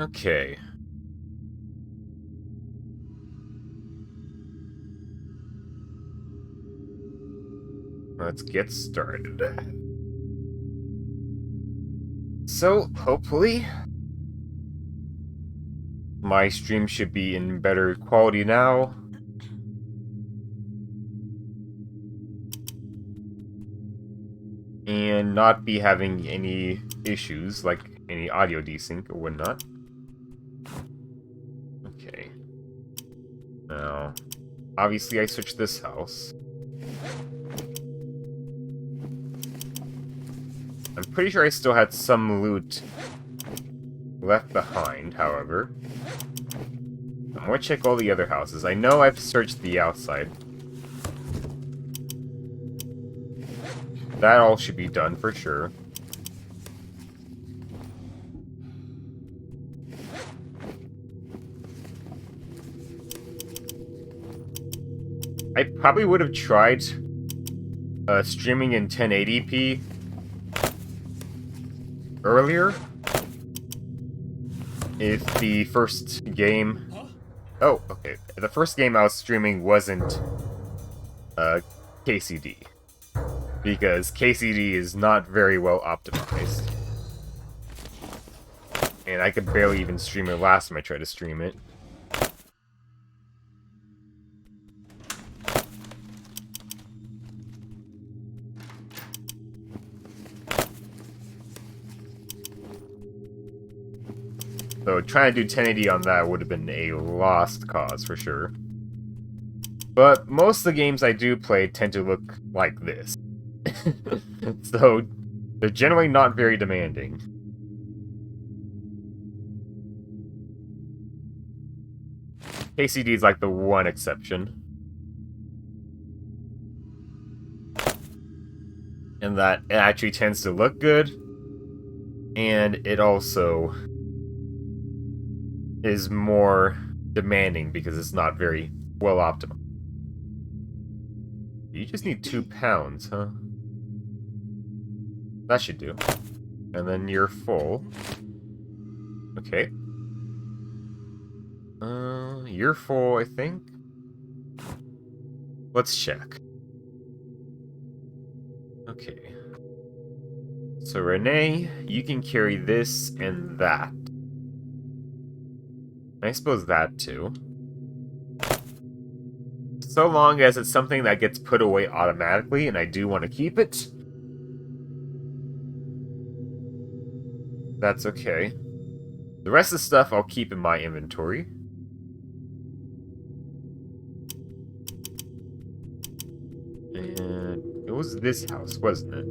Okay. Let's get started. So, hopefully, my stream should be in better quality now. And not be having any issues, like any audio desync or whatnot. Okay. Now, obviously I switched this house. I'm pretty sure I still had some loot left behind, however. I'm gonna check all the other houses. I know I've searched the outside. That all should be done for sure. I probably would have tried streaming in 1080p earlier if the first game... Oh, okay. The first game I was streaming wasn't KCD. Because KCD is not very well optimized. And I could barely even stream it last time I tried to stream it. So trying to do 1080 on that would have been a lost cause for sure. But most of the games I do play tend to look like this. So they're generally not very demanding. KCD is like the one exception. And that it actually tends to look good. And it also is more demanding because it's not very well optimized. You just need 2 pounds, huh? That should do. And then you're full. Okay. You're full, I think. Let's check. Okay. So Renee, you can carry this and that. I suppose that too. So long as it's something that gets put away automatically, and I do want to keep it. That's okay. The rest of the stuff I'll keep in my inventory. And it was this house, wasn't it?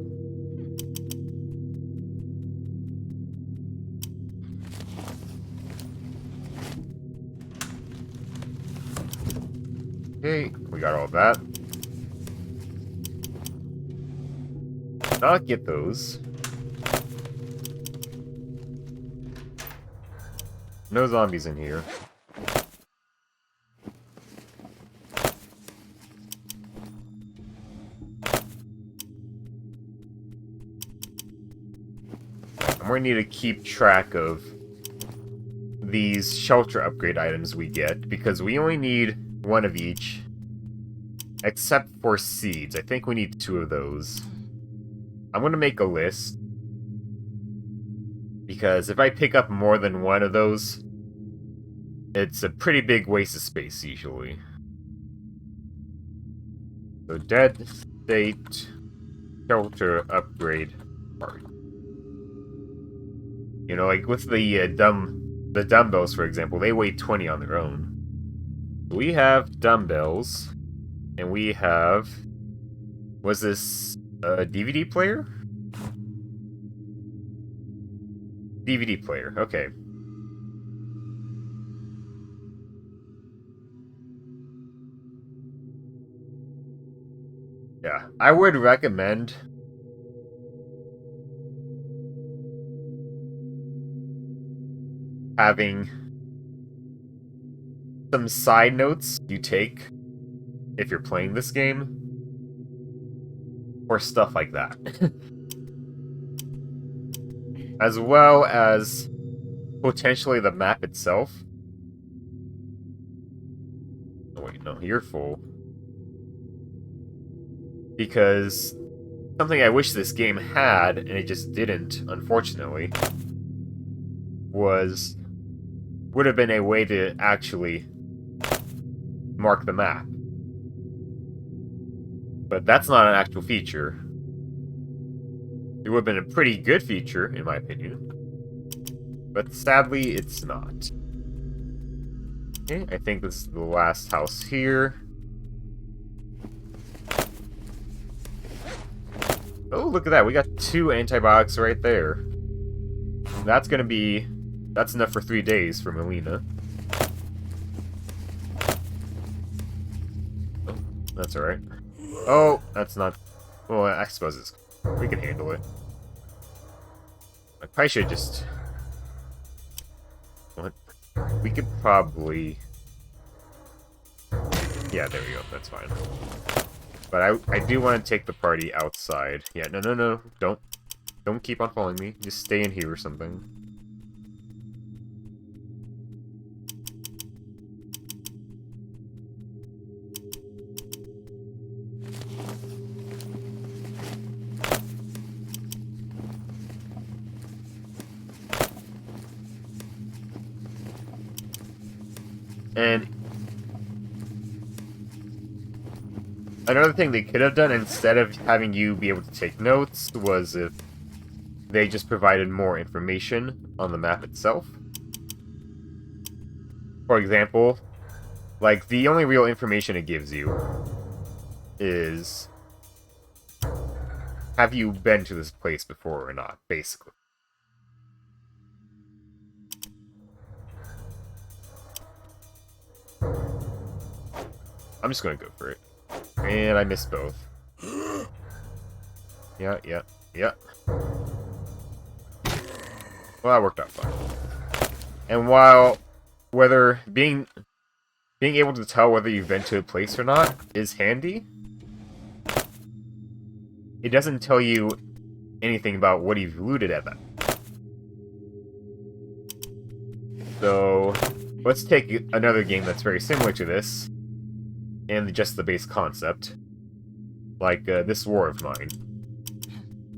Okay, we got all that. Not get those. No zombies in here. I'm going to need to keep track of these shelter upgrade items we get, because we only need one of each, except for seeds. I think we need 2 of those. I'm going to make a list, because if I pick up more than one of those, it's a pretty big waste of space, usually. So, dead state shelter upgrade part. You know, like with the dumbbells, for example, they weigh 20 on their own. We have dumbbells, and we have... Was this a DVD player? DVD player, okay. Yeah, I would recommend having some side notes you take if you're playing this game, or stuff like that. As well as potentially the map itself. Oh wait, no, you're full. Because something I wish this game had, and it just didn't, unfortunately, would have been a way to actually mark the map. But that's not an actual feature. It would have been a pretty good feature, in my opinion. But sadly, it's not. Okay, I think this is the last house here. Oh, look at that. We got 2 antibiotics right there. That's gonna be... That's enough for 3 days for Melina. Oh, that's alright. Oh, that's not... Well, I suppose it's... We can handle it. I probably should just... What? We could probably... Yeah, there we go. That's fine. But I do want to take the party outside. Yeah, no. Don't keep on following me. Just stay in here or something. And another thing they could have done, instead of having you be able to take notes, was if they just provided more information on the map itself. For example, like, the only real information it gives you is, have you been to this place before or not, basically. I'm just gonna go for it. And I missed both. Yeah. Well, that worked out fine. And while whether being able to tell whether you've been to a place or not is handy, it doesn't tell you anything about what you've looted at that. So, let's take another game that's very similar to this, and just the base concept. Like this war of mine.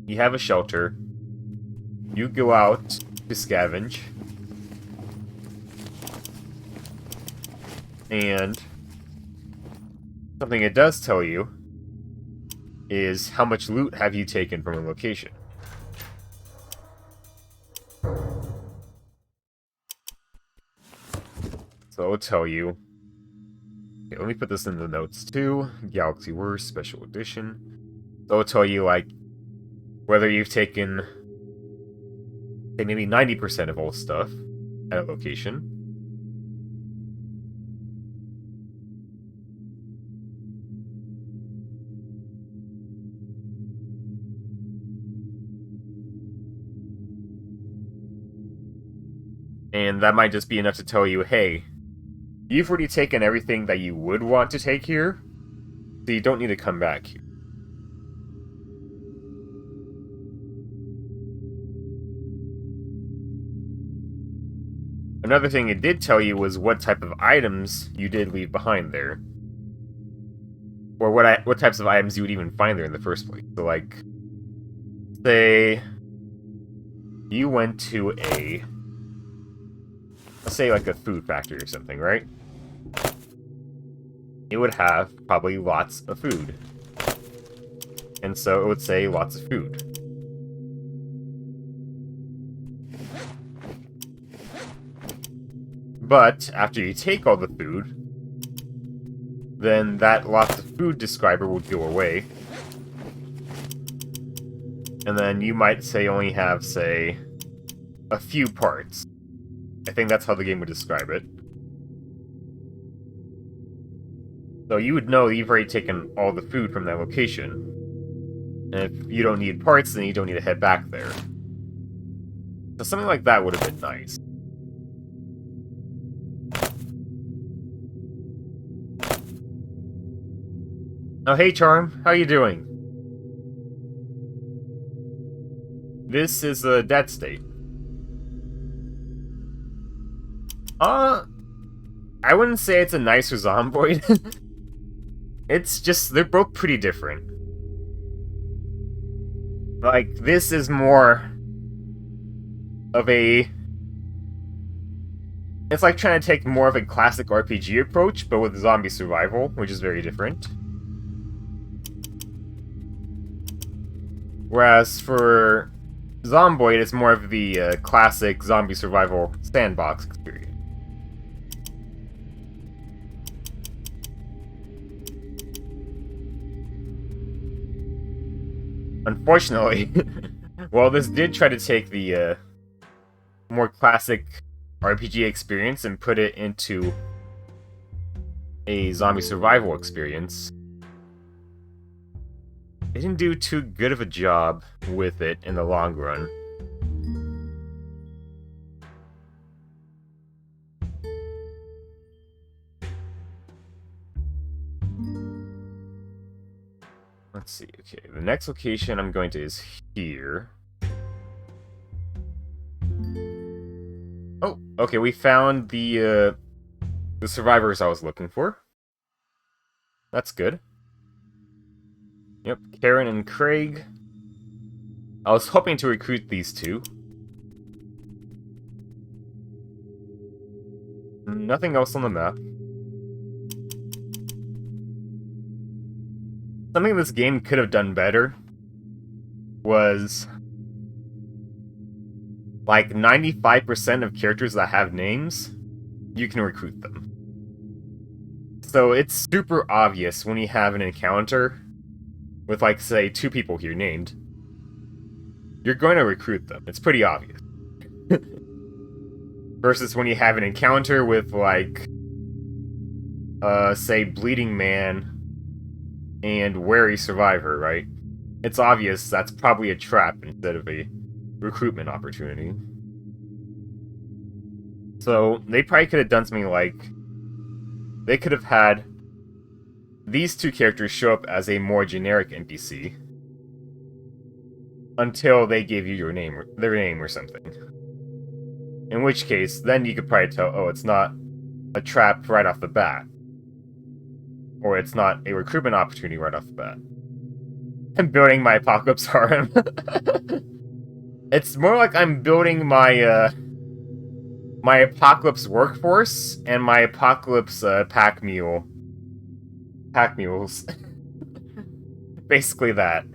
You have a shelter. You go out to scavenge. And something it does tell you is how much loot have you taken from a location. So it'll tell you. Okay, let me put this in the notes too. Galaxy Wars Special Edition. So it'll tell you, like, whether you've taken, say, maybe 90% of all stuff at a location. And that might just be enough to tell you, hey, you've already taken everything that you would want to take here, so you don't need to come back here. Another thing it did tell you was what type of items you did leave behind there. Or what types of items you would even find there in the first place. So, like, say you went to a... Let's say, like, a food factory or something, right? It would have probably lots of food. And so it would say lots of food. But after you take all the food, then that lots of food describer would go away. And then you might say only have, say, a few parts. I think that's how the game would describe it. So you would know you've already taken all the food from that location. And if you don't need parts, then you don't need to head back there. So something like that would have been nice. Oh, hey Charm, how you doing? This is a dead state. I wouldn't say it's a nicer Zomboid. It's just, they're both pretty different. Like, this is more of a... It's like trying to take more of a classic RPG approach, but with zombie survival, which is very different. Whereas for Zomboid, it's more of the classic zombie survival sandbox experience. Unfortunately, well, this did try to take the more classic RPG experience and put it into a zombie survival experience. They didn't do too good of a job with it in the long run. Let's see, okay, the next location I'm going to is here. Oh, okay, we found the survivors I was looking for. That's good. Yep, Karen and Craig. I was hoping to recruit these two. Nothing else on the map. Something this game could have done better was... like, 95% of characters that have names, you can recruit them. So it's super obvious when you have an encounter with, like, say, 2 people here named, you're going to recruit them. It's pretty obvious. Versus when you have an encounter with, like, say, Bleeding Man and Wary Survivor, right? It's obvious that's probably a trap instead of a recruitment opportunity. So, they probably could have done something like... They could have had these 2 characters show up as a more generic NPC until they gave you their name or something. In which case, then you could probably tell, oh, it's not a trap right off the bat. Or it's not a recruitment opportunity right off the bat. I'm building my Apocalypse harem. It's more like I'm building my, my Apocalypse workforce and my Apocalypse, pack mules. Basically that.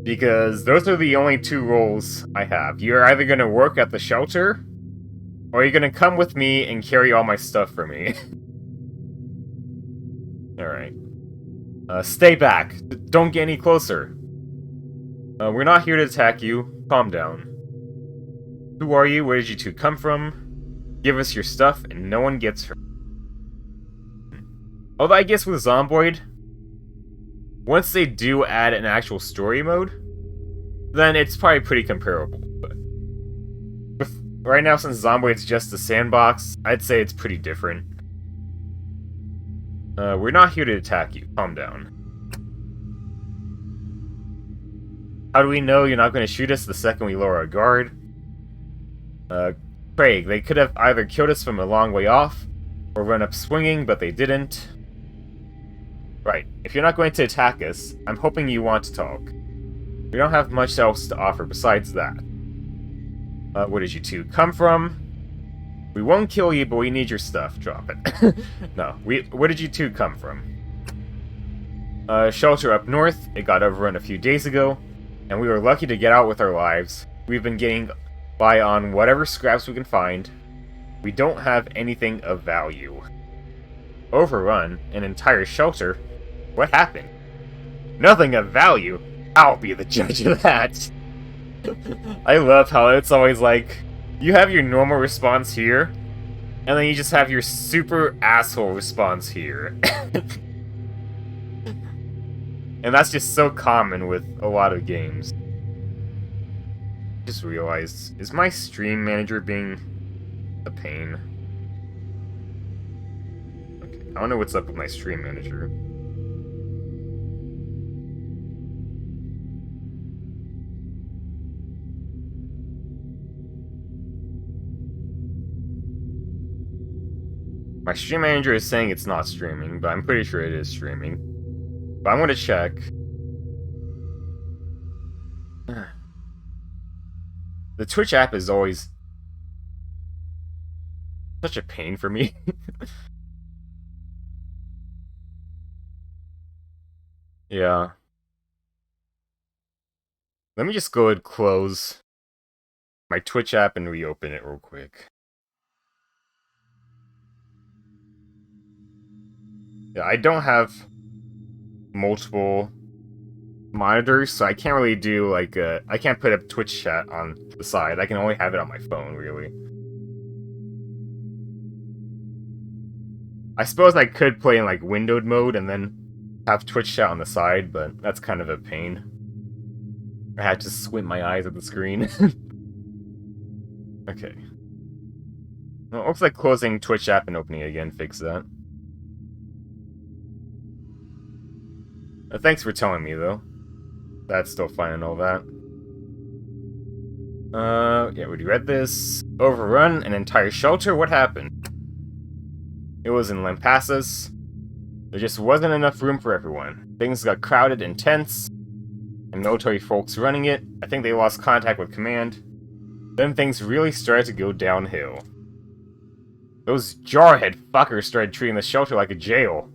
Because those are the only 2 roles I have. You're either gonna work at the shelter, or you're gonna come with me and carry all my stuff for me. Alright. Stay back. Don't get any closer. We're not here to attack you. Calm down. Who are you? Where did you 2 come from? Give us your stuff and no one gets hurt. Although I guess with Zomboid, once they do add an actual story mode, then it's probably pretty comparable. But right now, since Zomboid's just a sandbox, I'd say it's pretty different. We're not here to attack you. Calm down. How do we know you're not going to shoot us the second we lower our guard? Craig, they could have either killed us from a long way off, or run up swinging, but they didn't. Right, if you're not going to attack us, I'm hoping you want to talk. We don't have much else to offer besides that. Where did you 2 come from? We won't kill you, but we need your stuff. Drop it. No, where did you 2 come from? Shelter up north. It got overrun a few days ago, and we were lucky to get out with our lives. We've been getting by on whatever scraps we can find. We don't have anything of value. Overrun an entire shelter? What happened? Nothing of value? I'll be the judge of that. I love how it's always like, you have your normal response here, and then you just have your super asshole response here. And that's just so common with a lot of games. Just realized, is my stream manager being a pain? Okay, I don't know what's up with my stream manager. My stream manager is saying it's not streaming, but I'm pretty sure it is streaming. But I'm gonna check. The Twitch app is always such a pain for me. Yeah. Let me just go and close my Twitch app and reopen it real quick. Yeah, I don't have multiple monitors, so I can't really do like I can't put up Twitch chat on the side. I can only have it on my phone, really. I suppose I could play in like windowed mode and then have Twitch chat on the side, but that's kind of a pain. I had to squint my eyes at the screen. Okay. Well, it looks like closing Twitch app and opening it again fix that. Thanks for telling me, though. That's still fine and all that. Yeah, we read this. Overrun an entire shelter? What happened? It was in Lampasas. There just wasn't enough room for everyone. Things got crowded and tense, and military folks running it. I think they lost contact with command. Then things really started to go downhill. Those jarhead fuckers started treating the shelter like a jail,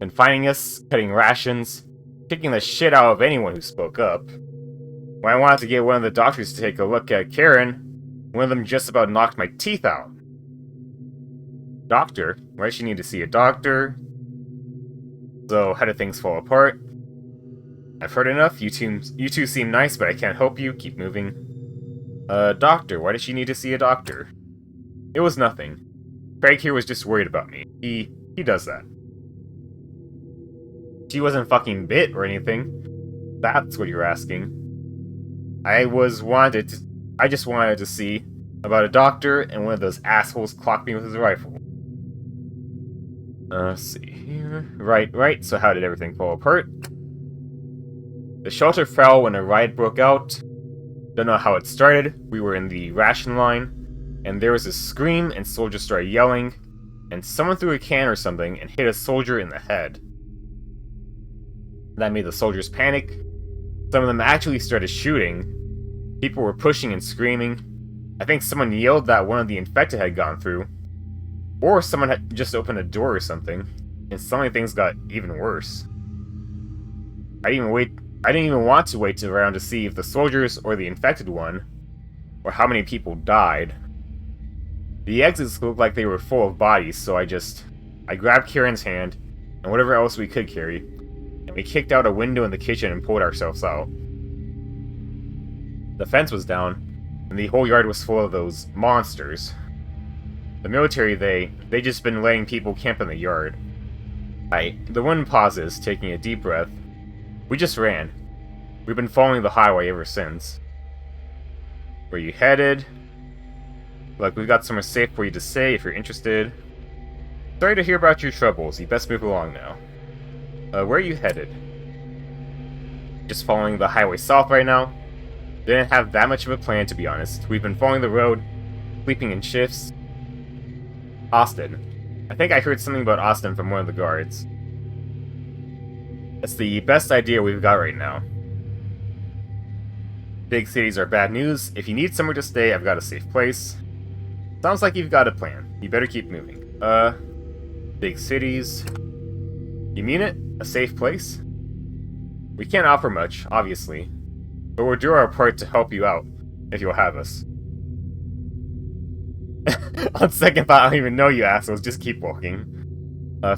and finding us, cutting rations, kicking the shit out of anyone who spoke up. When I wanted to get one of the doctors to take a look at Karen, one of them just about knocked my teeth out. Doctor? Why does she need to see a doctor? So, how did things fall apart? I've heard enough. You two seem nice, but I can't help you. Keep moving. Doctor. Why did she need to see a doctor? It was nothing. Craig here was just worried about me. He does that. She wasn't fucking bit or anything. That's what you're asking. I just wanted to see about a doctor, and one of those assholes clocked me with his rifle. Let's see here. Right, so how did everything fall apart? The shelter fell when a riot broke out. Don't know how it started. We were in the ration line, and there was a scream, and soldiers started yelling, and someone threw a can or something and hit a soldier in the head. That made the soldiers panic. Some of them actually started shooting. People were pushing and screaming. I think someone yelled that one of the infected had gone through. Or someone had just opened a door or something, and suddenly things got even worse. I didn't even want to wait around to see if the soldiers or the infected one, or how many people died. The exits looked like they were full of bodies, so I grabbed Karen's hand, and whatever else we could carry, and we kicked out a window in the kitchen and pulled ourselves out. The fence was down, and the whole yard was full of those monsters. The military, they just been letting people camp in the yard. The one pauses, taking a deep breath. We just ran. We've been following the highway ever since. Where you headed? Look, we've got somewhere safe for you to stay if you're interested. Sorry to hear about your troubles. You best move along now. Where are you headed? Just following the highway south right now. Didn't have that much of a plan, to be honest. We've been following the road, sleeping in shifts. Austin. I think I heard something about Austin from one of the guards. That's the best idea we've got right now. Big cities are bad news. If you need somewhere to stay, I've got a safe place. Sounds like you've got a plan. You better keep moving. Big cities. You mean it? A safe place? We can't offer much, obviously. But we'll do our part to help you out, if you'll have us. On second thought, I don't even know you assholes, just keep walking.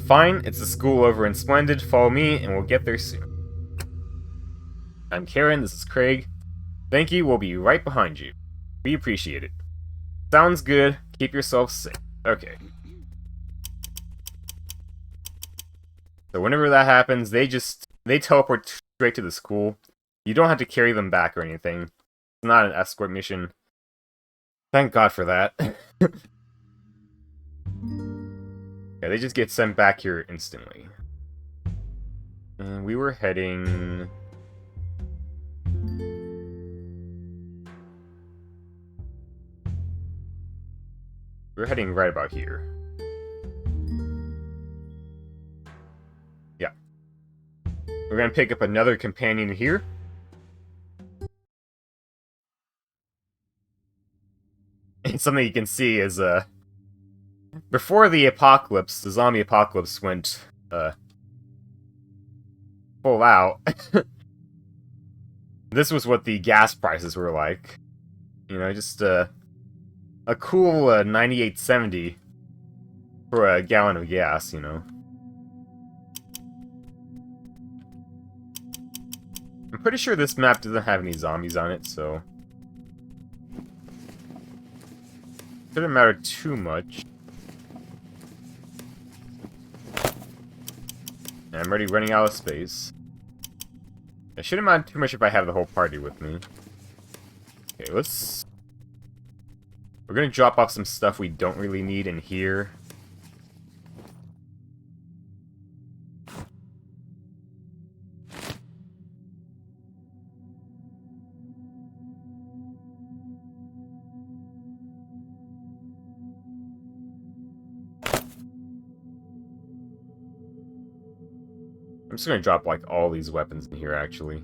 Fine, it's a school over in Splendid, follow me, and we'll get there soon. I'm Karen, this is Craig. Thank you, we'll be right behind you. We appreciate it. Sounds good, keep yourself safe. Okay. So whenever that happens, they teleport straight to the school. You don't have to carry them back or anything. It's not an escort mission. Thank God for that. Yeah, they just get sent back here instantly. And we were heading... We're heading right about here. We're gonna pick up another companion here. And something you can see is, before the apocalypse, the zombie apocalypse went, full out, this was what the gas prices were like. You know, just, a cool, 98.70 for a gallon of gas, you know. I'm pretty sure this map doesn't have any zombies on it, so shouldn't matter too much. And I'm already running out of space. It shouldn't matter too much if I have the whole party with me. Okay, let's... We're gonna drop off some stuff we don't really need in here. I'm just gonna drop, like, all these weapons in here, actually.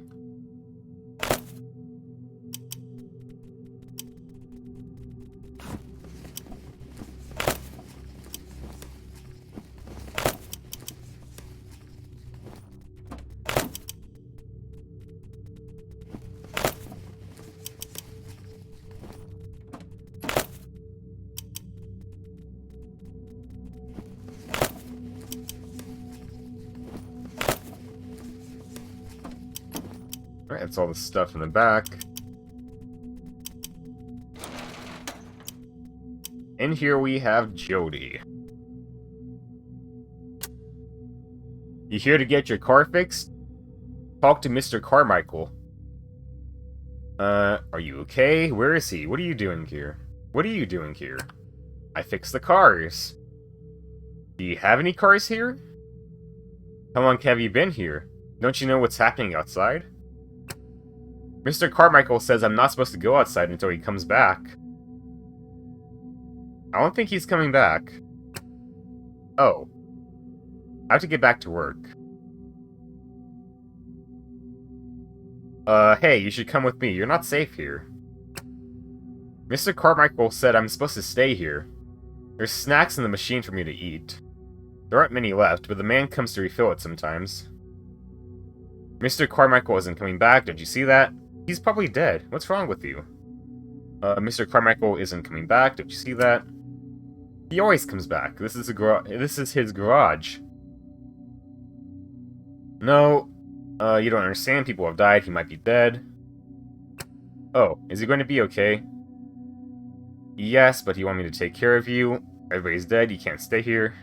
Alright, that's all the stuff in the back. And here we have Jody. You here to get your car fixed? Talk to Mr. Carmichael. Are you okay? Where is he? What are you doing here? What are you doing here? I fix the cars. Do you have any cars here? How long have you been here? Don't you know what's happening outside? Mr. Carmichael says I'm not supposed to go outside until he comes back. I don't think he's coming back. Oh. I have to get back to work. Hey, you should come with me. You're not safe here. Mr. Carmichael said I'm supposed to stay here. There's snacks in the machine for me to eat. There aren't many left, but the man comes to refill it sometimes. Mr. Carmichael isn't coming back, don't you see that? He's probably dead. What's wrong with you? Mr. Carmichael isn't coming back, don't you see that? He always comes back. This is his garage. No, you don't understand. People have died. He might be dead. Oh, is he going to be okay? Yes, but you want me to take care of you? Everybody's dead. You can't stay here.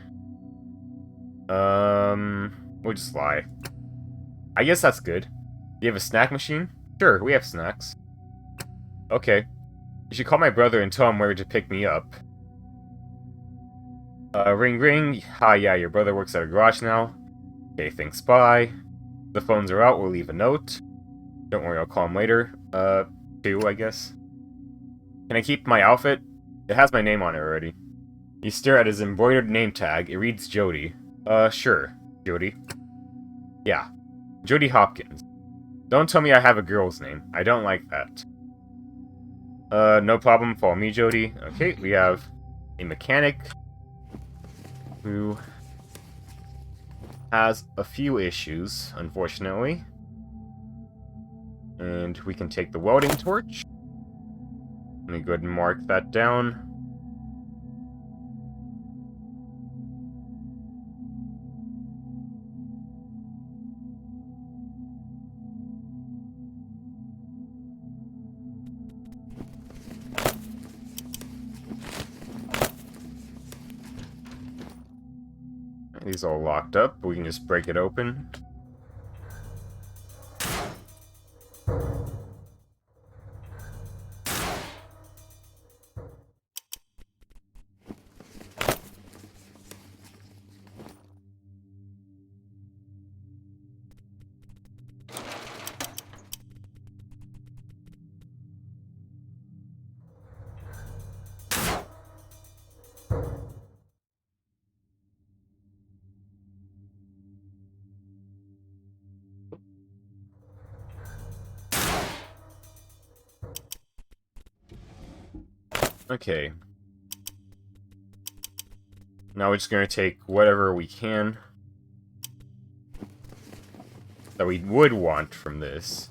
We'll just lie. I guess that's good. Do you have a snack machine? Sure, we have snacks. Okay. You should call my brother and tell him where to pick me up. Ring ring. Hi, yeah, your brother works at a garage now. Okay, thanks, bye. The phones are out, we'll leave a note. Don't worry, I'll call him later. 2, I guess. Can I keep my outfit? It has my name on it already. You stare at his embroidered name tag. It reads Jody. Sure. Jody. Yeah. Jody Hopkins. Don't tell me I have a girl's name. I don't like that. No problem. Follow me, Jody. Okay, we have a mechanic who has a few issues, unfortunately. And we can take the welding torch. Let me go ahead and mark that down. These all locked up, but we can just break it open. Okay. Now we're just gonna take whatever we can that we would want from this.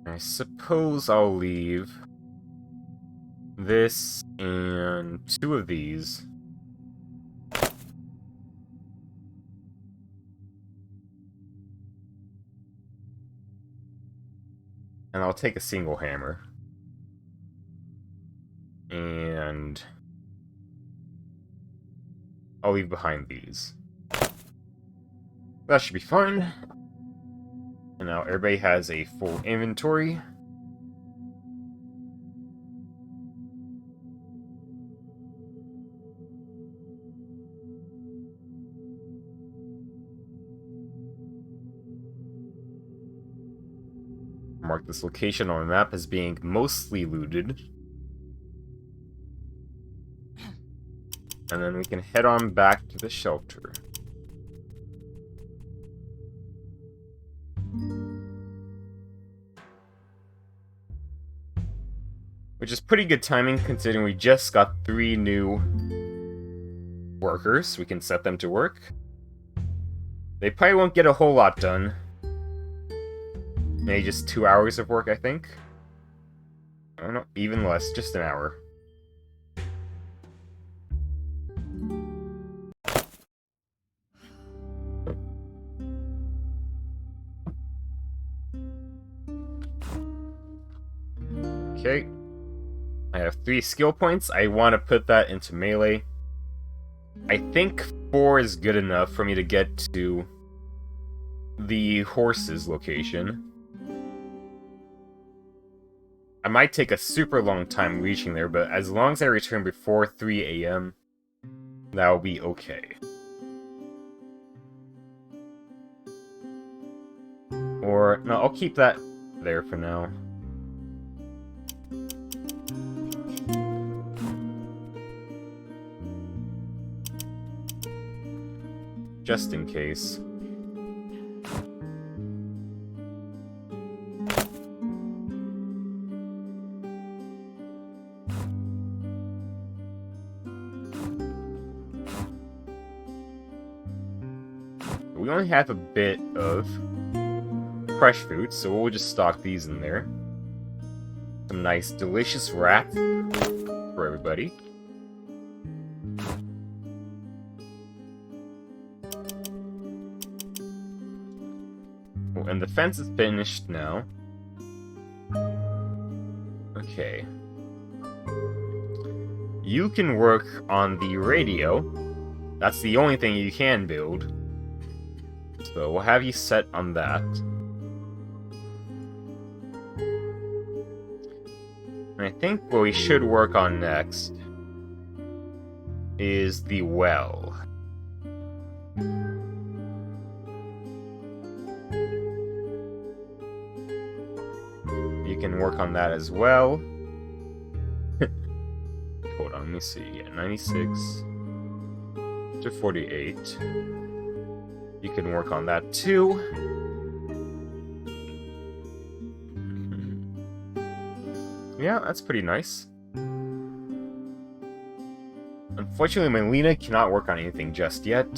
I suppose I'll leave this and 2 of these. And I'll take a single hammer. And I'll leave behind these. That should be fine. And now everybody has a full inventory. Mark this location on the map as being mostly looted. And then we can head on back to the shelter. Which is pretty good timing considering we just got 3 new workers. We can set them to work. They probably won't get a whole lot done. Maybe just 2 hours of work, I think. I don't know, even less, just an hour. Okay. I have 3 skill points. I want to put that into melee. I think 4 is good enough for me to get to the horse's location. I might take a super long time reaching there, but as long as I return before 3 AM, that'll be okay. Or, no, I'll keep that there for now. Just in case. We only have a bit of fresh food, so we'll just stock these in there. Some nice, delicious wrap for everybody. Oh, and the fence is finished now. Okay. You can work on the radio. That's the only thing you can build. So we'll have you set on that. And I think what we should work on next is the well. You can work on that as well. Hold on, let me see. Yeah, 96 to 48. You can work on that too. Yeah, that's pretty nice. Unfortunately, Melina cannot work on anything just yet.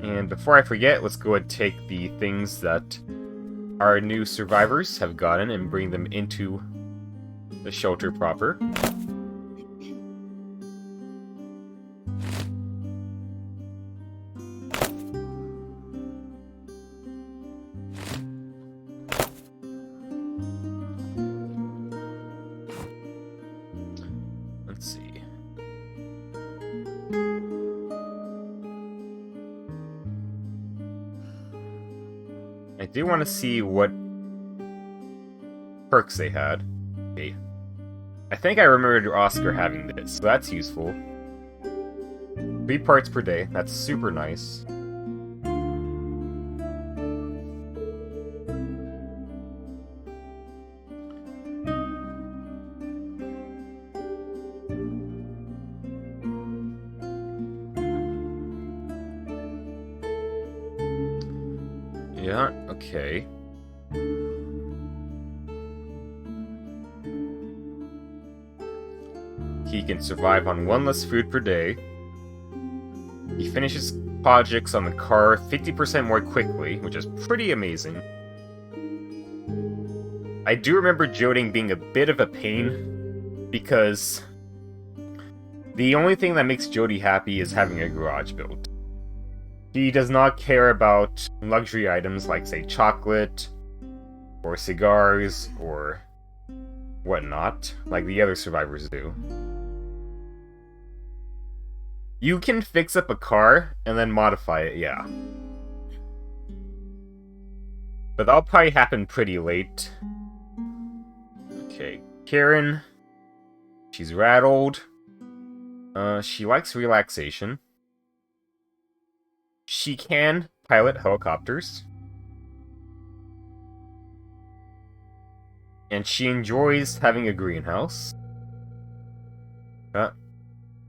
And before I forget, let's go and take the things that our new survivors have gotten and bring them into the shelter proper. Let's see. I do want to see what perks they had. Okay. I think I remembered Oscar having this, so that's useful. 3 parts per day, that's super nice. Yeah, okay. He can survive on 1 less food per day. He finishes projects on the car 50% more quickly, which is pretty amazing. I do remember Joding being a bit of a pain, because the only thing that makes Jody happy is having a garage built. He does not care about luxury items like, say, chocolate, or cigars, or whatnot, like the other survivors do. You can fix up a car and then modify it, yeah. But that'll probably happen pretty late. Okay, Karen. She's rattled. She likes relaxation. She can pilot helicopters. And she enjoys having a greenhouse.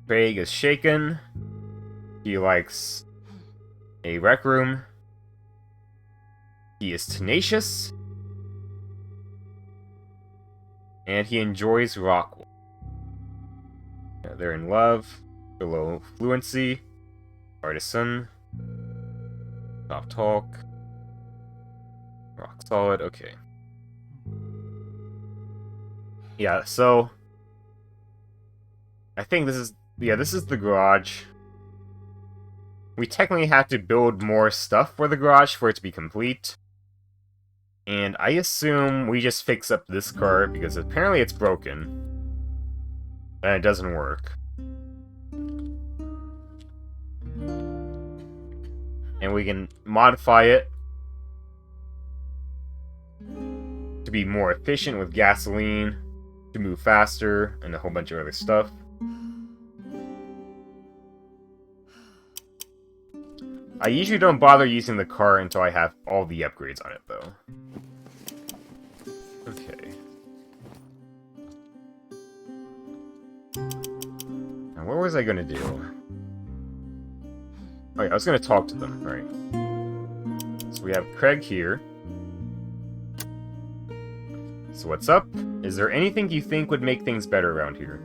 Craig is shaken. He likes a rec room. He is tenacious. And he enjoys Rockwell. Yeah, they're in love. Below fluency. Artisan. Soft talk. Rock solid. Okay. Yeah, so I think this is the garage. We technically have to build more stuff for the garage for it to be complete. And I assume we just fix up this car because apparently it's broken. And it doesn't work. And we can modify it to be more efficient with gasoline, to move faster, and a whole bunch of other stuff. I usually don't bother using the car until I have all the upgrades on it, though. Okay. Now, what was I gonna do? Oh yeah, I was gonna talk to them, right. So we have Craig here. So what's up? Is there anything you think would make things better around here?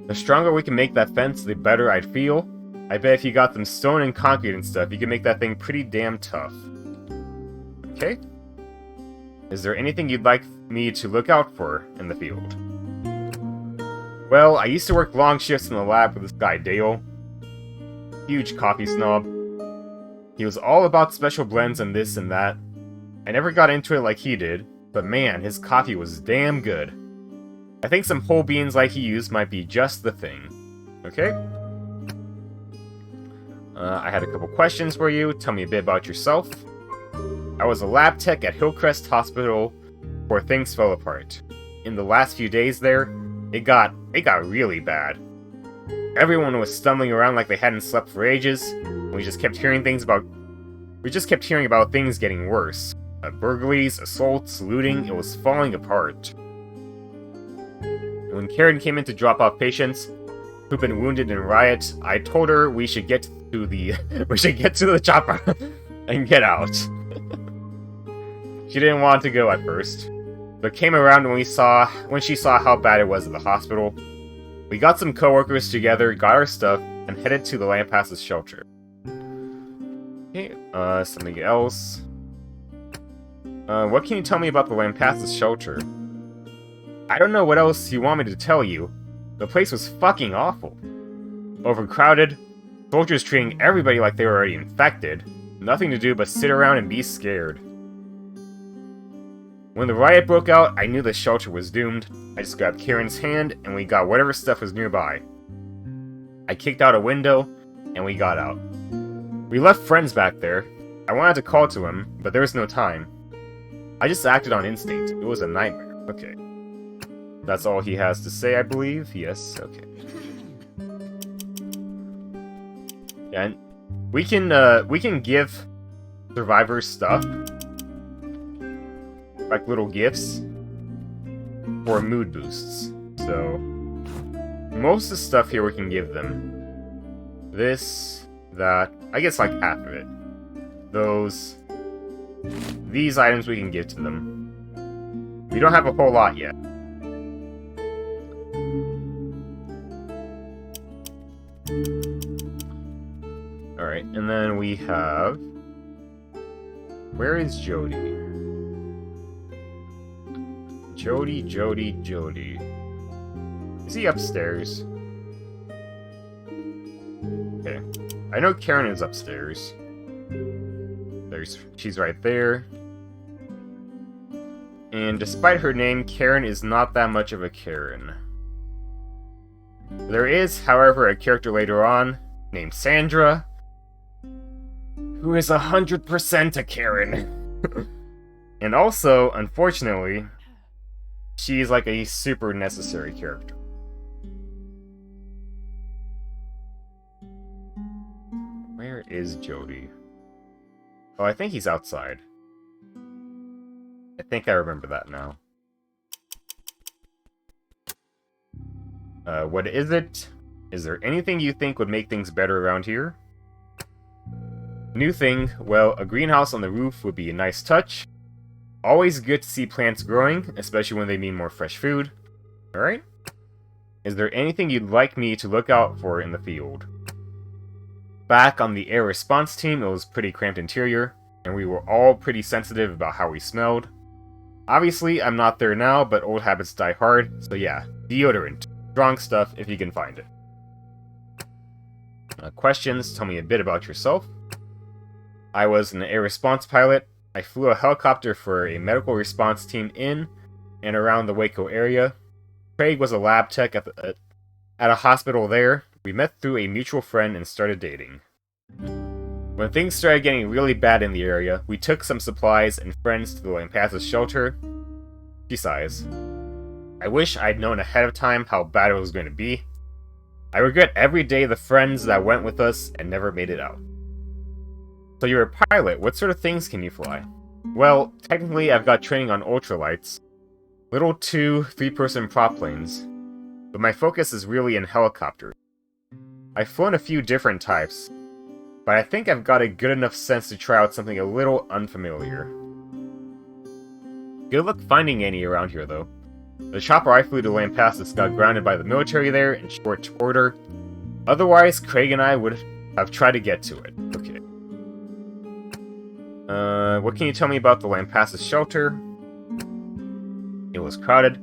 The stronger we can make that fence, the better I'd feel. I bet if you got them stone and concrete and stuff, you could make that thing pretty damn tough. Okay. Is there anything you'd like me to look out for in the field? Well, I used to work long shifts in the lab with this guy, Dale. Huge coffee snob. He was all about special blends and this and that. I never got into it like he did, but man, his coffee was damn good. I think some whole beans like he used might be just the thing. Okay? I had a couple questions for you. Tell me a bit about yourself. I was a lab tech at Hillcrest Hospital before things fell apart. In the last few days there, it got really bad. Everyone was stumbling around like they hadn't slept for ages. We just kept hearing about things getting worse. Burglaries, assaults, looting, it was falling apart. When Karen came in to drop off patients who've been wounded in riots, I told her we should get to the chopper and get out. She didn't want to go at first, but came around when she saw how bad it was at the hospital. We got some coworkers together, got our stuff, and headed to the Lampasas shelter. Okay, something else. What can you tell me about the Lampasas shelter? I don't know what else you want me to tell you. The place was fucking awful. Overcrowded, soldiers treating everybody like they were already infected, nothing to do but sit around and be scared. When the riot broke out, I knew the shelter was doomed. I just grabbed Karen's hand, and we got whatever stuff was nearby. I kicked out a window, and we got out. We left friends back there. I wanted to call to him, but there was no time. I just acted on instinct. It was a nightmare. Okay. That's all he has to say, I believe? Yes, okay. And we can give survivors stuff. Like little gifts. For mood boosts. So, most of the stuff here we can give them. This, that, I guess like half of it. those. These items we can give to them. We don't have a whole lot yet. Alright, and then we have... Where is Jody? Jody. Is he upstairs? Okay. I know Karen is upstairs. She's right there. And despite her name, Karen is not that much of a Karen. There is, however, a character later on named Sandra, who is 100% a Karen. And also, unfortunately, she's like a super necessary character. Where is Jody? Oh, I think he's outside. I think I remember that now. What is it? Is there anything you think would make things better around here? New thing, well, a greenhouse on the roof would be a nice touch. Always good to see plants growing, especially when they mean more fresh food. Alright? Is there anything you'd like me to look out for in the field? Back on the air response team, it was pretty cramped interior, and we were all pretty sensitive about how we smelled. Obviously, I'm not there now, but old habits die hard, so yeah, deodorant. Strong stuff if you can find it. Questions, tell me a bit about yourself. I was an air response pilot. I flew a helicopter for a medical response team in and around the Waco area. Craig was a lab tech at a hospital there. We met through a mutual friend and started dating. When things started getting really bad in the area, we took some supplies and friends to the Lampasas shelter. She sighs. I wish I'd known ahead of time how bad it was going to be. I regret every day the friends that went with us and never made it out. So you're a pilot, what sort of things can you fly? Well, technically I've got training on ultralights. Little 2-3-person prop planes. But my focus is really in helicopters. I've flown a few different types, but I think I've got a good enough sense to try out something a little unfamiliar. Good luck finding any around here, though. The chopper I flew to Lampasas got grounded by the military there in short order. Otherwise, Craig and I would have tried to get to it. Okay. What can you tell me about the Lampasas shelter? It was crowded.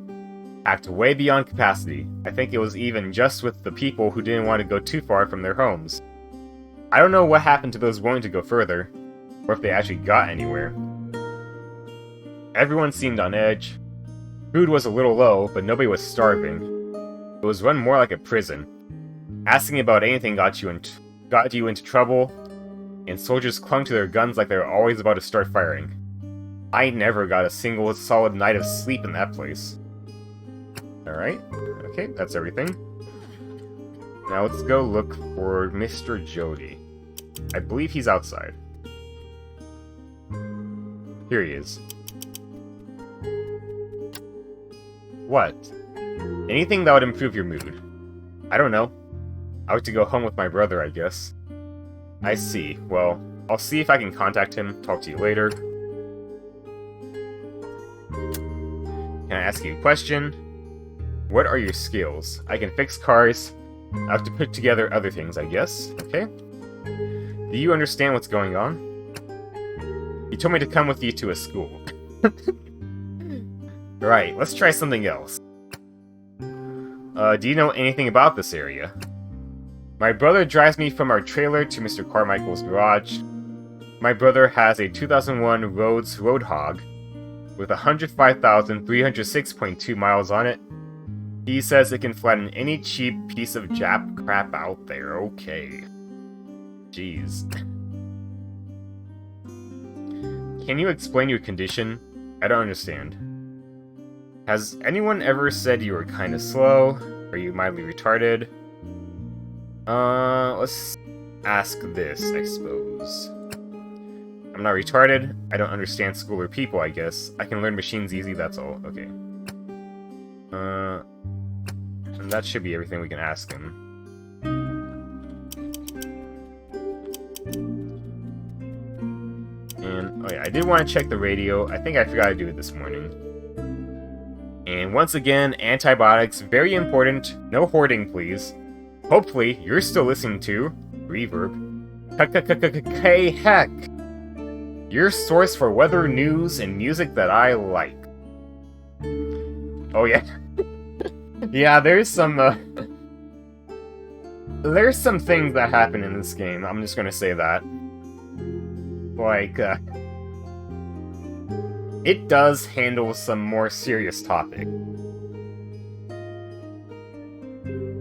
Packed way beyond capacity. I think it was even just with the people who didn't want to go too far from their homes. I don't know what happened to those willing to go further, or if they actually got anywhere. Everyone seemed on edge. Food was a little low, but nobody was starving. It was run more like a prison. Asking about anything got you into trouble, and soldiers clung to their guns like they were always about to start firing. I never got a single solid night of sleep in that place. Alright, okay, that's everything. Now let's go look for Mr. Jody. I believe he's outside. Here he is. What? Anything that would improve your mood? I don't know. I like to go home with my brother, I guess. I see. Well, I'll see if I can contact him. Talk to you later. Can I ask you a question? What are your skills? I can fix cars. I have to put together other things, I guess. Okay. Do you understand what's going on? He told me to come with you to a school. Right, let's try something else. Do you know anything about this area? My brother drives me from our trailer to Mr. Carmichael's garage. My brother has a 2001 Rhodes Roadhog with 105,306.2 miles on it. He says it can flatten any cheap piece of Jap crap out there. Okay. Jeez. Can you explain your condition? I don't understand. Has anyone ever said you were kinda slow? Are you mildly retarded? Let's ask this, I suppose. I'm not retarded. I don't understand school or people, I guess. I can learn machines easy, that's all. Okay. And that should be everything we can ask him. did want to check the radio. I think I forgot to do it this morning. And once again, antibiotics, very important. No hoarding, please. Hopefully, you're still listening to Reverb. Heck! Your source for weather news and music that I like. Oh yeah. Yeah, there's some things that happen in this game. I'm just gonna say that. Like, it does handle some more serious topic.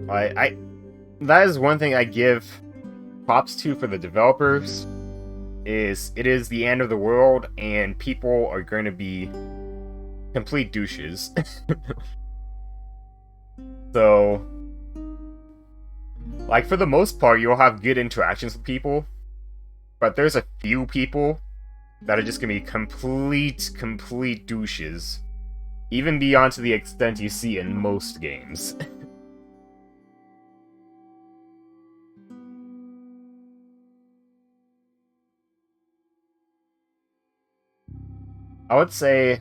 That is one thing I give props to for the developers, is it is the end of the world and people are going to be complete douches. So, like, for the most part, you'll have good interactions with people, but there's a few people that are just gonna be complete douches. Even beyond to the extent you see in most games. I would say,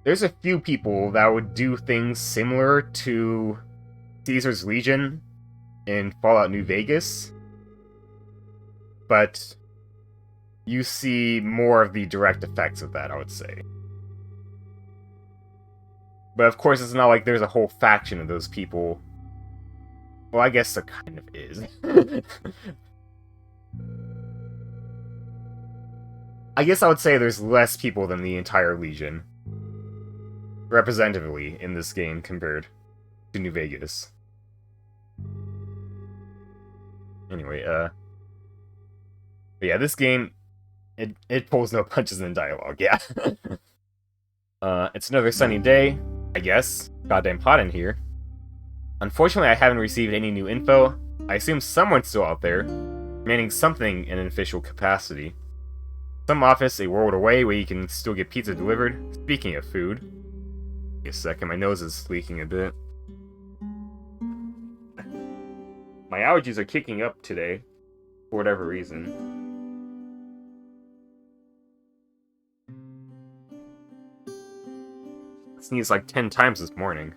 there's a few people that would do things similar to Caesar's Legion in Fallout New Vegas, but you see more of the direct effects of that, I would say. But of course, it's not like there's a whole faction of those people. Well, I guess there kind of is. I guess I would say there's less people than the entire Legion, representatively, in this game compared to New Vegas. Anyway, but yeah, this game, it pulls no punches in dialogue, yeah. It's another sunny day, I guess. Goddamn hot in here. Unfortunately, I haven't received any new info. I assume someone's still out there, manning something in an official capacity. Some office a world away where you can still get pizza delivered. Speaking of food... Wait a second, my nose is leaking a bit. My allergies are kicking up today, for whatever reason. I sneezed like 10 times this morning.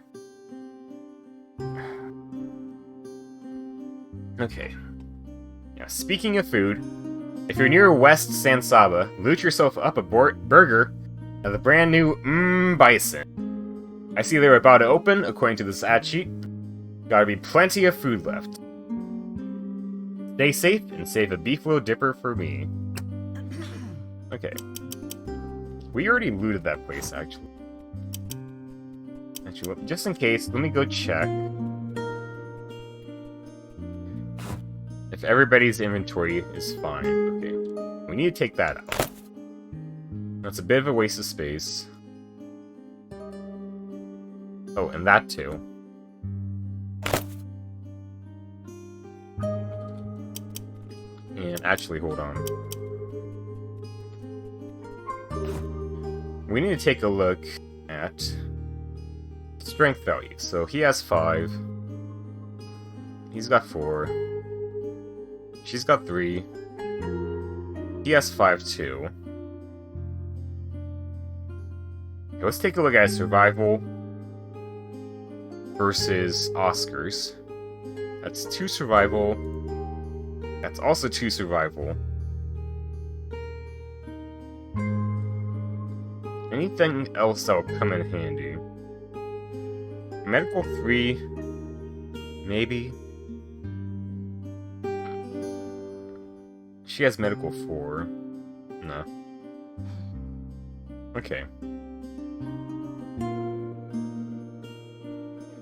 Okay. Yeah, speaking of food, if you're near West San Saba, loot yourself up a burger of the brand new Bison. I see they're about to open, according to this ad sheet. Gotta be plenty of food left. Stay safe and save a beefalo dipper for me. Okay. We already looted that place, actually. Just in case, let me go check if everybody's inventory is fine. Okay. We need to take that out. That's a bit of a waste of space. Oh, and that too. And actually, hold on. We need to take a look at strength value. So he has 5. He's got 4. She's got 3. He has 5 too. Okay, let's take a look at survival versus Oscar's. That's 2 survival. That's also 2 survival. Anything else that will come in handy? Medical 3, maybe. She has medical 4. No. Okay.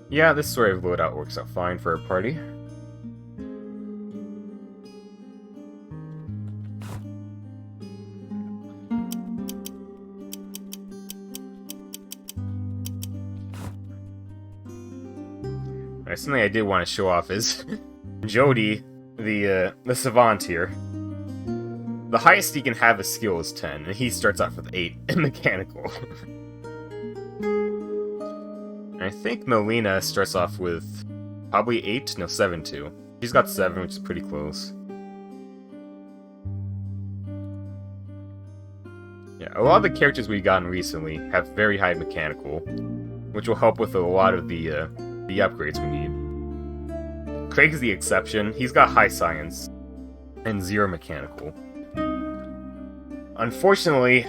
Yeah, this sort of loadout works out fine for a party. Alright, something I did want to show off is Jody, the savant here. The highest he can have a skill is 10, and he starts off with 8 in mechanical. I think Melina starts off with probably 8? No, 7 too. She's got 7, which is pretty close. lot of the characters we've gotten recently have very high mechanical, which will help with a lot of the upgrades we need. Craig's the exception. He's got high science and 0 mechanical. Unfortunately,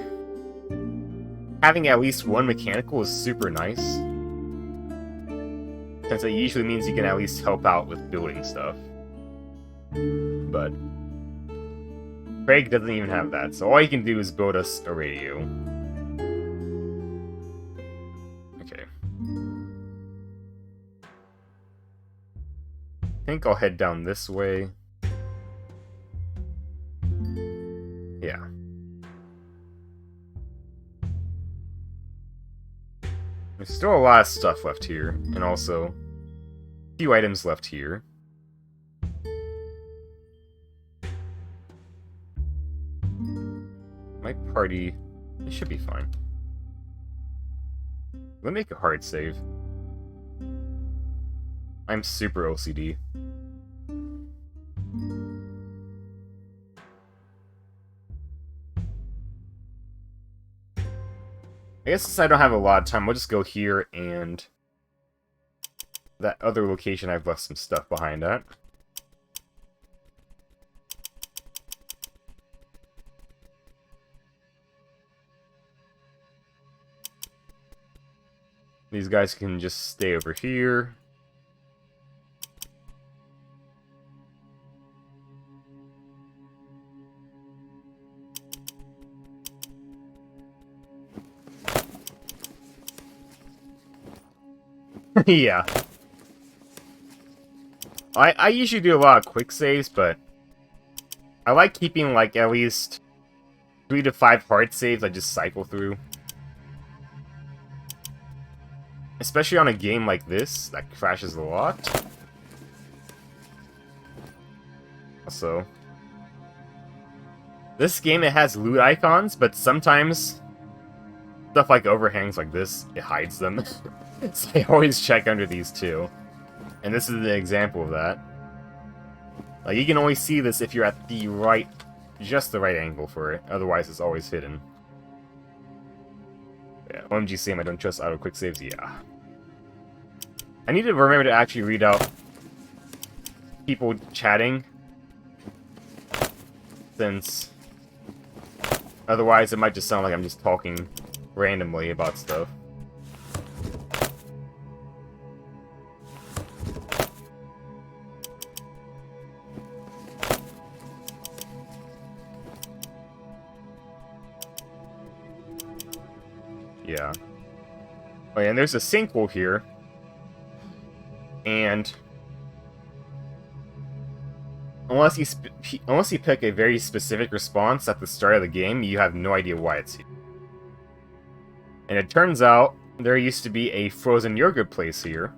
having at least 1 mechanical is super nice, since it usually means you can at least help out with building stuff. But Craig doesn't even have that, so all he can do is build us a radio. Okay. I think I'll head down this way. Yeah. There's still a lot of stuff left here, and also a few items left here. My party, it should be fine. Let me make a hard save. I'm super OCD. I guess since I don't have a lot of time, we'll just go here and that other location I've left some stuff behind at. These guys can just stay over here. Yeah. I usually do a lot of quick saves, but I like keeping like at least 3 to 5 hard saves I just cycle through. Especially on a game like this that crashes a lot. Also, this game, it has loot icons, but sometimes stuff like overhangs like this, it hides them. So I always check under these too. And this is an example of that. Like, you can only see this if you're at the right, just the right angle for it. Otherwise, it's always hidden. Yeah, OMG Sam, I don't trust auto quick saves. Yeah. I need to remember to actually read out people chatting, since otherwise it might just sound like I'm just talking randomly about stuff. Yeah. Oh, yeah, and there's a sinkhole here. And unless you pick a very specific response at the start of the game, you have no idea why it's here. And it turns out there used to be a frozen yogurt place here.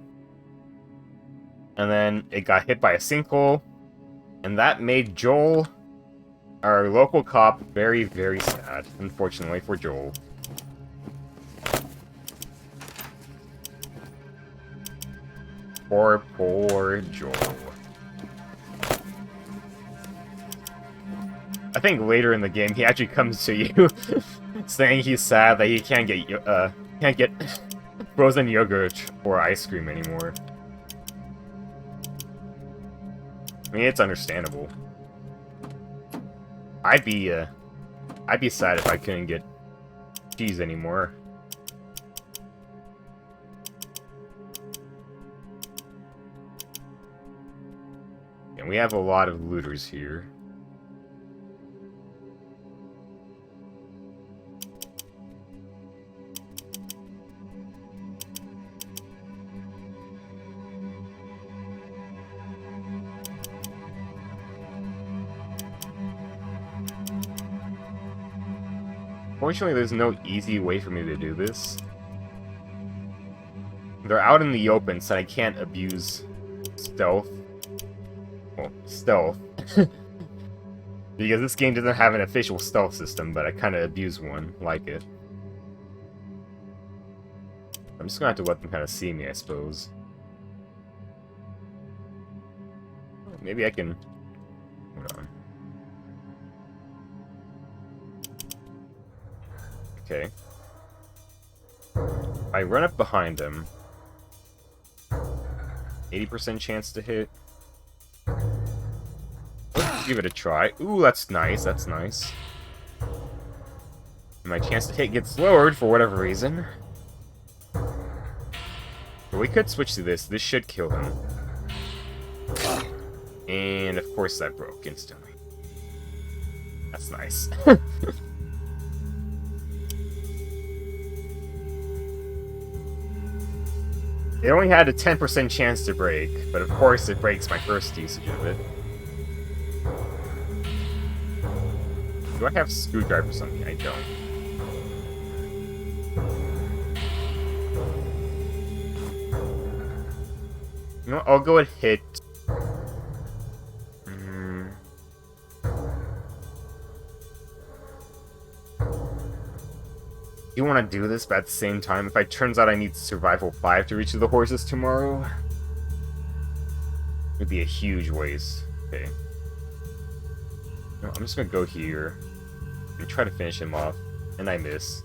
And then it got hit by a sinkhole. And that made Joel, our local cop, very, very sad, unfortunately for Joel. Poor Joel. I think later in the game he actually comes to you saying he's sad that he can't get frozen yogurt or ice cream anymore. I mean, it's understandable. I'd be sad if I couldn't get cheese anymore. And we have a lot of looters here. Fortunately, there's no easy way for me to do this. They're out in the open, so I can't abuse stealth. Well, stealth. Because this game doesn't have an official stealth system, but I kind of abuse one, like it. I'm just gonna have to let them kind of see me, I suppose. Maybe I can... Hold on. Okay. I run up behind him. 80% chance to hit. Let's give it a try. Ooh, that's nice, that's nice. My chance to hit gets lowered for whatever reason. But we could switch to this. This should kill him. And of course that broke instantly. That's nice. It only had a 10% chance to break, but of course it breaks my first usage of it. Do I have screwdriver or something? I don't. You know, I'll go and hit. You want to do this, but at the same time, if it turns out I need survival 5 to reach the horses tomorrow, it would be a huge waste. Okay. No, I'm just gonna go here and try to finish him off, and I miss.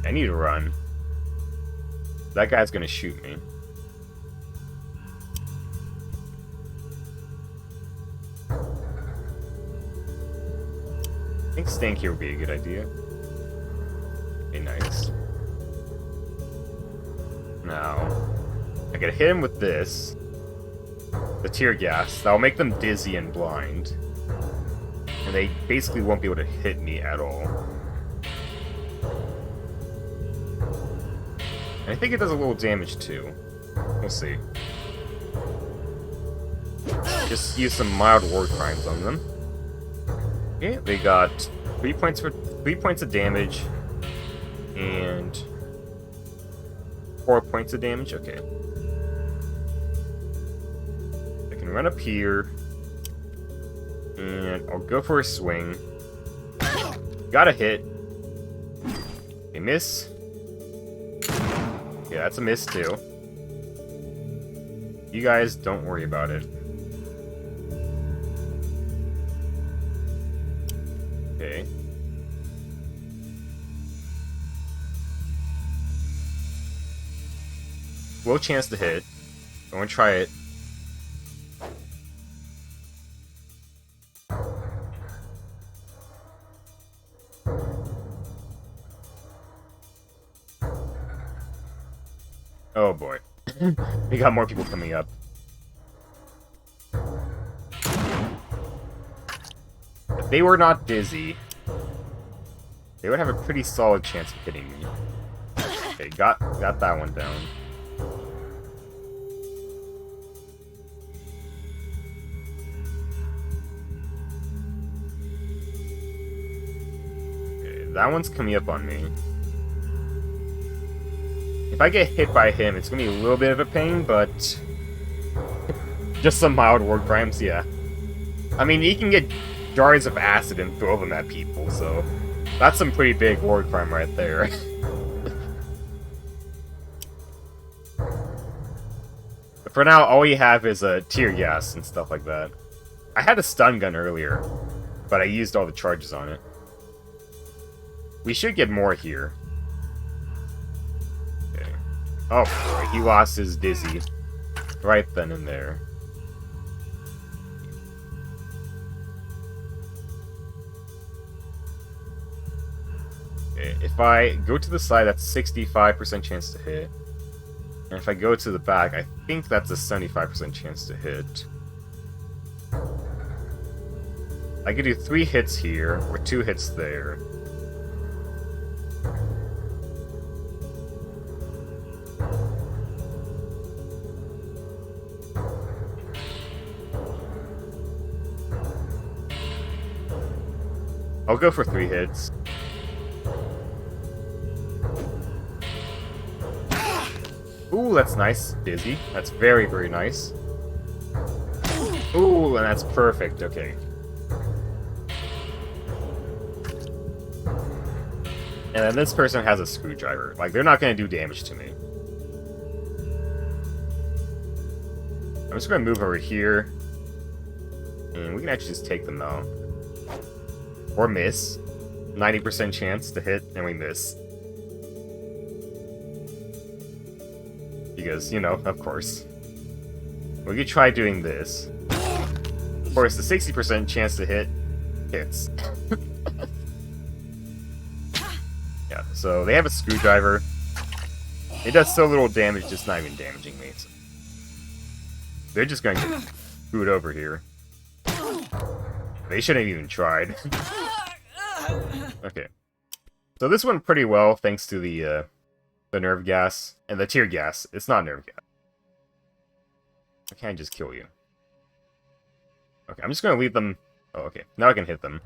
I need to run. That guy's gonna shoot me. I think staying here would be a good idea. Okay, nice. Now, I gotta hit him with this. The tear gas. That'll make them dizzy and blind. And they basically won't be able to hit me at all. And I think it does a little damage too. We'll see. Just use some mild war crimes on them. Okay, they got 3 points of damage and 4 points of damage. Okay. I can run up here and I'll go for a swing. Got a hit. A miss. Yeah, that's a miss too. You guys don't worry about it. Okay. Low chance to hit. I want to try it. Oh boy. We got more people coming up. If they were not dizzy, they would have a pretty solid chance of hitting me. Okay, got that one down. Okay, that one's coming up on me. If I get hit by him, it's gonna be a little bit of a pain, but just some mild war crimes, yeah. I mean, he can get jars of acid and throw them at people, so that's some pretty big war crime right there. But for now, all you have is tear gas and stuff like that. I had a stun gun earlier, but I used all the charges on it. We should get more here. Okay. Oh boy, he lost his dizzy right then and there. If I go to the side, that's 65% chance to hit. And if I go to the back, I think that's a 75% chance to hit. I could do 3 hits here, or 2 hits there. I'll go for 3 hits. Ooh, that's nice. Dizzy. That's very, very nice. Ooh, and that's perfect. Okay. And then this person has a screwdriver. Like, they're not going to do damage to me. I'm just going to move over here. And we can actually just take them out. Or miss. 90% chance to hit, and we miss. Because, you know, of course. We could try doing this. Of course, the 60% chance to hit hits. Yeah, so they have a screwdriver. It does so little damage, just not even damaging me. So they're just going to get screwed over here. They shouldn't have even tried. Okay. So this went pretty well, thanks to the nerve gas. And the tear gas. It's not nerve gas. I can't just kill you. Okay, I'm just gonna leave them... Oh, okay. Now I can hit them.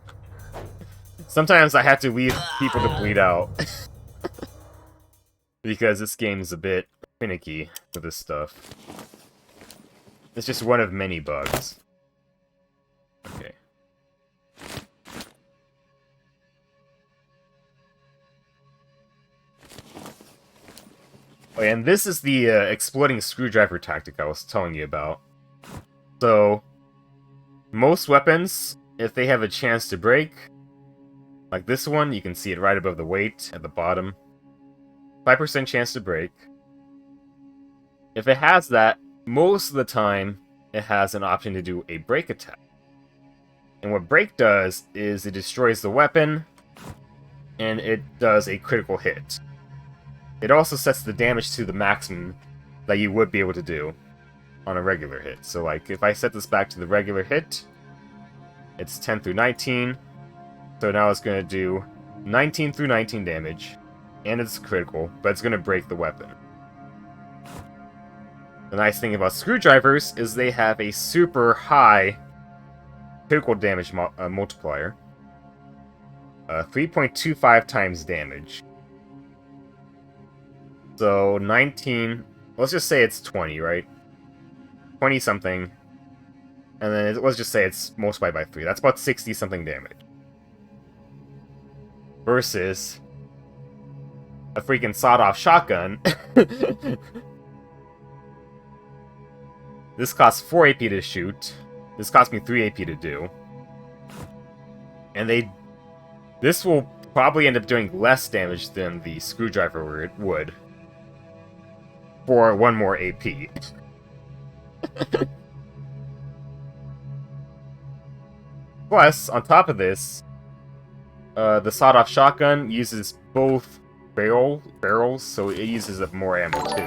Sometimes I have to leave people to bleed out. Because this game's a bit finicky with this stuff. It's just one of many bugs. Okay. Oh, and this is the exploding screwdriver tactic I was telling you about. So, most weapons, if they have a chance to break, like this one, you can see it right above the weight at the bottom. 5% chance to break. If it has that, most of the time, it has an option to do a break attack. And what break does is it destroys the weapon, and it does a critical hit. It also sets the damage to the maximum that you would be able to do on a regular hit. So like, if I set this back to the regular hit, it's 10 through 19. So now it's going to do 19 through 19 damage, and it's critical, but it's going to break the weapon. The nice thing about screwdrivers is they have a super high critical damage multiplier. 3.25 times damage. So 19, let's just say it's 20, right? 20 something. And then let's just say it's multiplied by 3. That's about 60 something damage. Versus a freaking sawed-off shotgun. This costs 4 AP to shoot. This cost me 3 AP to do. And this will probably end up doing less damage than the screwdriver would. For 1 more AP. Plus, on top of this, the sawed-off shotgun uses both barrels, so it uses up more ammo too.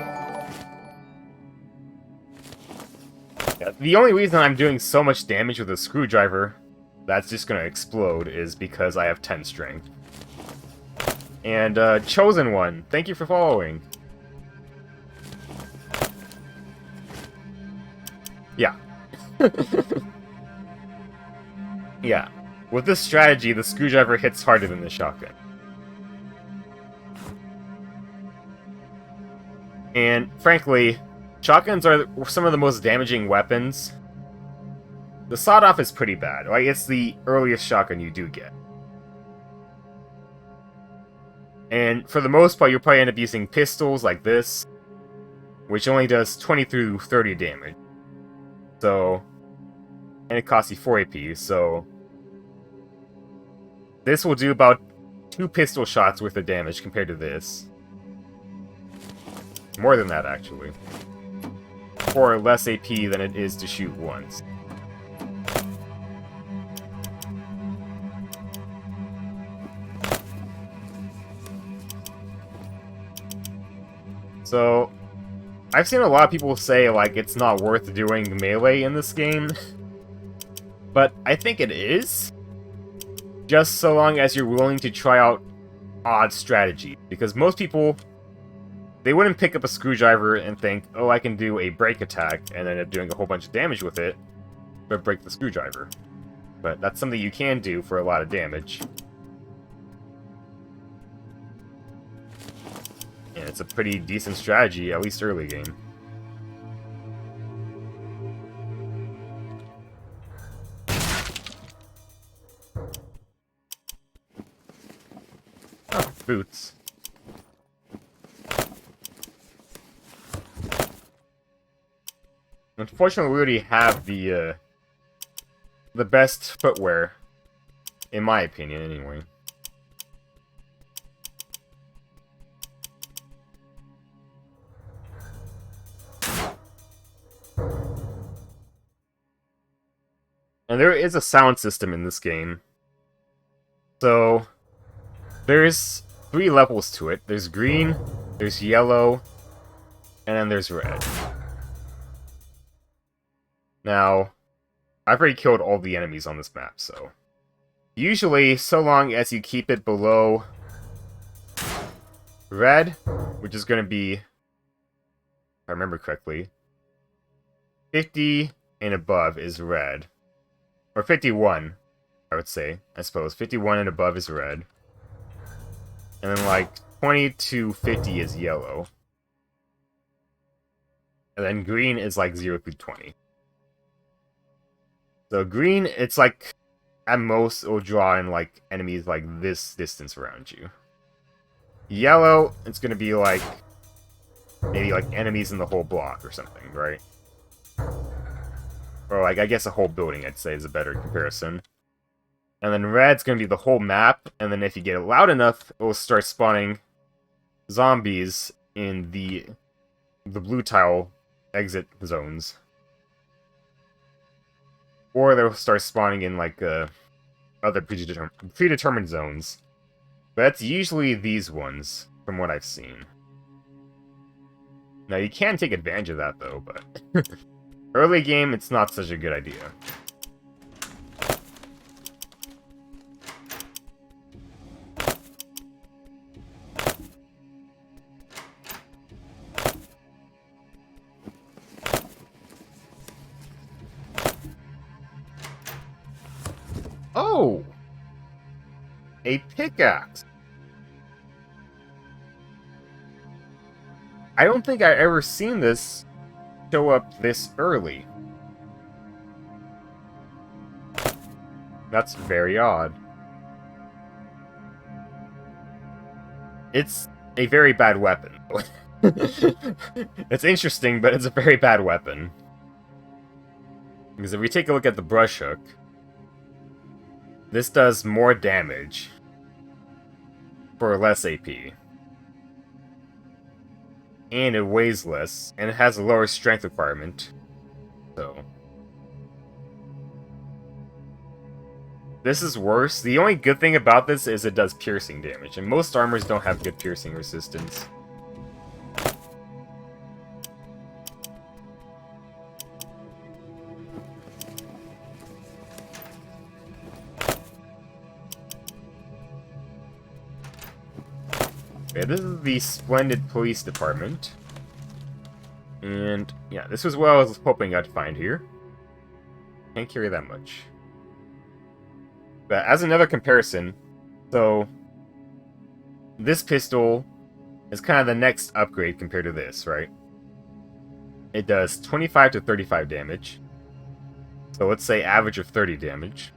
Yeah, the only reason I'm doing so much damage with a screwdriver that's just gonna explode is because I have 10 strength. And Chosen One, thank you for following. Yeah. Yeah. With this strategy, the screwdriver hits harder than the shotgun. And, frankly, shotguns are some of the most damaging weapons. The sawed-off is pretty bad. Like, it's the earliest shotgun you do get. And, for the most part, you'll probably end up using pistols like this, which only does 20 through 30 damage. So, and it costs you 4 AP, so this will do about 2 pistol shots worth of damage compared to this. More than that, actually. For less AP than it is to shoot once. So, I've seen a lot of people say, like, it's not worth doing melee in this game. But I think it is. Just so long as you're willing to try out odd strategy. Because most people, they wouldn't pick up a screwdriver and think, oh, I can do a break attack, and end up doing a whole bunch of damage with it, but break the screwdriver. But that's something you can do for a lot of damage. And it's a pretty decent strategy, at least early game. Oh, boots. Unfortunately, we already have the best footwear In my opinion, anyway. And there is a sound system in this game. So, there's 3 levels to it. There's green, there's yellow, and then there's red. Now, I've already killed all the enemies on this map, so... Usually, so long as you keep it below red, which is going to be, if I remember correctly, 50 and above is red. Or 51, I would say, I suppose. 51 and above is red. And then, like, 20 to 50 is yellow. And then green is, like, 0 through 20. So green, it's like, at most, it'll draw in, like, enemies, like, this distance around you. Yellow, it's gonna be, like, maybe, like, enemies in the whole block or something, right? Or, like, I guess a whole building, I'd say, is a better comparison. And then red's gonna be the whole map, and then if you get it loud enough, it will start spawning zombies in the blue tile exit zones. Or they'll start spawning in, like, other predetermined zones. But that's usually these ones, from what I've seen. Now, you can take advantage of that, though, but... early game, it's not such a good idea. Oh! A pickaxe! I don't think I've ever seen this show up this early. That's very odd. It's a very bad weapon. It's interesting, but it's a very bad weapon. Because if we take a look at the brush hook, this does more damage for less AP. And it weighs less, and it has a lower strength requirement. So... this is worse. The only good thing about this is it does piercing damage, and most armors don't have good piercing resistance. Okay, this is the Splendid Police Department. And, yeah, this was what I was hoping I'd find here. Can't carry that much. But as another comparison, so... this pistol is kind of the next upgrade compared to this, right? It does 25 to 35 damage. So let's say average of 30 damage.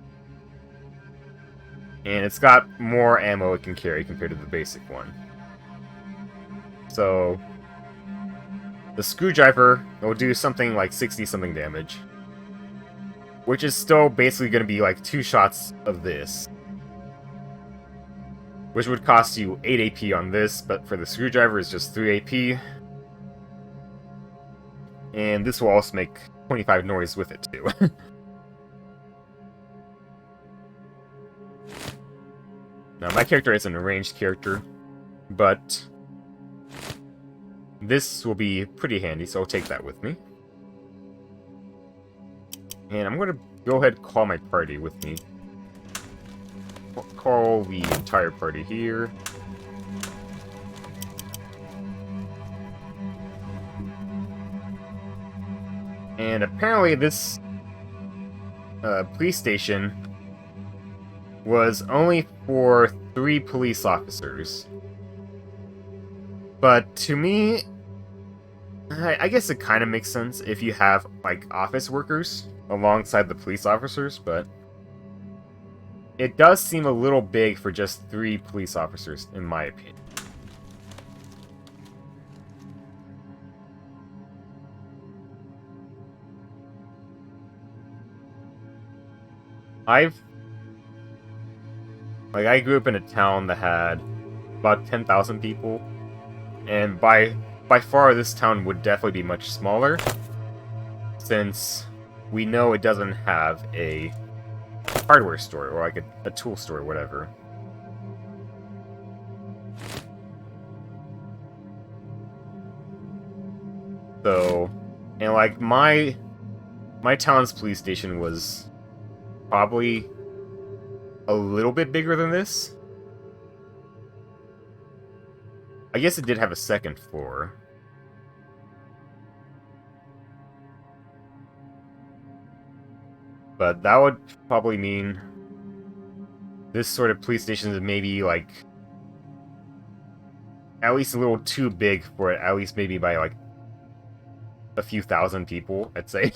And it's got more ammo it can carry compared to the basic one. So, the screwdriver will do something like 60-something damage. Which is still basically going to be like 2 shots of this. Which would cost you 8 AP on this, but for the screwdriver it's just 3 AP. And this will also make 25 noise with it too. Now, my character isn't a ranged character, but this will be pretty handy, so I'll take that with me. And I'm going to go ahead and call my party with me. I'll call the entire party here. And apparently this police station was only for 3 police officers. But to me, I guess it kind of makes sense if you have, like, office workers alongside the police officers, but it does seem a little big for just 3 police officers, in my opinion. Like, I grew up in a town that had about 10,000 people, and by far this town would definitely be much smaller, since we know it doesn't have a hardware store, or like a tool store, or whatever. So, and like, my town's police station was probably a little bit bigger than this. I guess it did have a second floor. But that would probably mean this sort of police station is maybe, like, at least a little too big for it, at least maybe by, like, a few thousand people, I'd say.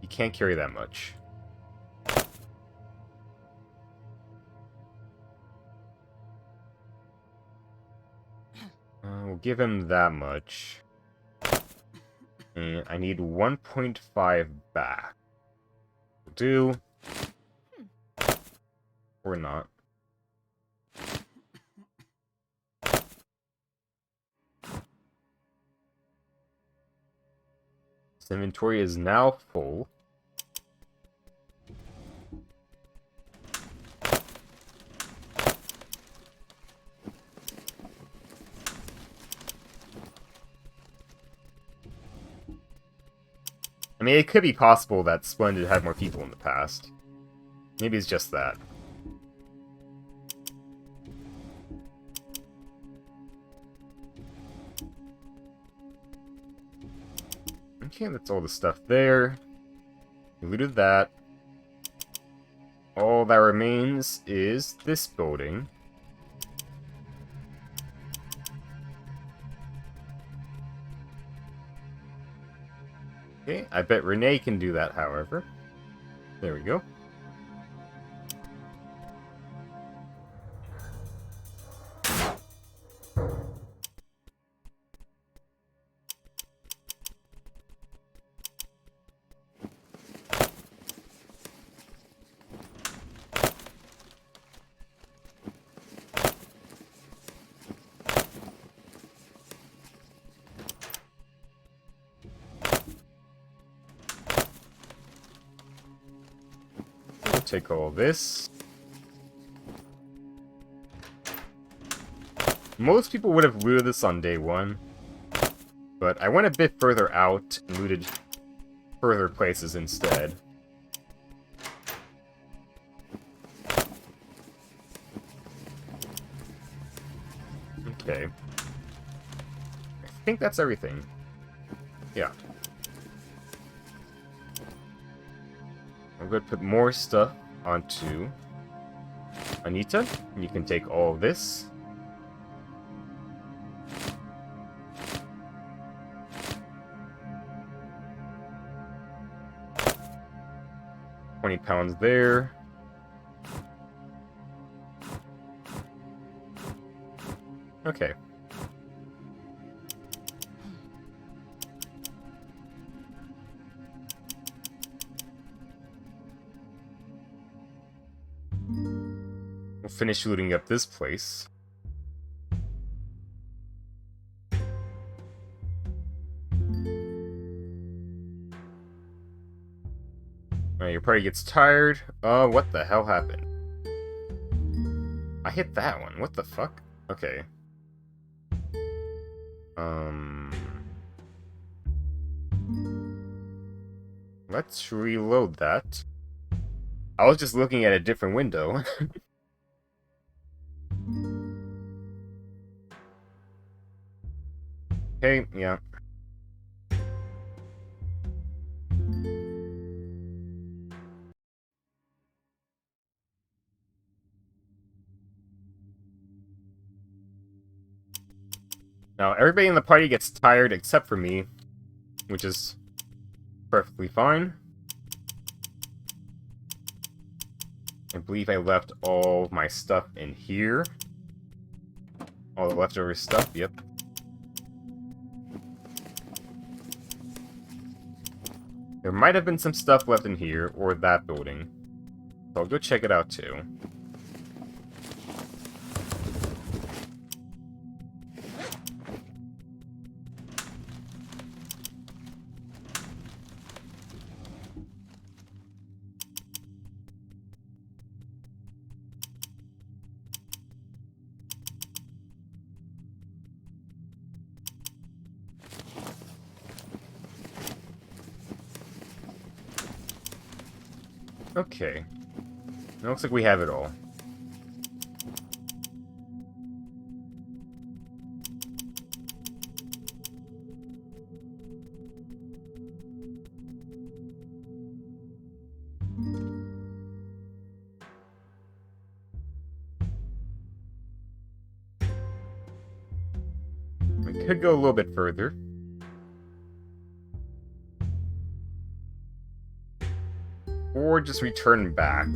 You can't carry that much. We'll give him that much. And I need 1.5 back. Do. Or not. This inventory is now full. I mean, it could be possible that Splendid had more people in the past. Maybe it's just that. Okay, that's all the stuff there. We looted that. All that remains is this building. Okay, I bet Renee can do that, however. There we go. Take all this. Most people would have looted this on day one, but I went a bit further out and looted further places instead. Okay. I think that's everything. Yeah. I'm going to put more stuff onto Anita. You can take all of this. £20 there. Okay. We'll finish looting up this place. Your party gets tired. What the hell happened? I hit that one. What the fuck? Okay. Let's reload that. I was just looking at a different window. Okay, yeah. Now, everybody in the party gets tired except for me, which is perfectly fine. I believe I left all my stuff in here. All the leftover stuff, yep. There might have been some stuff left in here, or that building. So I'll go check it out too. Okay. It looks like we have it all. We could go a little bit further. Or just return back.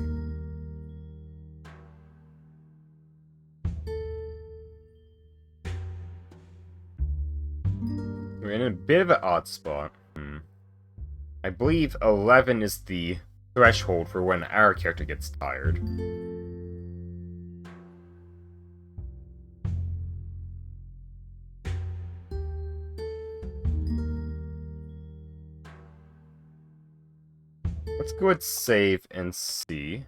We're in a bit of an odd spot. I believe 11 is the threshold for when our character gets tired. Let's go ahead and save and see.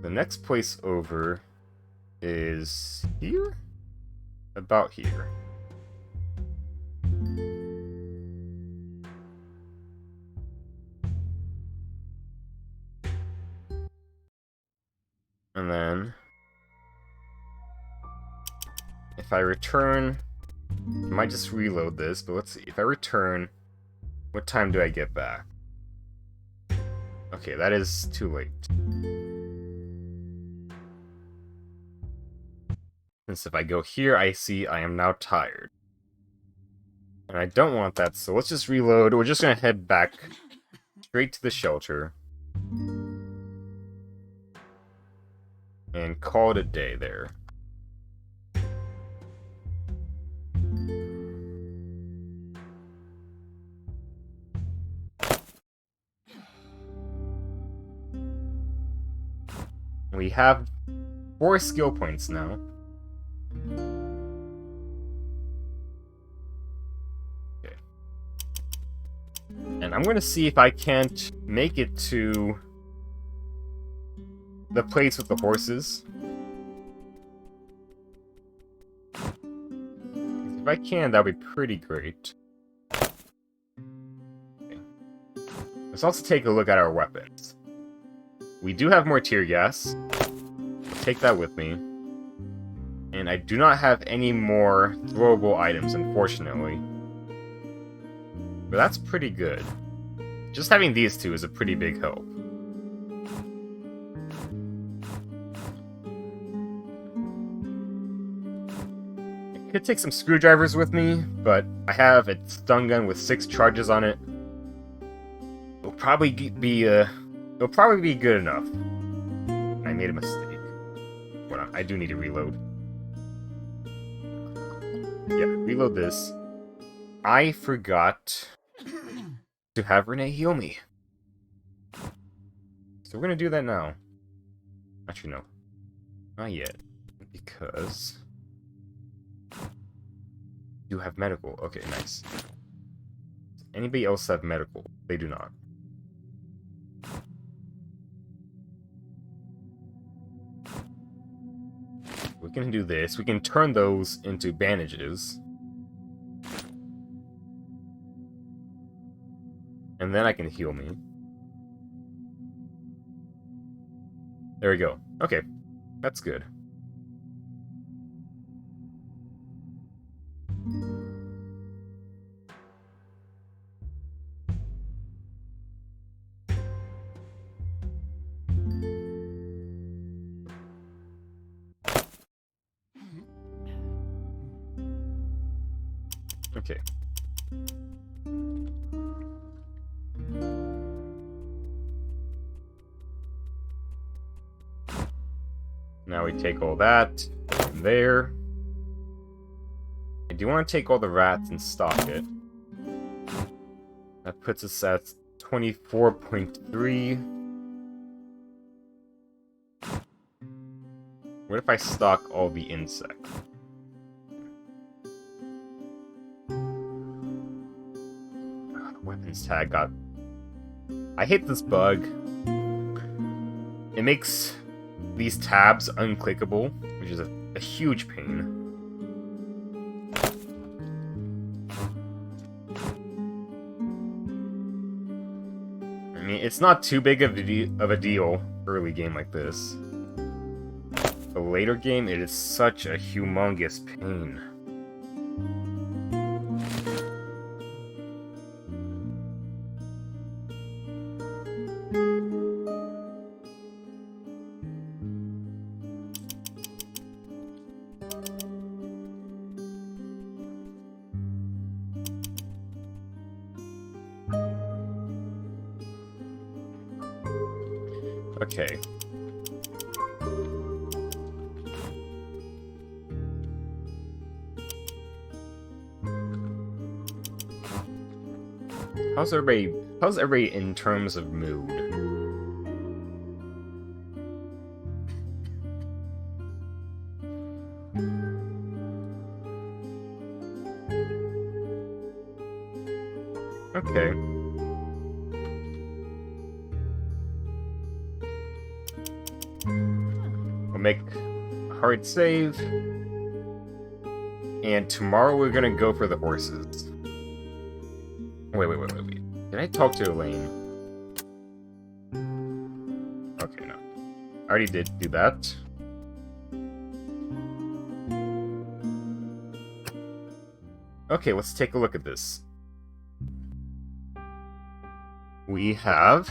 The next place over is here? About here. And then if I return, I might just reload this, but let's see. If I return, what time do I get back? Okay, that is too late. Since if I go here, I see I am now tired. And I don't want that, so let's just reload. We're just gonna head back straight to the shelter. And call it a day there. We have 4 skill points now. Okay. And I'm gonna see if I can't make it to the place with the horses. If I can, that would be pretty great. Okay. Let's also take a look at our weapons. We do have more tear gas. I'll take that with me. And I do not have any more throwable items, unfortunately. But that's pretty good. Just having these two is a pretty big help. I could take some screwdrivers with me, but I have a stun gun with 6 charges on it. It'll probably be good enough. I made a mistake. Hold on, I do need to reload. Yeah, reload this. I forgot to have Renee heal me. So we're gonna do that now. Actually, no. Not yet. Because you have medical. Okay, nice. Does anybody else have medical? They do not. We can do this. We can turn those into bandages. And then I can heal me. There we go. Okay. That's good. Okay. Now we take all that from there. I do want to take all the rats and stock it. That puts us at 24.3. What if I stock all the insects? Weapons tag got... I hate this bug. It makes these tabs unclickable, which is a huge pain. I mean, it's not too big of a deal early game like this. The later game, it is such a humongous pain. Okay. How's everybody in terms of mood? Okay. We'll make a hard save. And tomorrow we're gonna go for the horses. Wait. Did I talk to Elaine? Okay, no. I already did do that. Okay, let's take a look at this. We have...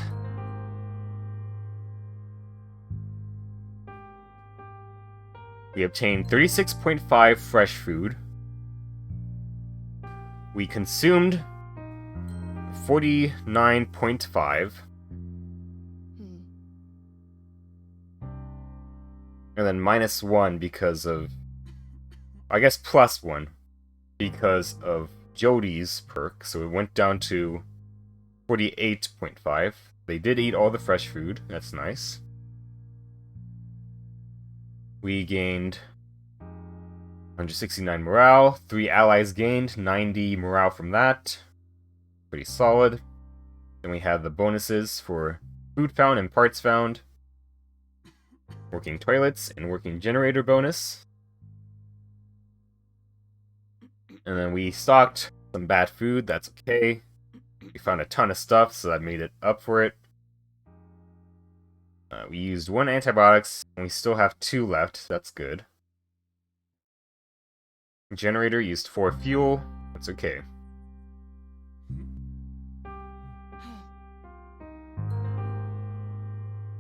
We obtained 36.5 fresh food. We consumed 49.5. And then -1 because of... I guess +1 because of Jodie's perk, so it went down to 48.5. They did eat all the fresh food, that's nice. We gained 169 morale, 3 allies gained, 90 morale from that. Pretty solid. Then we have the bonuses for food found and parts found, working toilets, and working generator bonus. And then we stocked some bad food, that's okay. We found a ton of stuff, so that made it up for it. We used 1 antibiotics, and we still have 2 left, that's good. Generator used 4 fuel, that's okay.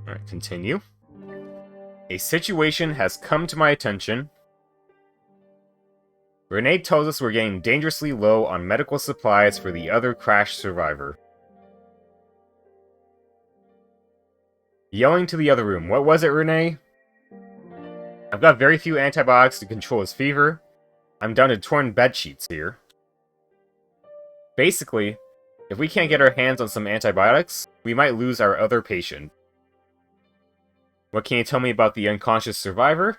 Alright, continue. A situation has come to my attention. Renee tells us we're getting dangerously low on medical supplies for the other crash survivor. Yelling to the other room. What was it, Renee? I've got very few antibiotics to control his fever. I'm down to torn bedsheets here. Basically, if we can't get our hands on some antibiotics, we might lose our other patient. What can you tell me about the unconscious survivor?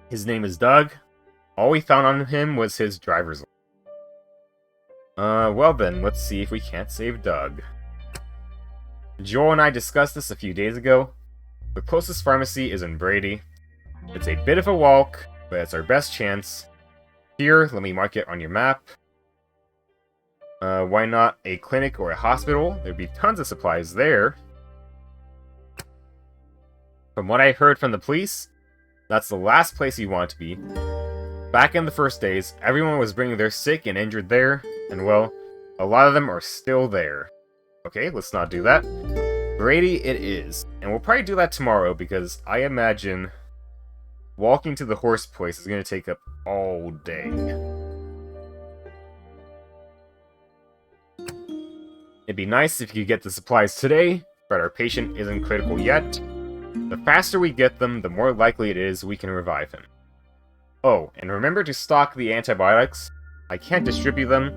His name is Doug. All we found on him was his driver's license. Well then, let's see if we can't save Doug. Joel and I discussed this a few days ago. The closest pharmacy is in Brady. It's a bit of a walk, but it's our best chance. Here, let me mark it on your map. Why not a clinic or a hospital? There'd be tons of supplies there. From what I heard from the police, that's the last place you want to be. Back in the first days, everyone was bringing their sick and injured there, and well, a lot of them are still there. Okay, let's not do that. Brady it is, and we'll probably do that tomorrow because I imagine walking to the horse place is going to take up all day. It'd be nice if you could get the supplies today, but our patient isn't critical yet. The faster we get them, the more likely it is we can revive him. Oh, and remember to stock the antibiotics. I can't distribute them,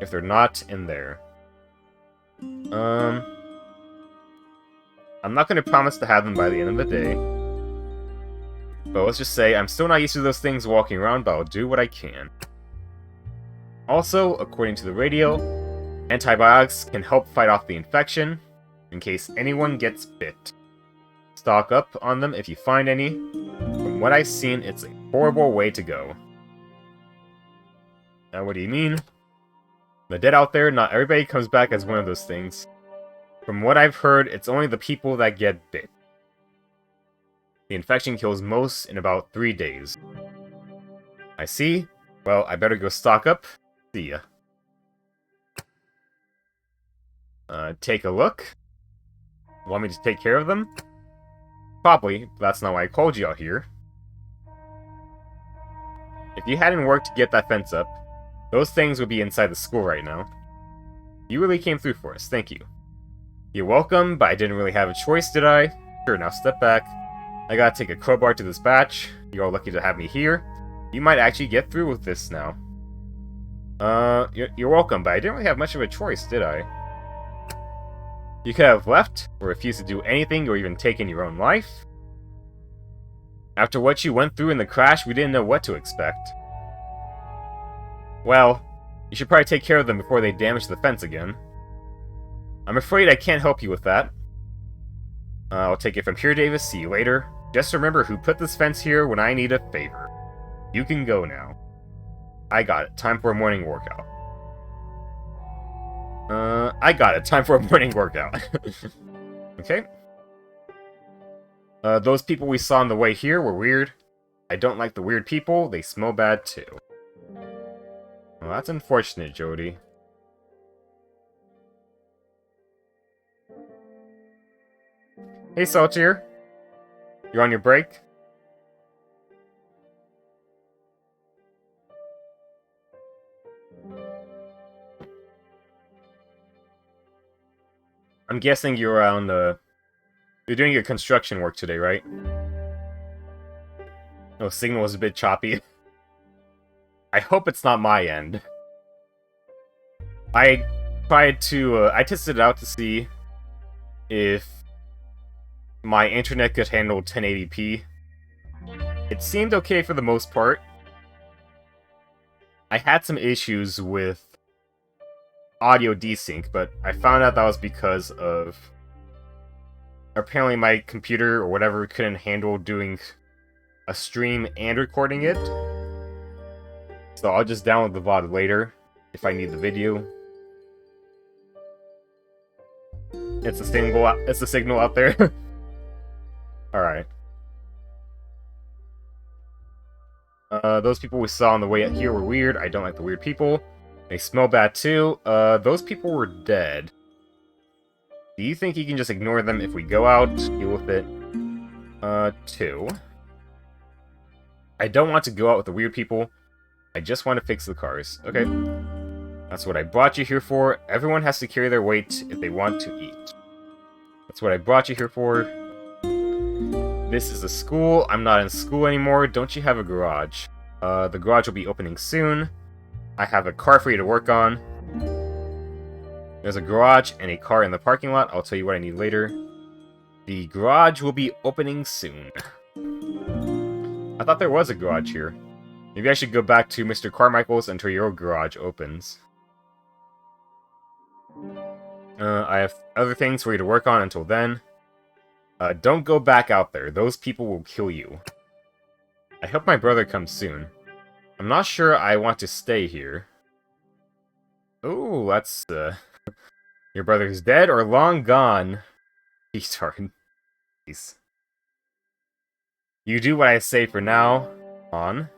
if they're not in there. I'm not going to promise to have them by the end of the day. But let's just say I'm still not used to those things walking around, but I'll do what I can. Also, according to the radio, antibiotics can help fight off the infection in case anyone gets bit. Stock up on them if you find any. From what I've seen, it's a horrible way to go. Now, what do you mean? The dead out there, not everybody comes back as one of those things. From what I've heard, it's only the people that get bit. The infection kills most in about 3 days. I see. Well, I better go stock up. See ya. Take a look. Want me to take care of them? Probably, but that's not why I called you out here. If you hadn't worked to get that fence up, those things would be inside the school right now. You really came through for us, thank you. You're welcome, but I didn't really have a choice, did I? Sure, now step back. I gotta take a crowbar to this batch. You're all lucky to have me here. You might actually get through with this now. You're welcome, but I didn't really have much of a choice, did I? You could have left, or refused to do anything, or even taken your own life. After what you went through in the crash, we didn't know what to expect. Well, you should probably take care of them before they damage the fence again. I'm afraid I can't help you with that. I'll take it from here, Davis. See you later. Just remember who put this fence here when I need a favor. You can go now. I got it. Time for a morning workout. I got it. Time for a morning workout. Okay. Those people we saw on the way here were weird. I don't like the weird people. They smell bad, too. Well, that's unfortunate, Jody. Hey, Saltier. You on your break? I'm guessing you're on the... You're doing your construction work today, right? No, signal is a bit choppy. I hope it's not my end. I tried to... I tested it out to see if my internet could handle 1080p. It seemed okay for the most part. I had some issues with audio desync, but I found out that was because of... Apparently my computer or whatever couldn't handle doing a stream and recording it. So I'll just download the VOD later if I need the video. It's a signal out there. Alright. Those people we saw on the way out here were weird. I don't like the weird people. They smell bad too. Those people were dead. Do you think you can just ignore them if we go out, deal with it? 2. I don't want to go out with the weird people. I just want to fix the cars. Okay. That's what I brought you here for. Everyone has to carry their weight if they want to eat. That's what I brought you here for. This is a school. I'm not in school anymore. Don't you have a garage? The garage will be opening soon. I have a car for you to work on. There's a garage and a car in the parking lot. I'll tell you what I need later. The garage will be opening soon. I thought there was a garage here. Maybe I should go back to Mr. Carmichael's until your garage opens. I have other things for you to work on until then. Don't go back out there. Those people will kill you. I hope my brother comes soon. I'm not sure I want to stay here. Ooh, that's, Your brother's dead or long gone. Retard. Please. You do what I say for now. On.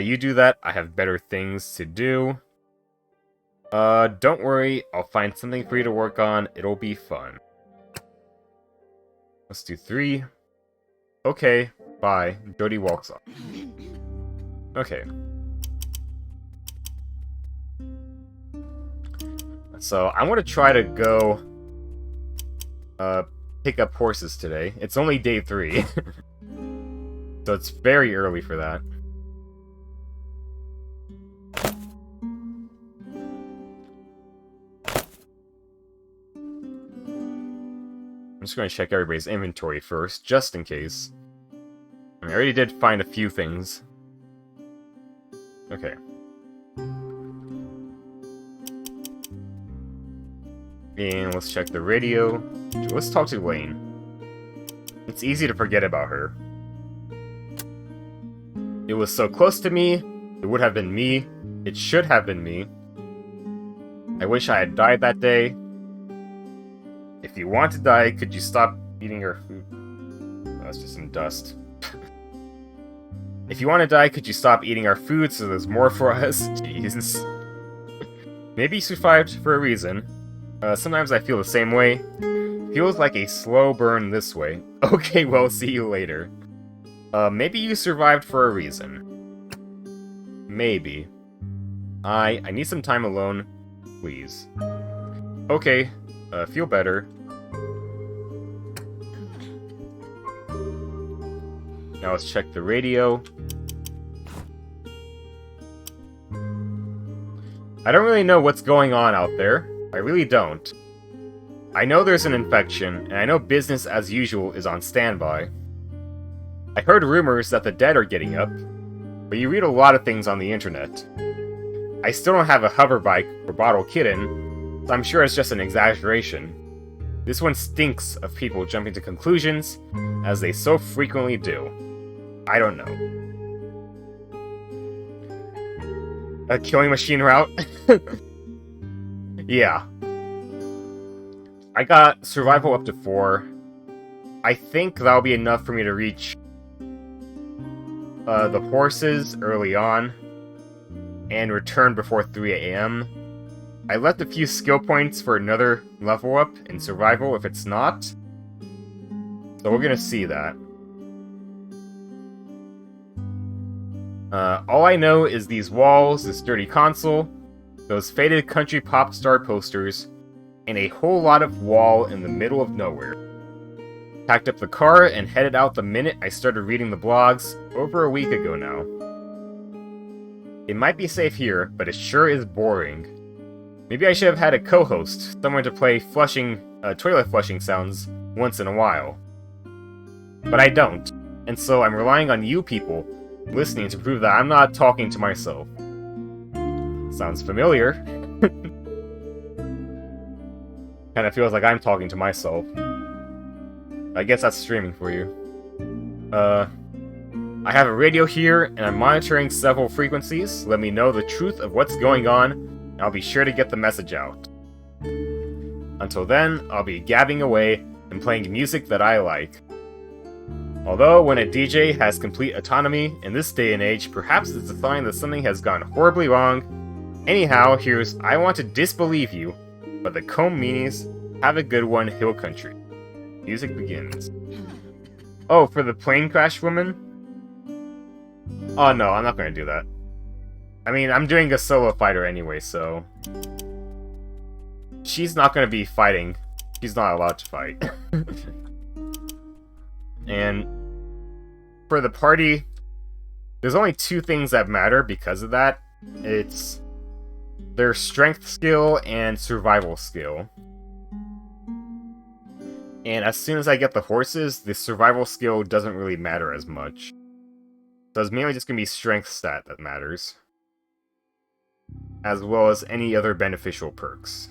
You do that. I have better things to do. Don't worry. I'll find something for you to work on. It'll be fun. Let's do 3. Okay. Bye. Jody walks off. Okay. So, I'm gonna try to go pick up horses today. It's only day 3. So it's very early for that. just going to check everybody's inventory first, just in case. I mean, I already did find a few things. Okay. And let's check the radio. Let's talk to Lane. It's easy to forget about her. It was so close to me. It would have been me. It should have been me. I wish I had died that day. If you want to die, could you stop eating your food? Oh, that's just some dust. If you want to die, could you stop eating our food so there's more for us? Jesus. Maybe you survived for a reason. Sometimes I feel the same way. Feels like a slow burn this way. Okay, well, see you later. Maybe you survived for a reason. Maybe. I need some time alone, please. Okay, feel better. Now let's check the radio. I don't really know what's going on out there. I really don't. I know there's an infection, and I know business as usual is on standby. I heard rumors that the dead are getting up, but you read a lot of things on the internet. I still don't have a hover bike or bottle kitten, so I'm sure it's just an exaggeration. This one stinks of people jumping to conclusions, as they so frequently do. I don't know. A killing machine route? Yeah. I got survival up to 4. I think that'll be enough for me to reach the horses early on and return before 3 AM. I left a few skill points for another level up in survival if it's not. So we're gonna see that. All I know is these walls, this dirty console, those faded country pop star posters, and a whole lot of wall in the middle of nowhere. Packed up the car and headed out the minute I started reading the blogs over a week ago now. It might be safe here, but it sure is boring. Maybe I should have had a co-host, someone to play toilet flushing sounds once in a while. But I don't, and so I'm relying on you people listening to prove that I'm not talking to myself. Sounds familiar. Kinda feels like I'm talking to myself. I guess that's streaming for you. I have a radio here, and I'm monitoring several frequencies. Let me know the truth of what's going on, and I'll be sure to get the message out. Until then, I'll be gabbing away and playing music that I like. Although, when a DJ has complete autonomy in this day and age, perhaps it's a sign that something has gone horribly wrong. Anyhow, here's I Want to Disbelieve You, but the Comb Meanies. Have a good one, Hill Country. Music begins. Oh, for the plane crash woman? Oh no, I'm not gonna do that. I mean, I'm doing a solo fighter anyway, so... She's not gonna be fighting. She's not allowed to fight. And... for the party, there's only 2 things that matter because of that. It's their strength skill and survival skill. And as soon as I get the horses, the survival skill doesn't really matter as much. So it's mainly just going to be strength stat that matters. As well as any other beneficial perks.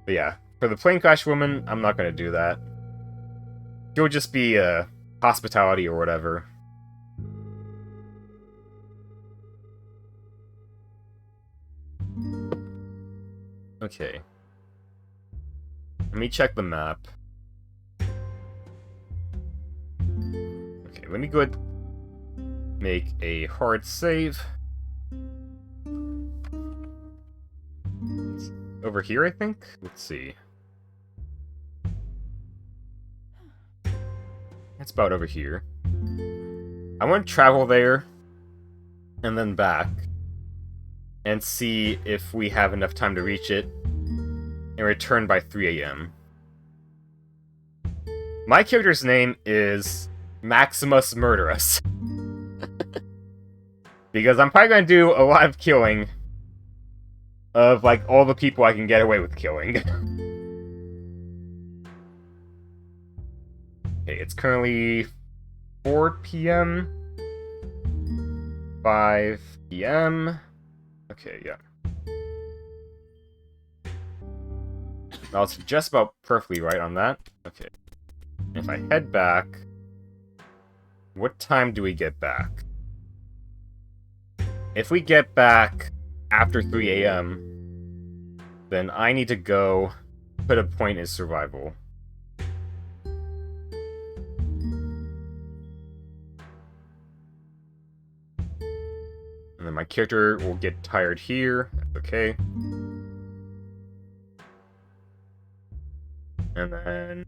But yeah, for the plane crash woman, I'm not going to do that. She'll just be hospitality or whatever. Okay. Let me check the map. Okay, let me go ahead and make a hard save. It's over here, I think? Let's see. It's about over here. I want to travel there and then back and see if we have enough time to reach it and return by 3 AM. My character's name is Maximus Murderous. Because I'm probably going to do a lot of killing of, like, all the people I can get away with killing. Okay, it's currently 4 p.m. 5 p.m. Okay, yeah. I was just about perfectly right on that. Okay. If I head back... What time do we get back? If we get back after 3 a.m., then I need to go put a point in survival. And then my character will get tired here. That's okay. And then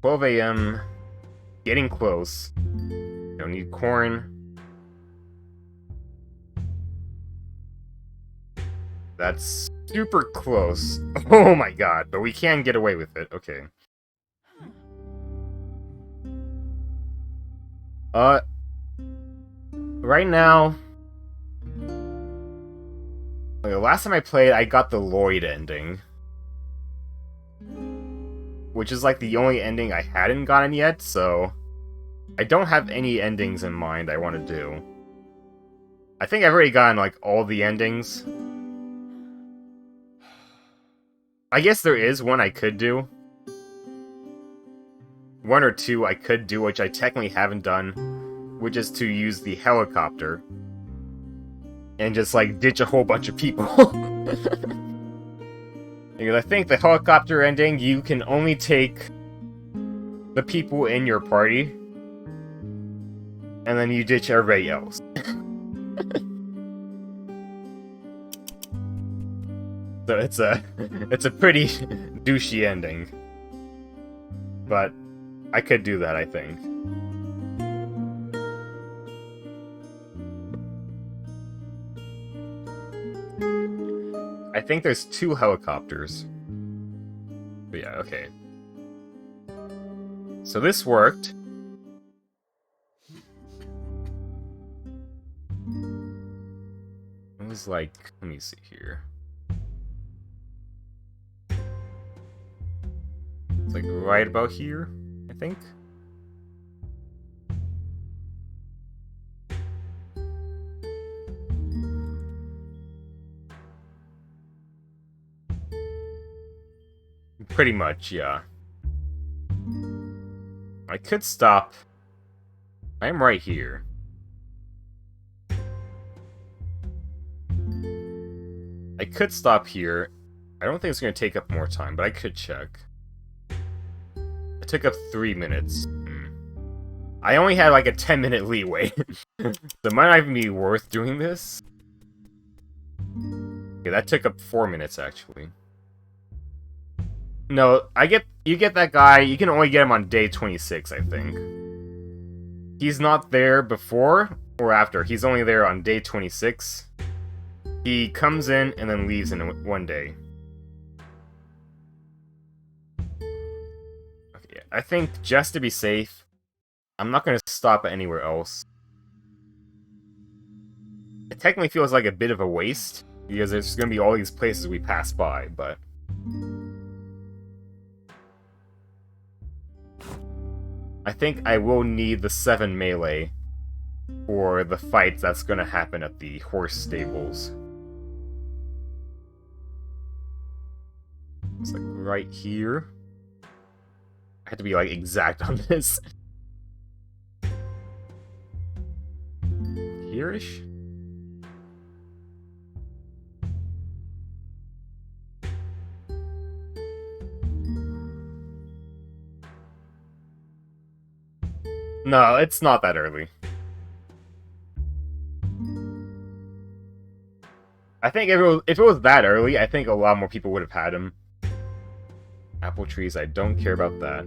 12 a.m. Getting close. Don't need corn. That's super close. Oh my god, but we can get away with it. Okay. Right now... The last time I played, I got the Lloyd ending. Which is like the only ending I hadn't gotten yet, so... I don't have any endings in mind I want to do. I think I've already gotten, like, all the endings. I guess there is one I could do. One or two I could do, which I technically haven't done, which is to use the helicopter. And just, like, ditch a whole bunch of people. Because I think the helicopter ending, you can only take the people in your party, and then you ditch everybody else. So it's a pretty douchey ending. But I could do that, I think. I think there's 2 helicopters. But yeah, okay. So this worked. It was like, let me see here. It's like right about here, I think. Pretty much, yeah. I could stop. I am right here. I could stop here. I don't think it's going to take up more time, but I could check. It took up 3 minutes. I only had like a 10-minute leeway. So it might not even be worth doing this. Okay, that took up 4 minutes, actually. No, you get that guy, you can only get him on day 26, I think. He's not there before or after, he's only there on day 26. He comes in and then leaves in 1 day. Okay, I think just to be safe, I'm not going to stop anywhere else. It technically feels like a bit of a waste, because there's going to be all these places we pass by, but... I think I will need the 7 melee for the fight that's going to happen at the horse stables. It's like right here. I have to be like exact on this. Here-ish? No, it's not that early. I think if it was that early, I think a lot more people would have had him. Apple trees, I don't care about that.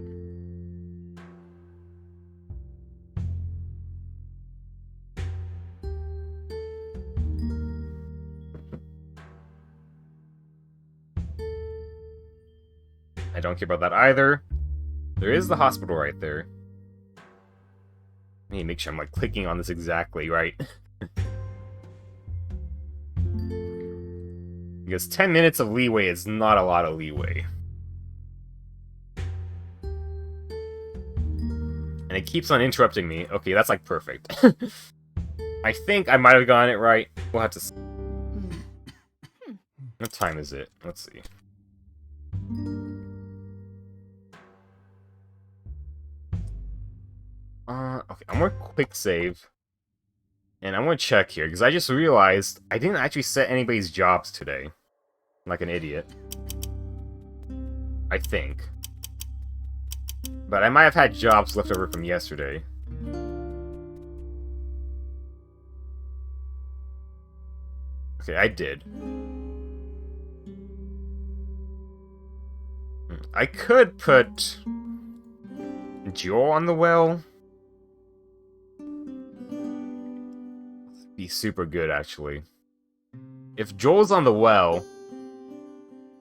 I don't care about that either. There is the hospital right there. I need to make sure I'm like clicking on this exactly right. Because 10 minutes of leeway is not a lot of leeway. And it keeps on interrupting me. Okay, that's like perfect. I think I might have gotten it right. We'll have to see. What time is it? Let's see. Okay, I'm gonna quick save. And I'm gonna check here, because I just realized I didn't actually set anybody's jobs today. Like an idiot. I think. But I might have had jobs left over from yesterday. Okay, I did. I could put Joel on the well. Be super good, actually. If Joel's on the well,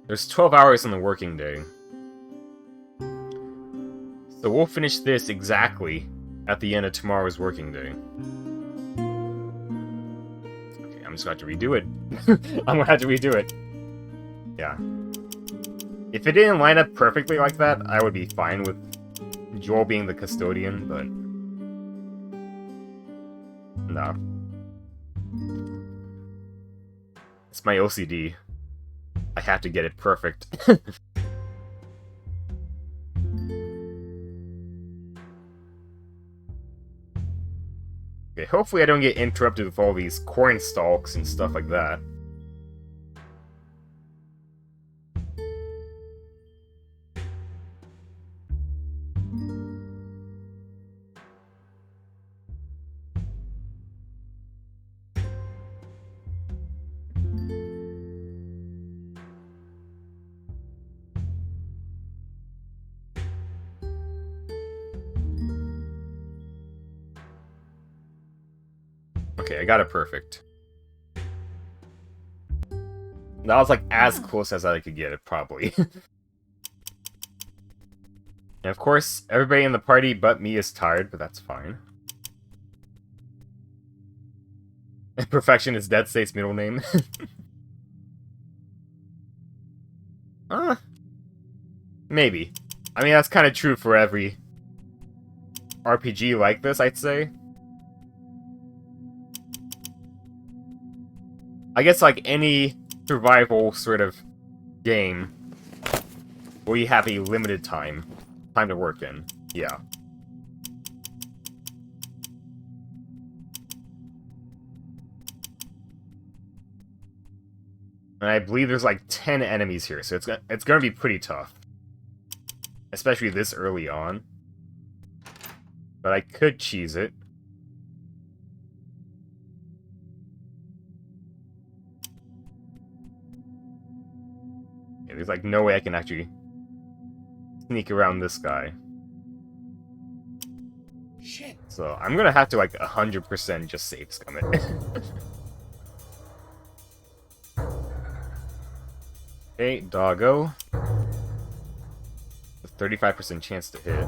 there's 12 hours in the working day. So we'll finish this exactly at the end of tomorrow's working day. Okay, I'm just gonna have to redo it. I'm gonna have to redo it. Yeah. If it didn't line up perfectly like that, I would be fine with Joel being the custodian, but... no. It's my OCD. I have to get it perfect. Okay, hopefully I don't get interrupted with all these corn stalks and stuff like that. Okay, I got it perfect. That was like as close as I could get it, probably. And of course, everybody in the party but me is tired, but that's fine. Perfection is Dead State's middle name. Maybe. I mean, that's kind of true for every RPG like this, I'd say. I guess like any survival sort of game where you have a limited time to work in. Yeah. And I believe there's like 10 enemies here, so it's gonna be pretty tough. Especially this early on. But I could cheese it. There's like no way I can actually sneak around this guy. Shit. So I'm gonna have to like 100% just save scum it. Okay, doggo. A 35% chance to hit.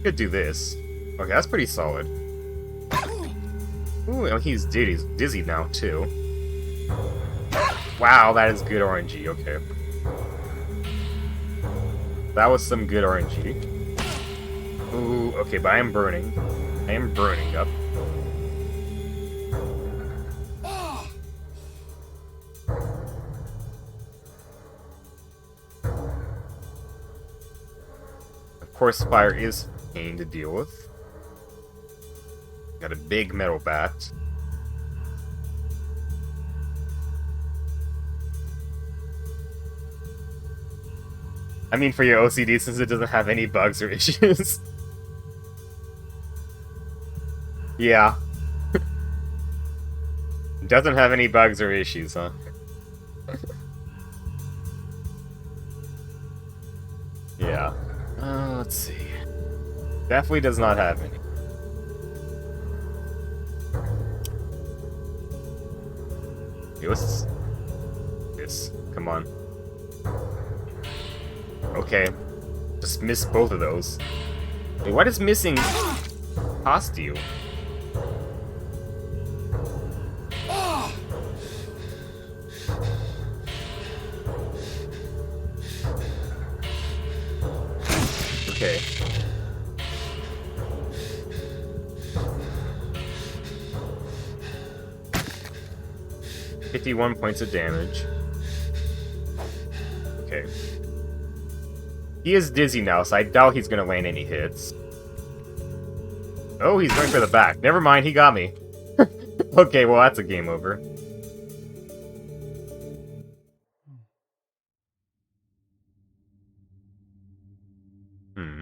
Could do this. Okay, that's pretty solid. Ooh, he's dizzy now, too. Wow, that is good RNG, okay. That was some good RNG. Ooh, okay, but I am burning. I am burning up. Of course, fire is pain to deal with. Got a big metal bat. I mean, for your OCD, since it doesn't have any bugs or issues. Yeah. It doesn't have any bugs or issues, huh? Yeah. Let's see. Definitely does not have any. Okay, what's this? Come on. Okay. Just missed both of those. Wait, what is missing cost you? Okay. $51 points of damage. Okay. He is dizzy now, so I doubt he's gonna land any hits. Oh, he's going for the back. Never mind, he got me. Okay, well, that's a game over. Hmm.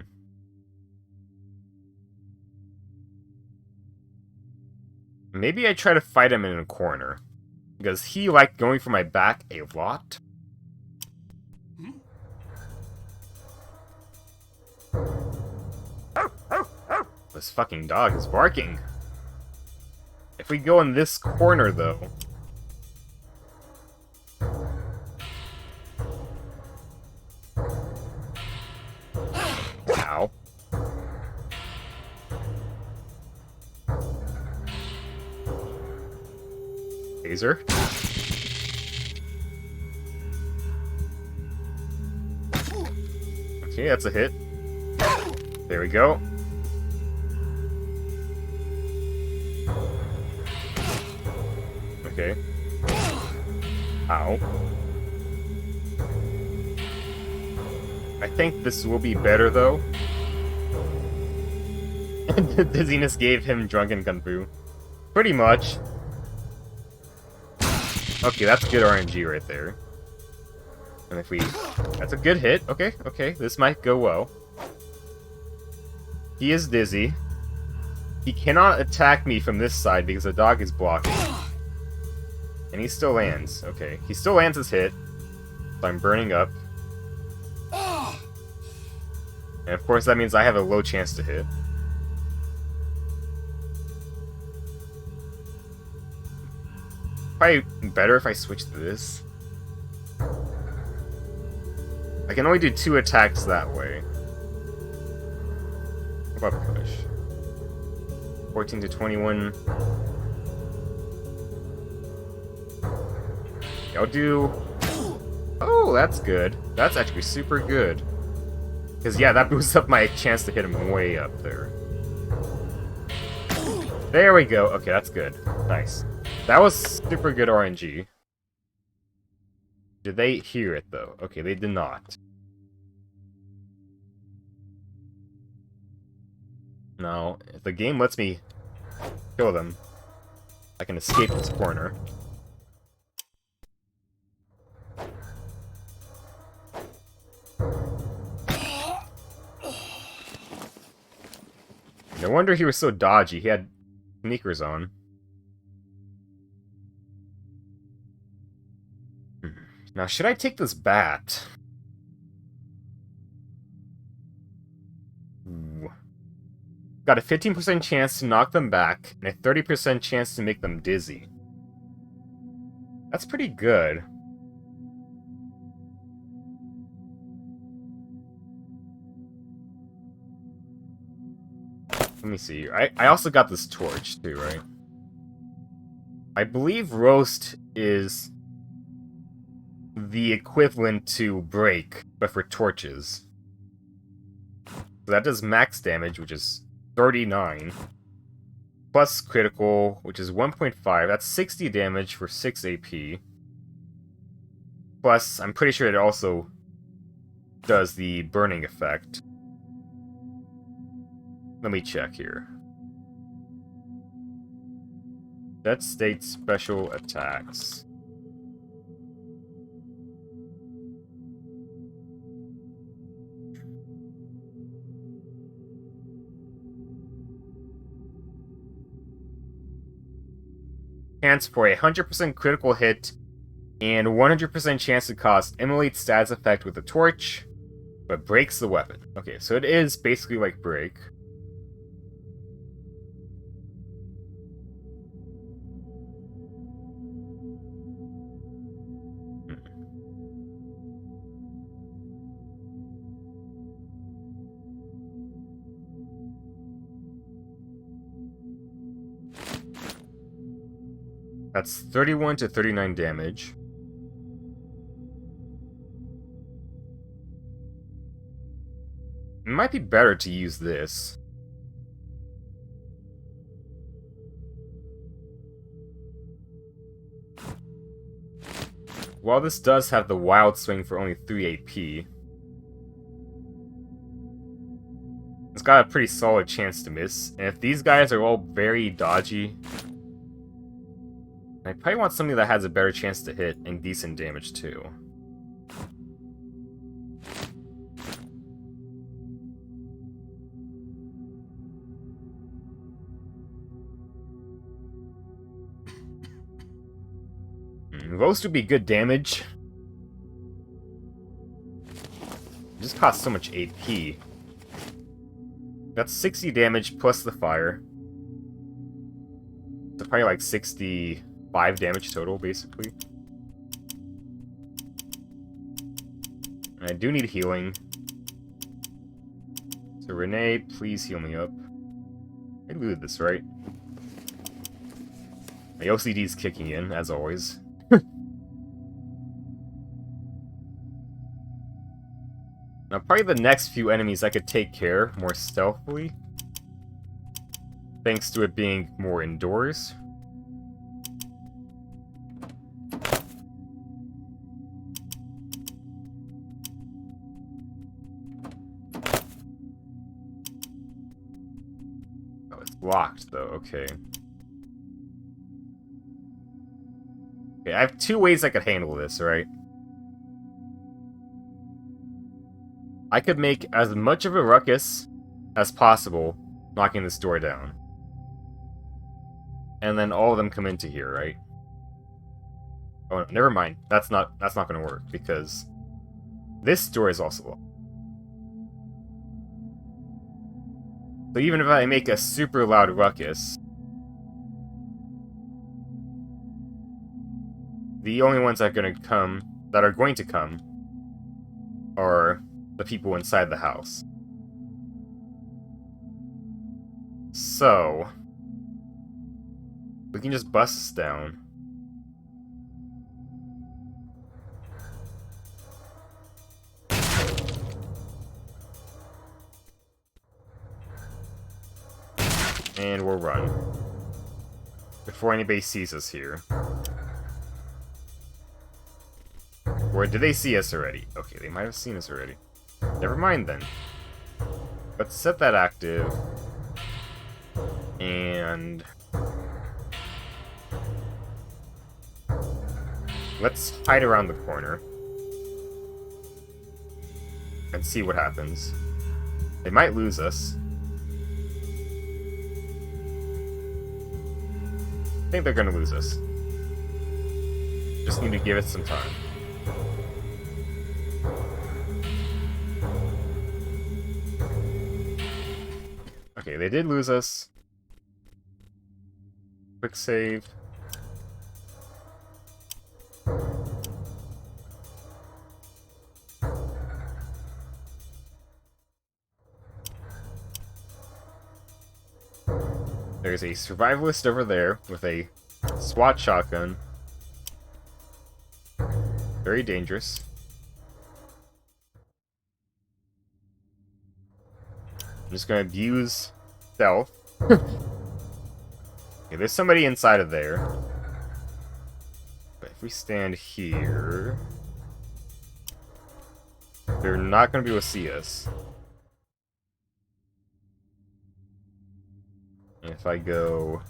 Maybe I try to fight him in a corner. Because he liked going for my back a lot. This fucking dog is barking. If we go in this corner, though... Ow. Taser. Okay, that's a hit. There we go. Okay. Ow. I think this will be better, though. The dizziness gave him drunken kung fu. Pretty much. Okay, that's good RNG right there. And if we... That's a good hit. Okay, okay, this might go well. He is dizzy. He cannot attack me from this side because the dog is blocking. And he still lands. Okay, he still lands his hit. So I'm burning up. And of course that means I have a low chance to hit. Probably better if I switch to this. I can only do 2 attacks that way. What about push? 14 to 21. I'll do... Oh, that's good. That's actually super good. Because, yeah, that boosts up my chance to hit him way up there. There we go. Okay, that's good. Nice. That was super good RNG. Did they hear it, though? Okay, they did not. Now, if the game lets me kill them, I can escape this corner. No wonder he was so dodgy. He had sneakers on. Now, should I take this bat? Ooh. Got a 15% chance to knock them back, and a 30% chance to make them dizzy. That's pretty good. Let me see. I also got this torch, too, right? I believe roast is the equivalent to break, but for torches. So that does max damage, which is 39. Plus critical, which is 1.5. That's 60 damage for 6 AP. Plus, I'm pretty sure it also does the burning effect. Let me check here. That states special attacks. Chance for a 100% critical hit and 100% chance to cause immolate status effect with a torch, but breaks the weapon. Okay, so it is basically like break. That's 31 to 39 damage. It might be better to use this. While this does have the wild swing for only 3 AP, it's got a pretty solid chance to miss. And if these guys are all very dodgy, I probably want something that has a better chance to hit and decent damage too. Roast would be good damage. It just costs so much AP. That's 60 damage plus the fire. So probably like 65 damage total, basically. And I do need healing. So Renee, please heal me up. I looted this, right? My OCD's kicking in, as always. Now, probably the next few enemies I could take care more stealthily, thanks to it being more indoors. Oh, it's locked, though. Okay. Okay, I have 2 ways I could handle this, right? I could make as much of a ruckus as possible knocking this door down. And then all of them come into here, right? Oh, no, never mind. That's not going to work, because this door is also locked. So even if I make a super loud ruckus, the only ones that are going to come are the people inside the house. So we can just bust this down. And we'll run before anybody sees us here. Or did they see us already? Okay, they might have seen us already. Never mind then. Let's set that active. And let's hide around the corner and see what happens. They might lose us. I think they're gonna lose us. Just need to give it some time. Okay, they did lose us. Quick save. There's a survivalist over there with a SWAT shotgun. Very dangerous. I'm just gonna abuse stealth. Okay, there's somebody inside of there. But if we stand here, they're not gonna be able to see us. And if I go...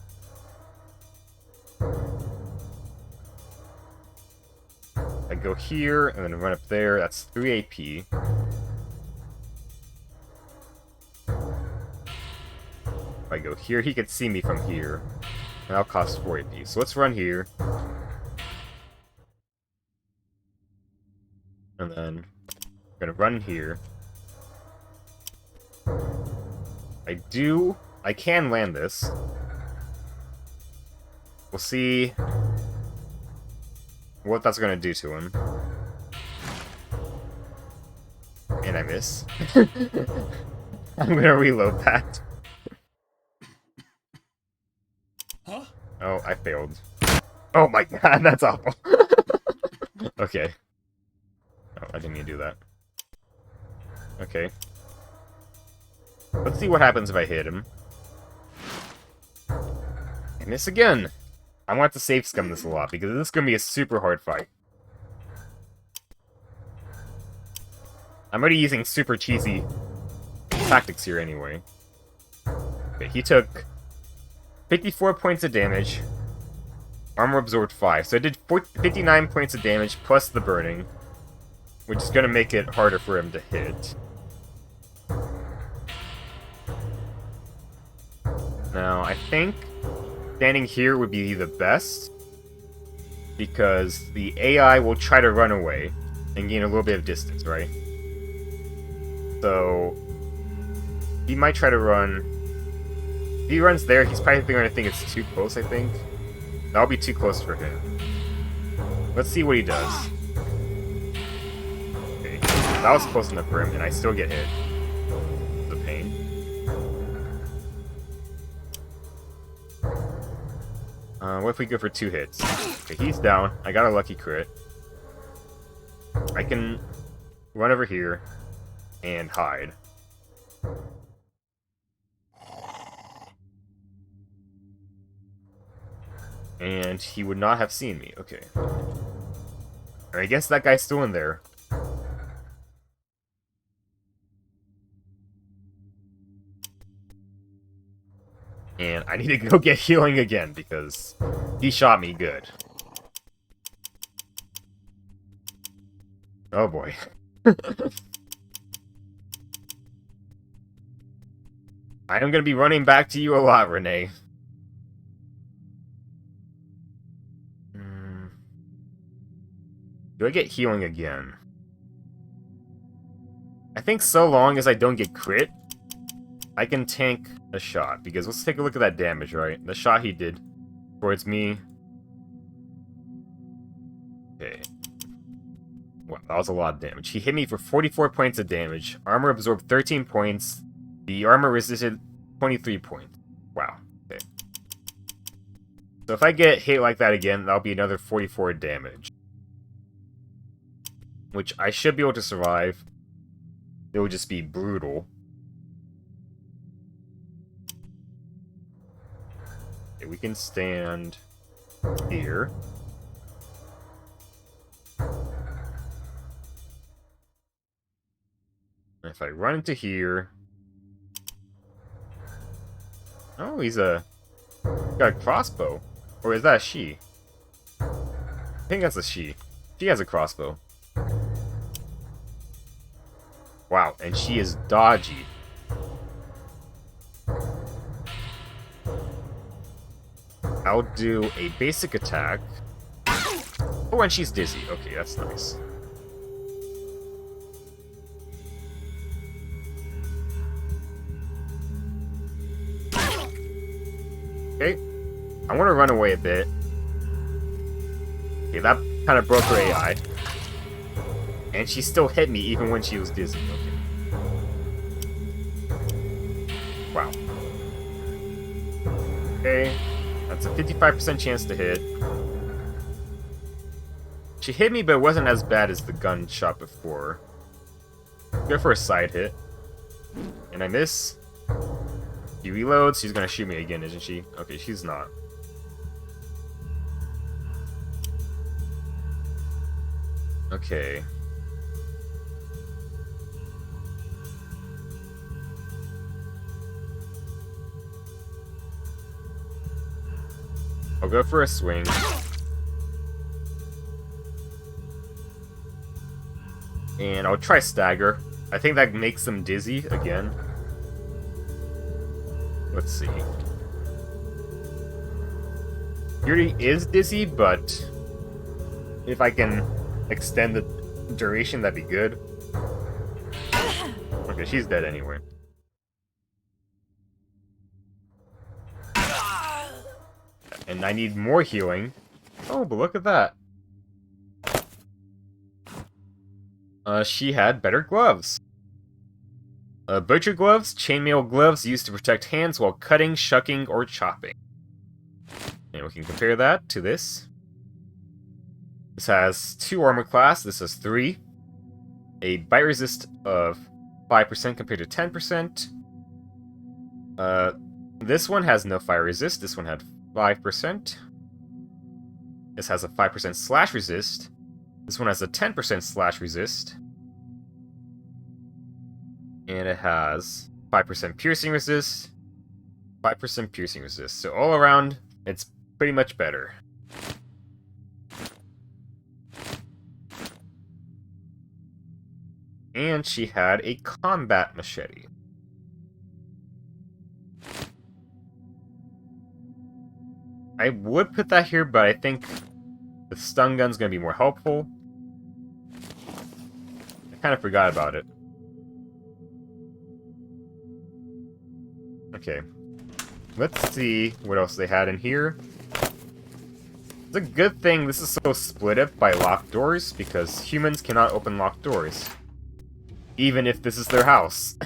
I go here, and then run up there, that's 3 AP. If I go here, he could see me from here. And that'll cost 4 AP. So let's run here. And then I'm gonna run here. I can land this. We'll see what that's gonna do to him. And I miss. I'm gonna reload that. Huh? Oh, I failed. Oh my god, that's awful. Okay. Oh, I didn't mean to do that. Okay. Let's see what happens if I hit him. I miss again! I want to safe scum this a lot, because this is going to be a super hard fight. I'm already using super cheesy tactics here anyway. Okay, he took 54 points of damage. Armor absorbed 5. So I did 59 points of damage plus the burning, which is going to make it harder for him to hit. Now, I think standing here would be the best, because the AI will try to run away and gain a little bit of distance, right? So, he might try to run. If he runs there, he's probably going to think it's too close, I think. That'll be too close for him. Let's see what he does. Okay, that was close enough for him, and I still get hit. The pain. What if we go for 2 hits? Okay, he's down. I got a lucky crit. I can run over here and hide. And he would not have seen me. Okay. I guess that guy's still in there. And I need to go get healing again, because he shot me good. Oh boy. I am going to be running back to you a lot, Renee. Do I get healing again? I think so long as I don't get crit, I can tank a shot. Because let's take a look at that damage, right? The shot he did towards me. Okay. Wow, that was a lot of damage. He hit me for 44 points of damage. Armor absorbed 13 points. The armor resisted 23 points. Wow. Okay. So if I get hit like that again, that'll be another 44 damage. Which I should be able to survive. It would just be brutal. Okay, we can stand here. And if I run into here... Oh, he's got a crossbow. Or is that a she? I think that's a she. She has a crossbow. Wow, and she is dodgy. I'll do a basic attack. Oh, and she's dizzy. Okay, that's nice. Okay. I want to run away a bit. Okay, that kind of broke her AI. And she still hit me even when she was dizzy. Okay. Wow. Okay. That's a 55% chance to hit. She hit me, but it wasn't as bad as the gunshot before. Go for a side hit. And I miss. She reloads. She's gonna shoot me again, isn't she? Okay, she's not. Okay. I'll go for a swing. And I'll try stagger. I think that makes them dizzy again. Let's see. He already is dizzy, but if I can extend the duration, that'd be good. Okay, she's dead anyway. And I need more healing. Oh, but look at that. She had better gloves. Butcher gloves, chainmail gloves used to protect hands while cutting, shucking, or chopping. And we can compare that to this. This has 2 armor class, this has 3. A bite resist of 5% compared to 10%. This one has no fire resist, this one had 5%. This has a 5% slash resist. This one has a 10% slash resist. And it has 5% piercing resist, 5% piercing resist. So all around, it's pretty much better. And she had a combat machete. I would put that here, but I think the stun gun's gonna be more helpful. I kind of forgot about it. Okay. Let's see what else they had in here. It's a good thing this is so split up by locked doors, because humans cannot open locked doors. Even if this is their house.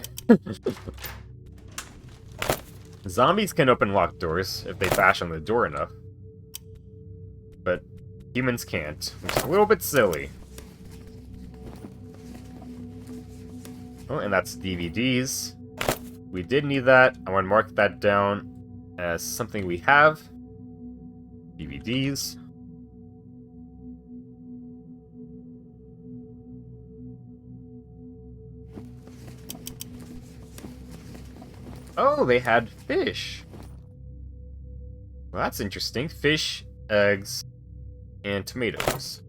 Zombies can open locked doors if they bash on the door enough. But humans can't, which is a little bit silly. Oh, and that's DVDs. We did need that. I want to mark that down as something we have. DVDs. Oh, they had fish. Well, that's interesting. Fish, eggs, and tomatoes.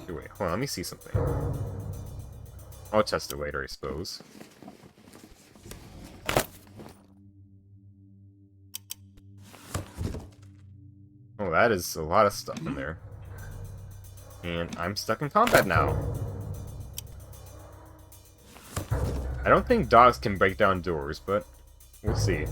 Wait, hold on, let me see something. I'll test it later, I suppose. Oh, that is a lot of stuff in there. And I'm stuck in combat now. I don't think dogs can break down doors, but we'll see.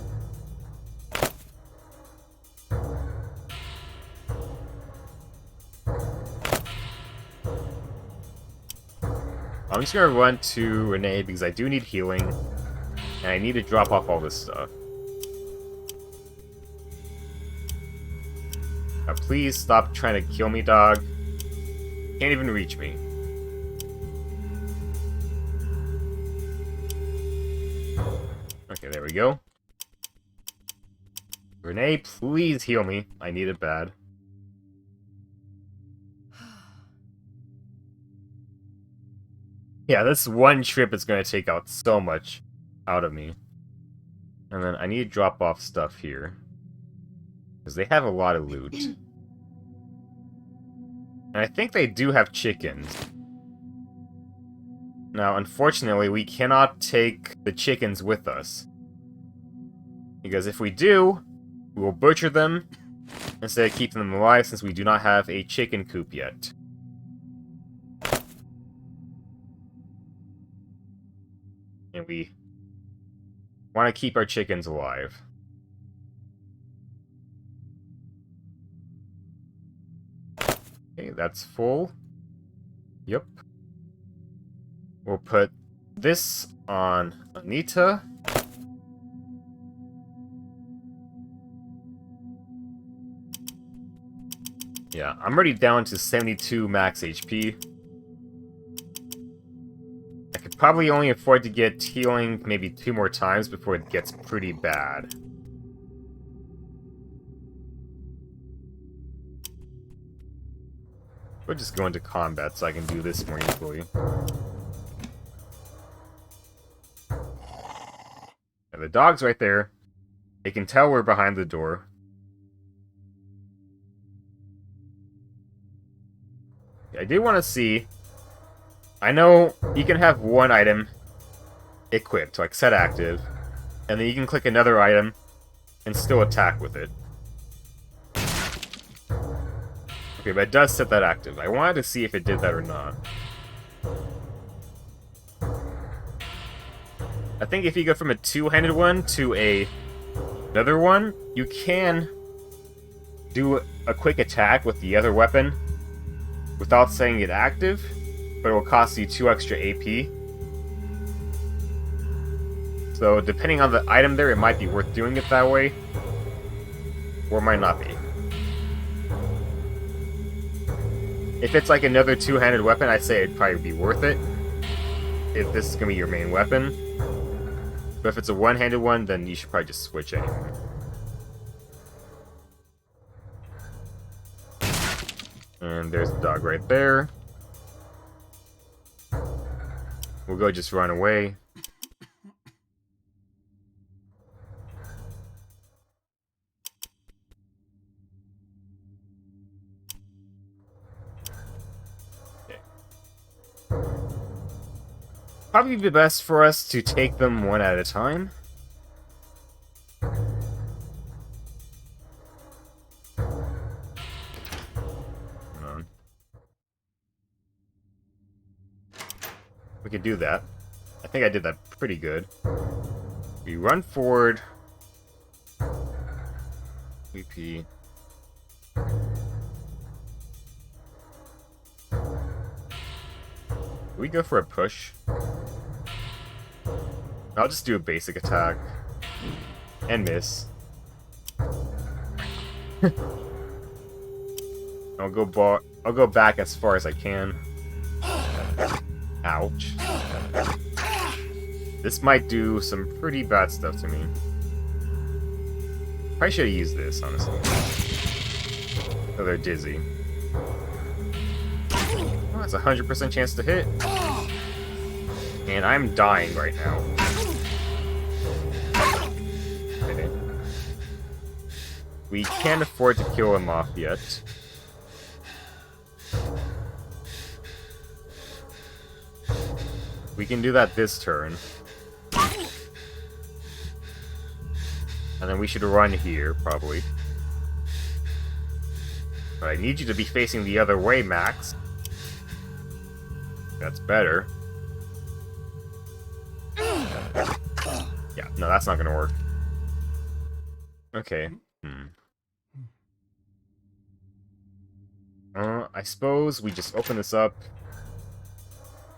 I'm just gonna run to Renee because I do need healing, and I need to drop off all this stuff. Now please stop trying to kill me, dog. Can't even reach me. Okay, there we go. Renee, please heal me. I need it bad. Yeah, this one trip is going to take out so much out of me. And then I need to drop off stuff here. Because they have a lot of loot. And I think they do have chickens. Now, unfortunately, we cannot take the chickens with us. Because if we do, we will butcher them instead of keeping them alive since we do not have a chicken coop yet. And we want to keep our chickens alive. Okay, that's full. Yep. We'll put this on Anita. Yeah, I'm already down to 72 max HP. I could probably only afford to get healing maybe 2 more times before it gets pretty bad. We'll just go into combat so I can do this more easily. And the dog's right there. They can tell we're behind the door. I do want to see... I know you can have one item equipped, like set active, and then you can click another item and still attack with it. Okay, but it does set that active. I wanted to see if it did that or not. I think if you go from a two-handed one to another one, you can do a quick attack with the other weapon without setting it active, but it will cost you 2 extra AP. So depending on the item there, it might be worth doing it that way. Or it might not be. If it's like another two-handed weapon, I'd say it'd probably be worth it. If this is going to be your main weapon. But if it's a one-handed one, then you should probably just switch anyway. And there's the dog right there. We'll go just run away. Probably be best for us to take them one at a time. We could do that. I think I did that pretty good. We run forward. VP. We go for a push. I'll just do a basic attack. And miss. I'll go back as far as I can. Ouch. This might do some pretty bad stuff to me. Probably should have used this, honestly. Oh, they're dizzy. Oh, that's a 100% chance to hit. And I'm dying right now. Okay. We can't afford to kill him off yet. We can do that this turn. And then we should run here, probably. But I need you to be facing the other way, Max. That's better. Yeah, no, that's not gonna work. Okay. I suppose we just open this up.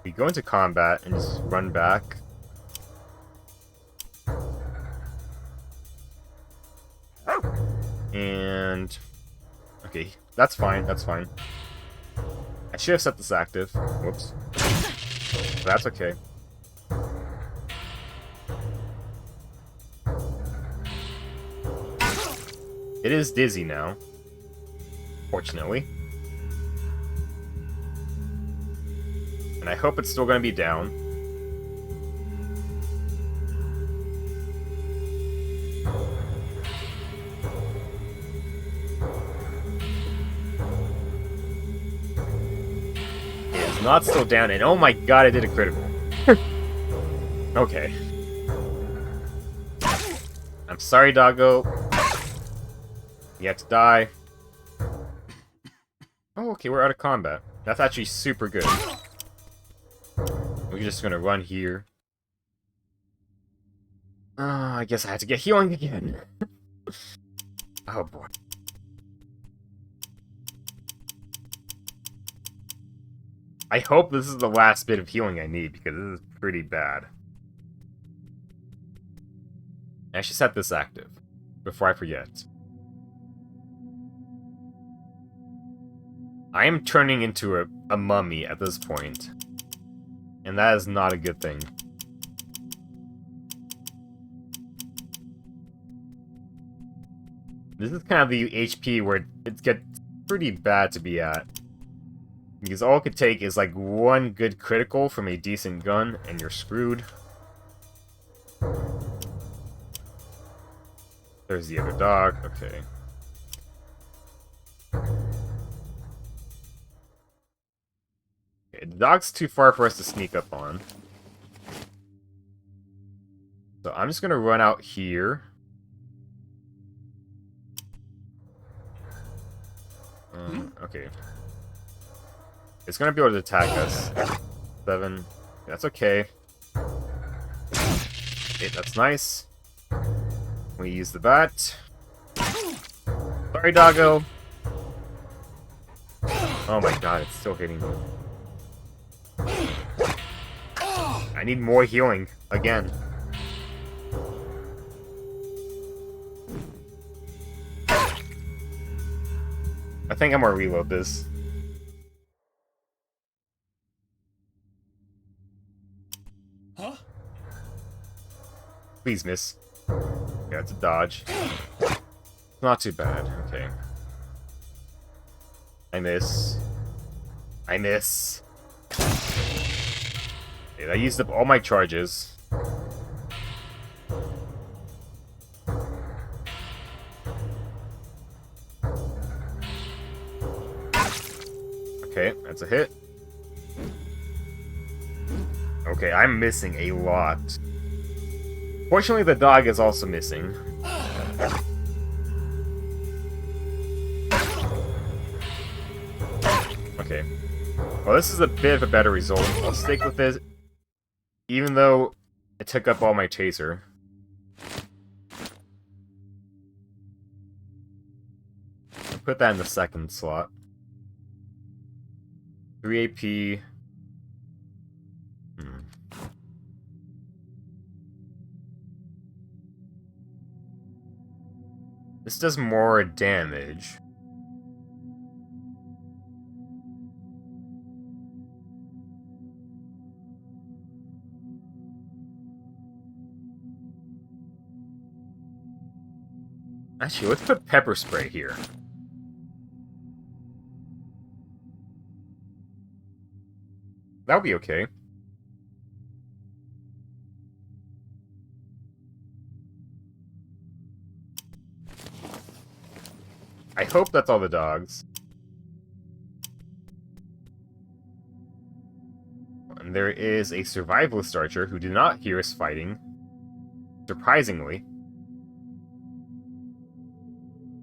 We go into combat and just run back. And... okay, that's fine, that's fine. I should have set this active. Whoops. But that's okay. It is dizzy now. Fortunately. And I hope it's still going to be down. It's not still down, and oh my god, I did a critical. Okay. I'm sorry, doggo. You have to die. Oh, okay, we're out of combat. That's actually super good. We're just gonna run here. I guess I had to get healing again. Oh boy. I hope this is the last bit of healing I need, because this is pretty bad. I should set this active, before I forget. I am turning into a mummy at this point. And that is not a good thing. This is kind of the HP where it gets pretty bad to be at. Because all it could take is like one good critical from a decent gun, and you're screwed. There's the other dog, okay. The dog's too far for us to sneak up on. So I'm just gonna run out here. Okay. It's gonna be able to attack us. 7. That's okay. 8, that's nice. We use the bat. Sorry, doggo. Oh my god, it's still hitting me. I need more healing, again. think I'm gonna reload this. Huh? Please miss. Yeah, it's a dodge. Not too bad. Okay. I miss. I miss. Okay, I used up all my charges. Okay, that's a hit. Okay, I'm missing a lot. Fortunately, the dog is also missing. Okay. Well, this is a bit of a better result. I'll stick with this, even though it took up all my chaser. I'll put that in the second slot. 3 AP. This does more damage. Actually, let's put pepper spray here. That'll be okay. I hope that's all the dogs. And there is a survivalist archer who did not hear us fighting. Surprisingly.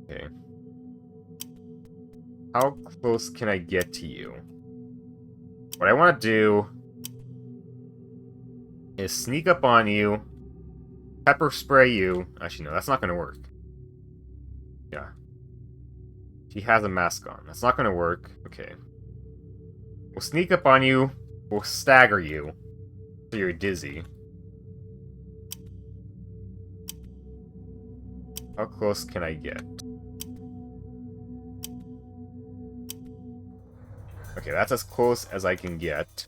Okay. How close can I get to you? What I want to do is sneak up on you, pepper spray you. Actually, no, that's not going to work. Yeah. She has a mask on. That's not going to work. Okay. We'll sneak up on you. We'll stagger you so you're dizzy. How close can I get? Okay, that's as close as I can get.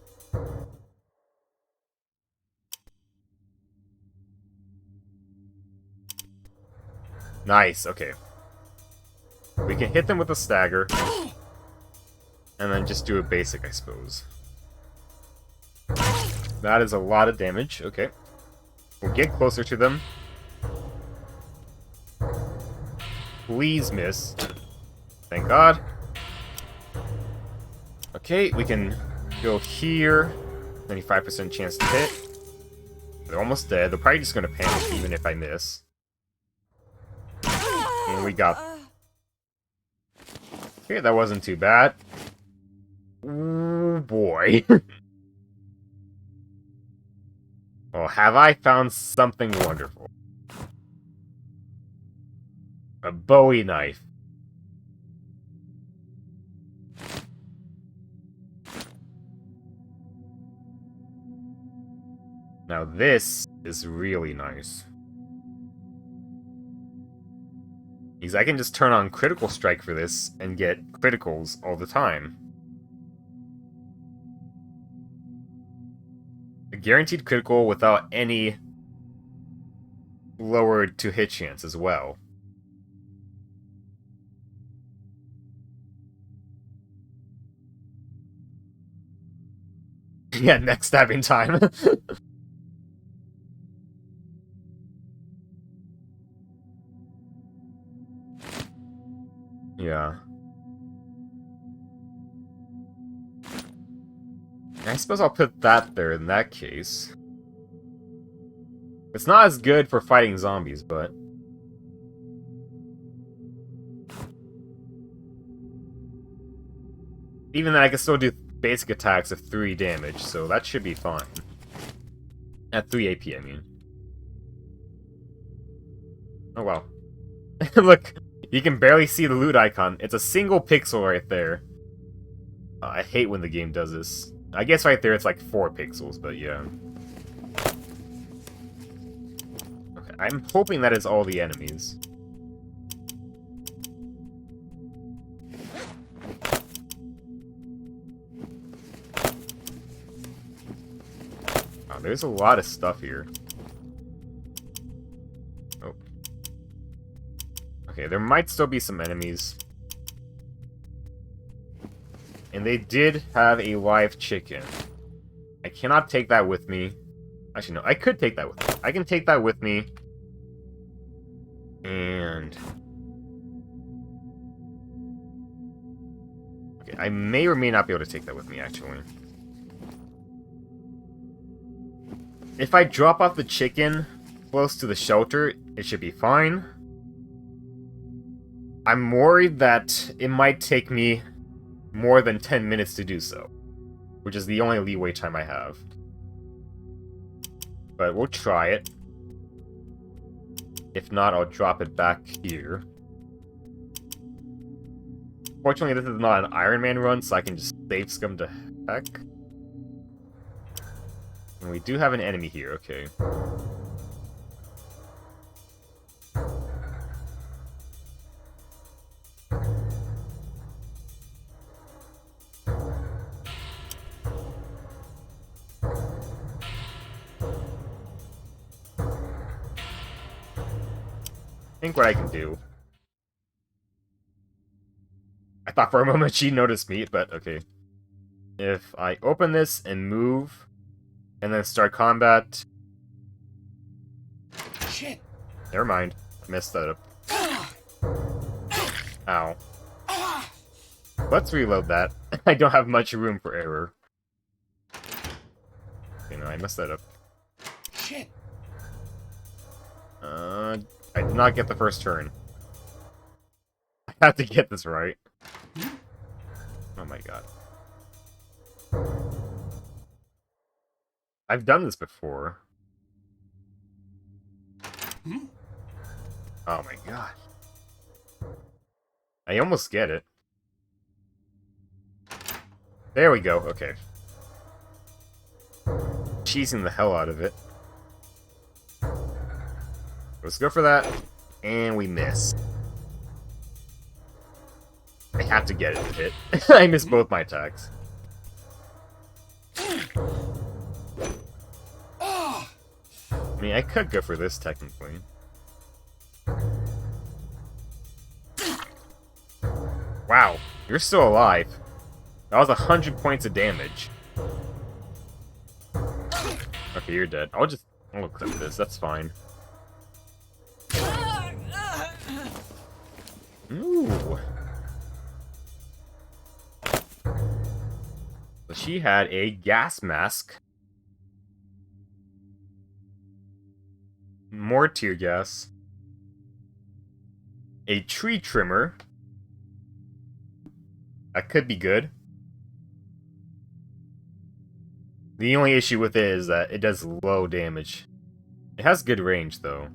Nice, okay. We can hit them with a stagger. And then just do a basic, I suppose. That is a lot of damage, okay. We'll get closer to them. Please miss. Thank God. Okay, we can go here. 95% chance to hit. They're almost dead. They're probably just going to panic even if I miss. And we got... Okay, that wasn't too bad. Ooh, boy. Well, have I found something wonderful? A Bowie knife. Now this is really nice. Because I can just turn on Critical Strike for this and get criticals all the time. A guaranteed critical without any lowered to hit chance as well. Yeah, next stabbing time. Yeah. I suppose I'll put that there in that case. It's not as good for fighting zombies, but... Even then, I can still do basic attacks of 3 damage, so that should be fine. At 3 AP, I mean. Oh, well. Look, you can barely see the loot icon. It's a single pixel right there. I hate when the game does this. I guess right there it's like 4 pixels, but yeah. Okay, I'm hoping that is all the enemies. there's a lot of stuff here. Oh. Okay, there might still be some enemies. And they did have a live chicken. I cannot take that with me. Actually, no, I could take that with me. I can take that with me. And... okay, I may or may not be able to take that with me, actually. If I drop off the chicken close to the shelter, it should be fine. I'm worried that it might take me more than 10 minutes to do so, which is the only leeway time I have. But we'll try it. If not, I'll drop it back here. Fortunately, this is not an Iron Man run, so I can just save scum to heck. And we do have an enemy here, okay. I think what I can do... I thought for a moment she noticed me, but okay. If I open this and move, and then start combat... Shit. Never mind. I messed that up. Ow. Let's reload that. I don't have much room for error. Okay, no, I messed that up. Shit. I did not get the first turn. I have to get this right. Oh my god. I've done this before. Oh my god. I almost get it. There we go, okay. Cheesing the hell out of it. Let's go for that. And we miss. I have to get it to hit. I missed both my attacks. I mean, I could go for this, technically. Wow, you're still alive. That was 100 points of damage. Okay, you're dead. I'll accept this, that's fine. Ooh. So she had a gas mask. More tear gas. A tree trimmer. That could be good. The only issue with it is that it does low damage. It has good range, though.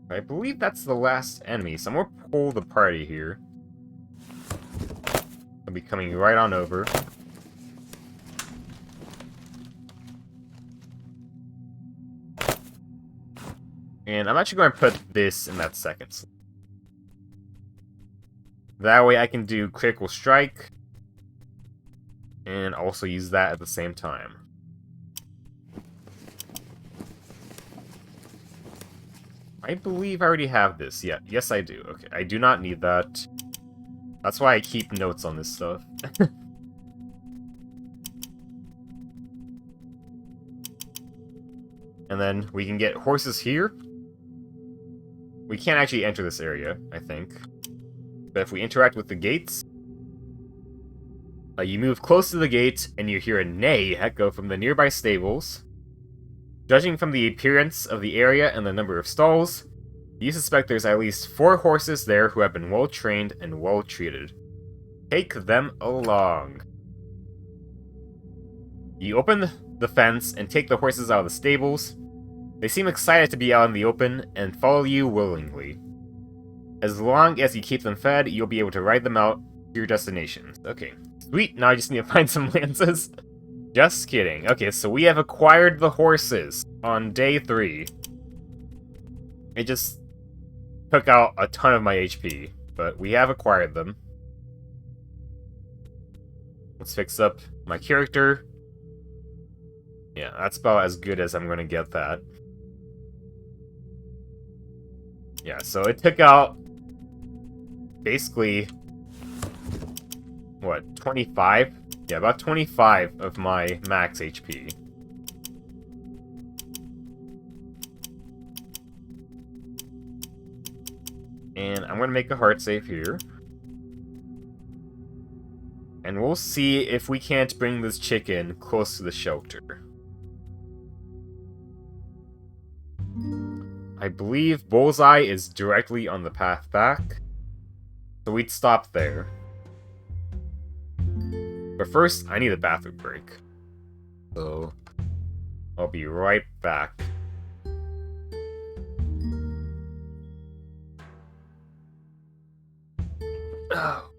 I believe that's the last enemy, so I'm gonna pull the party here. I'll be coming right on over. And I'm actually going to put this in that second slot. That way I can do critical strike. And also use that at the same time. I believe I already have this. Yeah, yes I do. Okay, I do not need that. That's why I keep notes on this stuff. And then we can get horses here. We can't actually enter this area, I think. But if we interact with the gates, you move close to the gate and you hear a neigh echo from the nearby stables. Judging from the appearance of the area and the number of stalls, you suspect there's at least 4 horses there who have been well trained and well treated. Take them along. You open the fence and take the horses out of the stables. They seem excited to be out in the open and follow you willingly. As long as you keep them fed, you'll be able to ride them out to your destinations. Okay, sweet, now I just need to find some lances. Just kidding. Okay, so we have acquired the horses on day 3. It just took out a ton of my HP, but we have acquired them. Let's fix up my character. Yeah, that's about as good as I'm gonna get that. Yeah, so it took out basically what, 25? Yeah, about 25 of my max HP. And I'm gonna make a heart save here. And we'll see if we can't bring this chicken close to the shelter. I believe Bullseye is directly on the path back, so we'd stop there. But first, I need a bathroom break. So, I'll be right back. Oh.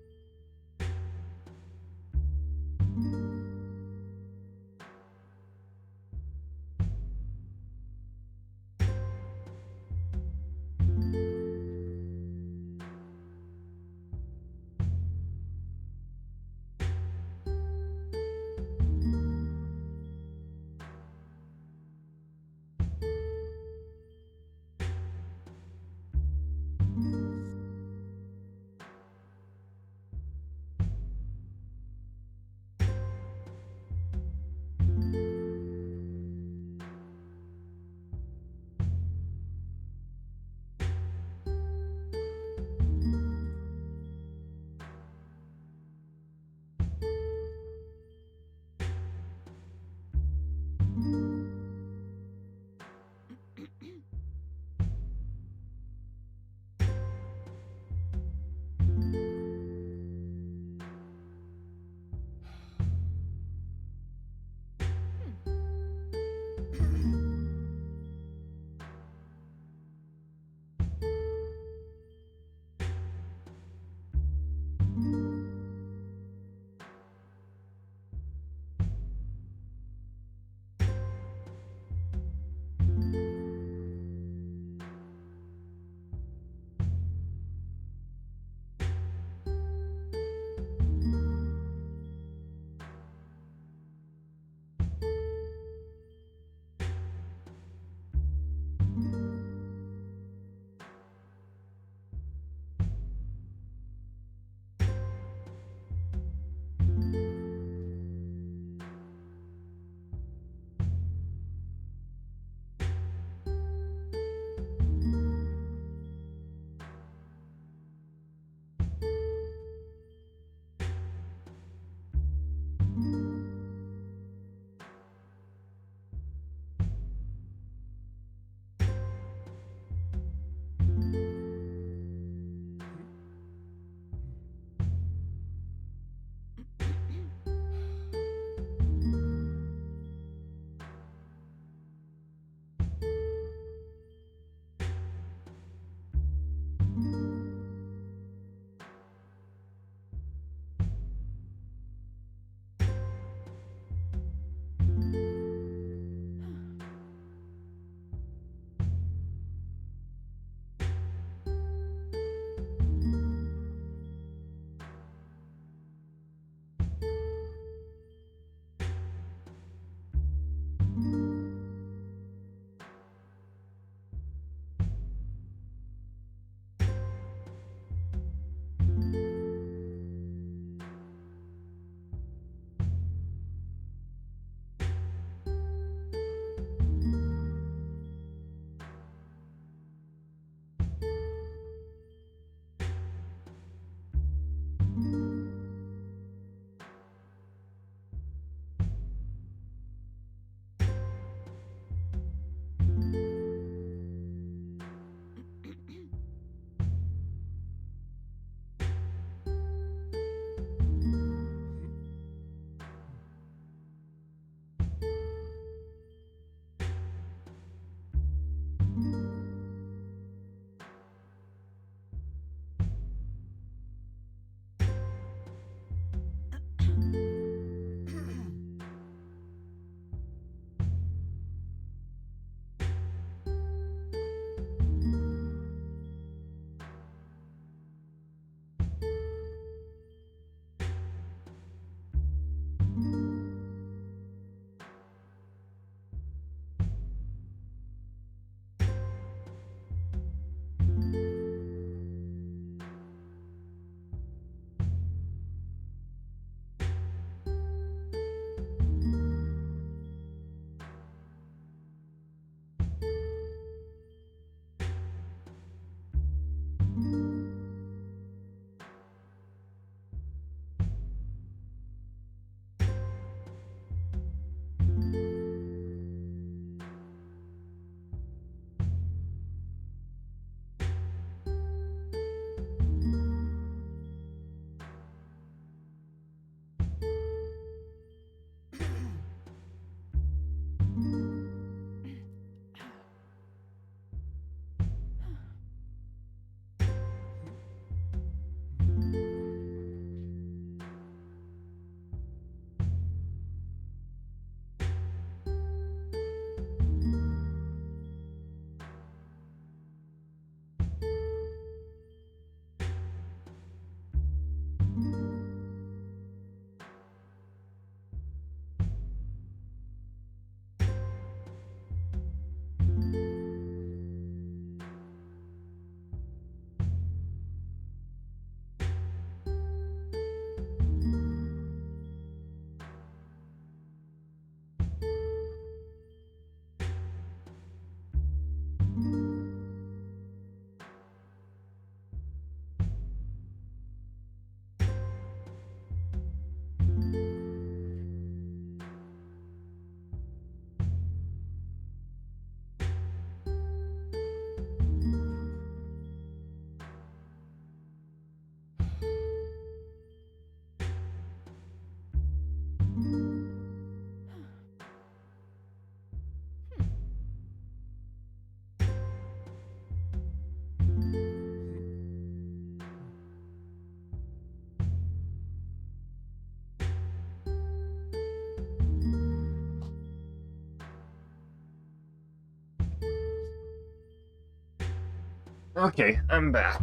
Okay, I'm back.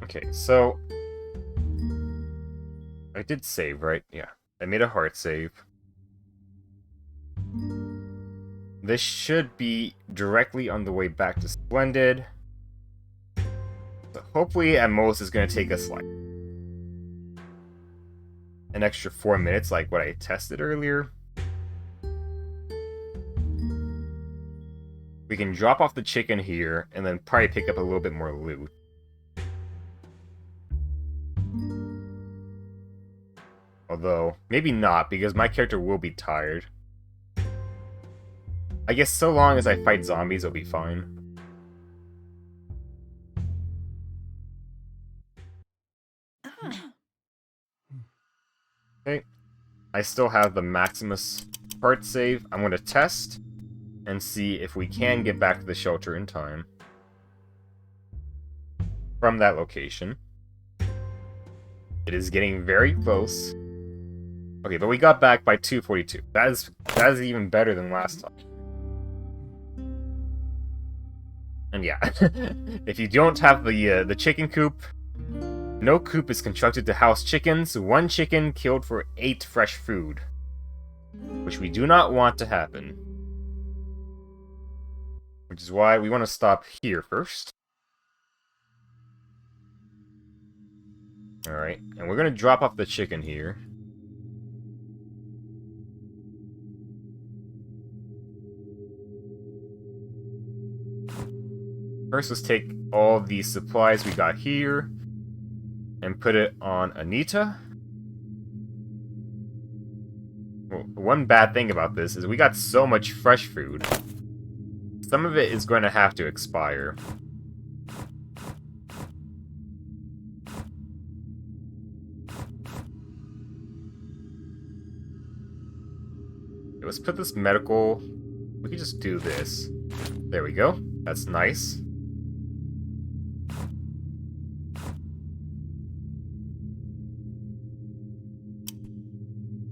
Okay, so I did save, right? Yeah. I made a hard save. This should be directly on the way back to Splendid. So hopefully at most it's going to take us like an extra 4 minutes like what I tested earlier. We can drop off the chicken here and then probably pick up a little bit more loot. Although, maybe not, because my character will be tired. I guess so long as I fight zombies, it'll be fine. Okay. I still have the Maximus part save. I'm going to test and see if we can get back to the shelter in time from that location. It is getting very close. Okay, but we got back by 2:42. That is even better than last time. And yeah, if you don't have the chicken coop, no coop is constructed to house chickens. 1 chicken killed for 8 fresh food, which we do not want to happen. Which is why we want to stop here first. Alright, and we're going to drop off the chicken here. First, let's take all the supplies we got here and put it on Anita. Well, one bad thing about this is we got so much fresh food. Some of it is going to have to expire. Let's put this medical... We can just do this. There we go. That's nice.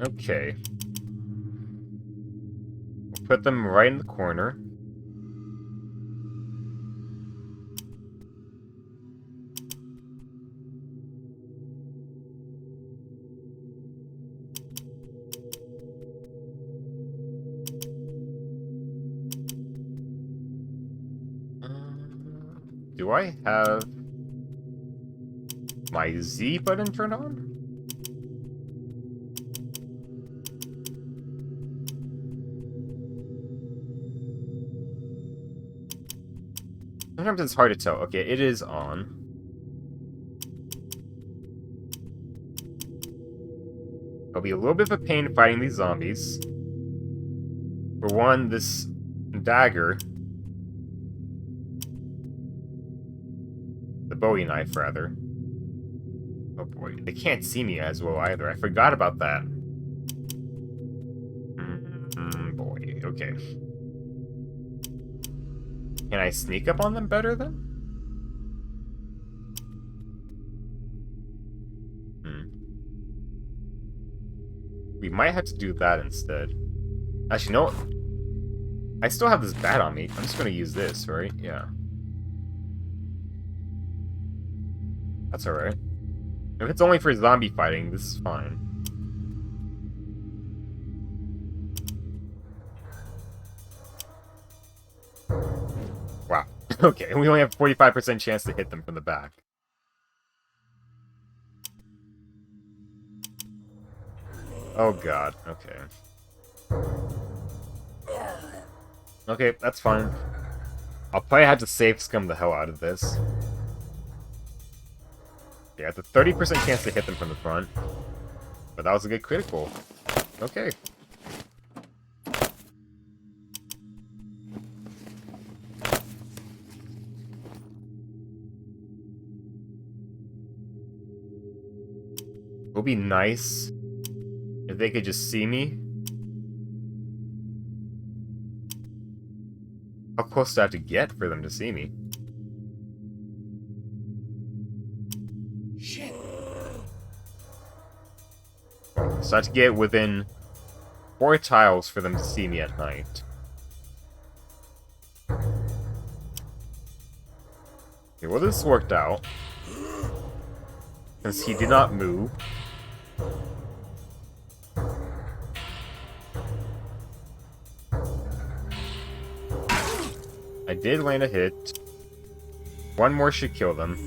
Okay. We'll put them right in the corner. Do I have my Z button turned on? Sometimes it's hard to tell. Okay, it is on. It'll be a little bit of a pain fighting these zombies. For one, this dagger... The Bowie knife, rather. Oh boy, they can't see me as well either. I forgot about that. Boy, okay. Can I sneak up on them better then? We might have to do that instead. Actually, no. I still have this bat on me. I'm just gonna use this, right? Yeah. That's alright. If it's only for zombie fighting, this is fine. Wow. Okay, we only have 45% chance to hit them from the back. Oh god, okay. Okay, that's fine. I'll probably have to safe scum the hell out of this. Yeah, it's a 30% chance to hit them from the front. But that was a good critical. Okay. It would be nice if they could just see me. How close do I have to get for them to see me? So I have to get within 4 tiles for them to see me at night. Okay, well, this worked out. Since he did not move. I did land a hit. One more should kill them.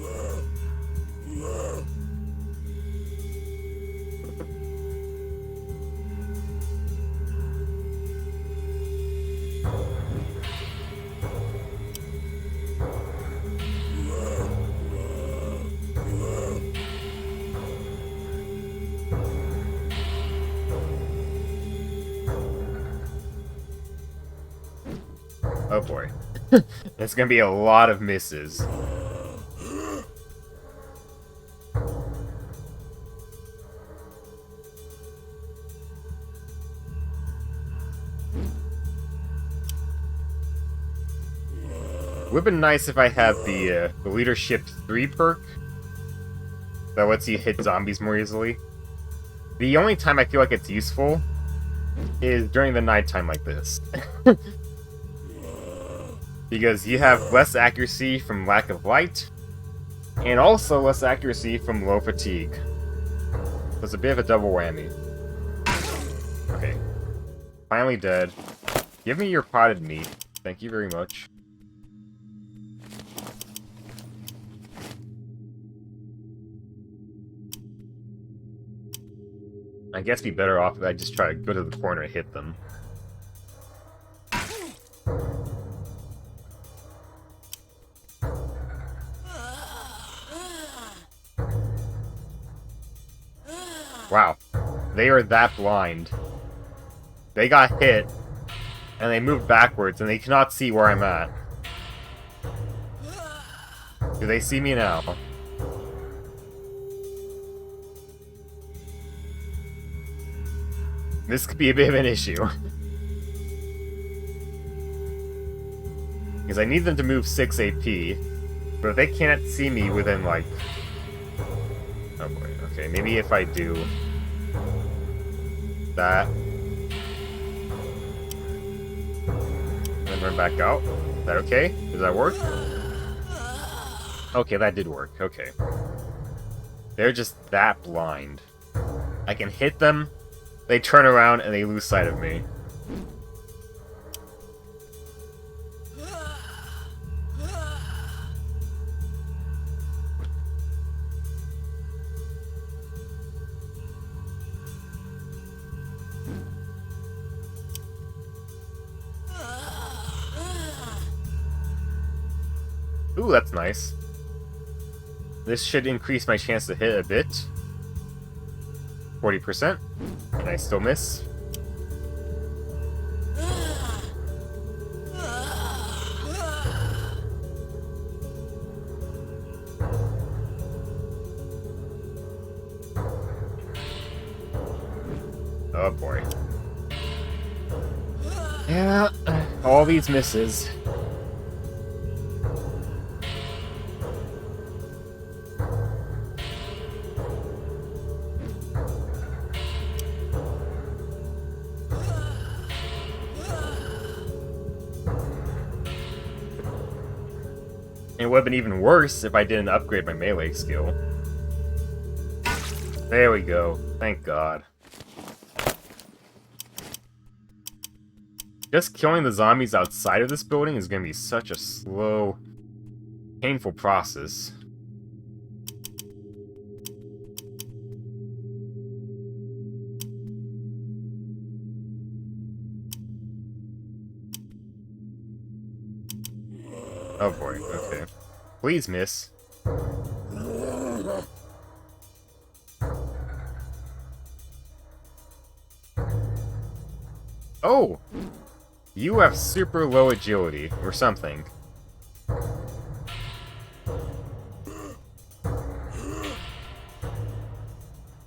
Oh boy. There's gonna be a lot of misses. Would've been nice if I had the Leadership 3 perk that lets you hit zombies more easily. The only time I feel like it's useful is during the nighttime like this. Because you have less accuracy from lack of light, and also less accuracy from low fatigue. So it's a bit of a double whammy. Okay. Finally dead. Give me your potted meat. Thank you very much. I guess it'd be better off if I just try to go to the corner and hit them. Wow. They are that blind. They got hit, and they moved backwards, and they cannot see where I'm at. Do they see me now? This could be a bit of an issue. Because I need them to move 6 AP, but if they can't see me within, like... Oh boy, okay, maybe if I do... that... and then run back out. Is that okay? Does that work? Okay, that did work, okay. They're just that blind. I can hit them, they turn around, and they lose sight of me. Ooh, that's nice. This should increase my chance to hit a bit. 40%. And I still miss. Oh boy. Yeah, all these misses. It would have been even worse if I didn't upgrade my melee skill. There we go. Thank God. Just killing the zombies outside of this building is going to be such a slow, painful process. Oh boy, okay. Please miss. Oh! You have super low agility, or something.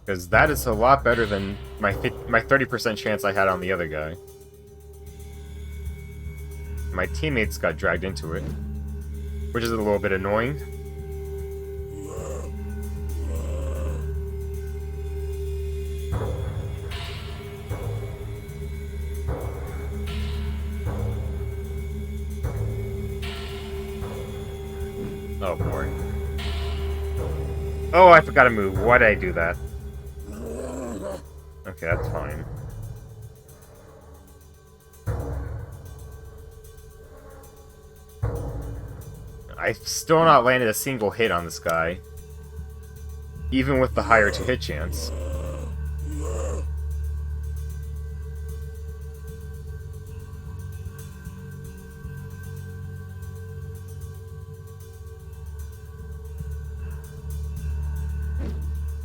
Because that is a lot better than my 30% chance I had on the other guy. My teammates got dragged into it, which is a little bit annoying. Oh boy. Oh, I forgot to move. Why did I do that? Okay, that's fine. I've still not landed a single hit on this guy. Even with the higher to-hit chance.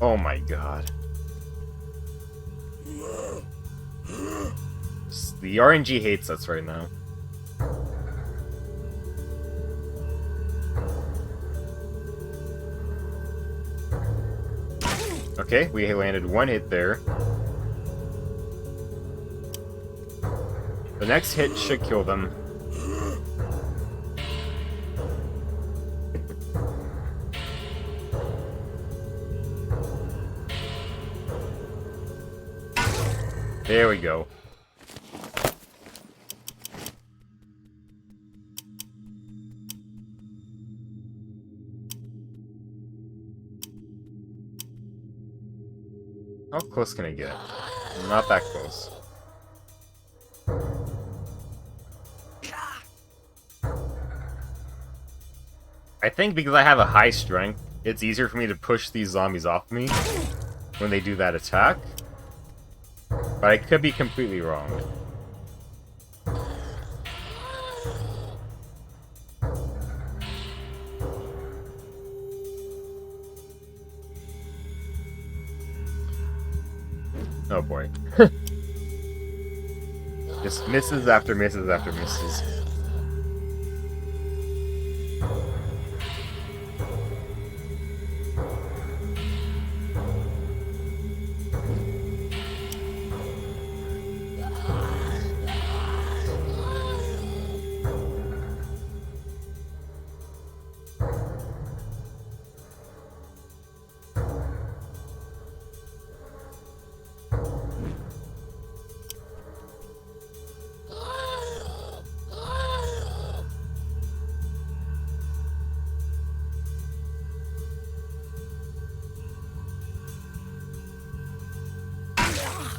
Oh my god. The RNG hates us right now. Okay, we landed one hit there. The next hit should kill them. There we go. How close can I get? Not that close. I think because I have a high strength, it's easier for me to push these zombies off me when they do that attack. But I could be completely wrong. Oh boy. Just misses after misses after misses.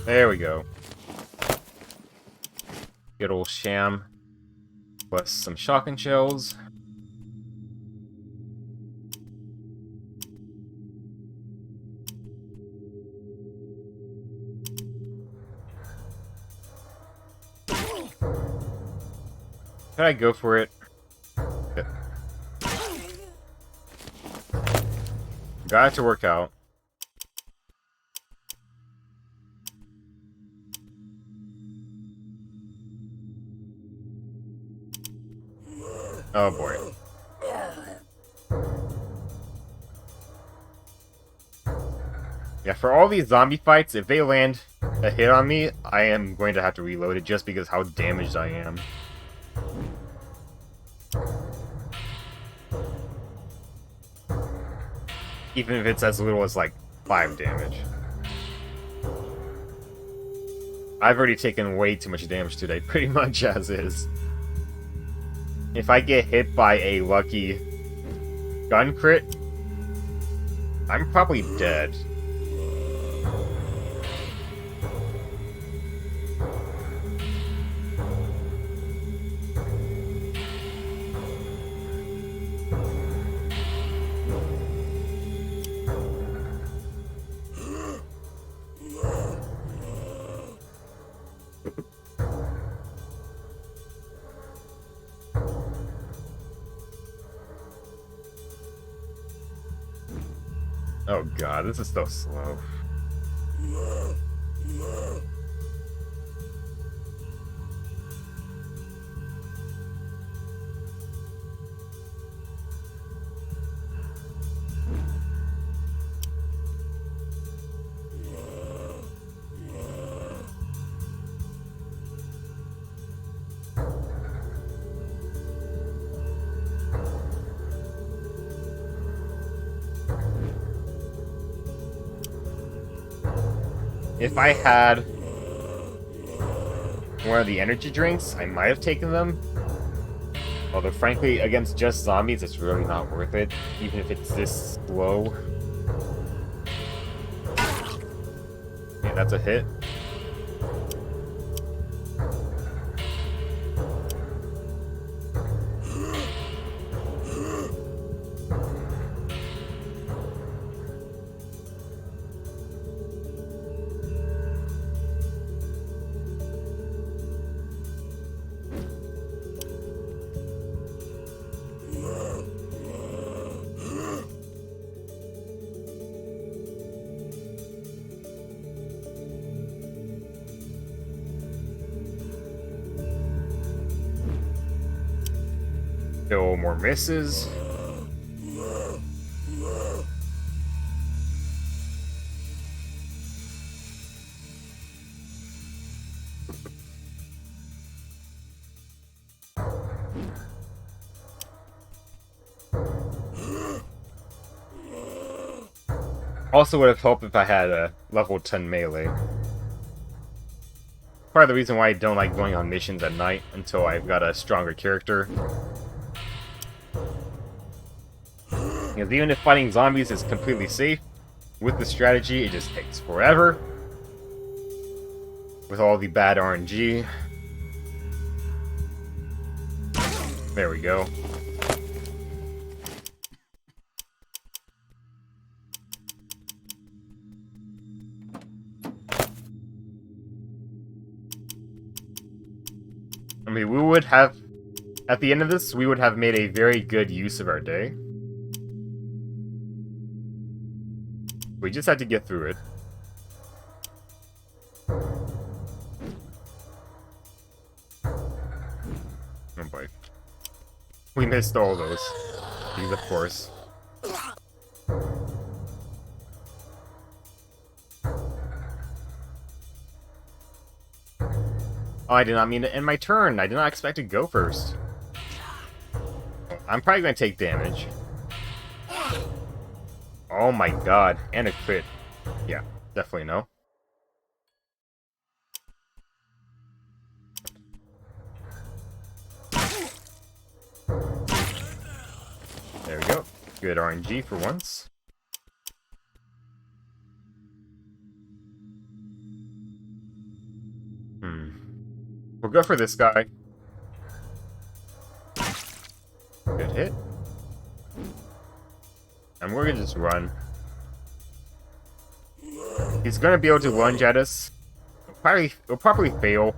There we go. Good old sham. Plus some shotgun shells. Can I go for it? Yeah. Got it to work out. Oh boy. Yeah, for all these zombie fights, if they land a hit on me, I am going to have to reload it just because how damaged I am. Even if it's as little as like 5 damage. I've already taken way too much damage today, pretty much as is. If I get hit by a lucky gun crit, I'm probably dead. Oh god, this is so slow. If I had one of the energy drinks, I might have taken them. Although, frankly, against just zombies, it's really not worth it, even if it's this slow. Yeah, that's a hit. Kill more misses. Also would have helped if I had a level 10 melee. Part of the reason why I don't like going on missions at night until I've got a stronger character. Because even if fighting zombies is completely safe, with the strategy it just takes forever. With all the bad RNG. There we go. I mean, we would have, at the end of this, we would have made a very good use of our day. We just had to get through it. Oh boy. We missed all those. These, of course. Oh, I did not mean to end my turn. I did not expect to go first. I'm probably going to take damage. Oh my god. And a crit. Yeah, definitely no. There we go. Good RNG for once. We'll go for this guy. Good hit. And we're gonna just run. He's gonna be able to lunge at us. He'll probably fail.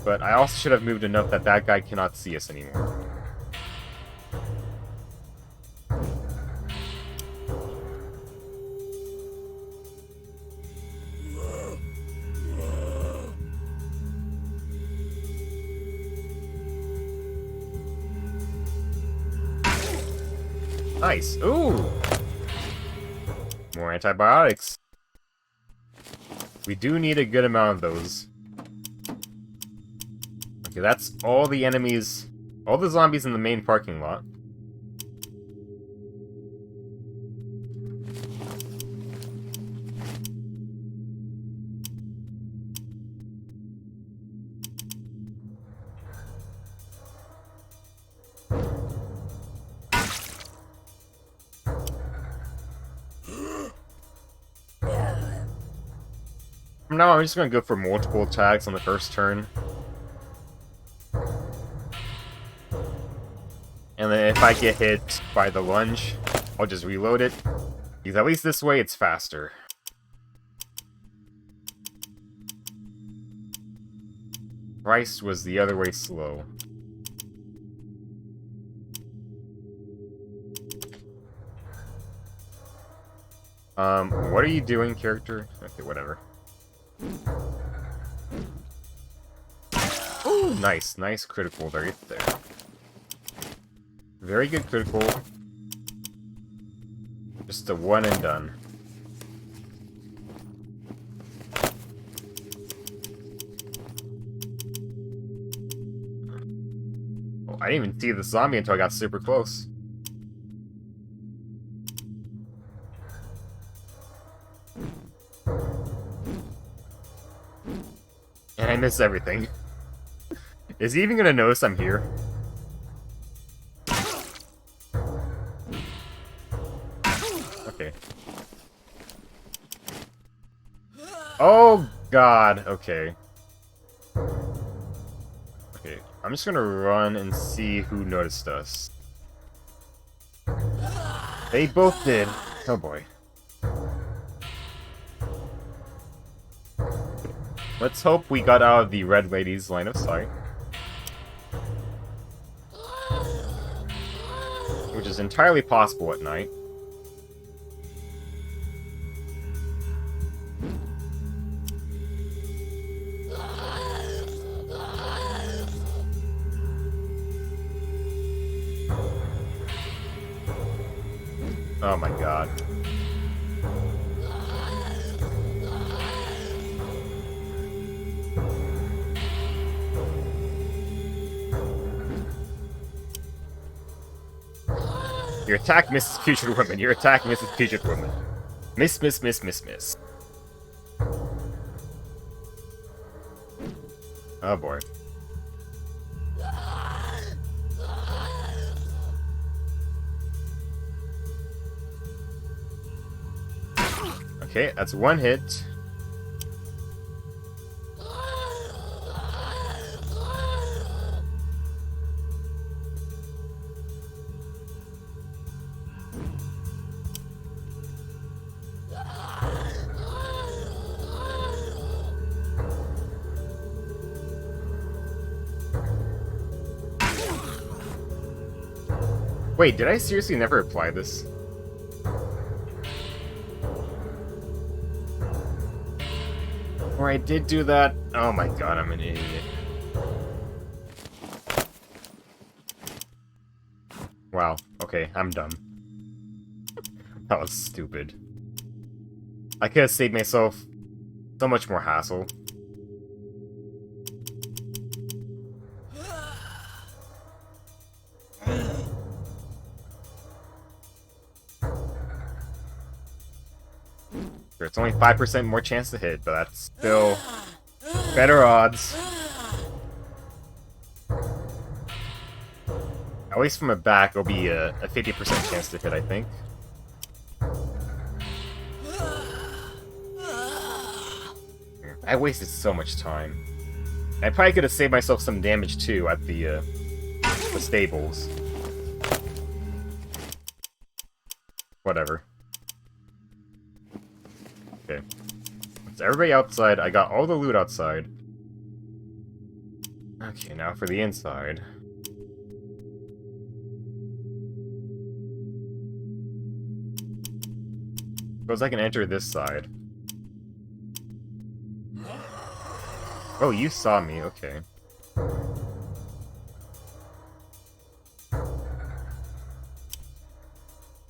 But I also should have moved enough that that guy cannot see us anymore. Nice. Ooh! More antibiotics. We do need a good amount of those. Okay, that's all the enemies, all the zombies in the main parking lot. From now on, I'm just going to go for multiple attacks on the first turn. And then if I get hit by the lunge, I'll just reload it. Because at least this way it's faster. Christ was the other way slow. What are you doing, character? Okay, whatever. Ooh, nice. Nice critical right there. Very good critical. Just a one and done. Oh, I didn't even see the zombie until I got super close. And I missed everything. Is he even gonna notice I'm here? Okay. Oh, God. Okay. Okay. I'm just gonna run and see who noticed us. They both did. Oh, boy. Let's hope we got out of the red lady's line of sight. Which is entirely possible at night. Oh my god. Your attack misses Putrid Woman. Your attack misses Putrid Woman. Miss, miss, miss, miss, miss. Oh boy. Okay, that's one hit. Wait, did I seriously never apply this? Or I did do that? Oh my god, I'm an idiot. Wow, okay, I'm dumb. That was stupid. I could have saved myself so much more hassle. Sure, it's only 5% more chance to hit, but that's still better odds. At least from the back, it'll be a 50% chance to hit, I think. I wasted so much time. I probably could have saved myself some damage too at the stables. Whatever. Okay. So everybody outside. I got all the loot outside. Okay, now for the inside. Suppose I can enter this side. Oh, you saw me, okay.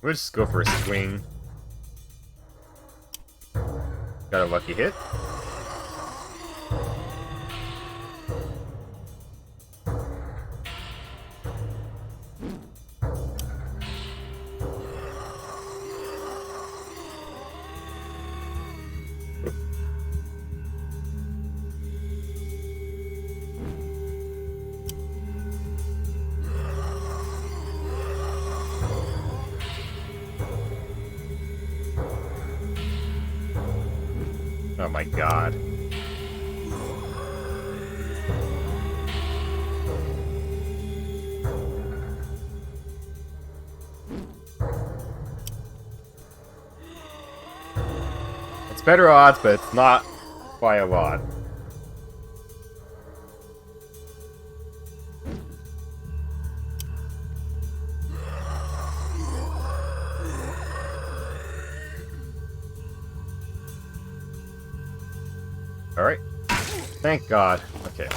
We'll just go for a swing. Got a lucky hit. Oh my god. It's better odds, but it's not by a lot. Alright. Thank God. Okay.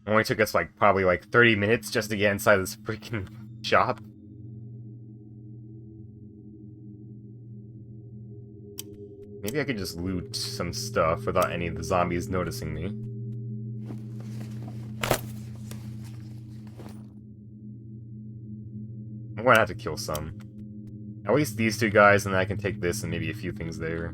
Only took us probably 30 minutes just to get inside this freaking shop. Maybe I could just loot some stuff without any of the zombies noticing me. I'm gonna have to kill some. At least these two guys, and then I can take this and maybe a few things there.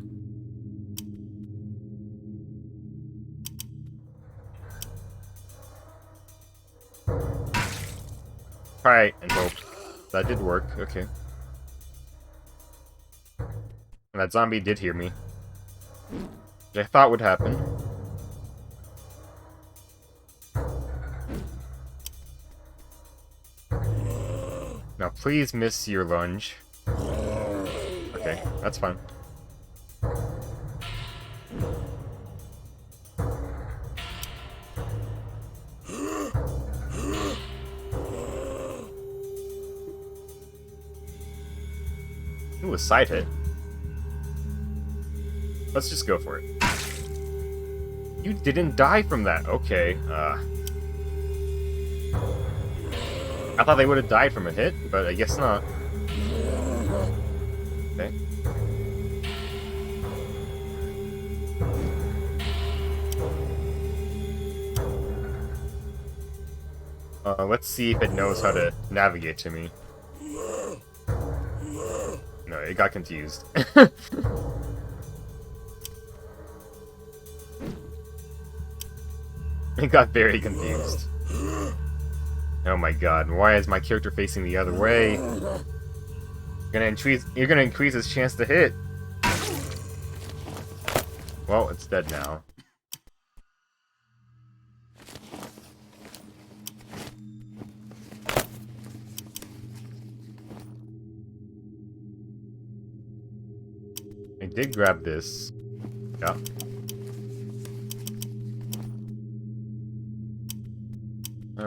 try and hope. That did work, okay. And that zombie did hear me. Which I thought would happen. Now please miss your lunge. Okay, that's fine. Ooh, a side hit. Let's just go for it. You didn't die from that. Okay, I thought they would have died from a hit, but I guess not. Okay. Let's see if it knows how to navigate to me. No, it got confused. It got very confused. Oh my god, why is my character facing the other way? You're gonna increase his chance to hit. Well, it's dead now. I did grab this. Yeah.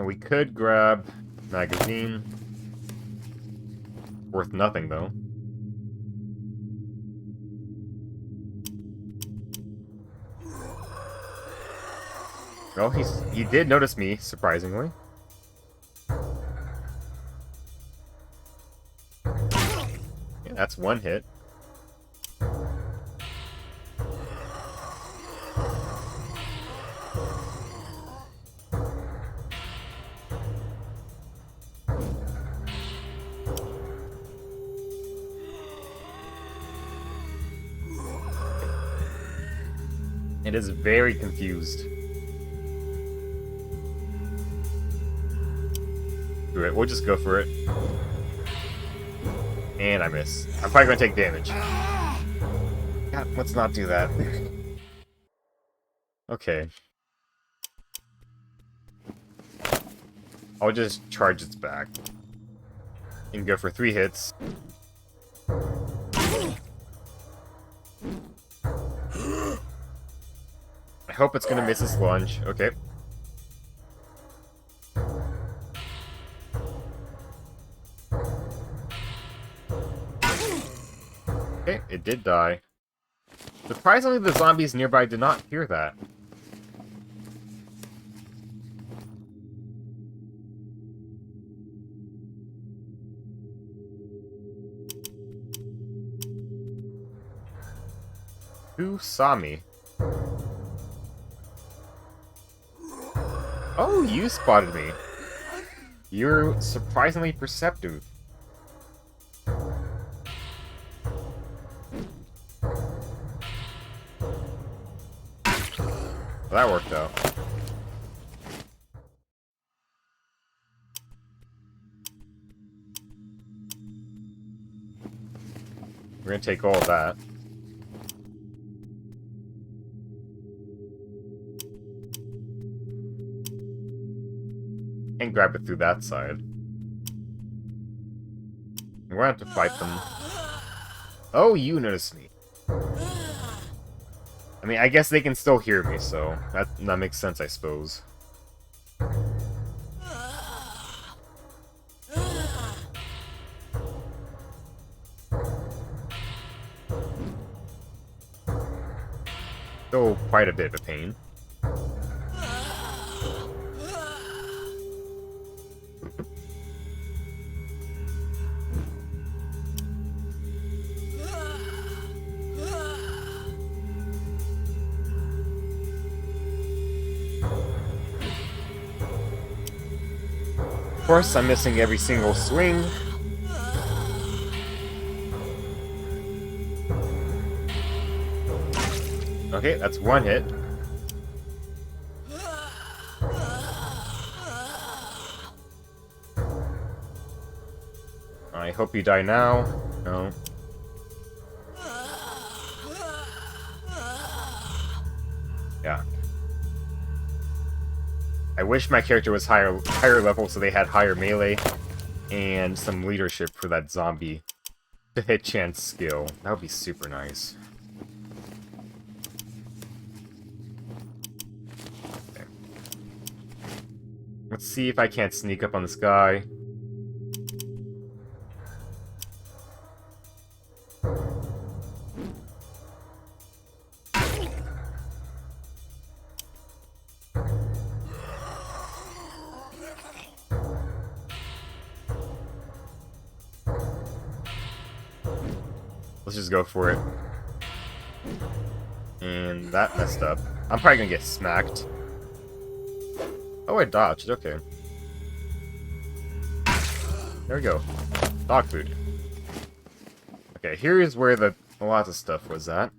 We could grab magazine. Worth nothing, though. Well, he did notice me, surprisingly. Yeah, that's one hit. It is very confused. Screw it, we'll just go for it. And I miss. I'm probably gonna take damage. God, let's not do that. Okay. I'll just charge its back. And go for 3 hits. I hope it's gonna miss its lunge. Okay. Okay, it did die. Surprisingly, the zombies nearby did not hear that. Who saw me? Oh, you spotted me. You're surprisingly perceptive. That worked out. We're gonna take all of that. And grab it through that side. We're gonna have to fight them. Oh, you noticed me. I mean, I guess they can still hear me, so that makes sense, I suppose. Still quite a bit of a pain. Of course, I'm missing every single swing. Okay, that's one hit. I hope you die now. No. Yeah. I wish my character was higher level so they had higher melee and some leadership for that zombie to hit chance skill. That would be super nice. Okay. Let's see if I can't sneak up on this guy. Let's just go for it. And that messed up. I'm probably gonna get smacked. Oh, I dodged. Okay. There we go. Dog food. Okay, here's where the lots of stuff was at.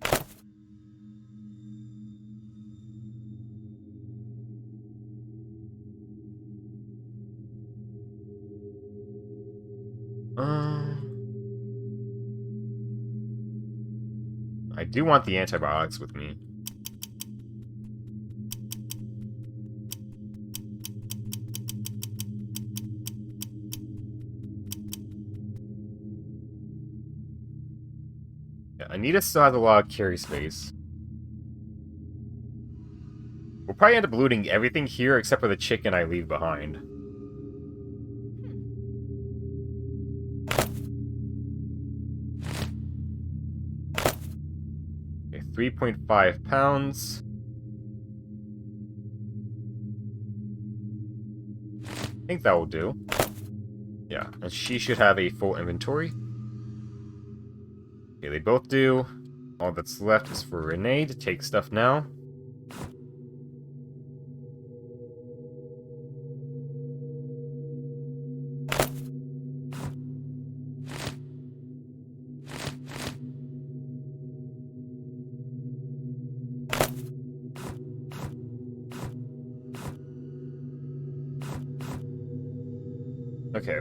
I do want the antibiotics with me. Yeah, Anita still has a lot of carry space. We'll probably end up looting everything here except for the chicken I leave behind. Okay, 3.5 pounds. I think that will do. Yeah, and she should have a full inventory. Okay, they both do. All that's left is for Renee to take stuff now. Okay.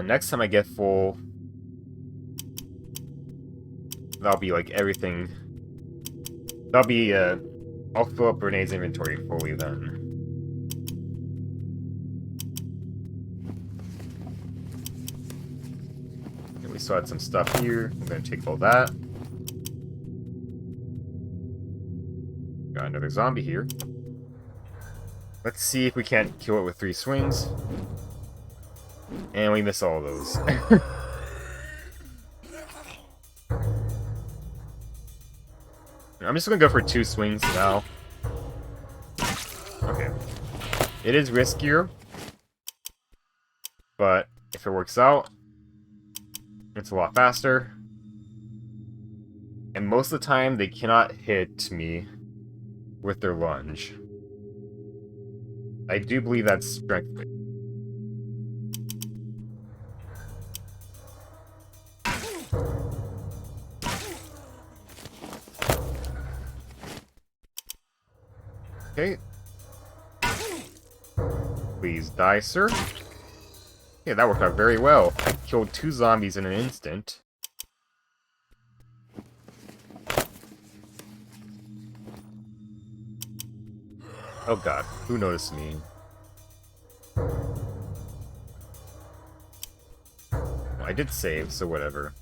Next time I get full, that'll be like everything. That'll be, I'll fill up Renee's inventory fully then. Okay, we still had some stuff here. I'm gonna take all that. Got another zombie here. Let's see if we can't kill it with 3 swings. And we miss all of those. I'm just gonna go for 2 swings now. Okay. It is riskier, but if it works out, it's a lot faster. And most of the time, they cannot hit me with their lunge. I do believe that's strength. Okay. Please die, sir. Yeah, that worked out very well. I killed 2 zombies in an instant. Oh god, who noticed me? Well, I did save, so whatever.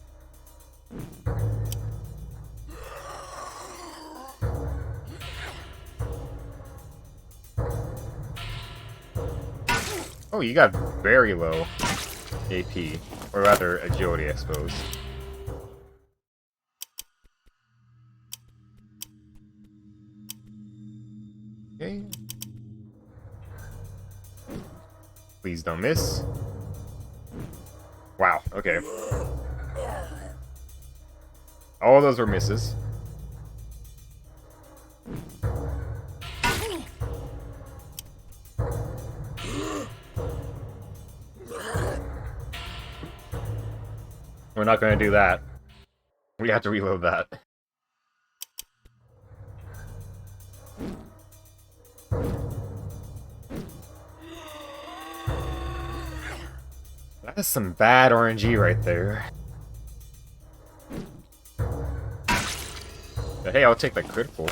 Oh, you got very low AP. Or rather, agility, I suppose. Okay. Please don't miss. Wow, okay. All of those were misses. We're not going to do that. We have to reload that. That is some bad RNG right there. But hey, I'll take that critical.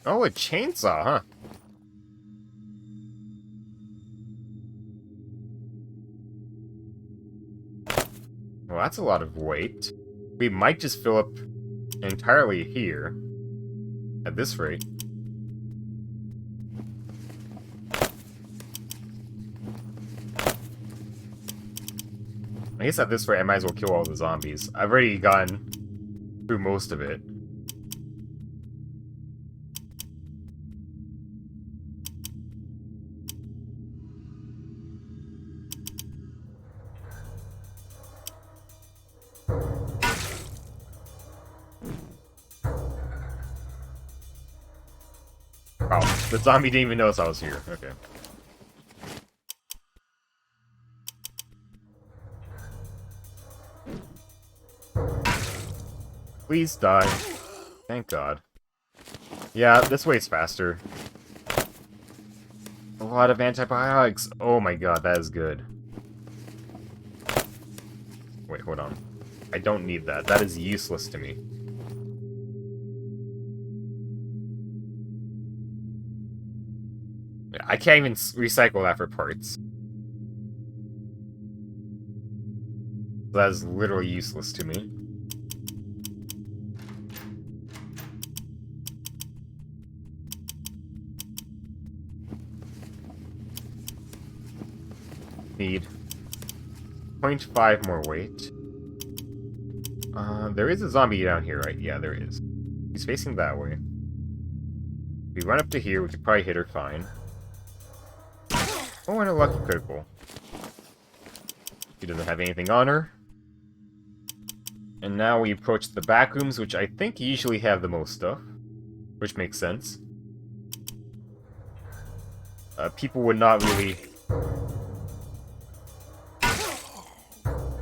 Oh, a chainsaw, huh? Well, that's a lot of weight. We might just fill up entirely here. At this rate. I guess at this rate I might as well kill all the zombies. I've already gotten through most of it. Wow, the zombie didn't even notice I was here. Okay. Please die. Thank God. Yeah, this way's faster. A lot of antibiotics. Oh my God, that is good. Wait, hold on. I don't need that. That is useless to me. I can't even recycle that for parts. That is literally useless to me. Need 0.5 more weight. There is a zombie down here, right? Yeah, there is. He's facing that way. If we run up to here, we could probably hit her fine. Oh, and a lucky critical. She doesn't have anything on her. And now we approach the back rooms, which I think usually have the most stuff. Which makes sense. People would not really...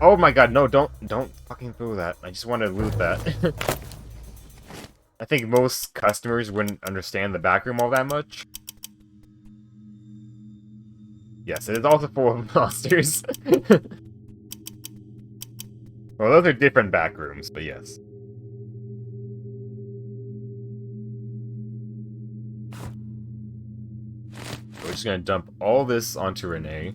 Oh my God, no, don't fucking throw that. I just want to loot that. I think most customers wouldn't understand the backroom all that much. Yes, it is also full of monsters. Well, those are different backrooms, but yes. We're just gonna dump all this onto Renee.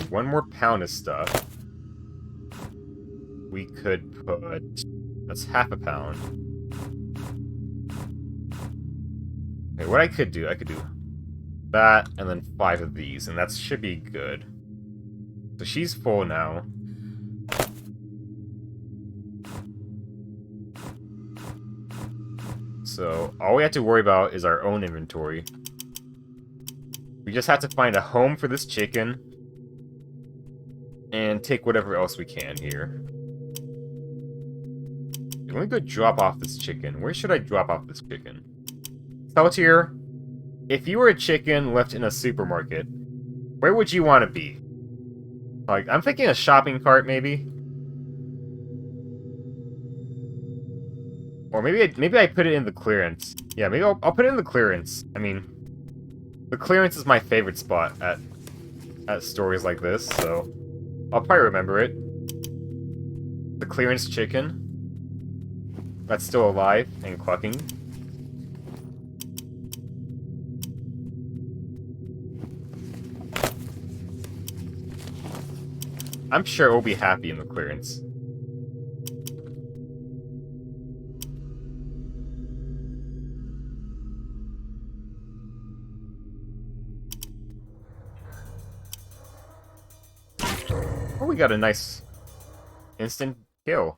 One more pound of stuff. We could put... That's half a pound. Okay, what I could do that, and then 5 of these, and that should be good. So she's full now. So all we have to worry about is our own inventory. We just have to find a home for this chicken. And take whatever else we can here. Let me go drop off this chicken. Where should I drop off this chicken? Saltier, if you were a chicken left in a supermarket, where would you want to be? Like, I'm thinking a shopping cart, maybe? Or maybe I put it in the clearance. Yeah, maybe I'll put it in the clearance. I mean, the clearance is my favorite spot at stores like this, so... I'll probably remember it. The clearance chicken. That's still alive and clucking. I'm sure we'll be happy in the clearance. Oh, we got a nice instant kill.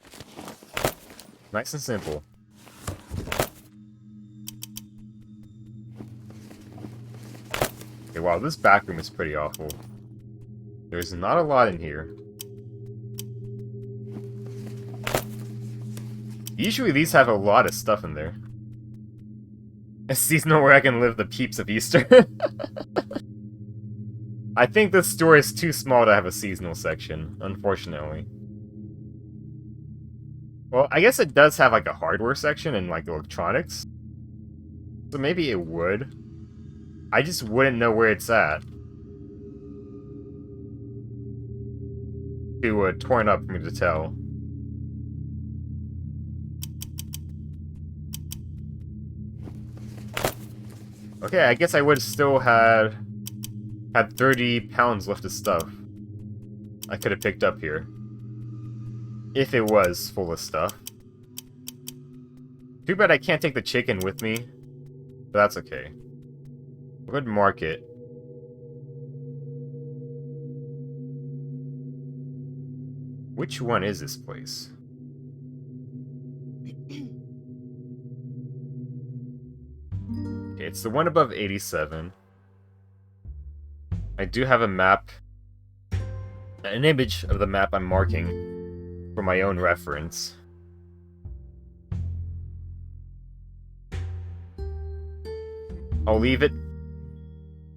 Nice and simple. Okay, wow, this back room is pretty awful. There's not a lot in here. Usually these have a lot of stuff in there. A seasonal where I can live the peeps of Easter. I think this store is too small to have a seasonal section, unfortunately. Well, I guess it does have like a hardware section and like electronics. So maybe it would. I just wouldn't know where it's at. Too torn up for me to tell. Okay, I guess I would still had 30 pounds left of stuff I could have picked up here. If it was full of stuff. Too bad I can't take the chicken with me. But that's okay. Good market. Which one is this place? Okay, it's the one above 87. I do have a map. An image of the map I'm marking for my own reference. I'll leave it.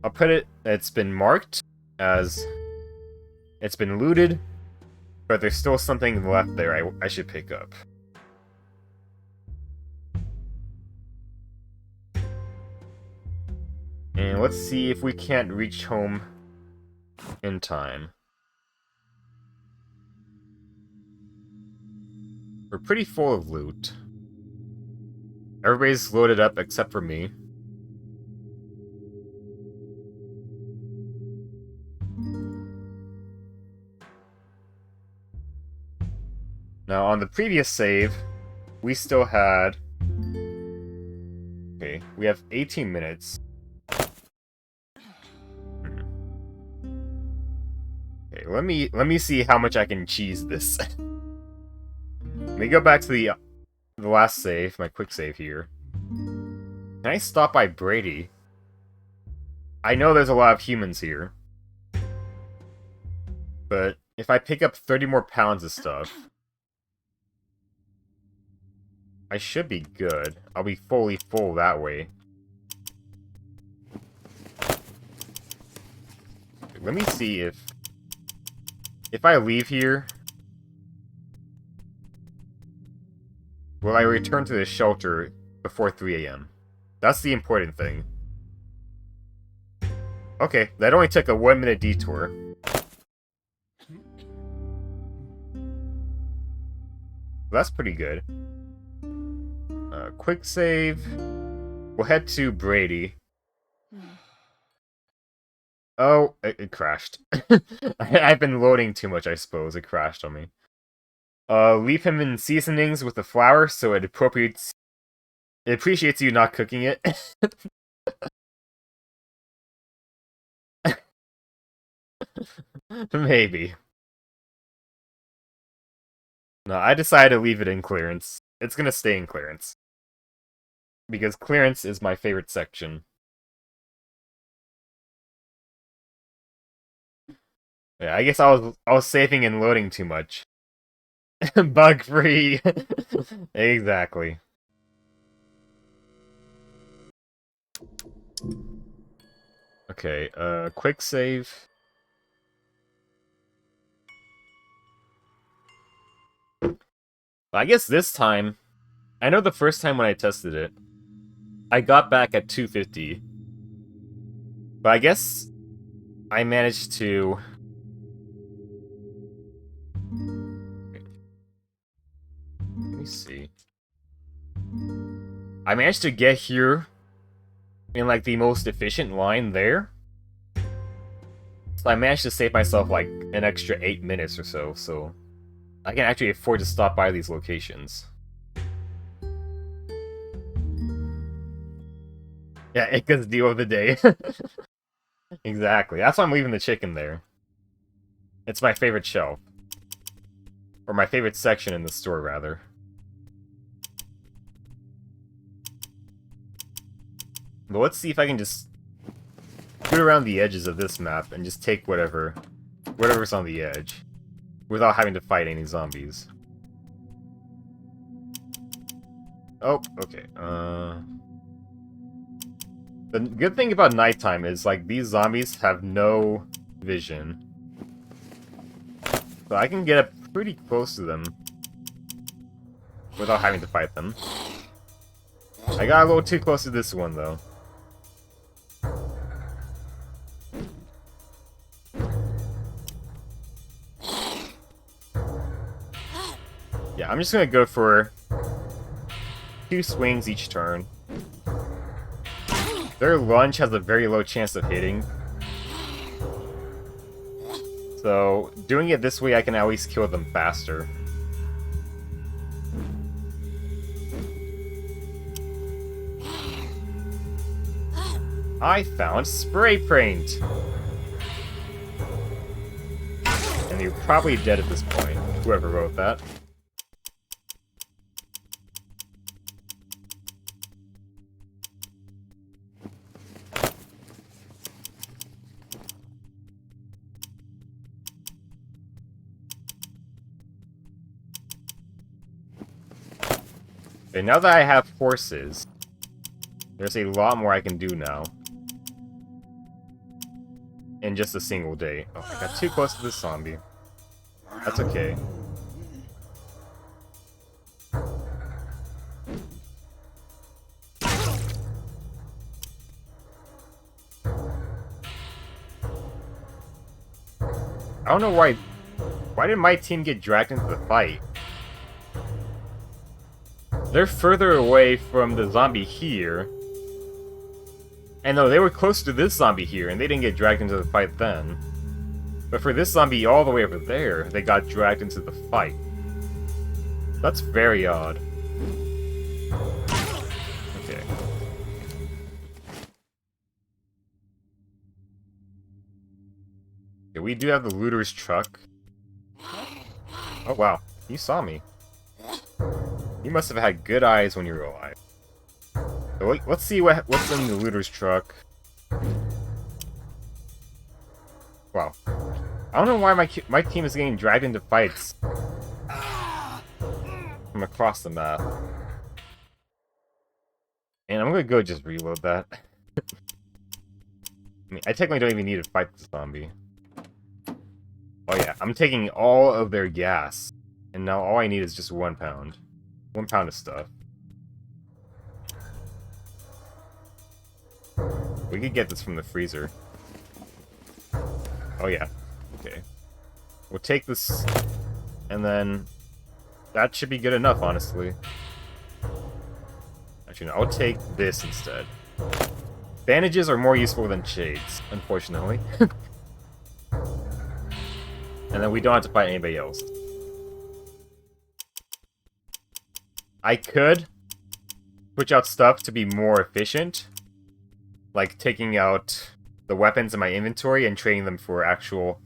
I'll put it. It's been marked as it's been looted, but there's still something left there I should pick up. And let's see if we can't reach home in time. We're pretty full of loot. Everybody's loaded up except for me. Now, on the previous save, we still had... Okay, we have 18 minutes. Okay, let me see how much I can cheese this. Let me go back to the last save, my quick save here. Can I stop by Brady? I know there's a lot of humans here. But if I pick up 30 more pounds of stuff, I should be good. I'll be fully full that way. Let me see if I leave here, will I return to the shelter before 3 AM? That's the important thing. Okay, that only took a 1-minute detour. That's pretty good. Quick save. We'll head to Brady. Oh, it crashed. I've been loading too much, I suppose. It crashed on me. Leave him in seasonings with the flour so it appreciates you not cooking it. Maybe. No, I decided to leave it in clearance. It's gonna stay in clearance. Because clearance is my favorite section. Yeah, I guess I was saving and loading too much. Bug free. Exactly. Okay, quick save. I guess this time, I know the first time when I tested it, I got back at 250. But I guess I managed to... Let me see. I managed to get here in like the most efficient line there. So I managed to save myself like an extra 8 minutes or so I can actually afford to stop by these locations. Yeah, it gets deal of the day. Exactly. That's why I'm leaving the chicken there. It's my favorite shelf. Or my favorite section in the store, rather. But let's see if I can just scoot around the edges of this map and just take whatever's on the edge, without having to fight any zombies. Oh, okay. The good thing about nighttime is, like, these zombies have no vision. So I can get up pretty close to them without having to fight them. I got a little too close to this one, though. Yeah, I'm just gonna go for 2 swings each turn. Their lunge has a very low chance of hitting. So, doing it this way, I can at least kill them faster. I found spray paint! And you're probably dead at this point, whoever wrote that. Okay, now that I have horses, there's a lot more I can do now. In just a single day. Oh, I got too close to this zombie. That's okay. I don't know why... Why did my team get dragged into the fight? They're further away from the zombie here. And no, they were close to this zombie here, and they didn't get dragged into the fight then. But for this zombie all the way over there, they got dragged into the fight. That's very odd. Okay. Okay, we do have the looter's truck. Oh wow, you saw me. You must have had good eyes when you were alive. So let's see what's in the looter's truck. Wow. I don't know why my team is getting dragged into fights from across the map. And I'm gonna go just reload that. I mean, I technically don't even need to fight the zombie. Oh yeah, I'm taking all of their gas. And now all I need is just 1 pound. 1 pound of stuff. We could get this from the freezer. Oh yeah. Okay. We'll take this, and then that should be good enough, honestly. Actually, no, I'll take this instead. Bandages are more useful than shades, unfortunately. And then we don't have to fight anybody else. I could switch out stuff to be more efficient. Like taking out the weapons in my inventory and trading them for actual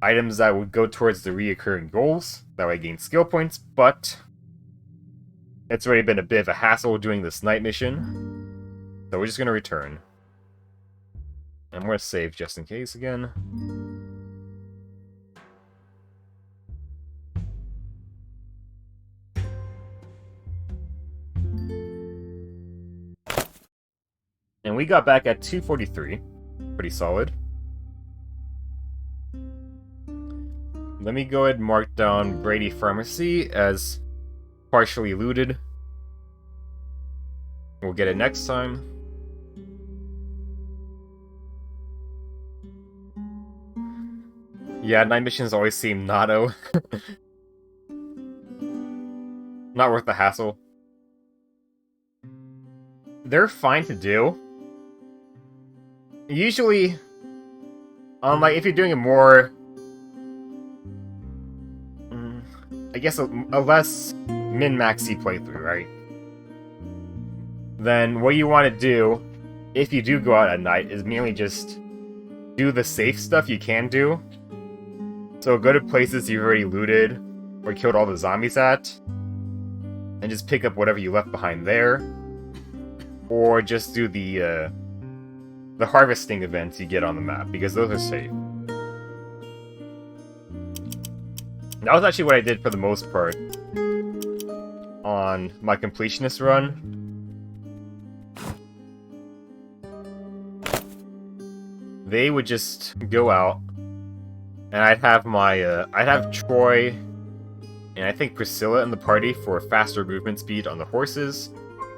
items that would go towards the reoccurring goals. That way I gain skill points, but it's already been a bit of a hassle doing this night mission. So we're just going to return. And we're going to save just in case again. And we got back at 243. Pretty solid. Let me go ahead and mark down Brady Pharmacy as partially looted. We'll get it next time. Yeah, night missions always seem not worth the hassle. They're fine to do. Usually, like, if you're doing a more... I guess a less min-maxy playthrough, right? Then what you want to do, if you do go out at night, is mainly just do the safe stuff you can do. So go to places you've already looted, or killed all the zombies at, and just pick up whatever you left behind there. Or just do the harvesting events you get on the map, because those are safe. That was actually what I did for the most part on my completionist run. They would just go out, And I'd have I'd have Troy and I think Priscilla in the party for faster movement speed on the horses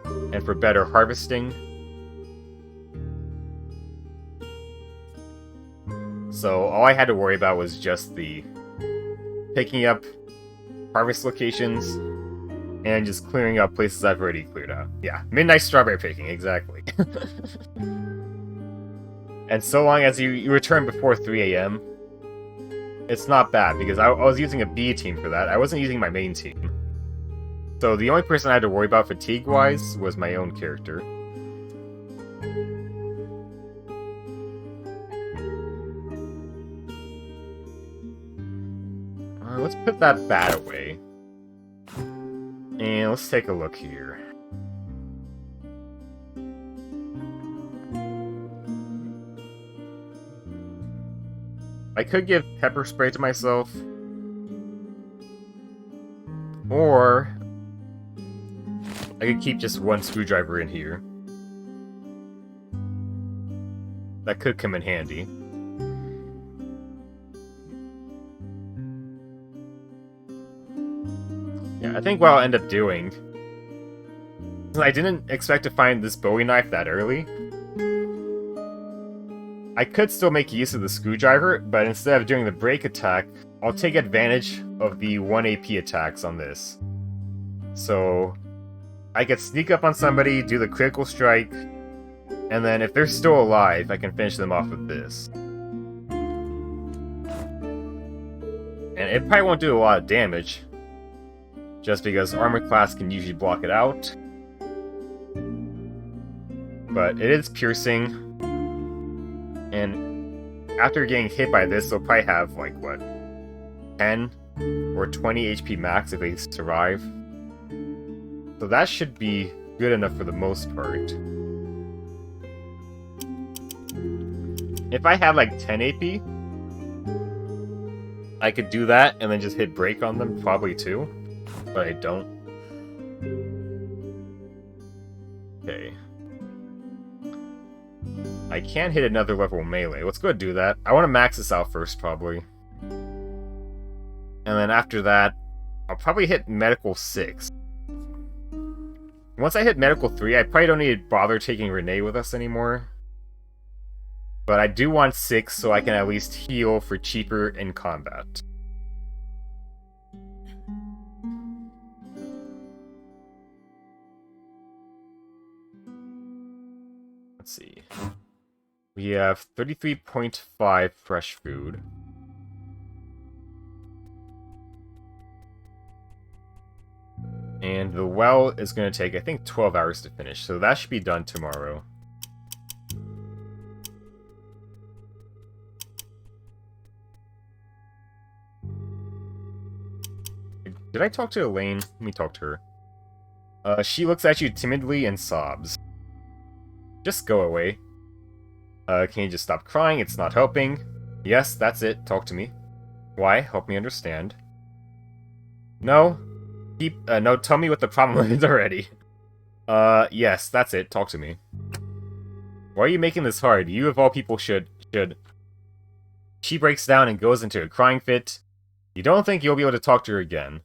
and for better harvesting. So all I had to worry about was just the picking up harvest locations and just clearing up places I've already cleared out. Yeah, midnight strawberry picking, exactly. And so long as you return before 3 AM, it's not bad, because I was using a B team for that. I wasn't using my main team. So the only person I had to worry about fatigue-wise was my own character. Let's put that bat away. And let's take a look here. I could give pepper spray to myself. Or I could keep just one screwdriver in here. That could come in handy. Yeah, I think what I'll end up doing... I didn't expect to find this Bowie knife that early. I could still make use of the screwdriver, but instead of doing the break attack, I'll take advantage of the 1 AP attacks on this. So I could sneak up on somebody, do the critical strike, and then if they're still alive, I can finish them off with this. And it probably won't do a lot of damage, just because armor class can usually block it out. But it is piercing. And after getting hit by this, they'll probably have, like, what, 10 or 20 HP max if they survive. So that should be good enough for the most part. If I had, like, 10 AP, I could do that and then just hit break on them, probably too. But I don't. Okay. I can hit another level melee. Let's go do that. I want to max this out first, probably. And then after that, I'll probably hit Medical 6. Once I hit Medical 3, I probably don't need to bother taking Renee with us anymore. But I do want 6 so I can at least heal for cheaper in combat. Let's see. We have 33.5 fresh food. And the well is going to take, I think, 12 hours to finish, so that should be done tomorrow. Did I talk to Elaine? Let me talk to her. She looks at you timidly and sobs. Just go away. Can you just stop crying? It's not helping. Yes, that's it. Talk to me. Why? Help me understand. No. No, tell me what the problem is already. Yes, that's it. Talk to me. Why are you making this hard? You of all people should... She breaks down and goes into a crying fit. You don't think you'll be able to talk to her again.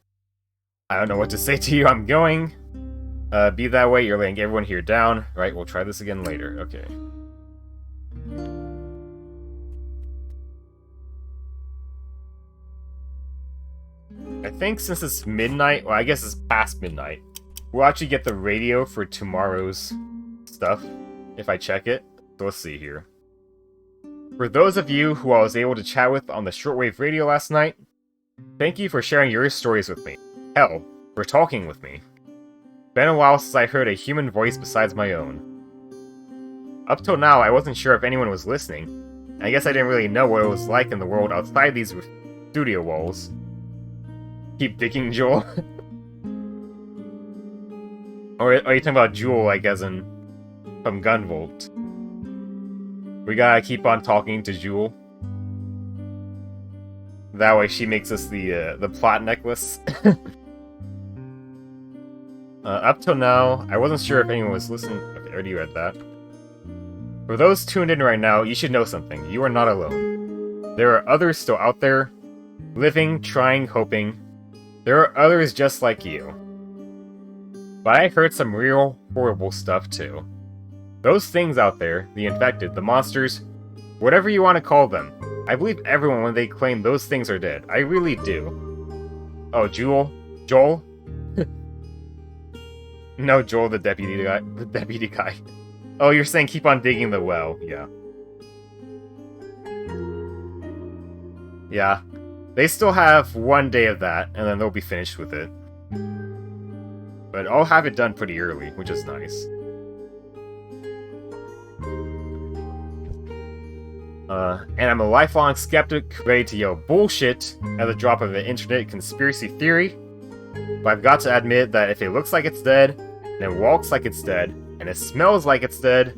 I don't know what to say to you. I'm going. Be that way. You're laying everyone here down. Right, we'll try this again later. Okay. I think since it's midnight, well, I guess it's past midnight, we'll actually get the radio for tomorrow's stuff, if I check it. So let's see here. For those of you who I was able to chat with on the shortwave radio last night, thank you for sharing your stories with me. Hell, for talking with me. Been a while since I heard a human voice besides my own. Up till now, I wasn't sure if anyone was listening. I guess I didn't really know what it was like in the world outside these studio walls. Keep digging, Jewel. Or are you talking about Jewel, like as in from Gunvolt? We gotta keep on talking to Jewel. That way she makes us the plot necklace. Up till now, I wasn't sure if anyone was listening. Okay, I already read that. For those tuned in right now, you should know something. You are not alone. There are others still out there, living, trying, hoping. There are others just like you. But I heard some real horrible stuff too. Those things out there, the infected, the monsters, whatever you want to call them, I believe everyone when they claim those things are dead. I really do. Oh, Joel? No, Joel, the deputy guy. The deputy guy. Oh, you're saying keep on digging the well. Yeah. Yeah. They still have one day of that, and then they'll be finished with it. But I'll have it done pretty early, which is nice. And I'm a lifelong skeptic, ready to yell bullshit at the drop of an internet conspiracy theory. But I've got to admit that if it looks like it's dead, and it walks like it's dead, and it smells like it's dead,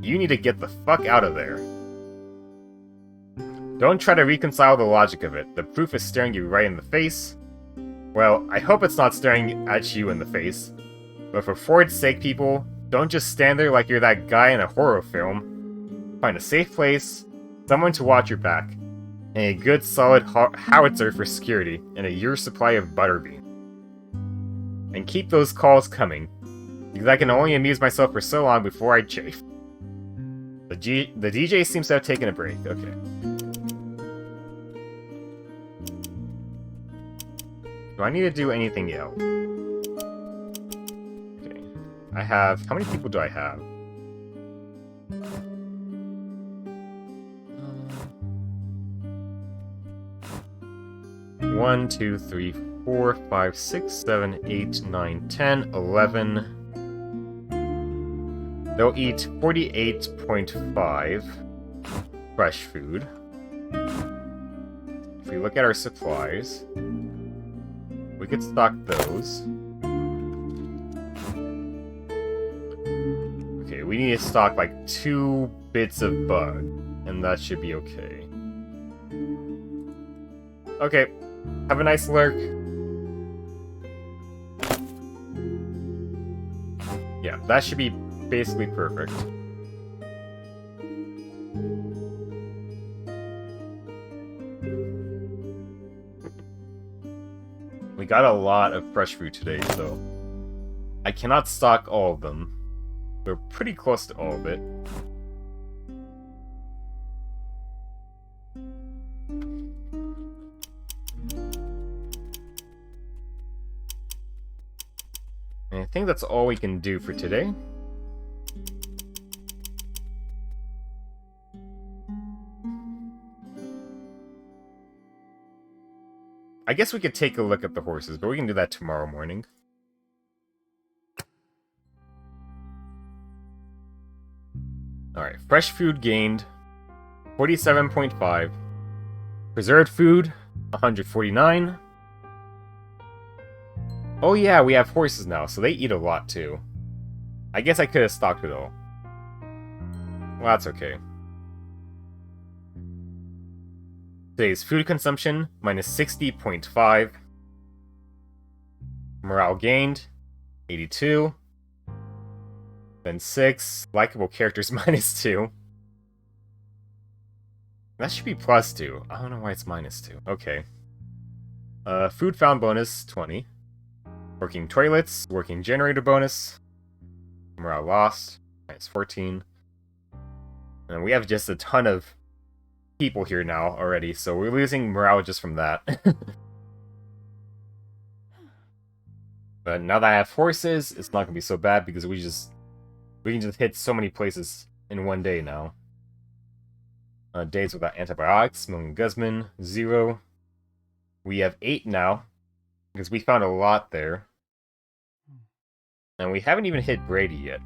you need to get the fuck out of there. Don't try to reconcile the logic of it. The proof is staring you right in the face. Well, I hope it's not staring at you in the face. But for Ford's sake, people, don't just stand there like you're that guy in a horror film. Find a safe place, someone to watch your back, and a good solid howitzer for security, and a year's supply of butterbean. And keep those calls coming, because I can only amuse myself for so long before I chafe. The DJ seems to have taken a break. Okay. Do I need to do anything else? Okay. I have... How many people do I have? 1, 2, 3, 4, 5, 6, 7, 8, 9, 10, 11. They'll eat 48.5 fresh food. If we look at our supplies, we could stock those. Okay, we need to stock like 2 bits of bug, and that should be okay. Okay, have a nice lurk. Yeah, that should be basically perfect. We got a lot of fresh food today, so I cannot stock all of them. We're pretty close to all of it. And I think that's all we can do for today. I guess we could take a look at the horses, but we can do that tomorrow morning. Alright, fresh food gained 47.5. Preserved food 149. Oh yeah, we have horses now, so they eat a lot too. I guess I could have stocked it all. Well, that's okay. Today's food consumption, minus 60.5. Morale gained, 82. Then 6. Likeable characters, minus 2. That should be plus 2. I don't know why it's minus 2. Okay. Food found bonus, 20. Working toilets, working generator bonus. Morale lost, minus 14. And we have just a ton of people here now already, so we're losing morale just from that. But now that I have horses, it's not gonna be so bad because we can just hit so many places in one day now. Days without antibiotics, Million Guzman, 0. We have 8 now, because we found a lot there. And we haven't even hit Brady yet.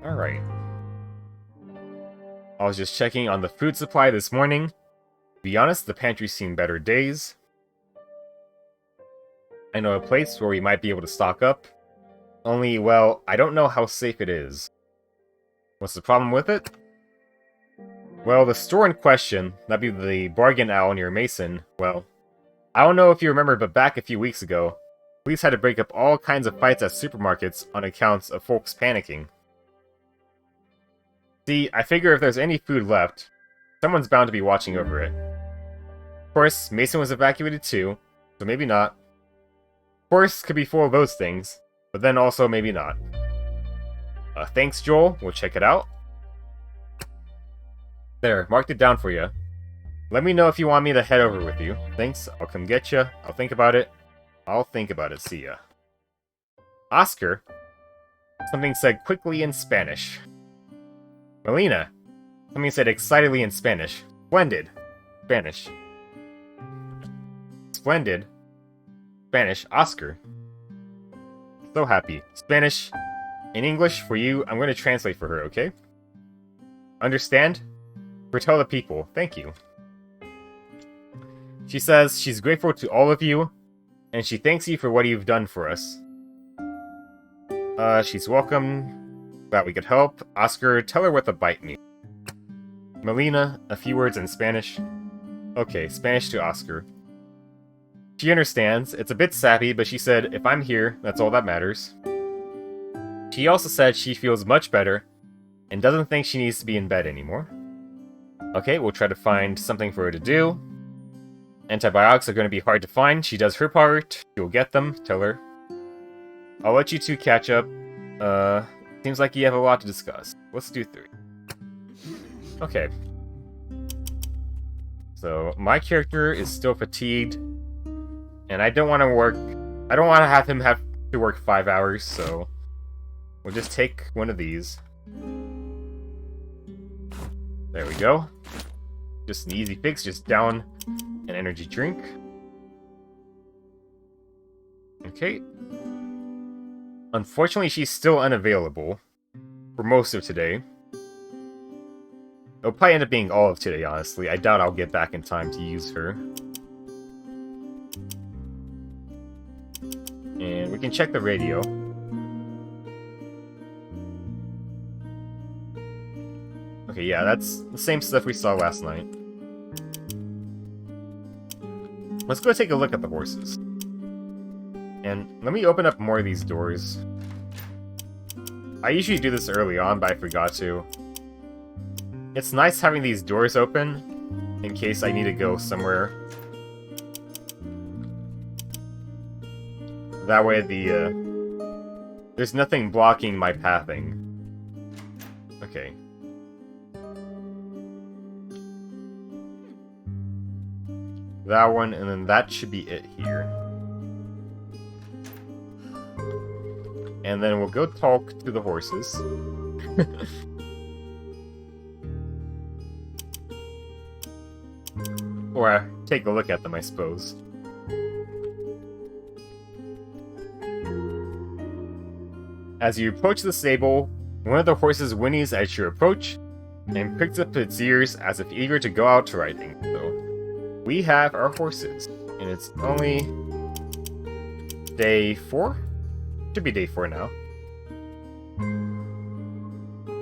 Alright. I was just checking on the food supply this morning. To be honest, the pantry's seen better days. I know a place where we might be able to stock up. Only, well, I don't know how safe it is. What's the problem with it? Well, the store in question, that'd be the Bargain Owl near Mason, well, I don't know if you remember, but back a few weeks ago, police had to break up all kinds of fights at supermarkets on accounts of folks panicking. See, I figure if there's any food left, someone's bound to be watching over it. Of course, Mason was evacuated too, so maybe not. Of course, could be full of those things, but then also maybe not. Thanks, Joel. We'll check it out. There, marked it down for you. Let me know if you want me to head over with you. Thanks, I'll come get you. I'll think about it. I'll think about it. See ya. Oscar? Something said quickly in Spanish. Melina? Something said excitedly in Spanish. Splendid. Spanish. Splendid. Spanish. Oscar. So happy. Spanish. In English, for you, I'm going to translate for her, okay? Understand? Tell the people. Thank you. She says she's grateful to all of you, and she thanks you for what you've done for us. She's welcome. Glad we could help. Oscar, tell her what the bite means. Melina, a few words in Spanish. Okay, Spanish to Oscar. She understands. It's a bit sappy, but she said, if I'm here, that's all that matters. She also said she feels much better, and doesn't think she needs to be in bed anymore. Okay, we'll try to find something for her to do. Antibiotics are going to be hard to find. She does her part. You'll get them. Tell her. I'll let you two catch up. Seems like you have a lot to discuss. Let's do 3. Okay. So, my character is still fatigued. And I don't want to work... I don't want to have him have to work 5 hours, so... We'll just take one of these. There we go. Just an easy fix, just down an energy drink. Okay. Unfortunately, she's still unavailable for most of today. It'll probably end up being all of today, honestly. I doubt I'll get back in time to use her. And we can check the radio. Okay, yeah, that's the same stuff we saw last night. Let's go take a look at the horses. And let me open up more of these doors. I usually do this early on, but I forgot to. It's nice having these doors open, in case I need to go somewhere. That way there's nothing blocking my pathing. Okay. That one, and then that should be it here. And then we'll go talk to the horses. Or take a look at them, I suppose. As you approach the stable, one of the horses whinnies as you approach, and picks up its ears as if eager to go out riding. So, we have our horses, and it's only day 4? Should be day 4 now.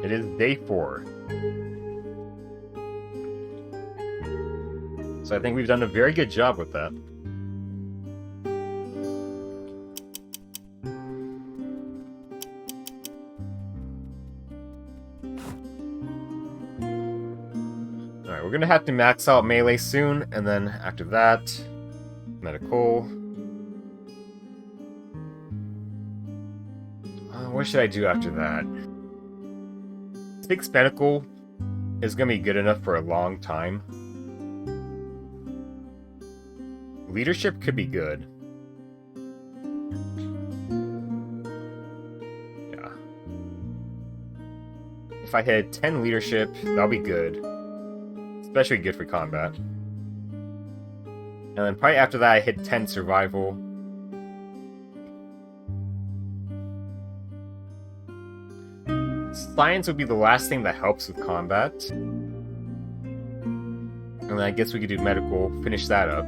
It is day 4. So I think we've done a very good job with that. Alright, we're gonna have to max out melee soon, and then after that, medical. What should I do after that? Six medical is gonna be good enough for a long time. Leadership could be good. Yeah. If I hit 10 leadership, that'll be good. Especially good for combat. And then probably after that I hit 10 survival. Science would be the last thing that helps with combat. And then I guess we could do medical, finish that up.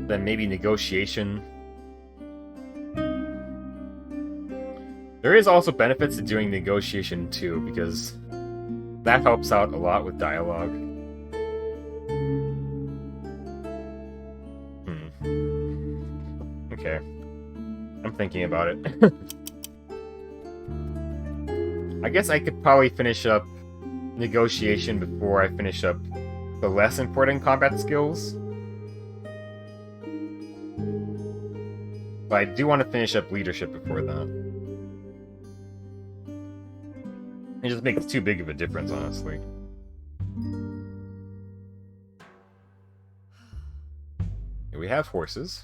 Then maybe negotiation. There is also benefits to doing negotiation too, because that helps out a lot with dialogue. Okay. I'm thinking about it. I guess I could probably finish up negotiation before I finish up the less important combat skills. But I do want to finish up leadership before that. It just makes too big of a difference, honestly. Here we have horses.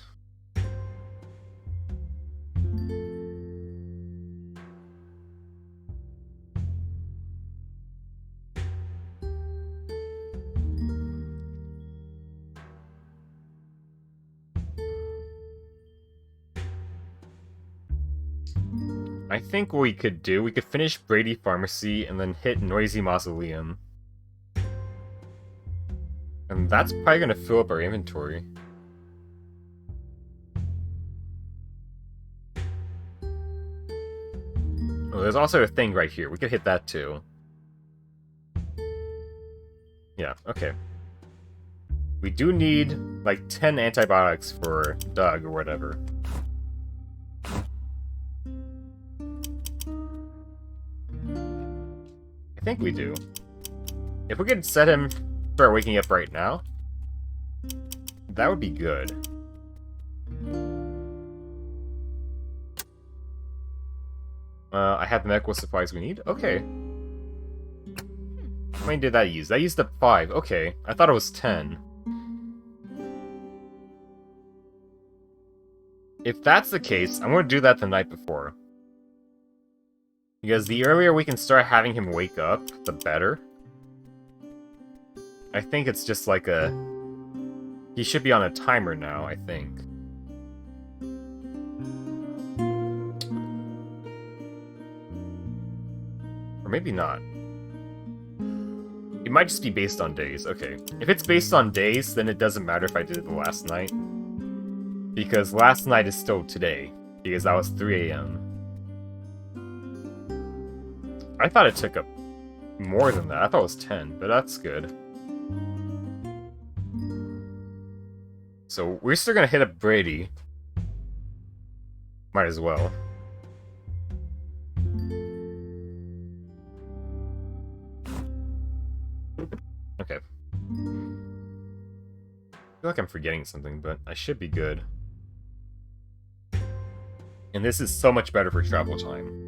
I think what we could do, we could finish Brady Pharmacy and then hit Noisy Mausoleum. And that's probably gonna fill up our inventory. Oh, there's also a thing right here. We could hit that too. Yeah, okay. We do need, like, 10 antibiotics for Doug or whatever. I think we do. If we could set him start waking up right now, that would be good. I have the medical supplies we need? Okay. How many did that use? That used up 5. Okay. I thought it was 10. If that's the case, I'm going to do that the night before. Because the earlier we can start having him wake up, the better. I think it's just like a... He should be on a timer now, I think. Or maybe not. It might just be based on days. Okay. If it's based on days, then it doesn't matter if I did it the last night. Because last night is still today. Because that was 3 AM. I thought it took up more than that. I thought it was 10, but that's good. So we're still gonna hit up Brady. Might as well. Okay. I feel like I'm forgetting something, but I should be good. And this is so much better for travel time.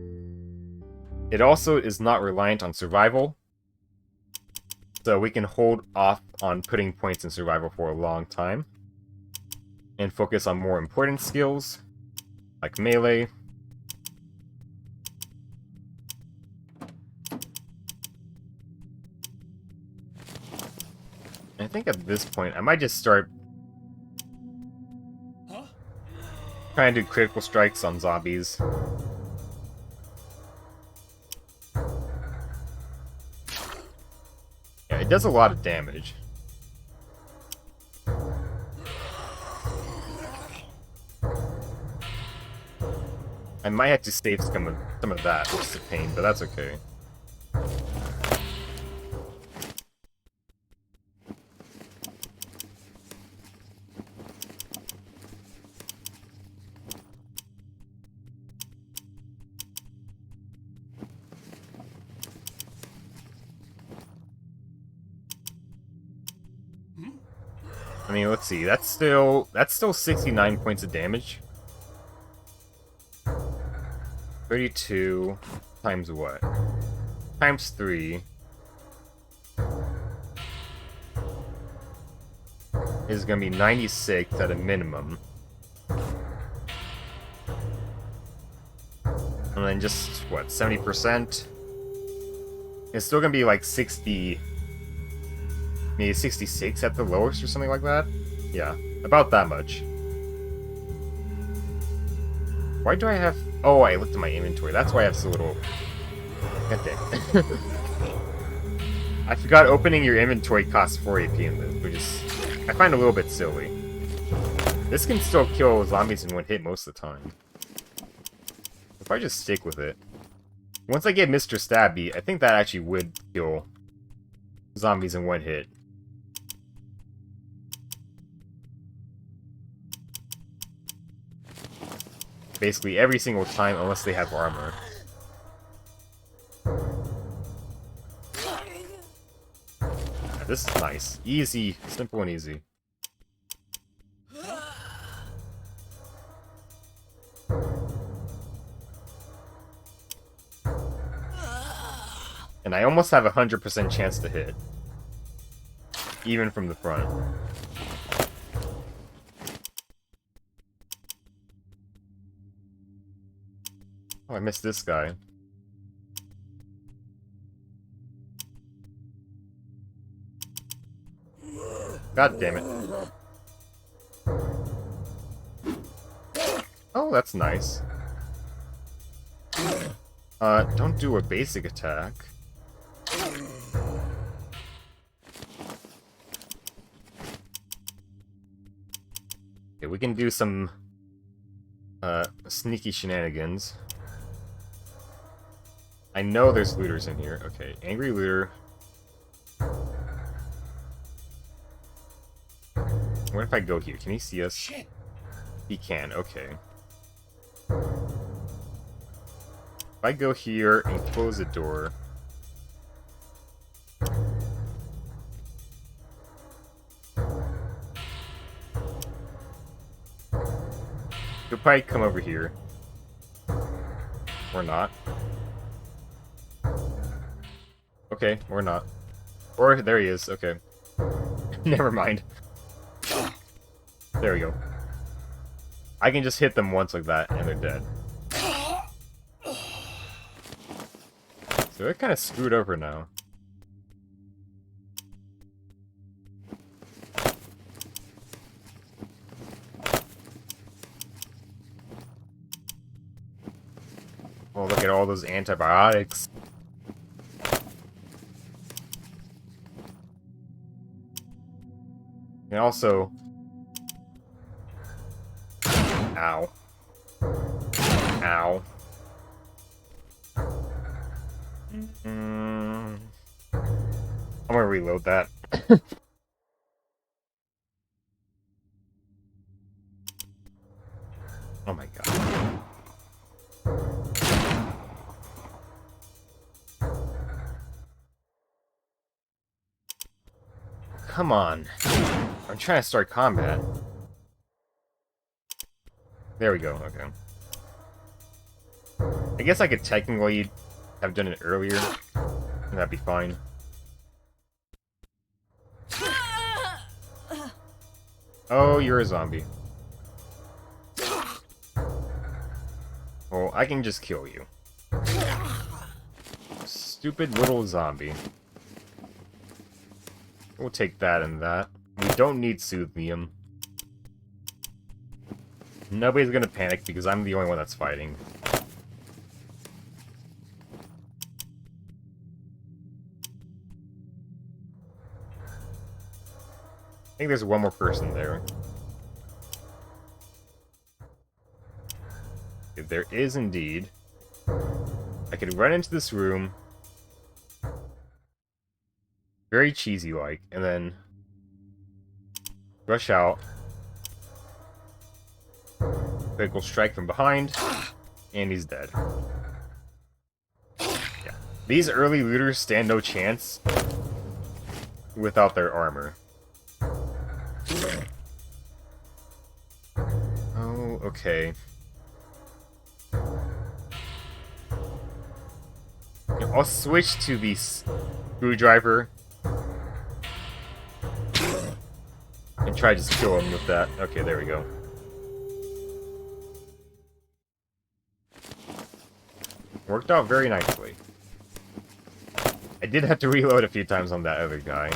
It also is not reliant on survival, so we can hold off on putting points in survival for a long time, and focus on more important skills, like melee. I think at this point, I might just start trying to do critical strikes on zombies. Yeah, it does a lot of damage. I might have to save some of that, which is a pain, but that's okay. I mean, let's see. That's still 69 points of damage. 32 times what? Times 3 is gonna be 96 at a minimum. And then just, what, 70%? It's still gonna be like 60... maybe 66 at the lowest or something like that? Yeah, about that much. Why do I have... Oh, I looked at my inventory. That's why I have so little... God damn. I forgot opening your inventory costs 4 AP in this, which is... I find a little bit silly. This can still kill zombies in one hit most of the time. If I just stick with it. Once I get Mr. Stabby, I think that actually would kill zombies in one hit. Basically every single time, unless they have armor. This is nice. Easy. Simple and easy. And I almost have a 100% chance to hit. Even from the front. Oh, I missed this guy. God damn it. Oh, that's nice. Don't do a basic attack. Okay, we can do some sneaky shenanigans. I know there's looters in here. Okay, angry looter. What if I go here? Can he see us? Shit. He can, okay. If I go here and close the door... He'll probably come over here. Or not. Okay, or not. Or, there he is, okay. Never mind. There we go. I can just hit them once like that, and they're dead. So they're kind of screwed over now. Oh, look at all those antibiotics. And also... Ow. Ow. I'm gonna reload that. Oh my god. Come on. I'm trying to start combat. There we go, okay. I guess I could technically have done it earlier, and that'd be fine. Oh, you're a zombie. Well, I can just kill you. Stupid little zombie. We'll take that and that. We don't need Soothium. Nobody's gonna panic because I'm the only one that's fighting. I think there's one more person there. If there is indeed. I could run into this room. Very cheesy-like, and then rush out. Critical strike from behind, and he's dead. Yeah. These early looters stand no chance without their armor. Oh, okay. I'll switch to the screwdriver and try to just kill him with that. Okay, there we go. Worked out very nicely. I did have to reload a few times on that other guy.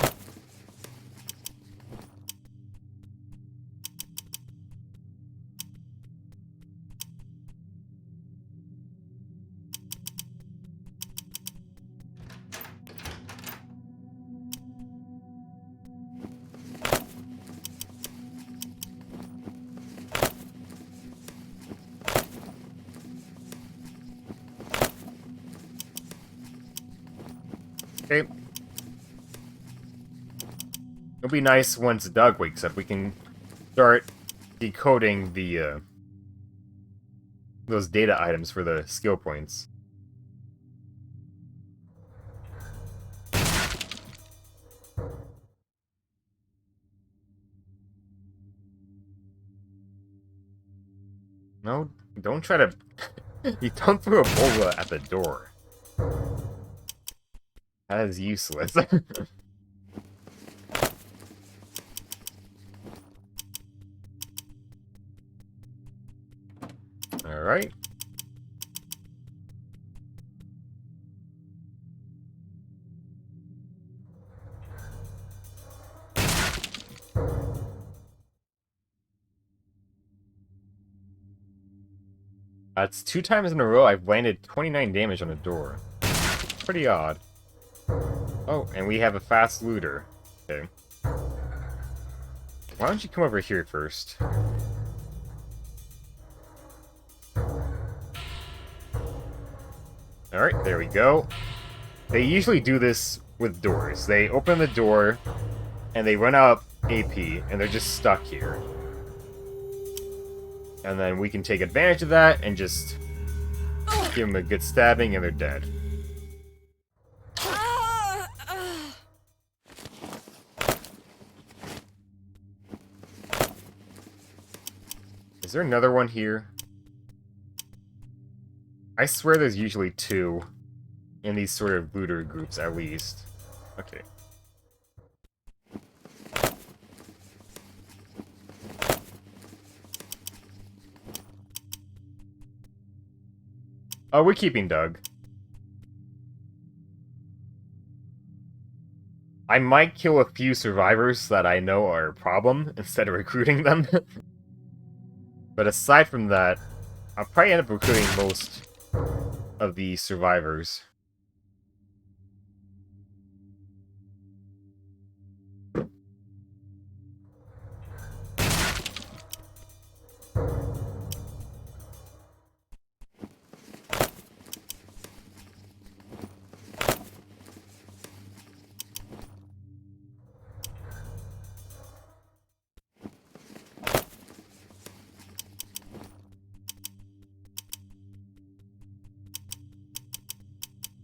Okay. It'll be nice once Doug wakes up. We can start decoding the those data items for the skill points. No, don't try to... You don't throw a bola at the door. That is useless. Alright. That's 2 times in a row I've landed 29 damage on a door. Pretty odd. Oh, and we have a fast looter. Okay. Why don't you come over here first? Alright, there we go. They usually do this with doors. They open the door, and they run out of AP, and they're just stuck here. And then we can take advantage of that and just give them a good stabbing, and they're dead. Is there another one here? I swear there's usually 2 in these sort of looter groups, at least. Okay. Oh, we're keeping Doug. I might kill a few survivors that I know are a problem instead of recruiting them. But aside from that, I'll probably end up recruiting most of the survivors.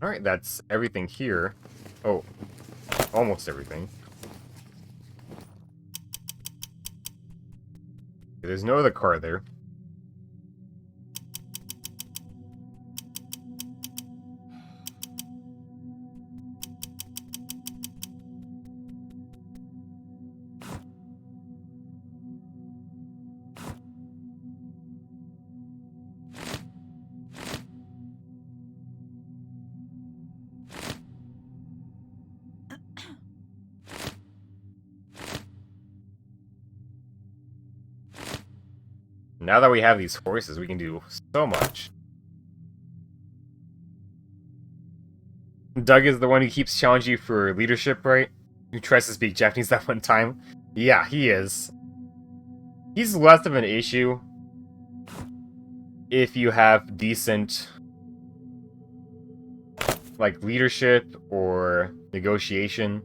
Alright, that's everything here. Oh, almost everything. There's no other car there. Now that we have these horses, we can do so much. Doug is the one who keeps challenging you for leadership, right? Who tries to speak Japanese that one time? Yeah, he is. He's less of an issue if you have decent, like, leadership or negotiation.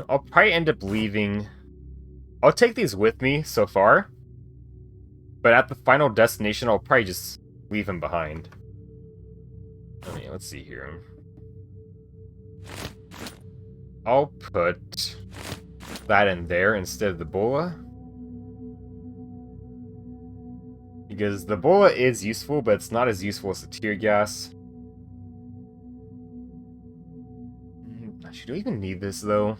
I'll probably end up leaving... I'll take these with me so far. But at the final destination, I'll probably just leave him behind. I mean, let's see here. I'll put that in there instead of the bola. Because the bola is useful, but it's not as useful as the tear gas. Should we even need this, though?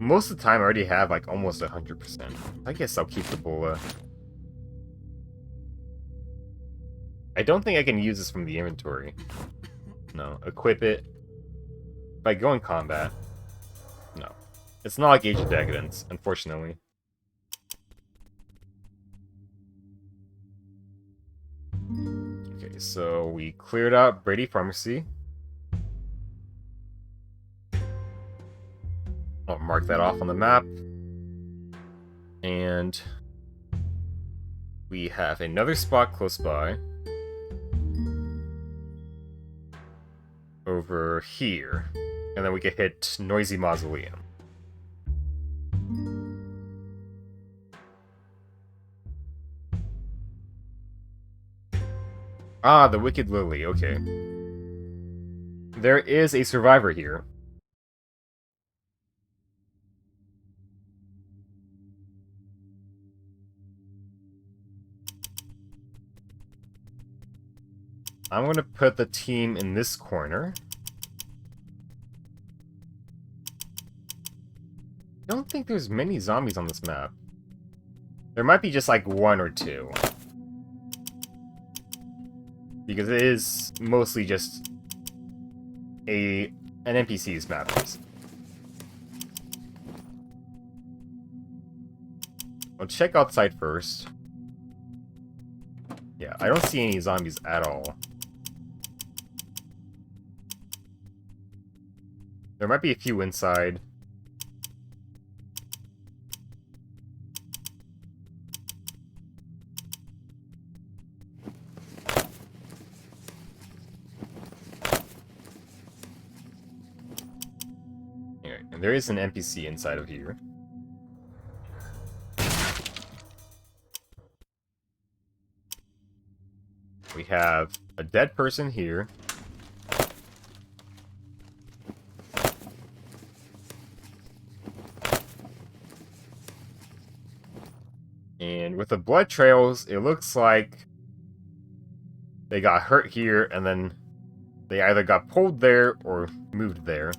Most of the time, I already have, like, almost 100%. I guess I'll keep the bola. I don't think I can use this from the inventory. No. Equip it. If I go in combat. No. It's not like Age of Decadence, unfortunately. Okay, so we cleared out Brady Pharmacy. I'll mark that off on the map. And we have another spot close by. Over here. And then we can hit Noisy Mausoleum. Ah, the Wicked Lily, okay. there is a survivor here. I'm gonna put the team in this corner. I don't think there's many zombies on this map. There might be just like one or two. Because it is mostly just an NPC's map. I'll check outside first. Yeah, I don't see any zombies at all. There might be a few inside. Alright, and there is an NPC inside of here. We have a dead person here. And with the blood trails, it looks like they got hurt here, and then they either got pulled there or moved there.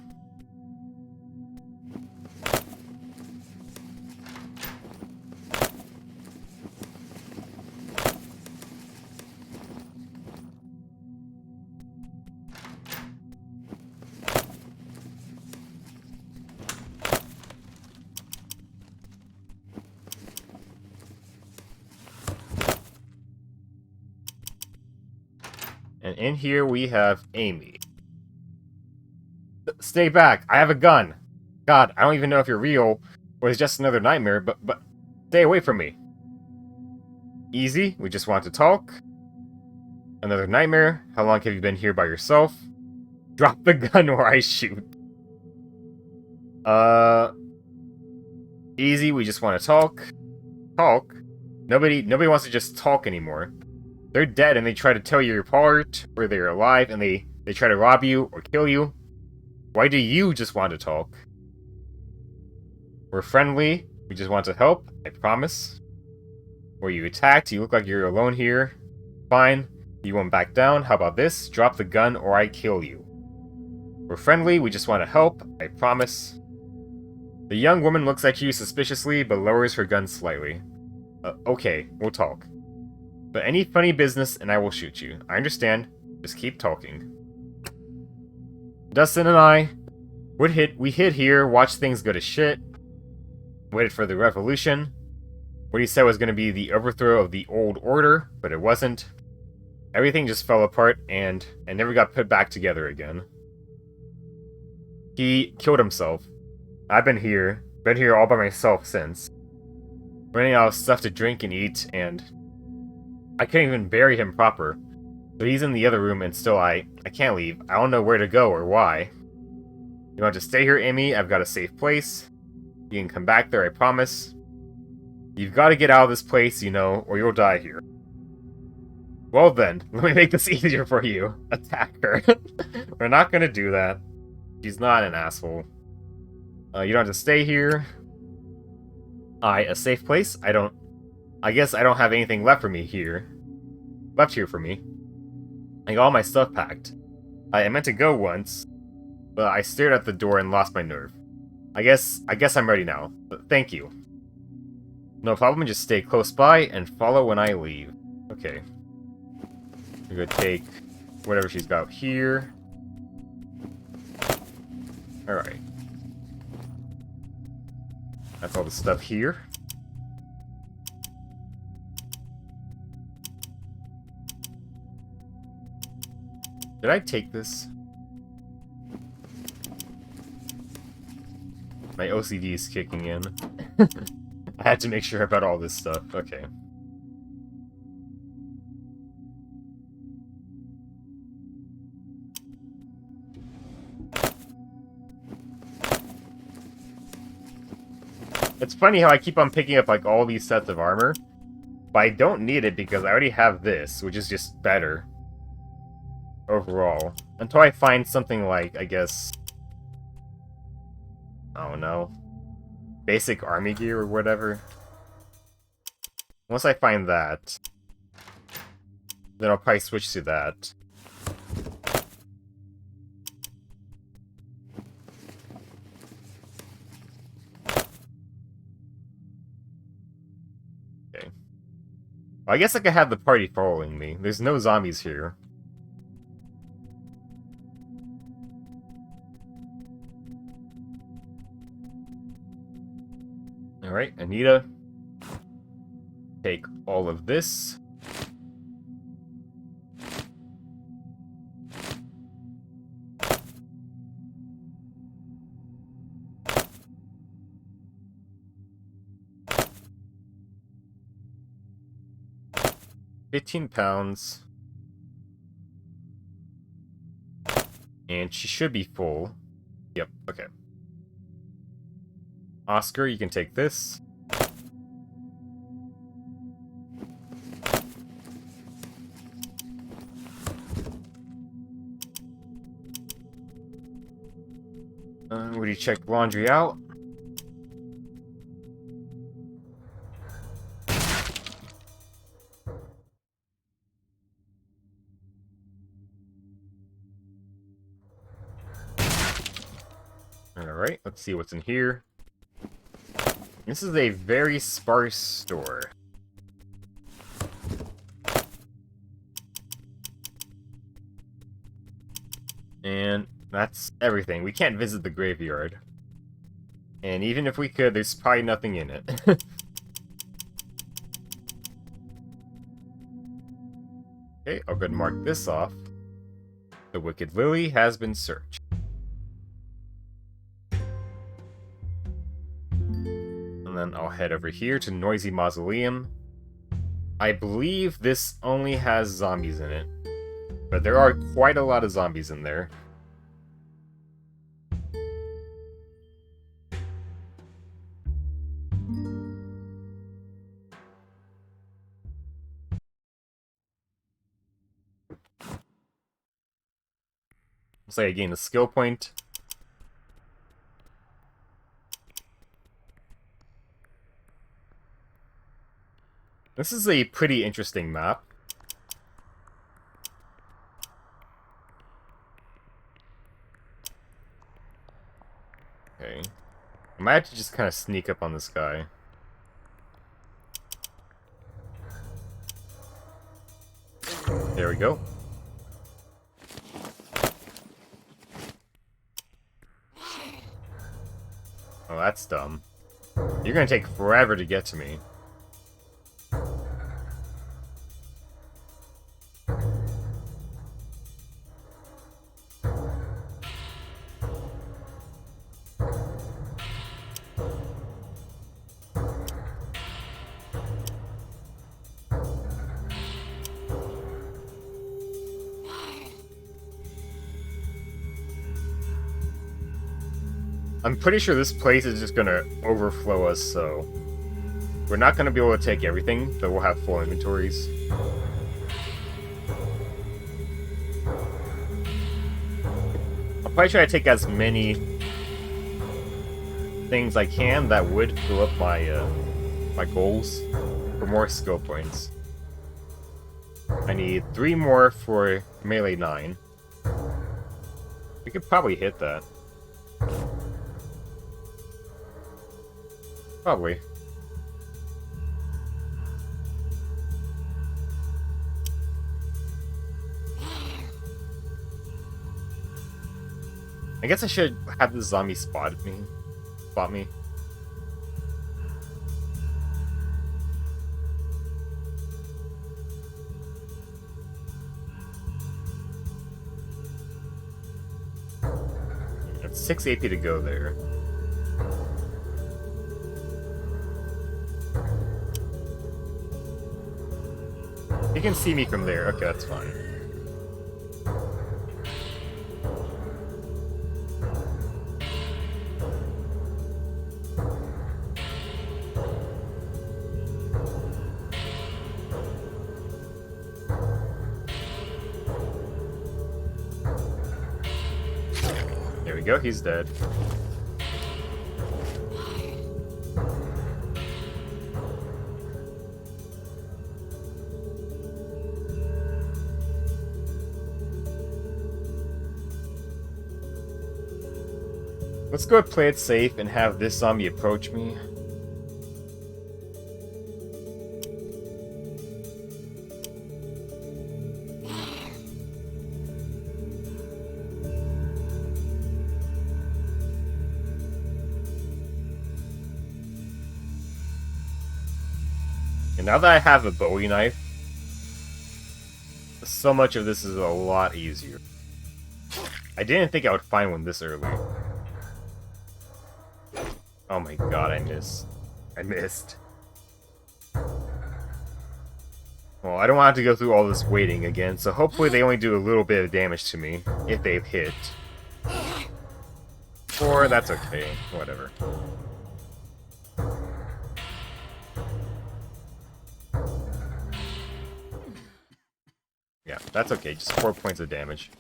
And in here we have Amy. Stay back! I have a gun! God, I don't even know if you're real, or it's just another nightmare, but stay away from me. Easy, we just want to talk. Another nightmare, how long have you been here by yourself? Drop the gun or I shoot. Easy, we just want to talk. Talk? Nobody wants to just talk anymore. They're dead and they try to tell you apart, or they're alive and they try to rob you or kill you. Why do you just want to talk? We're friendly, we just want to help, I promise. Were you attacked? You look like you're alone here. Fine, you won't back down, how about this? Drop the gun or I kill you. We're friendly, we just want to help, I promise. The young woman looks at you suspiciously, but lowers her gun slightly. Okay, we'll talk. But any funny business and I will shoot you. I understand. Just keep talking. Dustin and I we hid here, watched things go to shit. Waited for the revolution. What he said was going to be the overthrow of the old order, but it wasn't. Everything just fell apart and never got put back together again. He killed himself. I've been here all by myself since. Running out of stuff to drink and eat, and I couldn't even bury him proper. So he's in the other room and still I can't leave. I don't know where to go or why. You want to stay here, Amy? I've got a safe place. You can come back there, I promise. You've got to get out of this place, you know, or you'll die here. Well then, let me make this easier for you. Attack her. We're not gonna do that. She's not an asshole. You don't have to stay here. A safe place? I guess I don't have anything left for me here. Left here for me. I got all my stuff packed. I meant to go once, but I stared at the door and lost my nerve. I guess I'm ready now, but thank you. No problem, just stay close by and follow when I leave. Okay. I'm gonna take whatever she's got here. Alright. That's all the stuff here. Did I take this? My OCD is kicking in. I had to make sure about all this stuff. Okay. It's funny how I keep on picking up like all these sets of armor, but I don't need it because I already have this, which is just better. overall. Until I find something like, I guess... I don't know. Basic army gear or whatever. Once I find that, then I'll probably switch to that. Okay. Well, I guess I could have the party following me. There's no zombies here. Alright, Anita. Take all of this. £15. And she should be full. Yep, okay. Oscar, you can take this. Would you check laundry out? Alright, let's see what's in here. This is a very sparse store. And that's everything. We can't visit the graveyard. And even if we could, there's probably nothing in it. Okay, I'll go and mark this off. The Wicked Lily has been searched. And then I'll head over here to Noisy Mausoleum. I believe this only has zombies in it. But there are quite a lot of zombies in there. Looks like I gained a skill point. This is a pretty interesting map. Okay. I might have to just kind of sneak up on this guy. There we go. Oh, that's dumb. You're gonna take forever to get to me. I'm pretty sure this place is just gonna overflow us, so... We're not gonna be able to take everything, but we'll have full inventories. I'll probably try to take as many things I can that would fill up my, my goals for more skill points. I need 3 more for Melee 9. We could probably hit that. Probably. I guess I should have the zombie spot me. It's 6 AP to go there. You can see me from there. Okay, that's fine. we go, he's dead. Let's go play it safe and have this zombie approach me. And now that I have a Bowie knife, so much of this is a lot easier. I didn't think I would find one this early. Oh my god, I missed. I missed. Well, I don't want to have to go through all this waiting again, so hopefully they only do a little bit of damage to me, if they've hit. Or that's okay, whatever. Yeah, that's okay, just 4 points of damage.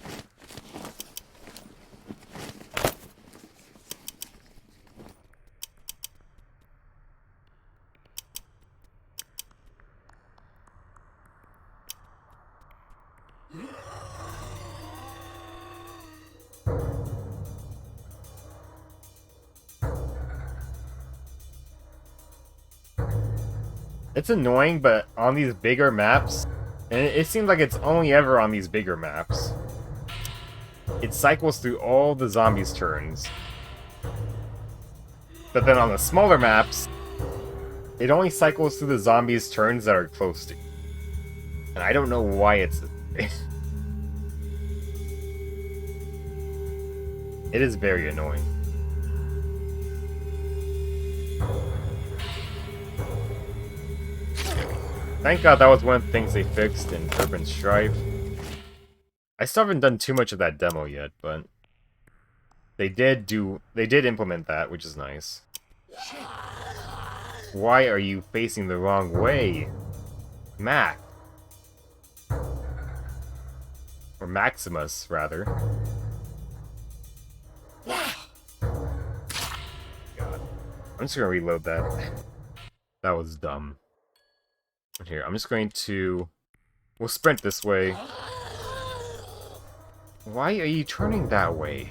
It's annoying, but on these bigger maps, and it seems like it's only ever on these bigger maps, it cycles through all the zombies' turns. But then on the smaller maps, it only cycles through the zombies' turns that are close to you. And I don't know why it's this way. It is very annoying. Thank god that was one of the things they fixed in Urban Strife. I still haven't done too much of that demo yet, but they did implement that, which is nice. Why are you facing the wrong way? Mac. Or Maximus, rather. God. I'm just gonna reload that. That was dumb. Here, I'm just going to... We'll sprint this way. Why are you turning that way?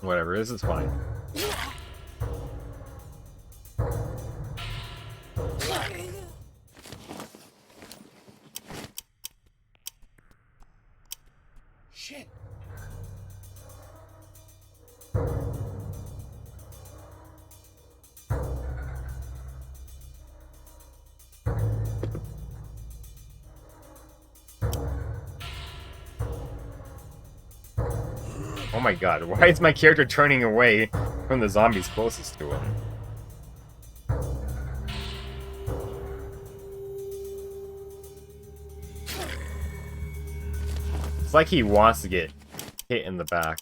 Whatever, this is fine. Shit. Oh my god, why is my character turning away from the zombies closest to him? It's like he wants to get hit in the back.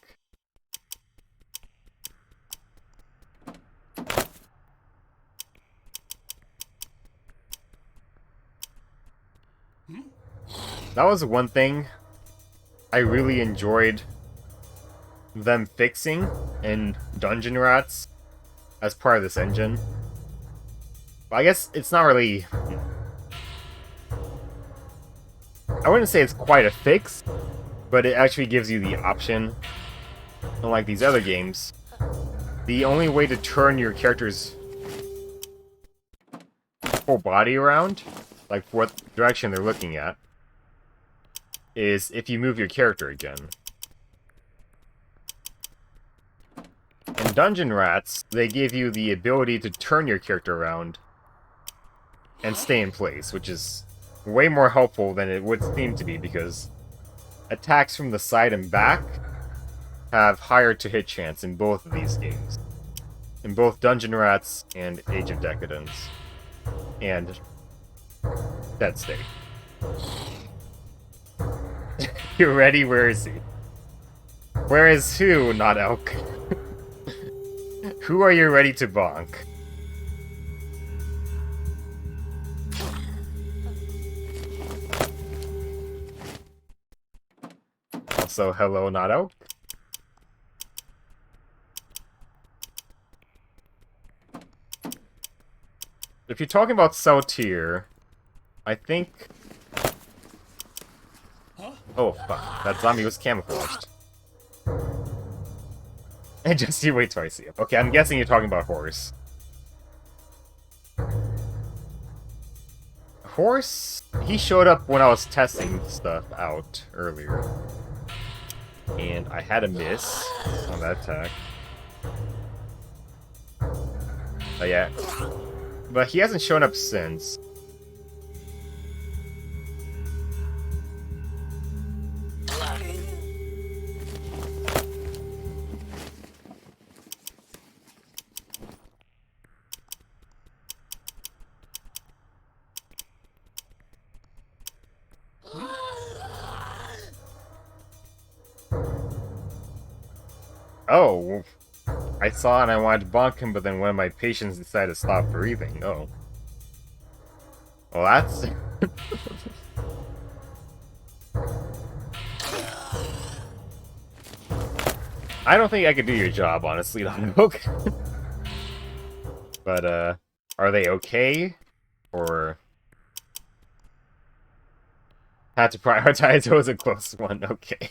That was one thing I really enjoyed them fixing in Dungeon Rats as part of this engine. But I guess it's not really... I wouldn't say it's quite a fix, but it actually gives you the option. Unlike these other games, the only way to turn your character's whole body around, like what direction they're looking at, is if you move your character again. In Dungeon Rats, they give you the ability to turn your character around and stay in place, which is way more helpful than it would seem to be, because attacks from the side and back have higher to-hit chance in both of these games. In both Dungeon Rats and Age of Decadence. And Dead State. You ready? Where is he? Where is who, not Elk? Who are you ready to bonk? Also, hello, Nato. If you're talking about cell tier, I think... Huh? Oh, fuck. That zombie was camouflaged. And just you wait till I see him. Okay, I'm guessing you're talking about Horse. Horse... He showed up when I was testing stuff out earlier. And I had a miss on that attack. But yeah. But he hasn't shown up since. Oh, I saw and I wanted to bonk him, but then one of my patients decided to stop breathing. Oh. Well, that's... I don't think I could do your job, honestly, Nanook. But, are they okay? Or... Had to prioritize, it was a close one, okay.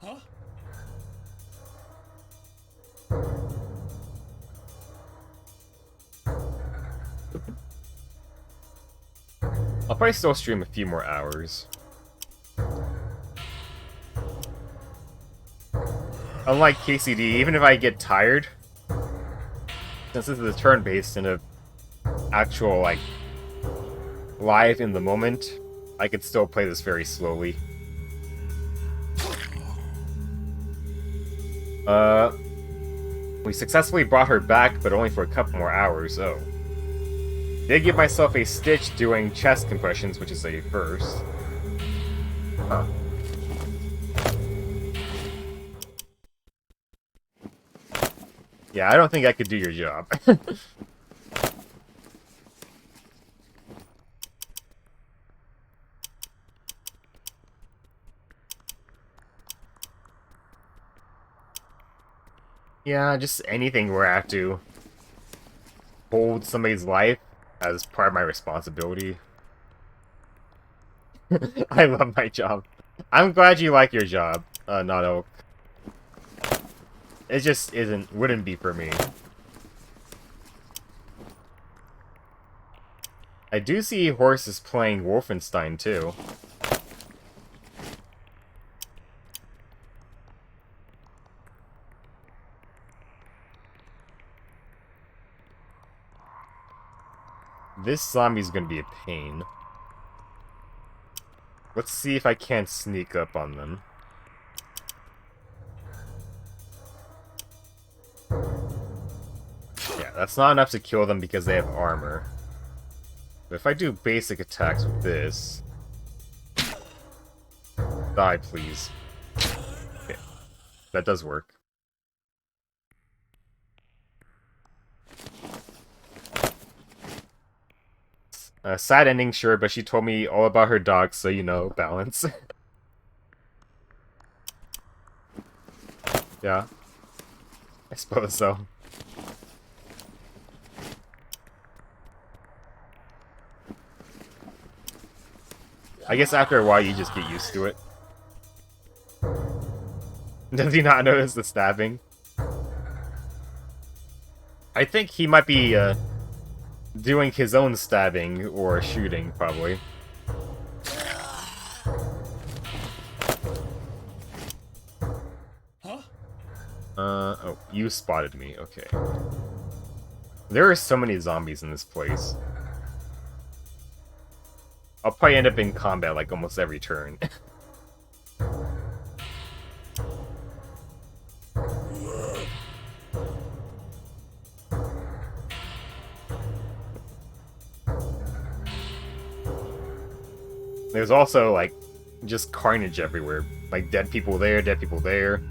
Huh? I'll probably still stream a few more hours. Unlike KCD, even if I get tired, since this is a turn-based and a actual, like, live in the moment, I could still play this very slowly. We successfully brought her back, but only for a couple more hours, oh. Did give myself a stitch doing chest compressions, which is a first. Huh. Yeah, I don't think I could do your job. Yeah, just anything where I have to hold somebody's life as part of my responsibility. I love my job. I'm glad you like your job, not Oak. It just wouldn't be for me. I do see Horse is playing Wolfenstein too. This zombie's gonna be a pain. Let's see if I can't sneak up on them. Yeah, that's not enough to kill them because they have armor. But if I do basic attacks with this... Die, please. Okay. That does work. Sad ending, sure, but she told me all about her dog, so you know, balance. Yeah. I suppose so. I guess after a while you just get used to it. Does he not notice the stabbing? I think he might be, doing his own stabbing or shooting, probably. Huh? Oh, you spotted me, okay. There are so many zombies in this place. I'll probably end up in combat like almost every turn. There's also, like, just carnage everywhere. Like, dead people there, dead people there.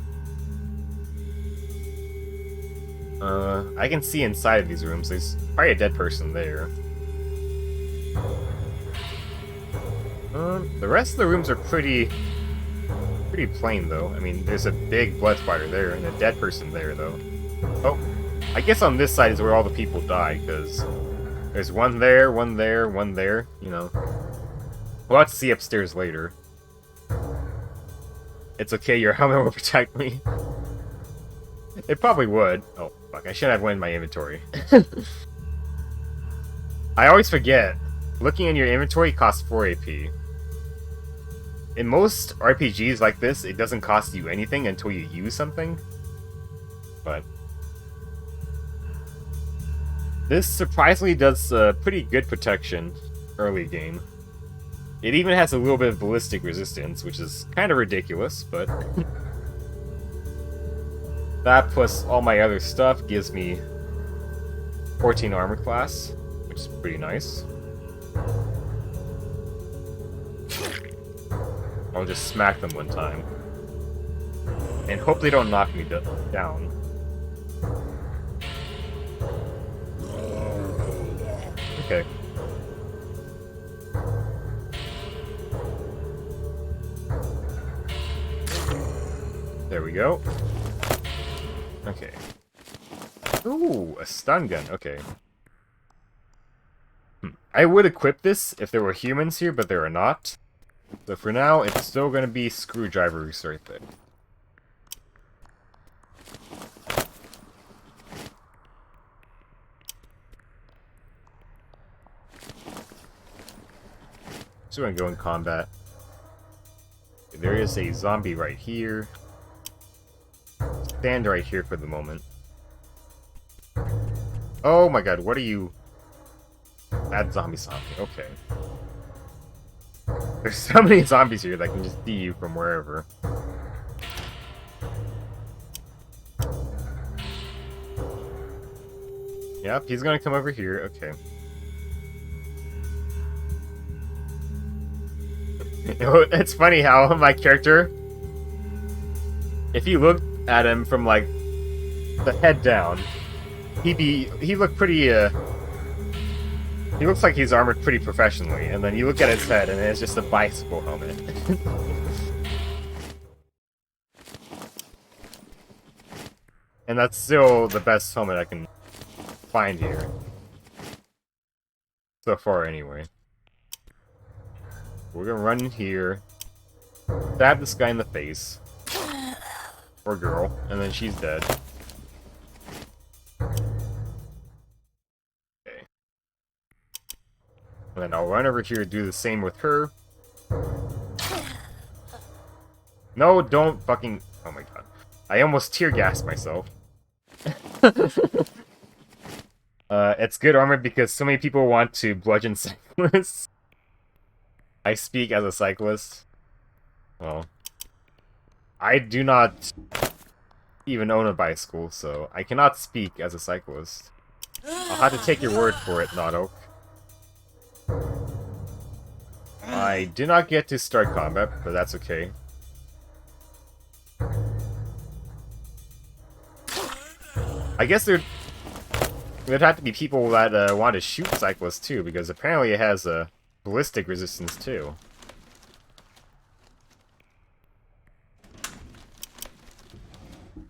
I can see inside of these rooms. There's probably a dead person there. The rest of the rooms are pretty plain, though. I mean, there's a big blood spider there and a dead person there, though. Oh, I guess on this side is where all the people die, because there's one there, one there, one there, you know. We'll have to see upstairs later. It's okay, your helmet will protect me. It probably would. Oh, fuck, I shouldn't have one in my inventory. I always forget. Looking in your inventory costs 4 AP. In most RPGs like this, it doesn't cost you anything until you use something. But this surprisingly does pretty good protection early game. It even has a little bit of ballistic resistance, which is kind of ridiculous, but that plus all my other stuff gives me 14 armor class, which is pretty nice. I'll just smack them one time. And hope they don't knock me down. Okay. There we go. Okay. Ooh, a stun gun. Okay. I would equip this if there were humans here, but there are not. So for now, it's still going to be screwdrivers right there. So I'm going to go in combat. There is a zombie right here. Stand right here for the moment. Oh my god, what are you... That zombie saw me, okay. There's so many zombies here that can just see you from wherever. Yep, he's gonna come over here, okay. It's funny how my character, if you look at him from like the head down, he looked pretty he looks like he's armored pretty professionally, and then you look at his head and it's just a bicycle helmet. And that's still the best helmet I can find here. So far anyway. We're gonna run in here, stab this guy in the face. Or girl, and then she's dead. Okay. And then I'll run over here and do the same with her. No, don't fucking... Oh my god. I almost tear-gassed myself. It's good armor because so many people want to bludgeon cyclists. I speak as a cyclist. Well, I do not even own a bicycle, so I cannot speak as a cyclist. I'll have to take your word for it, Not Oak. I did not get to start combat, but that's okay. I guess there'd have to be people that want to shoot cyclists too, because apparently it has a ballistic resistance too.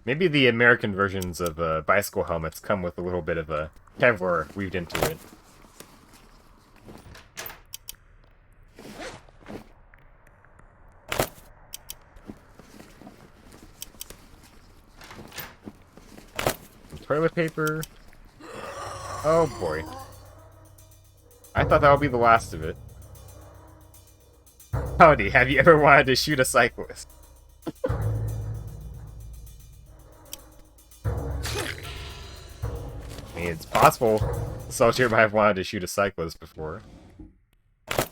Maybe the American versions of bicycle helmets come with a little bit of a Kevlar weaved into it. Some toilet paper. Oh boy. I thought that would be the last of it. Howdy, have you ever wanted to shoot a cyclist? I mean, it's possible Soldier might have wanted to shoot a cyclist before. I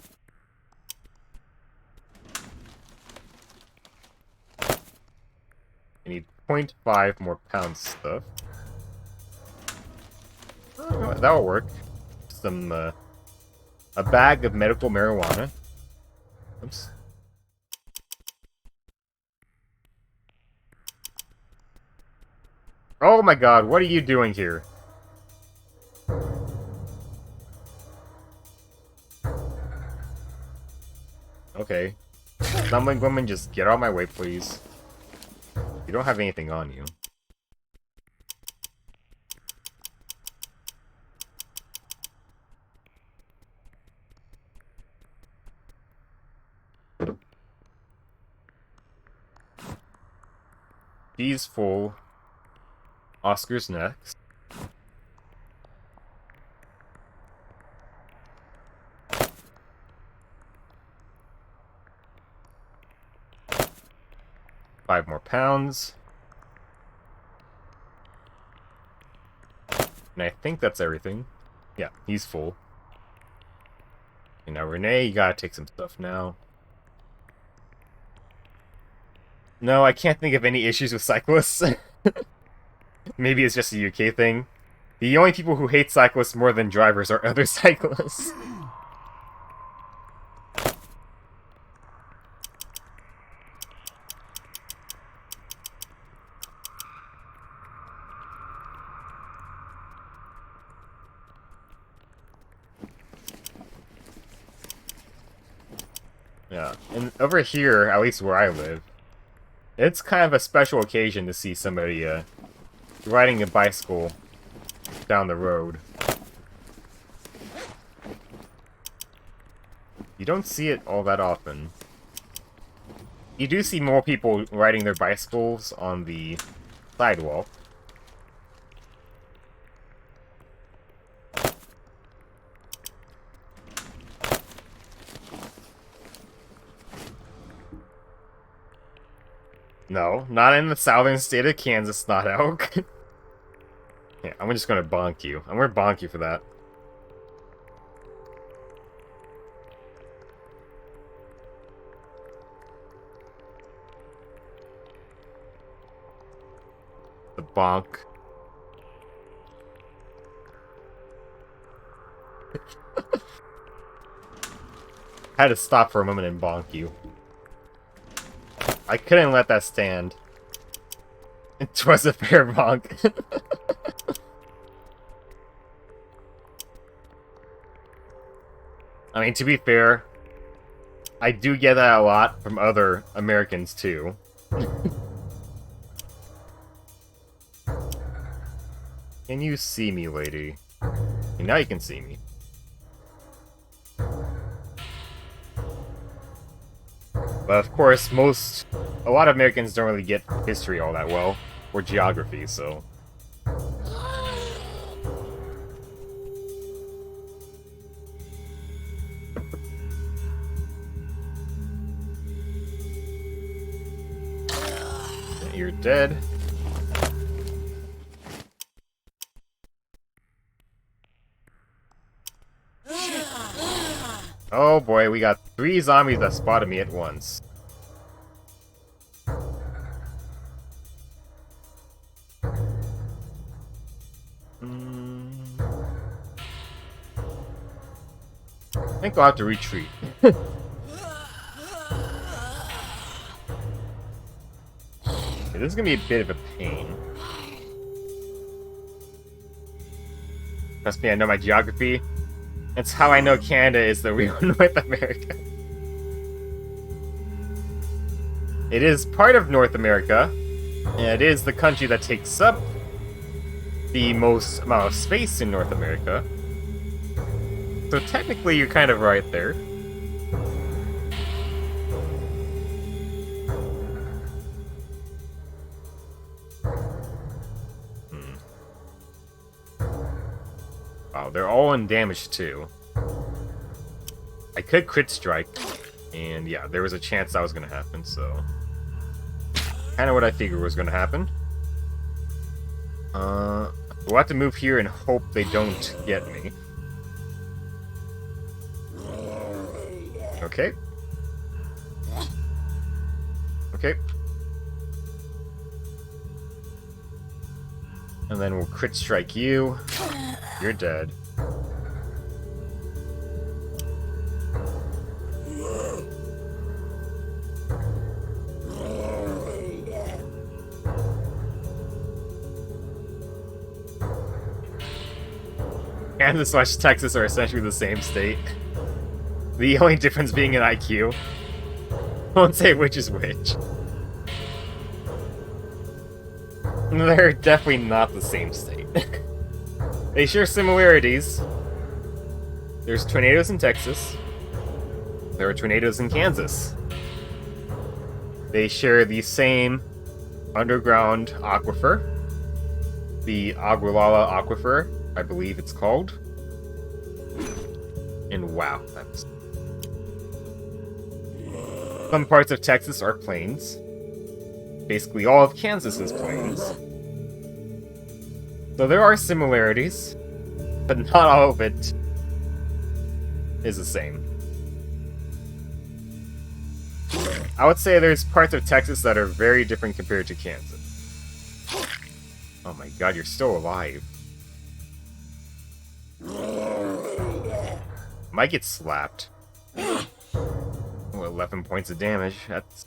need 0.5 more pounds stuff. Oh, that'll work. Some, a bag of medical marijuana. Oops. Oh my god, what are you doing here? Okay. Stumbling woman, just get out of my way, please. You don't have anything on you. She's full. Oscar's next. £5 more. And I think that's everything. Yeah, he's full. And now Renee, you gotta take some stuff now. No, I can't think of any issues with cyclists. Maybe it's just a UK thing. The only people who hate cyclists more than drivers are other cyclists. Yeah, and over here, at least where I live, it's kind of a special occasion to see somebody riding a bicycle down the road. You don't see it all that often. You do see more people riding their bicycles on the sidewalk. No, not in the southern state of Kansas, not elk. Yeah, I'm just gonna bonk you. I'm gonna bonk you for that. The bonk. Had to stop for a moment and bonk you. I couldn't let that stand. It was a fair bonk. I mean, to be fair, I do get that a lot from other Americans, too. Can you see me, lady? Okay, now you can see me. But of course, a lot of Americans don't really get history all that well, or geography, so... You're dead. Oh boy, we got 3 zombies that spotted me at once. I think I'll have to retreat. Okay, this is gonna be a bit of a pain. Trust me, I know my geography. That's how I know Canada is the real North America. It is part of North America, and it is the country that takes up the most amount of space in North America. So technically, you're kind of right there. Wow, they're all in damage too. I could crit strike, and yeah, there was a chance that was going to happen, so... Kind of what I figured was going to happen. We'll have to move here and hope they don't get me. Okay. Okay. And then we'll crit strike you. You're dead. Kansas slash Texas are essentially the same state. The only difference being in IQ. I won't say which is which. They're definitely not the same state. They share similarities. There's tornadoes in Texas. There are tornadoes in Kansas. They share the same underground aquifer. The Agualala Aquifer, I believe it's called. And wow, that's... Some parts of Texas are plains. Basically all of Kansas is plains. So there are similarities, but not all of it is the same. I would say there's parts of Texas that are very different compared to Kansas. Oh my god, you're still alive. Might get slapped. Oh, 11 points of damage. That's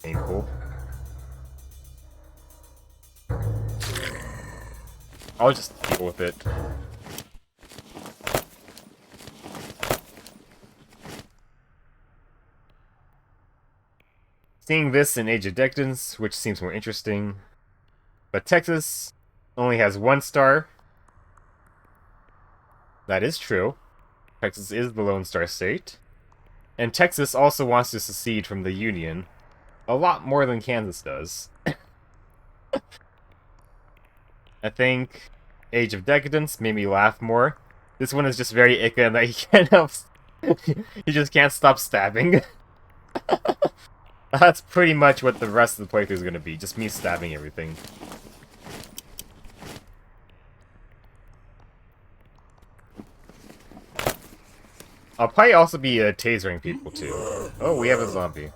painful. I'll just deal with it. Seeing this in Age of Decadence, which seems more interesting. But Texas only has 1 star. That is true. Texas is the Lone Star State. And Texas also wants to secede from the Union. A lot more than Kansas does. I think Age of Decadence made me laugh more. This one is just very icky and that he can't help... he just can't stop stabbing. That's pretty much what the rest of the playthrough is going to be. Just me stabbing everything. I'll probably also be tasering people too. Oh, we have a zombie.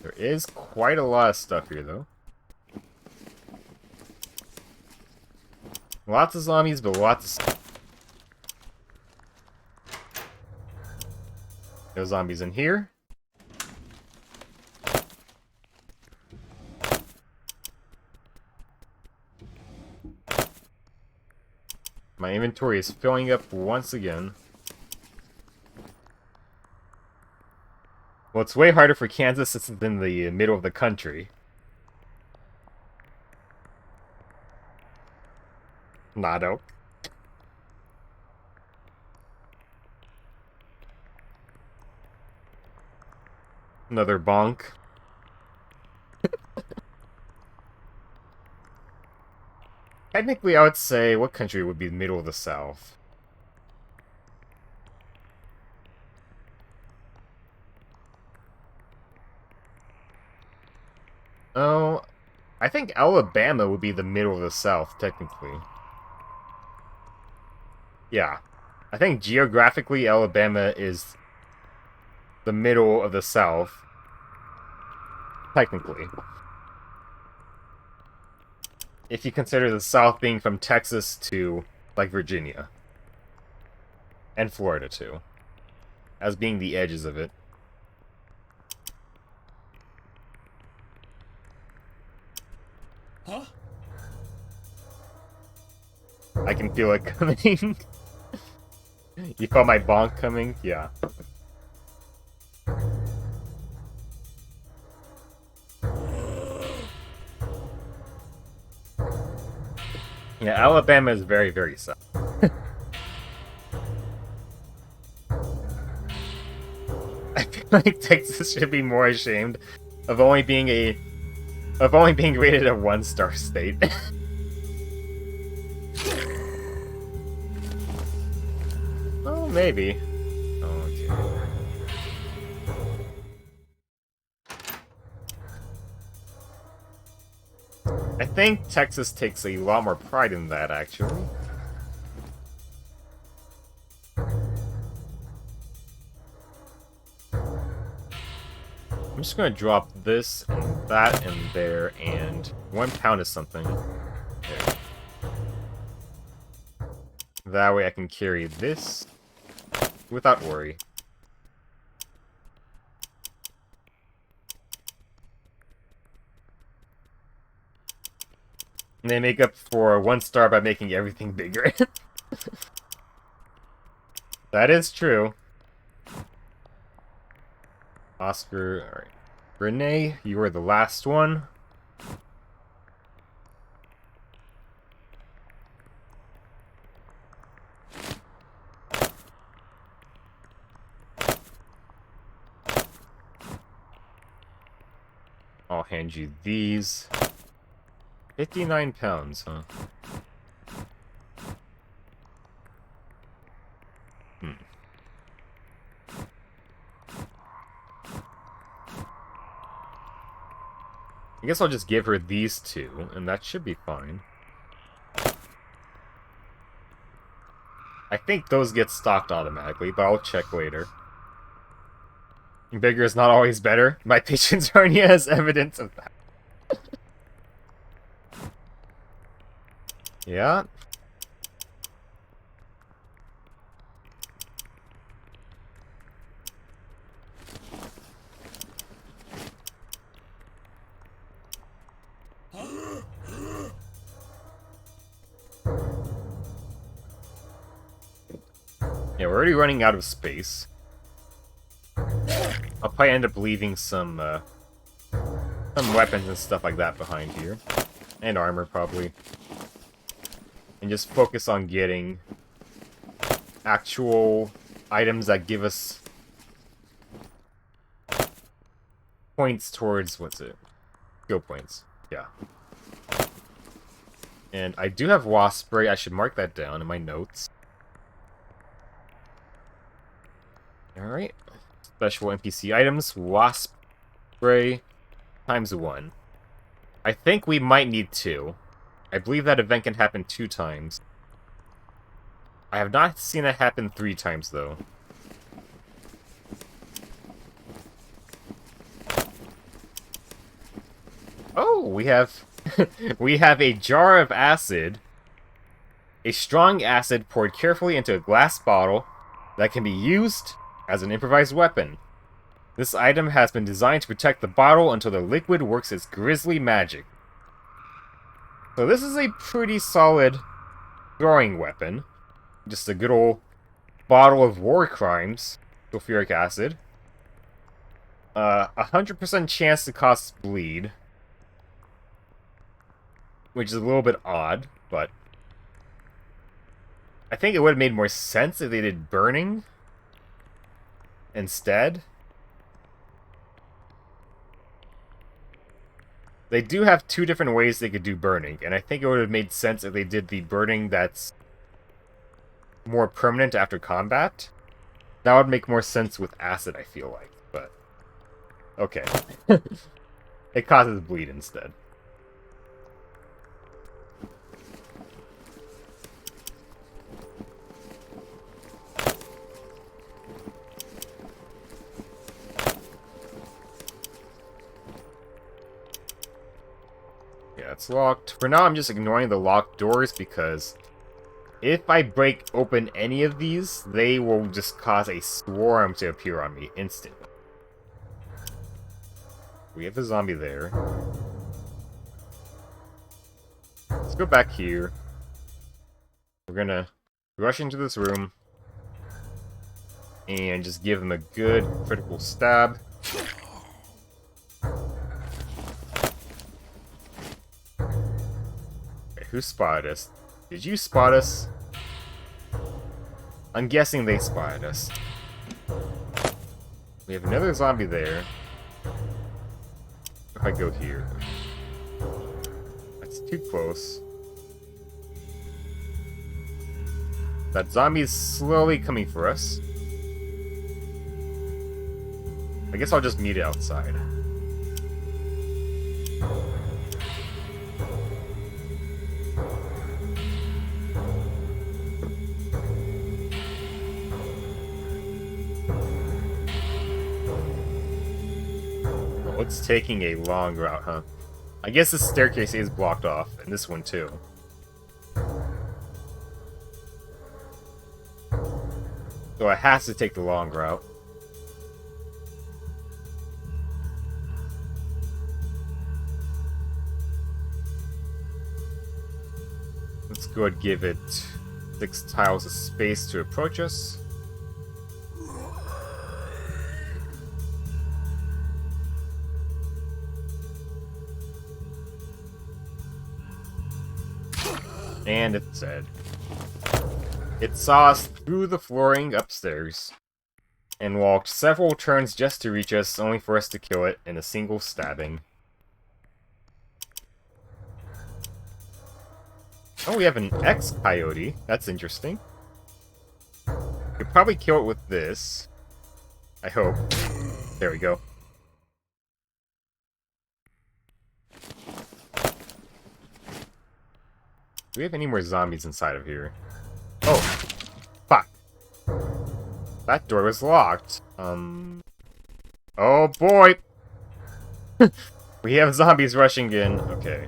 There is quite a lot of stuff here, though. Lots of zombies, but lots of... No zombies in here. My inventory is filling up once again. Well, it's way harder for Kansas since it's in the middle of the country. Nado. Another bonk. Technically, I would say, what country would be the middle of the South? Oh, I think Alabama would be the middle of the South, technically. Yeah. I think geographically, Alabama is the middle of the South. Technically. If you consider the South being from Texas to, like, Virginia. And Florida, too. As being the edges of it. Huh? I can feel it coming. You felt my bonk coming? Yeah. Yeah, Alabama is very, very south. I feel like Texas should be more ashamed of only being rated a 1-star state. Oh, maybe. Okay. I think Texas takes a lot more pride in that, actually. I'm just gonna drop this and that and there, and 1 pound is something. There. That way I can carry this without worry. And they make up for 1 star by making everything bigger. That is true. Oscar, alright. Renee, you are the last one. I'll hand you these. 59 pounds, huh? I guess I'll just give her these 2, and that should be fine. I think those get stocked automatically, but I'll check later. Bigger is not always better. My patience hernia has evidence of that. Yeah. Yeah, we're already running out of space. I'll probably end up leaving some weapons and stuff like that behind here. And armor, probably. And just focus on getting actual items that give us points towards, what's it? Skill points. Yeah. And I do have wasp spray. I should mark that down in my notes. Alright. Special NPC items. Wasp spray times 1. I think we might need 2. I believe that event can happen 2 times. I have not seen it happen 3 times, though. Oh, we have... we have a jar of acid. A strong acid poured carefully into a glass bottle that can be used as an improvised weapon. This item has been designed to protect the bottle until the liquid works its grisly magic. So this is a pretty solid throwing weapon. Just a good old bottle of war crimes. Sulfuric acid. 100% chance to cause bleed. Which is a little bit odd, but... I think it would have made more sense if they did burning instead. They do have 2 different ways they could do burning, and I think it would have made sense if they did the burning that's more permanent after combat. That would make more sense with acid, I feel like, but... okay. It causes bleed instead. It's locked. For now, I'm just ignoring the locked doors because if I break open any of these, they will just cause a swarm to appear on me instantly. We have a zombie there. Let's go back here. We're gonna rush into this room and just give him a good critical stab. Who spotted us? Did you spot us? I'm guessing they spotted us. We have another zombie there. If I go here. That's too close. That zombie is slowly coming for us. I guess I'll just meet it outside. It's taking a long route, huh? I guess this staircase is blocked off, and this one too. So it has to take the long route. Let's go ahead and give it 6 tiles of space to approach us. And it's dead. It saw us through the flooring upstairs, and walked several turns just to reach us, only for us to kill it in a single stabbing. Oh, we have an X-Coyote. That's interesting. Could probably kill it with this. I hope. There we go. Do we have any more zombies inside of here? Oh, fuck. That door was locked. Oh boy! We have zombies rushing in. Okay.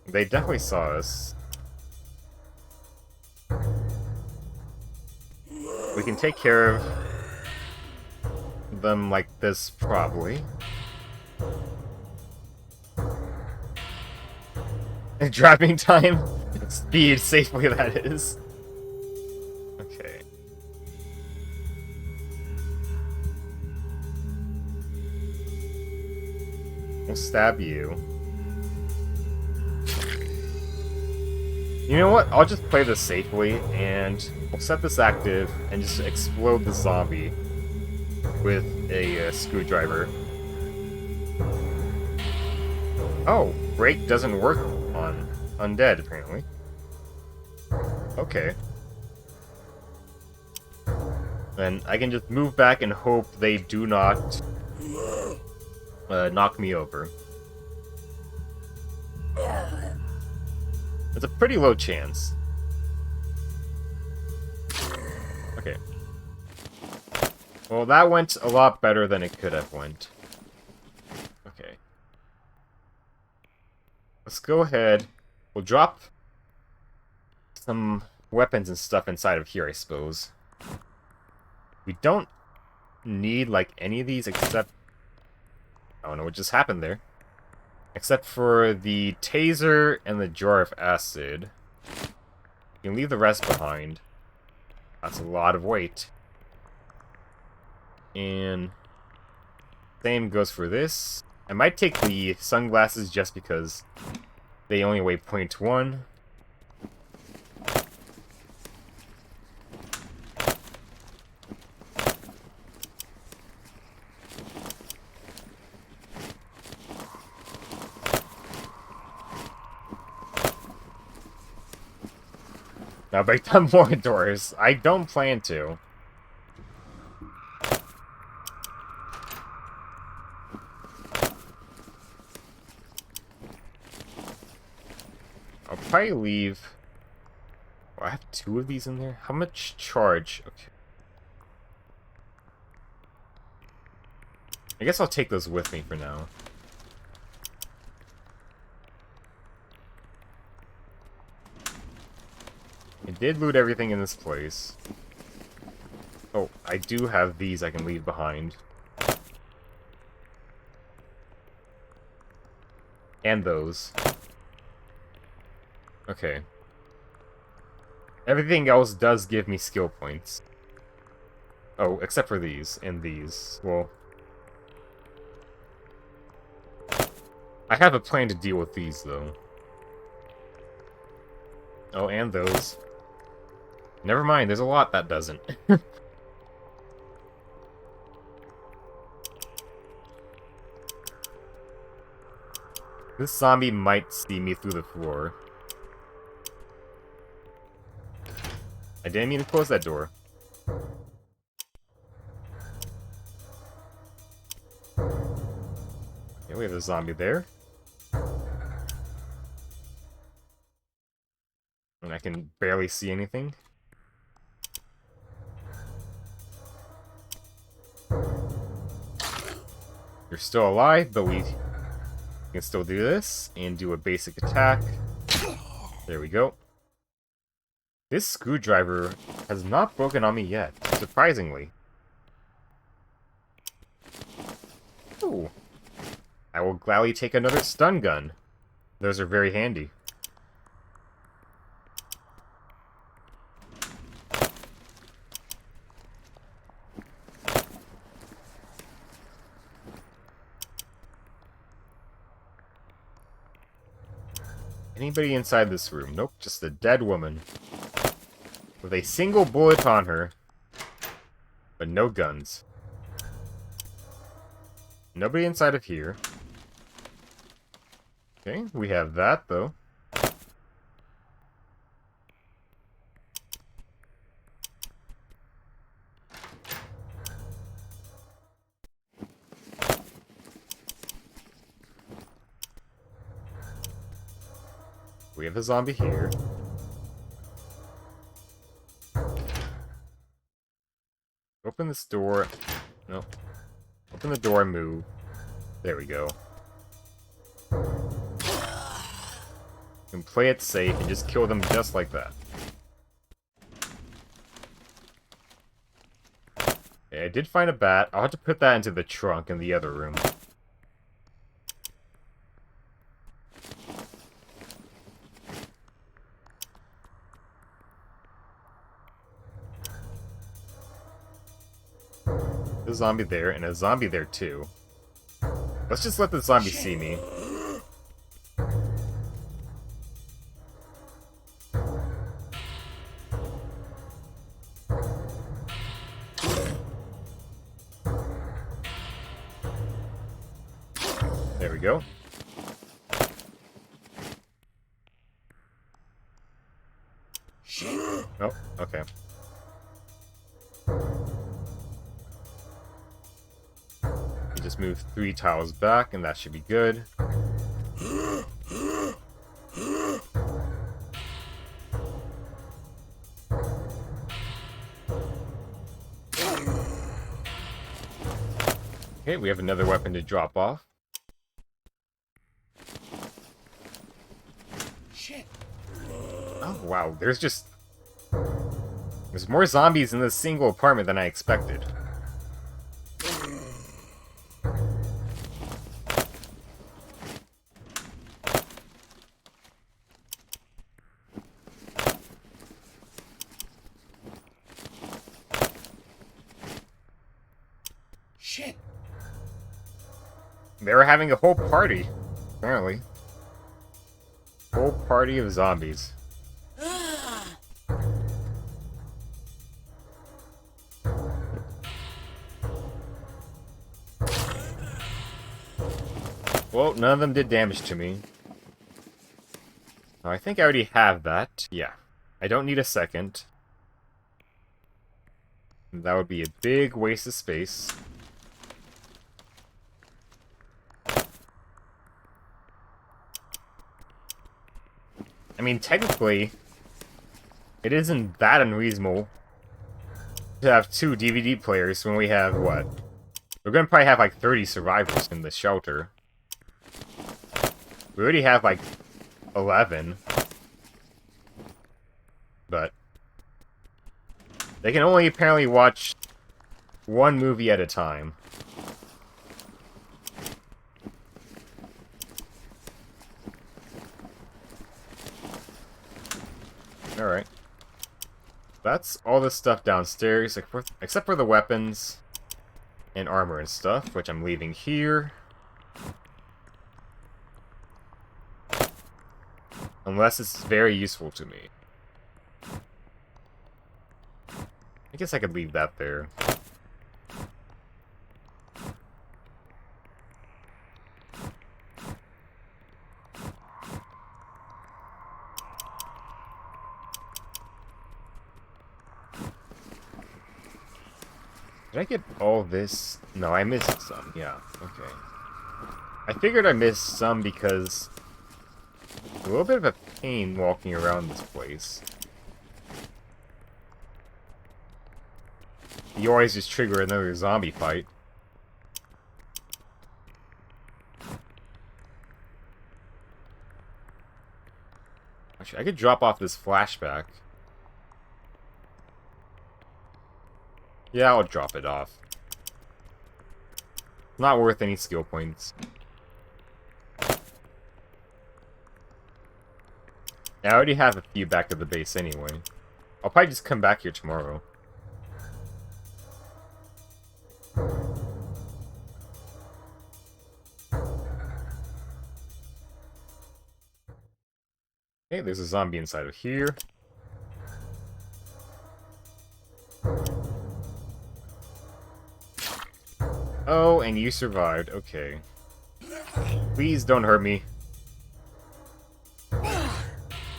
They definitely saw us. We can take care of them like this, probably. Driving time? Speed, safely that is. Okay. We'll stab you. You know what? I'll just play this safely, and we'll set this active, and just explode the zombie with a screwdriver. Oh, brake doesn't work on undead, apparently. Okay. Then I can just move back and hope they do not knock me over. It's a pretty low chance. Okay. Well, that went a lot better than it could have went. Okay. Let's go ahead. We'll drop some weapons and stuff inside of here, I suppose. We don't need, like, any of these except... I don't know what just happened there. Except for the taser and the jar of acid. You can leave the rest behind. That's a lot of weight. And... same goes for this. I might take the sunglasses just because they only weigh 0.1. Now break down more doors. I don't plan to. I'll probably leave... Oh, I have 2 of these in there? How much charge? Okay. I guess I'll take those with me for now. I did loot everything in this place. Oh, I do have these I can leave behind. And those. Okay. Everything else does give me skill points. Oh, except for these and these. Well... I have a plan to deal with these, though. Oh, and those. Never mind, there's a lot that doesn't. This zombie might see me through the floor. I didn't mean to close that door. Okay, we have a zombie there. And I can barely see anything. You're still alive, but we can still do this and do a basic attack. There we go. This screwdriver has not broken on me yet, surprisingly. Ooh. I will gladly take another stun gun. Those are very handy. Anybody inside this room? Nope, just a dead woman. With a single bullet on her. But no guns. Nobody inside of here. Okay, we have that, though. We have a zombie here. Open this door. No. Open the door and move. There we go. And play it safe and just kill them just like that. Okay, I did find a bat. I'll have to put that into the trunk in the other room. A zombie there, and a zombie there too. Let's just let the zombie see me. There we go. Oh, okay. Just move 3 tiles back, and that should be good. Okay, we have another weapon to drop off. Shit. Oh, wow. There's more zombies in this single apartment than I expected. Shit. They were having a whole party, apparently. Whole party of zombies. Well, none of them did damage to me. I think I already have that. Yeah. I don't need a second. That would be a big waste of space. I mean, technically, it isn't that unreasonable to have 2 DVD players when we have, what? We're gonna probably have like 30 survivors in the shelter. We already have like 11. But they can only apparently watch 1 movie at a time. Alright. That's all the stuff downstairs, except for the weapons and armor and stuff, which I'm leaving here. Unless it's very useful to me. I guess I could leave that there. Did I get all this? No, I missed some. Yeah, okay. I figured I missed some because a little bit of a pain walking around this place. You always just trigger another zombie fight. Actually, I could drop off this flashback. Yeah, I'll drop it off. Not worth any skill points. I already have a few back at the base anyway. I'll probably just come back here tomorrow. Hey, there's a zombie inside of here. Oh, and you survived. Okay. Please don't hurt me.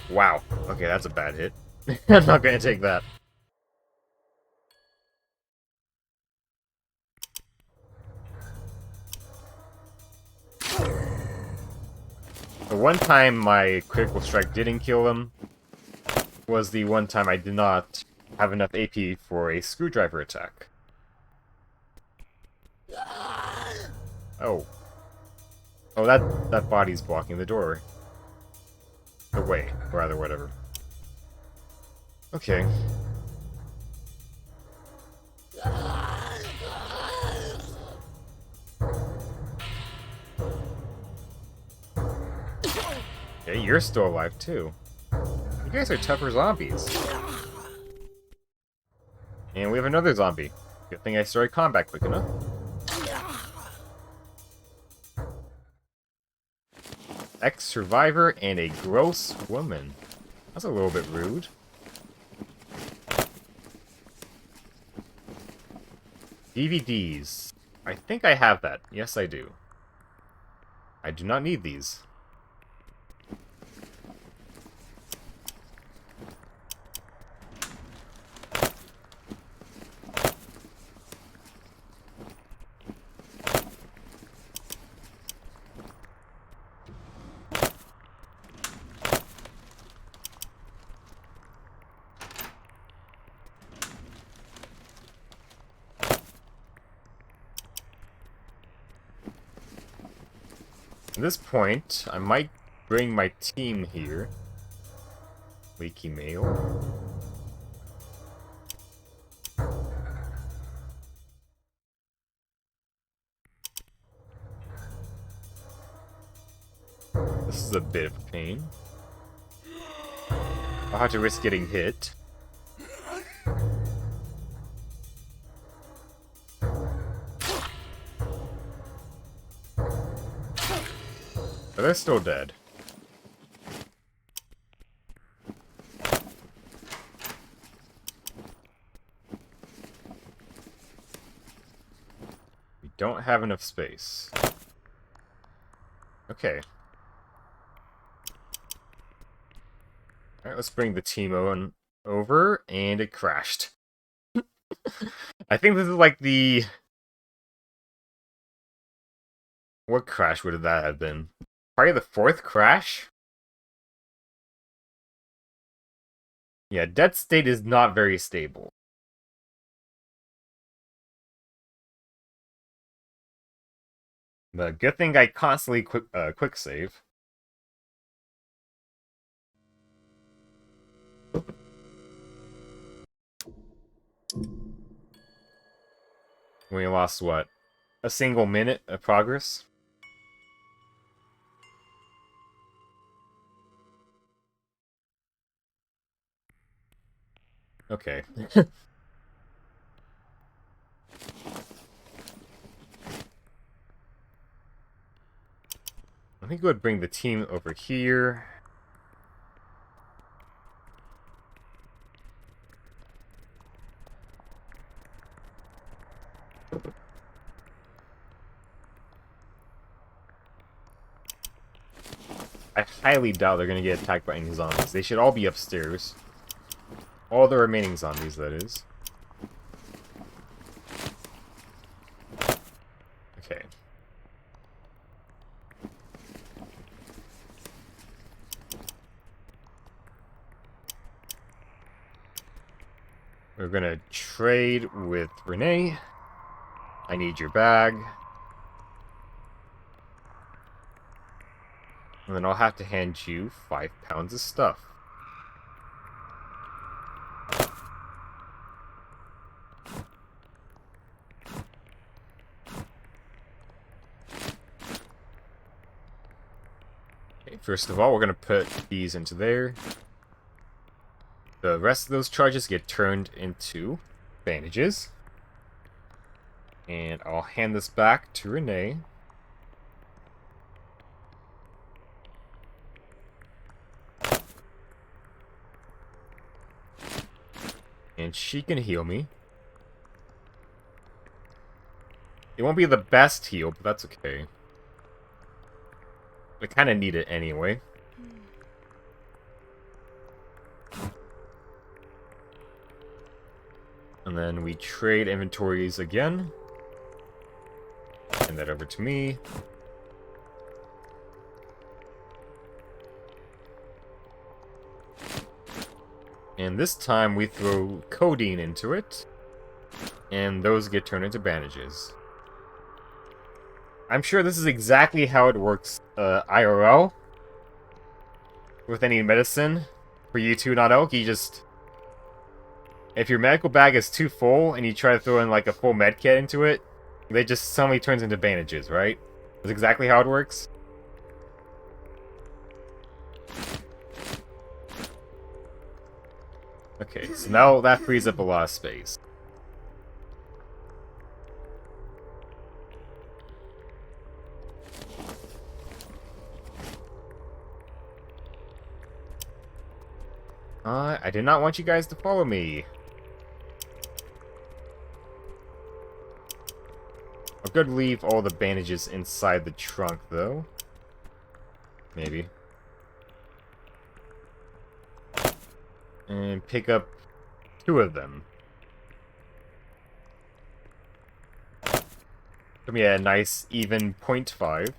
Wow. Okay, that's a bad hit. I'm not gonna take that. The one time my critical strike didn't kill him was the one time I did not have enough AP for a screwdriver attack. Oh. Oh, that body's blocking the door. The way, or rather, whatever. Okay. Okay, you're still alive too. You guys are tougher zombies. And we have another zombie. Good thing I started combat quick enough. Ex-survivor and a gross woman. That's a little bit rude. DVDs. I think I have that. Yes, I do. I do not need these. At this point, I might bring my team here. Leaky mail. This is a bit of a pain. I'll have to risk getting hit. But they're still dead. We don't have enough space. Okay. Alright, let's bring the team on over, and it crashed. I think this is like the... What crash would that have been? Probably the 4th crash? Yeah, Dead State is not very stable. But good thing I constantly quick save. We lost, what? A single minute of progress? Okay. I think we would bring the team over here. I highly doubt they're going to get attacked by any zombies. They should all be upstairs. All the remaining zombies, that is. Okay. We're gonna trade with Renee. I need your bag. And then I'll have to hand you 5 pounds of stuff. First of all, we're going to put these into there. The rest of those charges get turned into bandages. And I'll hand this back to Renee. And she can heal me. It won't be the best heal, but that's okay. I kind of need it anyway. And then we trade inventories again. Send that over to me. And this time we throw codeine into it. And those get turned into bandages. I'm sure this is exactly how it works IRL. With any medicine. For you to not know, you just... If your medical bag is too full and you try to throw in like a full med kit into it, they just suddenly turns into bandages, right? That's exactly how it works. Okay, so now that frees up a lot of space. I did not want you guys to follow me. I could leave all the bandages inside the trunk, though. Maybe. And pick up 2 of them. Give me a nice even 0.5.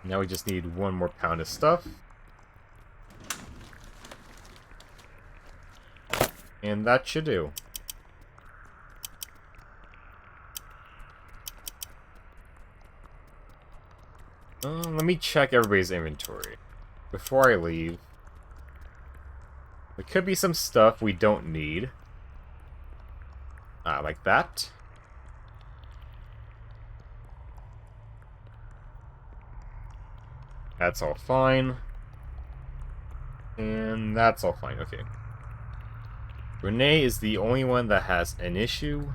Now we just need 1 more pound of stuff. And that should do. Let me check everybody's inventory before I leave. There could be some stuff we don't need. Like that. That's all fine. And that's all fine, okay. Renee is the only one that has an issue.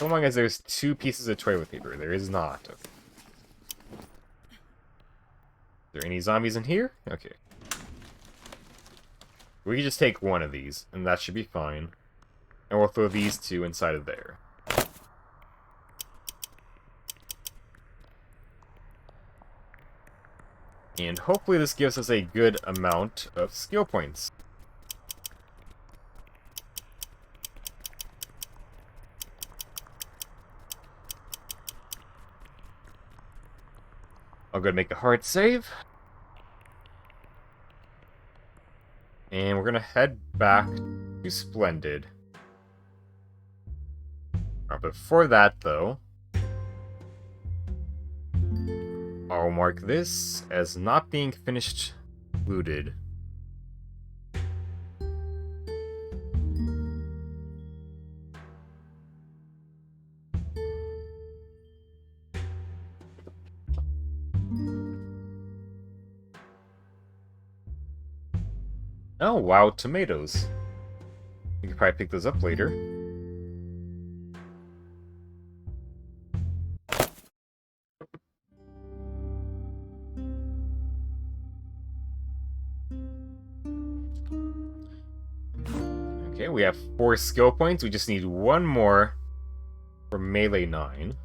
Oh my gosh, there's 2 pieces of toilet paper. There is not. Okay. Is there any zombies in here? Okay. We can just take 1 of these, and that should be fine. And we'll throw these 2 inside of there. And hopefully this gives us a good amount of skill points. I'll go make a hard save. And we're gonna head back to Splendid. Before that, though, I'll mark this as not being finished looted. Oh, wow, tomatoes. You could probably pick those up later. Okay, we have 4 skill points. We just need 1 more for Melee 9.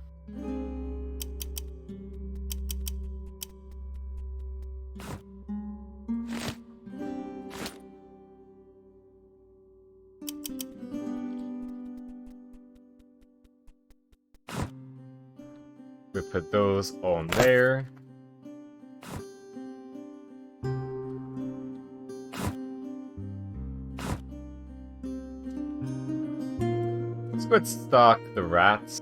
We put those on there. Let's go stock the rats.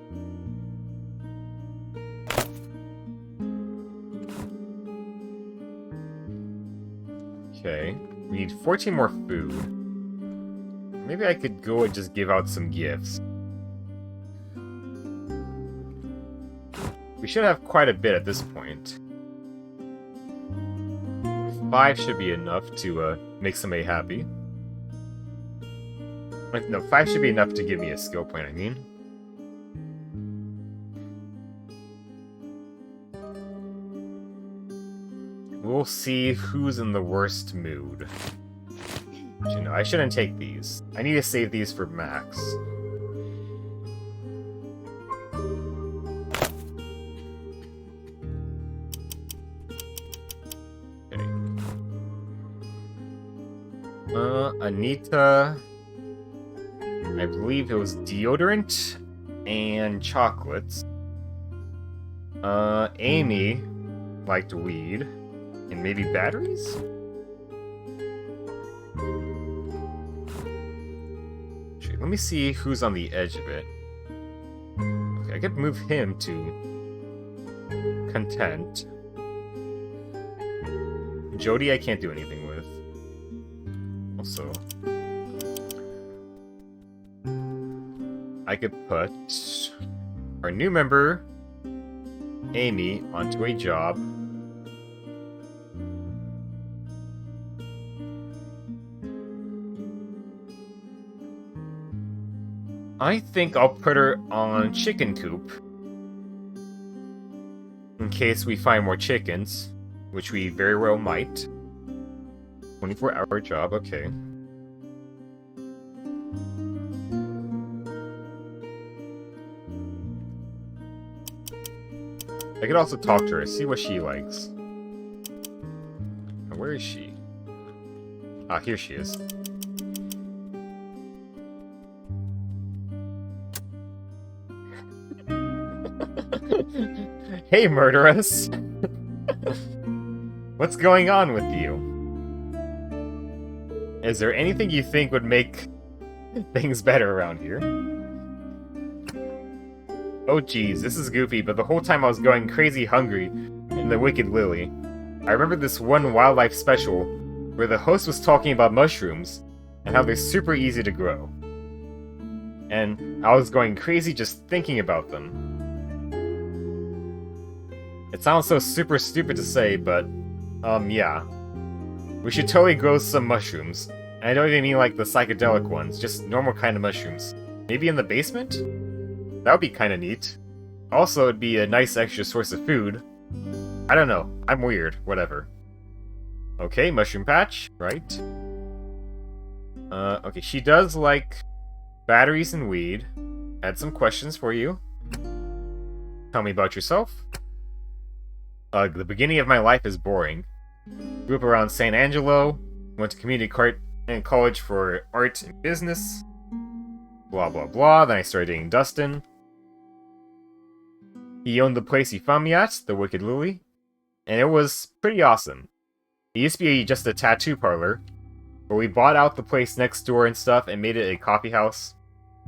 Okay, we need 14 more food. Maybe I could go and just give out some gifts. We should have quite a bit at this point. 5 should be enough to make somebody happy. No, 5 should be enough to give me a skill point, I mean. We'll see who's in the worst mood. But, you know, I shouldn't take these. I need to save these for Max. Okay. Anita... I believe it was deodorant and chocolates. Amy liked weed and maybe batteries? Let me see who's on the edge of it. Okay, I could move him to content. Jody I can't do anything with. Also... I could put our new member, Amy, onto a job. I think I'll put her on Chicken Coop. In case we find more chickens, which we very well might. 24-hour job, okay. I could also talk to her, see what she likes. Where is she? Ah, here she is. Hey, murderess! What's going on with you? Is there anything you think would make things better around here? Oh geez, this is goofy, but the whole time I was going crazy hungry in the Wicked Lily. I remember this one wildlife special where the host was talking about mushrooms and how they're super easy to grow. And I was going crazy just thinking about them. It sounds so super stupid to say, but, yeah. We should totally grow some mushrooms. And I don't even mean like the psychedelic ones, just normal kind of mushrooms. Maybe in the basement? That would be kinda neat. Also, it'd be a nice extra source of food. I don't know. I'm weird. Whatever. Okay, mushroom patch. Right. Okay, she does like batteries and weed. I had some questions for you. Tell me about yourself. The beginning of my life is boring. Grew up around San Angelo. Went to community college for art and business. Blah, blah, blah. Then I started dating Dustin. He owned the place he found me at, the Wicked Lily, and it was pretty awesome. It used to be just a tattoo parlor, but we bought out the place next door and stuff and made it a coffee house.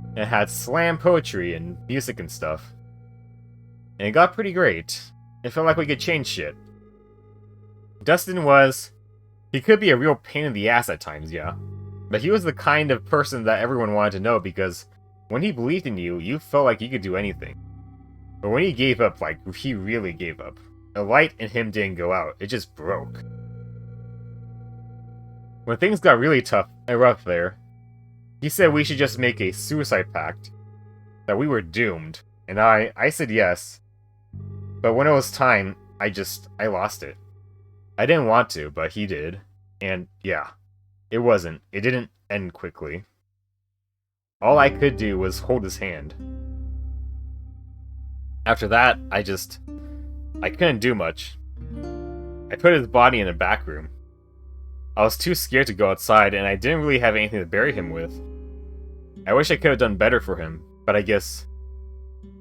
And it had slam poetry and music and stuff. And it got pretty great. It felt like we could change shit. Dustin he could be a real pain in the ass at times, yeah. But he was the kind of person that everyone wanted to know because when he believed in you, you felt like you could do anything. But when he gave up, like, he really gave up. The light in him didn't go out, it just broke. When things got really tough and rough there, he said we should just make a suicide pact. That we were doomed. And I said yes. But when it was time, I lost it. I didn't want to, but he did. And yeah, it didn't end quickly. All I could do was hold his hand. After that, I couldn't do much. I put his body in a back room. I was too scared to go outside, and I didn't really have anything to bury him with. I wish I could have done better for him, but I guess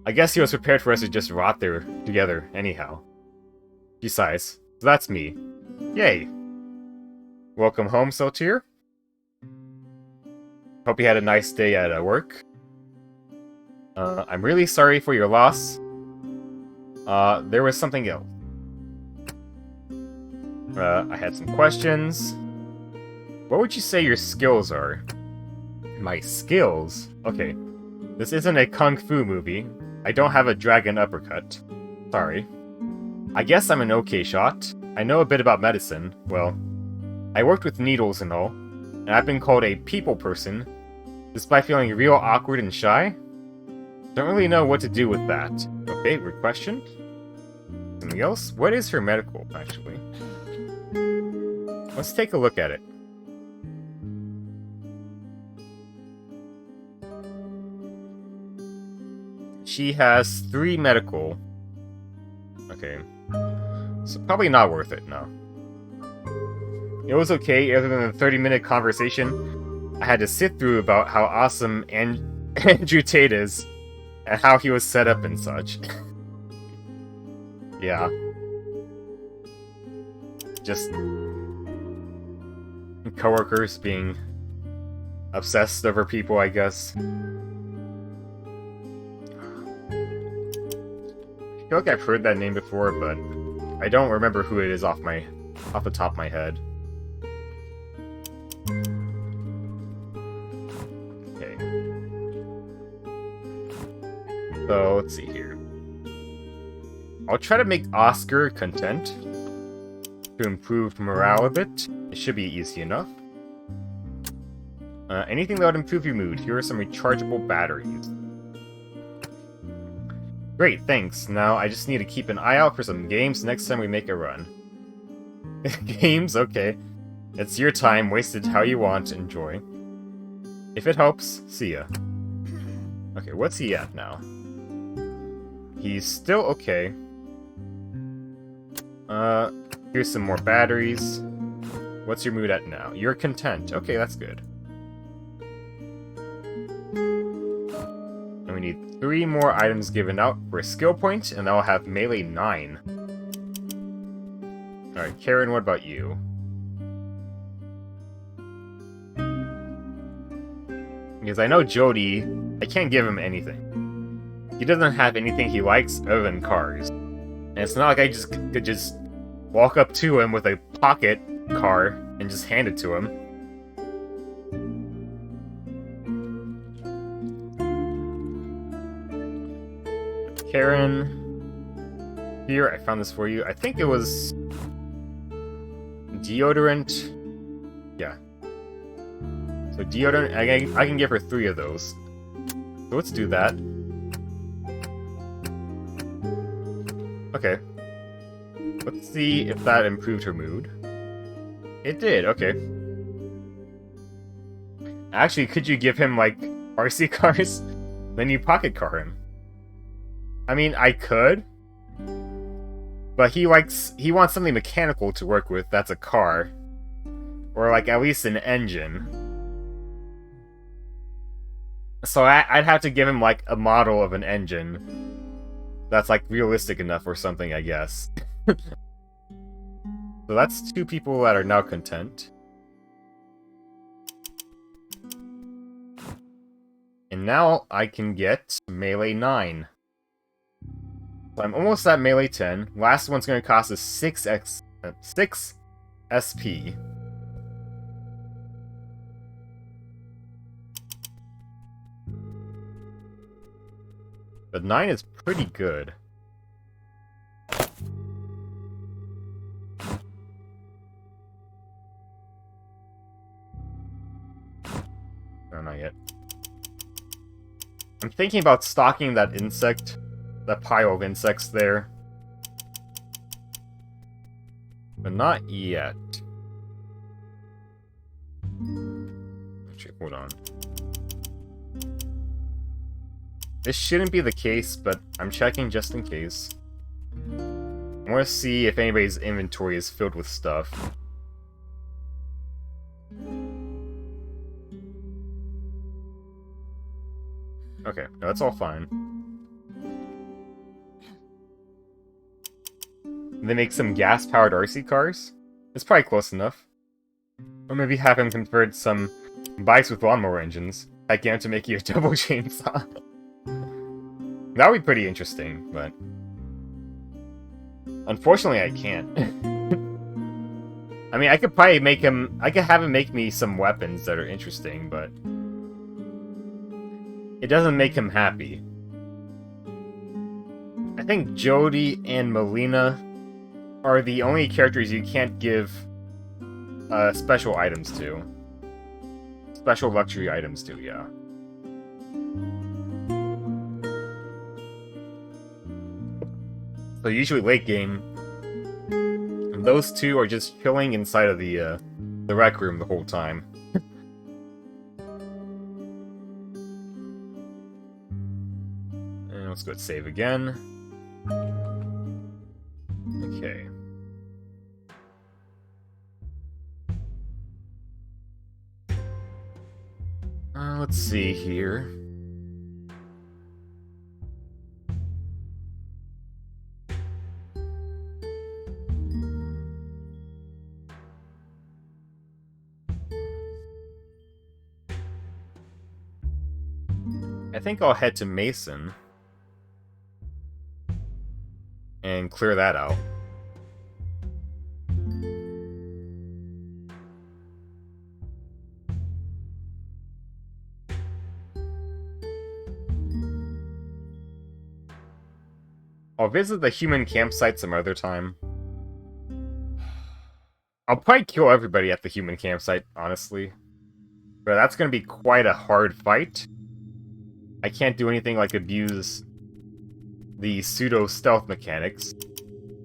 he was prepared for us to just rot there together anyhow. Besides, so that's me. Yay! Welcome home, Sotir. Hope you had a nice day at work. I'm really sorry for your loss. There was something else. I had some questions. What would you say your skills are? My skills? Okay. This isn't a kung fu movie. I don't have a dragon uppercut. Sorry. I guess I'm an okay shot. I know a bit about medicine. Well, I worked with needles and all, and I've been called a people person, despite feeling real awkward and shy. Don't really know what to do with that. Okay, good question. Something else? What is her medical, actually? Let's take a look at it. She has 3 medical. Okay. So probably not worth it, no. It was okay, other than the 30-minute conversation I had to sit through about how awesome Andrew Tate is, and how he was set up and such. Yeah. Just coworkers being obsessed over people, I guess. I feel like I've heard that name before, but I don't remember who it is off the top of my head. Okay. So, let's see here. I'll try to make Oscar content to improve morale a bit. It should be easy enough. Anything that would improve your mood. Here are some rechargeable batteries. Great, thanks. Now I just need to keep an eye out for some games next time we make a run. Games? Okay. It's your time, wasted how you want. Enjoy. If it helps, see ya. Okay, what's he at now? He's still okay. Here's some more batteries. What's your mood at now? You're content. Okay, that's good. And we need 3 more items given out for a skill point, and I'll have melee 9. Alright, Karen, what about you? Because I know Jody, I can't give him anything. He doesn't have anything he likes other than cars. And it's not like I could just walk up to him with a pocket car and just hand it to him. Karen, here, I found this for you. I think it was deodorant. Yeah. So deodorant, I can give her 3 of those. So let's do that. Okay. Let's see if that improved her mood. It did, okay. Actually, could you give him, like, RC cars? Then you pocket car him. I mean, I could. But he wants something mechanical to work with that's a car. Or, like, at least an engine. So I'd have to give him, like, a model of an engine that's, like, realistic enough or something, I guess. So that's 2 people that are now content. And now I can get melee 9. So I'm almost at melee 10. Last one's going to cost us 6 SP. But 9 is pretty good. No, not yet. I'm thinking about stalking that insect. That pile of insects there. But not yet. Actually, hold on. This shouldn't be the case, but I'm checking just in case. I want to see if anybody's inventory is filled with stuff. Okay, no, that's all fine. They make some gas-powered RC cars? It's probably close enough. Or maybe have him convert some bikes with lawnmower engines. I get him to make you a double chainsaw. That would be pretty interesting, but... Unfortunately, I can't. I mean, I could probably make him... I could have him make me some weapons that are interesting, but... It doesn't make him happy. I think Jody and Melina are the only characters you can't give special items to. Special luxury items to, yeah. So usually late game, and those two are just chilling inside of the rec room the whole time. And let's go save again. Okay. Let's see here. I think I'll head to Mason and clear that out. I'll visit the human campsite some other time. I'll probably kill everybody at the human campsite, honestly. But that's gonna be quite a hard fight. I can't do anything like abuse the pseudo-stealth mechanics,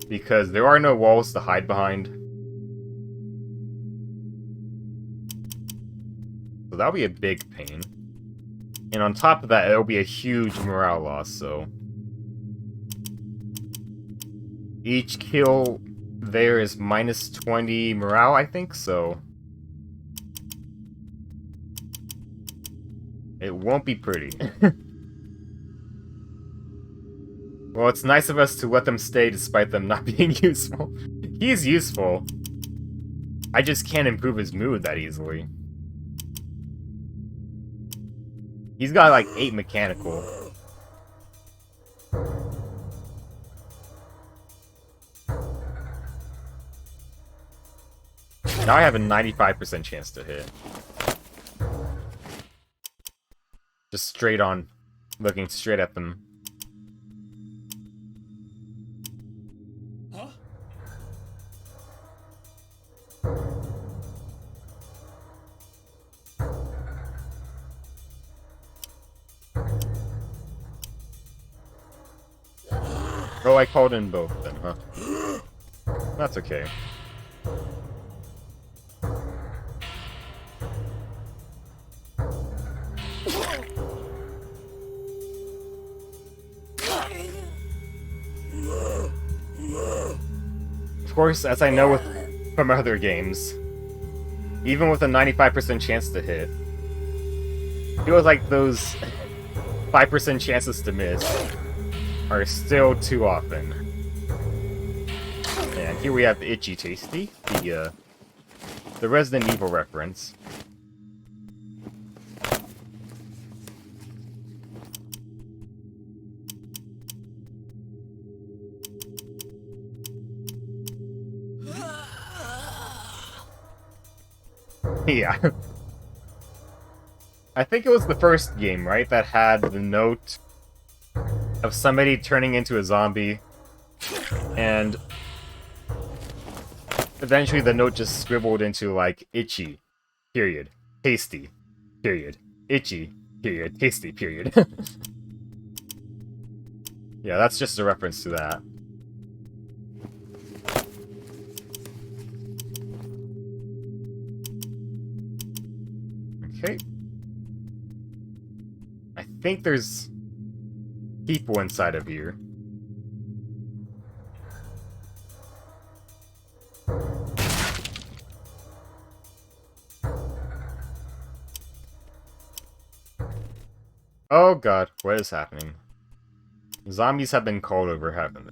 because there are no walls to hide behind. So that'll be a big pain. And on top of that, it'll be a huge morale loss, so... Each kill there is minus 20 morale, I think, so... It won't be pretty. Well, it's nice of us to let them stay despite them not being useful. He's useful. I just can't improve his mood that easily. He's got like 8 mechanical. Now I have a 95% chance to hit. Just straight on, looking straight at them. Huh? Oh, I called in both then, huh? That's okay. Of course, as I know from other games, even with a 95% chance to hit, it feels like those 5% chances to miss are still too often. And here we have the Itchy Tasty, the Resident Evil reference. Yeah. I think it was the first game, right, that had the note of somebody turning into a zombie, and eventually the note just scribbled into, like, itchy, period, tasty, period, itchy, period, tasty, period. Yeah, that's just a reference to that. Okay. I think there's people inside of here. Oh god, what is happening? Zombies have been called over, haven't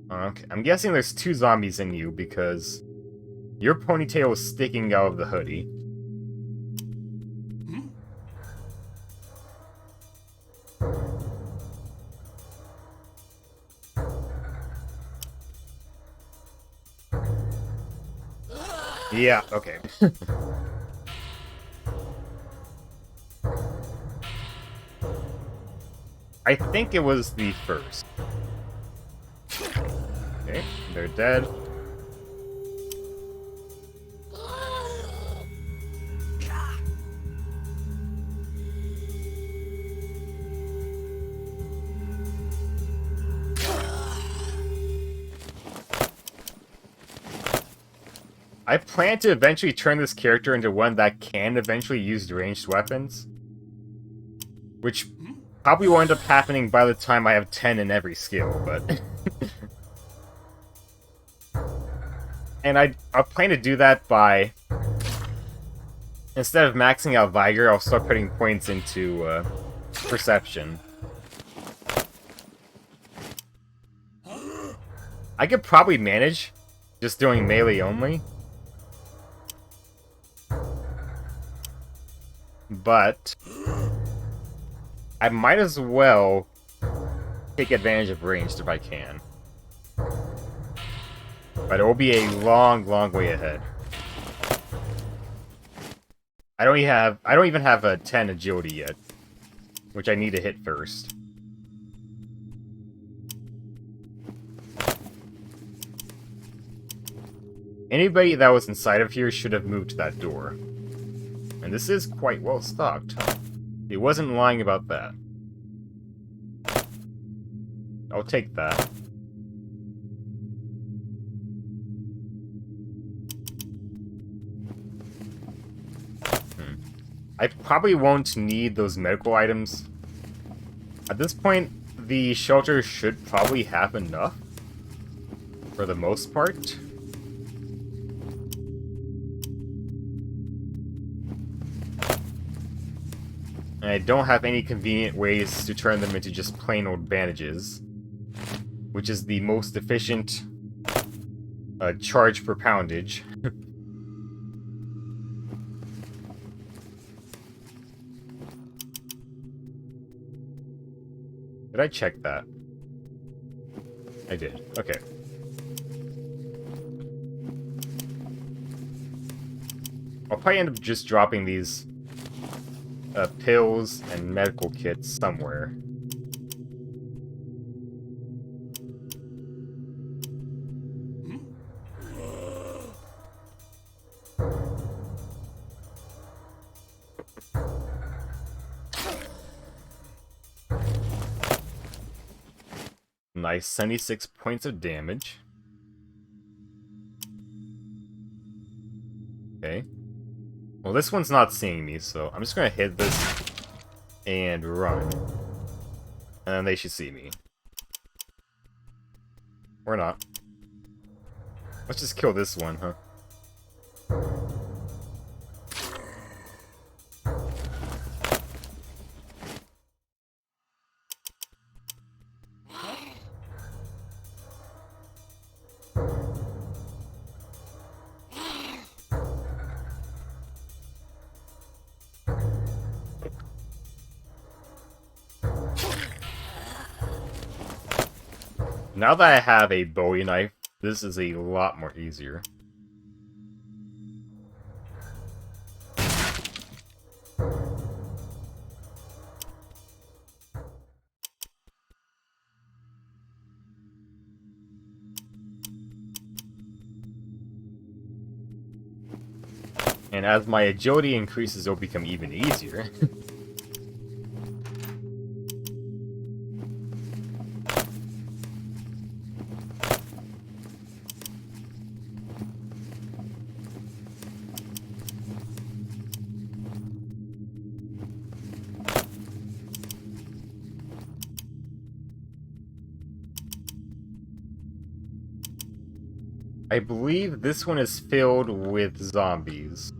they? Okay, I'm guessing there's 2 zombies in you because your ponytail is sticking out of the hoodie. Yeah, okay. I think it was the first. Okay, they're dead. I plan to eventually turn this character into one that can eventually use ranged weapons. Which probably will end up happening by the time I have 10 in every skill, but... and I'll plan to do that by... instead of maxing out Vigor, I'll start putting points into Perception. I could probably manage just doing melee only. But I might as well take advantage of ranged if I can. But it will be a long, long way ahead. I don't even have a 10 agility yet, which I need to hit first. Anybody that was inside of here should have moved to that door. And this is quite well stocked. It wasn't lying about that. I'll take that. I probably won't need those medical items. At this point, the shelter should probably have enough. For the most part. And I don't have any convenient ways to turn them into just plain old bandages. Which is the most efficient charge per poundage. Did I check that? I did. Okay. I'll probably end up just dropping these pills and medical kits somewhere. Nice, 76 points of damage. Okay. Well, this one's not seeing me, so I'm just gonna hit this and run. And then they should see me. Or not. Let's just kill this one, huh? Now that I have a Bowie knife, this is a lot more easier. And as my agility increases, it'll become even easier. I believe this one is filled with zombies.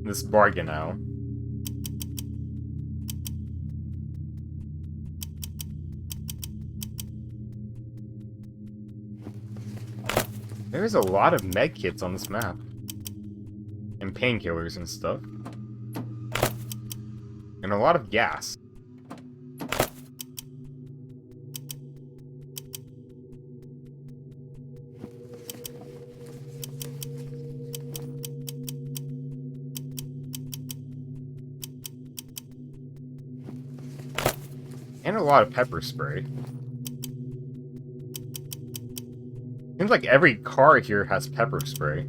This bargain now. There's a lot of med kits on this map. And painkillers and stuff. And a lot of gas. lot of pepper spray. Seems like every car here has pepper spray.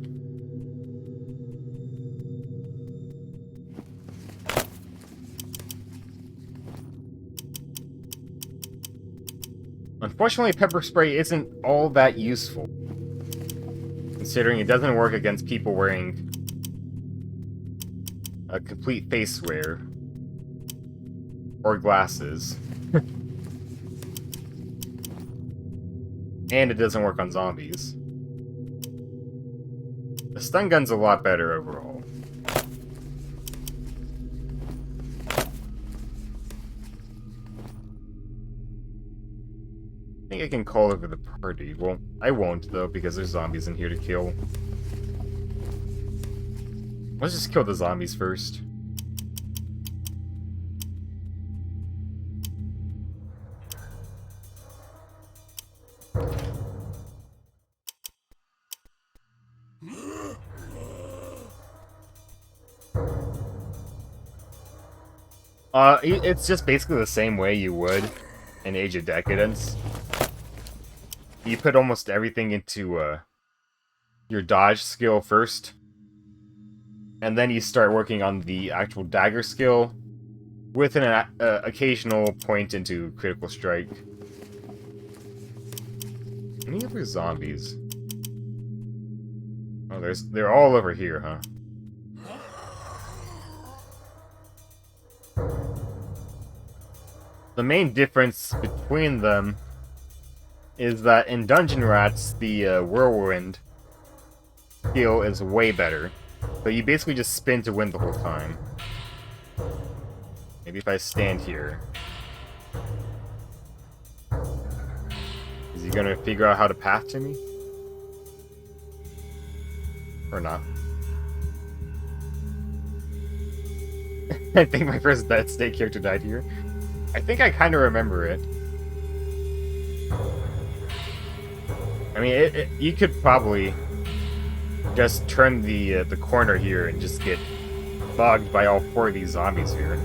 Unfortunately, pepper spray isn't all that useful, considering it doesn't work against people wearing a complete face wear or glasses. And it doesn't work on zombies. The stun gun's a lot better overall. I think I can call over the party. Well, I won't though, because there's zombies in here to kill. Let's just kill the zombies first. It's just basically the same way you would in Age of Decadence. You put almost everything into your dodge skill first, and then you start working on the actual dagger skill with an occasional point into critical strike. Any other zombies? Oh, they're all over here, huh? The main difference between them is that in Dungeon Rats, the whirlwind skill is way better. So you basically just spin to win the whole time. Maybe if I stand here. Is he gonna figure out how to path to me? Or not? I think my first Dead State character died here. I think I kind of remember it. I mean, you could probably just turn the corner here and just get bogged by all four of these zombies here.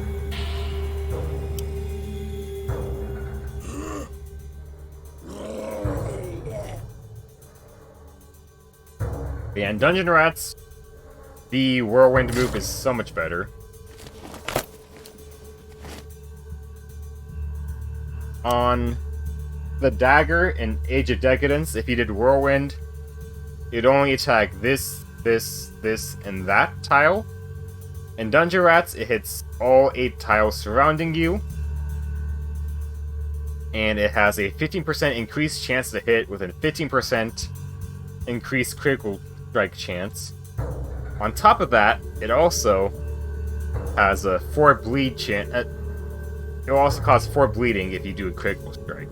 Yeah, in Dungeon Rats, the whirlwind move is so much better. On the dagger in Age of Decadence, if you did whirlwind, you'd only attack this, and that tile. In Dungeon Rats, it hits all 8 tiles surrounding you, and it has a 15% increased chance to hit with a 15% increased critical strike chance. On top of that, it also has a 4 bleed chance. It will also cause 4 bleeding if you do a critical strike.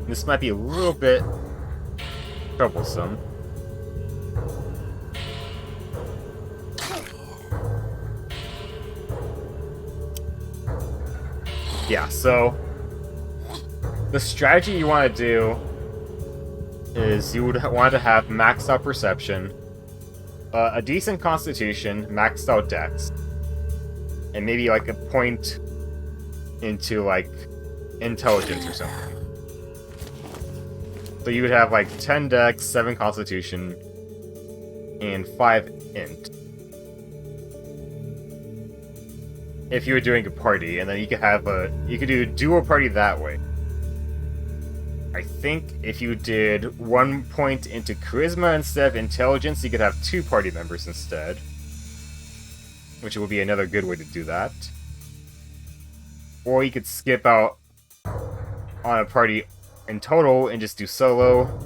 This might be a little bit troublesome. Yeah, so the strategy you want to do is you would want to have maxed out perception, a decent constitution, maxed out dex, and maybe like a point into like intelligence or something. So you would have like 10 dex, 7 constitution, and 5 int. If you were doing a party, and then you could do a duo party that way. I think if you did 1 point into charisma instead of intelligence, you could have 2 party members instead. Which would be another good way to do that. Or you could skip out on a party in total and just do solo.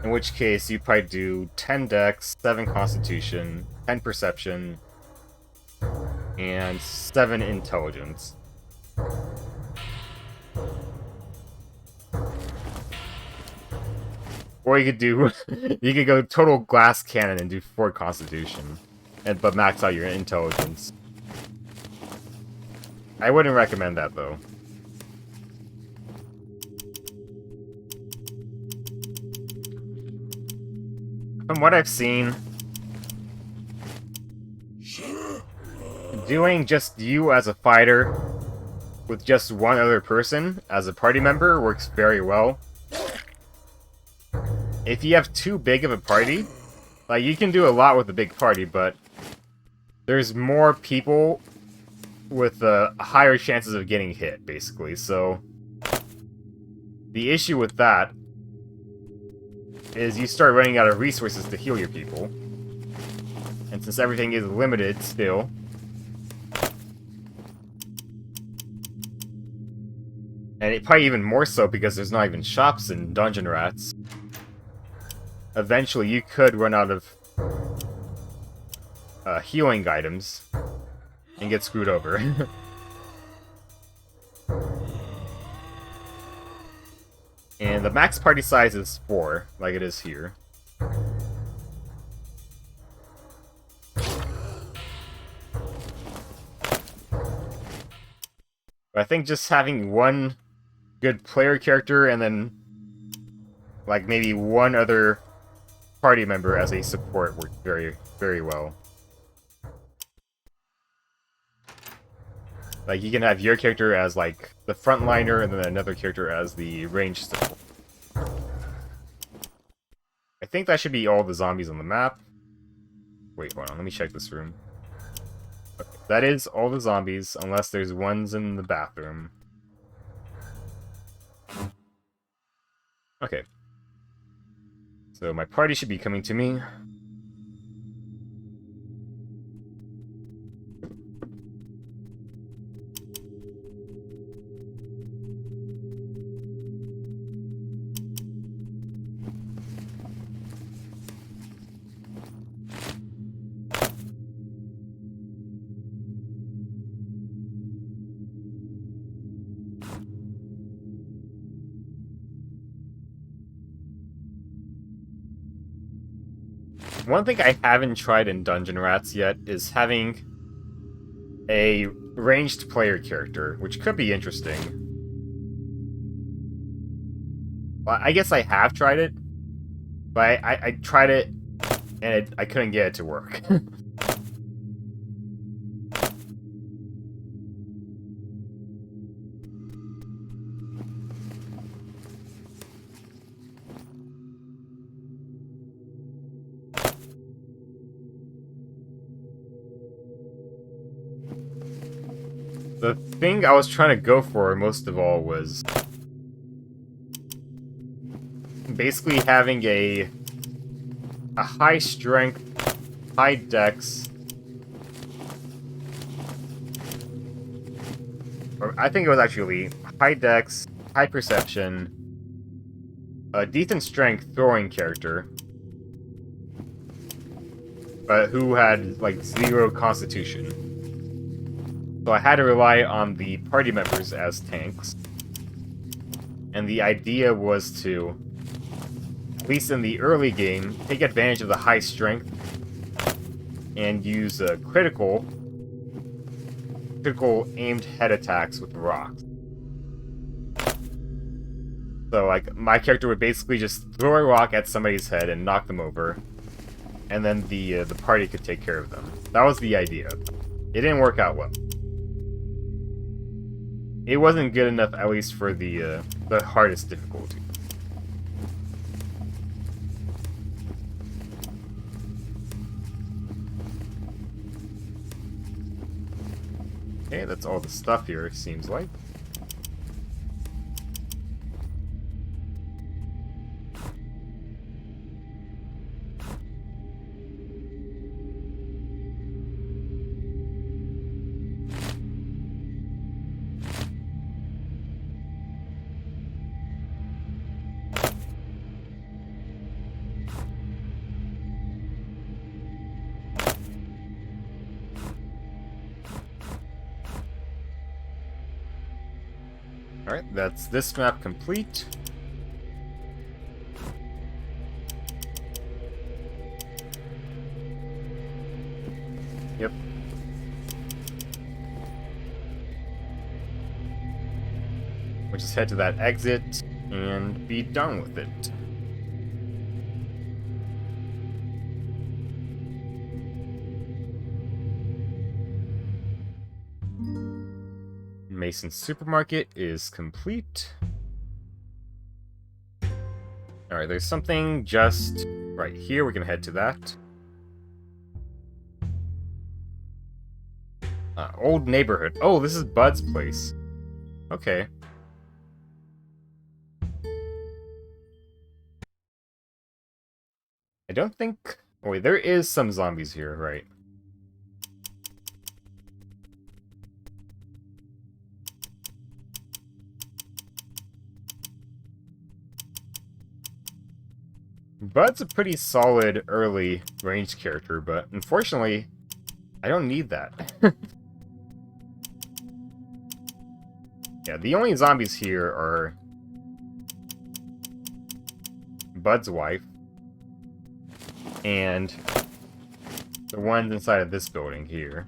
In which case, you'd probably do 10 dex, 7 constitution, 10 perception, and 7 intelligence. Or you could do, you could go total glass cannon and do 4 constitution, but max out your intelligence. I wouldn't recommend that though. from what I've seen, doing just you as a fighter with just one other person as a party member works very well. If you have too big of a party, like, you can do a lot with a big party, but there's more people with higher chances of getting hit, basically. So the issue with that is you start running out of resources to heal your people. And since everything is limited still, and it probably even more so because there's not even shops in Dungeon Rats, eventually you could run out of healing items and get screwed over. And the max party size is 4, like it is here. But I think just having one good player character and then like maybe one other party member as a support worked very, very well. Like, you can have your character as, like, the frontliner, and then another character as the ranged support. I think that should be all the zombies on the map. Wait, hold on, let me check this room. Okay, that is all the zombies, unless there's ones in the bathroom. Okay. So my party should be coming to me. One thing I haven't tried in Dungeon Rats yet is having a ranged player character, which could be interesting. Well, I guess I have tried it, but I tried it and I couldn't get it to work. The thing I was trying to go for most of all was basically having a high strength, high dex, or I think it was actually high dex, high perception, a decent strength throwing character, but who had like 0 constitution. So I had to rely on the party members as tanks. And the idea was to, at least in the early game, take advantage of the high strength and use critical aimed head attacks with rocks. So like, my character would basically just throw a rock at somebody's head and knock them over, and then the party could take care of them. That was the idea. It didn't work out well. It wasn't good enough, at least for the hardest difficulty. Okay, that's all the stuff here, it seems like. Alright, that's this map complete. Yep. We'll just head to that exit and be done with it. Mason Supermarket is complete. Alright, there's something just right here. We can head to that. Old neighborhood. Oh, this is Bud's place. Okay. I don't think... Oh, wait, there is some zombies here, right? Bud's a pretty solid early ranged character, but unfortunately, I don't need that. Yeah, the only zombies here are Bud's wife and the ones inside of this building here.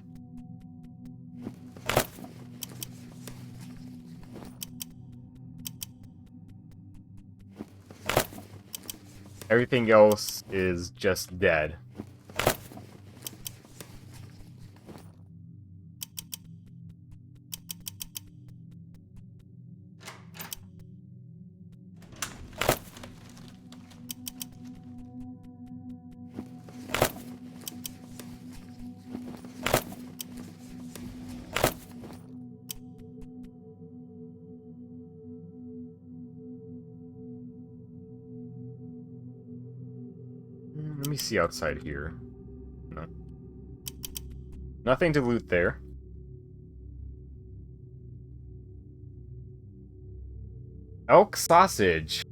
Everything else is just dead. Let me see outside here. No. Nothing to loot there. Elk Sausage,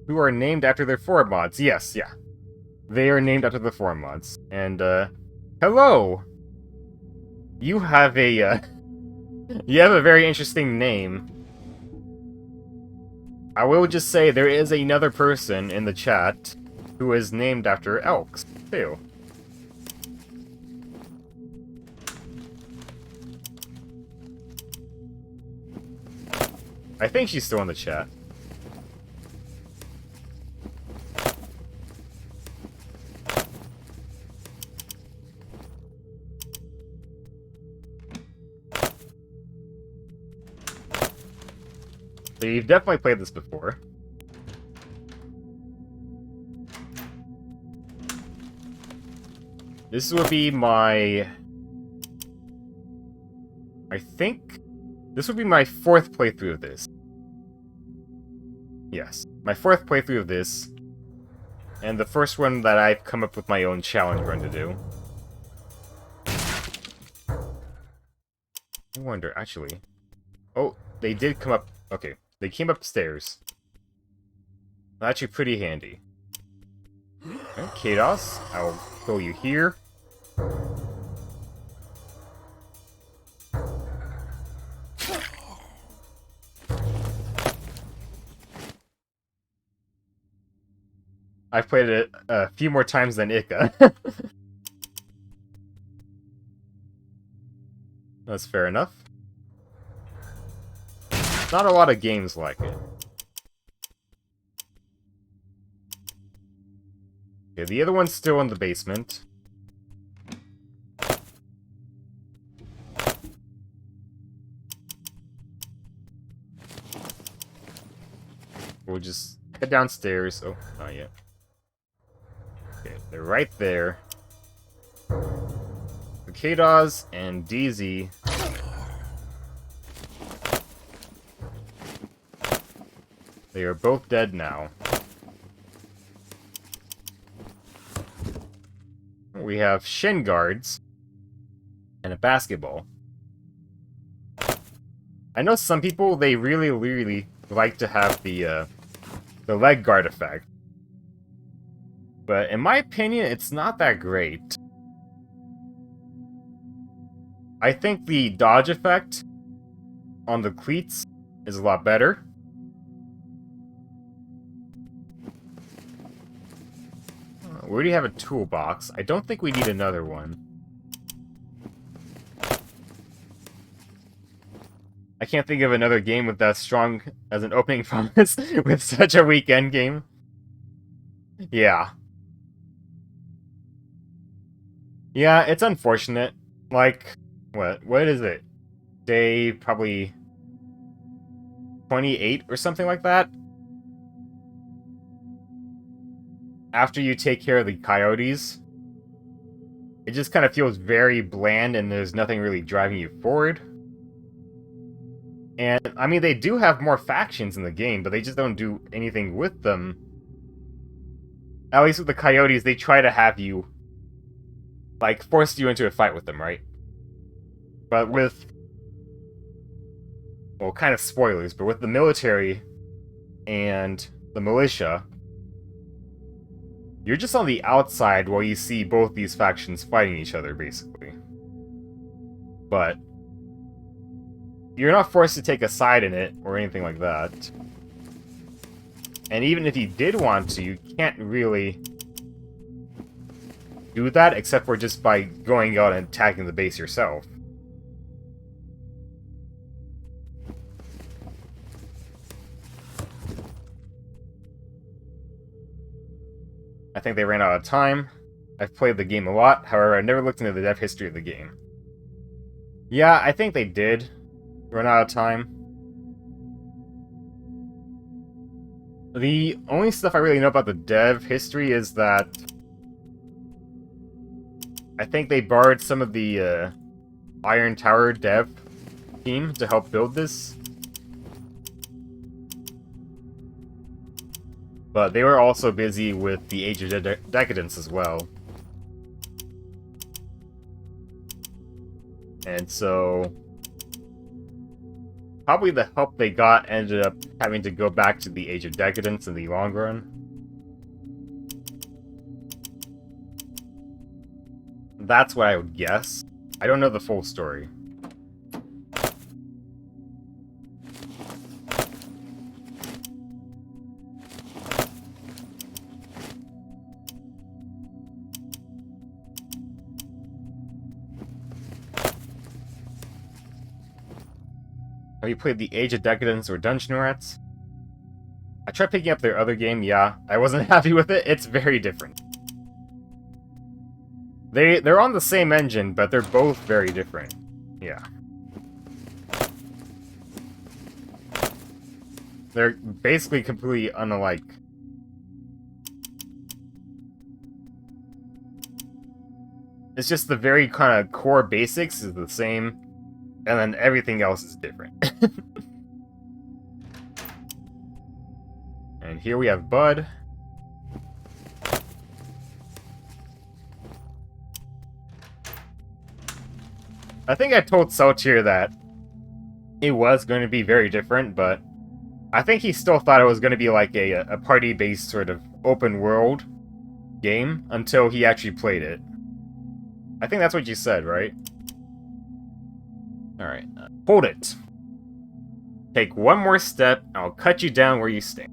who are named after their forum mods. Yes, yeah. They are named after the forum mods. And, hello! You have a, you have a very interesting name. I will just say there is another person in the chat who is named after elks, too. I think she's still in the chat. So you've definitely played this before. This would be my... I think... This would be my 4th playthrough of this. Yes, my 4th playthrough of this. And the first one that I've come up with my own challenge run to do. I wonder, actually... Oh, they did come up... Okay, they came upstairs. Actually pretty handy. Okay, Kados, I'll throw you here. I've played it a few more times than Ika. That's fair enough. Not a lot of games like it. Okay, the other one's still in the basement. We'll just head downstairs. Oh, not yet. Okay, they're right there. The Kados and DZ. They are both dead now. We have shin guards and a basketball. I know some people, they really like to have the leg guard effect. But in my opinion, it's not that great. I think the dodge effect on the cleats is a lot better. We already have a toolbox. I don't think we need another one. I can't think of another game with that strong as an opening promise with such a weak end game. Yeah. Yeah, it's unfortunate. Like, what is it? Day probably 28 or something like that. After you take care of the coyotes, it just kind of feels very bland and there's nothing really driving you forward. And, I mean, they do have more factions in the game, but they just don't do anything with them. At least with the coyotes, they try to have you, like, force you into a fight with them, right? But with... well, kind of spoilers, but with the military and the militia, you're just on the outside while you see both these factions fighting each other, basically. But you're not forced to take a side in it or anything like that. And even if you did want to, you can't really do that except for just by going out and attacking the base yourself. I think they ran out of time. I've played the game a lot, however, I've never looked into the dev history of the game. Yeah, I think they did run out of time. The only stuff I really know about the dev history is that I think they borrowed some of the Iron Tower dev team to help build this. But they were also busy with the Age of Decadence as well. And so probably the help they got ended up having to go back to the Age of Decadence in the long run. That's what I would guess. I don't know the full story. Have you played the Age of Decadence or Dungeon Rats? I tried picking up their other game, yeah. I wasn't happy with it. It's very different. They're on the same engine, but they're both very different. Yeah. They're basically completely unalike. It's just the very kind of core basics is the same, and then everything else is different. And here we have Bud. I think I told Saltier that it was going to be very different, but I think he still thought it was going to be like a party-based sort of open world game until he actually played it. I think that's what you said, right? Alright, hold it. Take one more step, and I'll cut you down where you stand.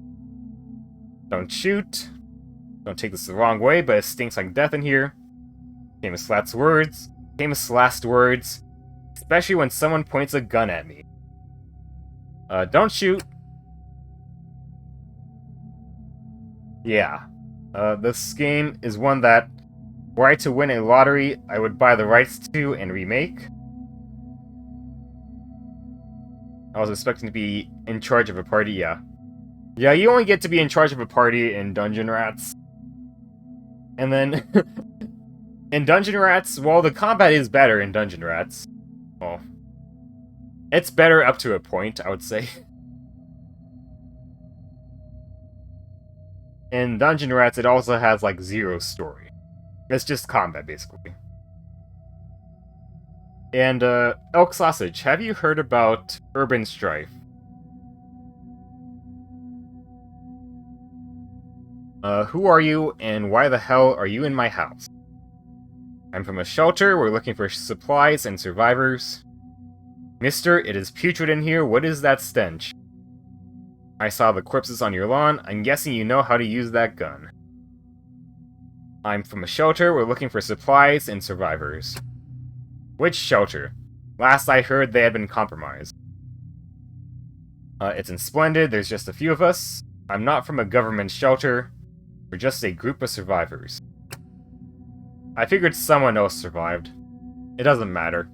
Don't shoot. Don't take this the wrong way, but it stinks like death in here. Famous last words. Famous last words. Especially when someone points a gun at me. Don't shoot. Yeah. This game is one that, were I to win a lottery, I would buy the rights to and remake. I was expecting to be in charge of a party, yeah. Yeah, you only get to be in charge of a party in Dungeon Rats. And then, in Dungeon Rats, well, the combat is better in Dungeon Rats. Well, it's better up to a point, I would say. In Dungeon Rats, it also has, like, zero story. It's just combat, basically. And, Elk Sausage, have you heard about Urban Strife? Who are you, and why the hell are you in my house? I'm from a shelter, we're looking for supplies and survivors. Mister, it is putrid in here, what is that stench? I saw the corpses on your lawn, I'm guessing you know how to use that gun. I'm from a shelter, we're looking for supplies and survivors. Which shelter? Last I heard, they had been compromised. It's in Splendid, there's just a few of us. I'm not from a government shelter. We're just a group of survivors. I figured someone else survived. It doesn't matter.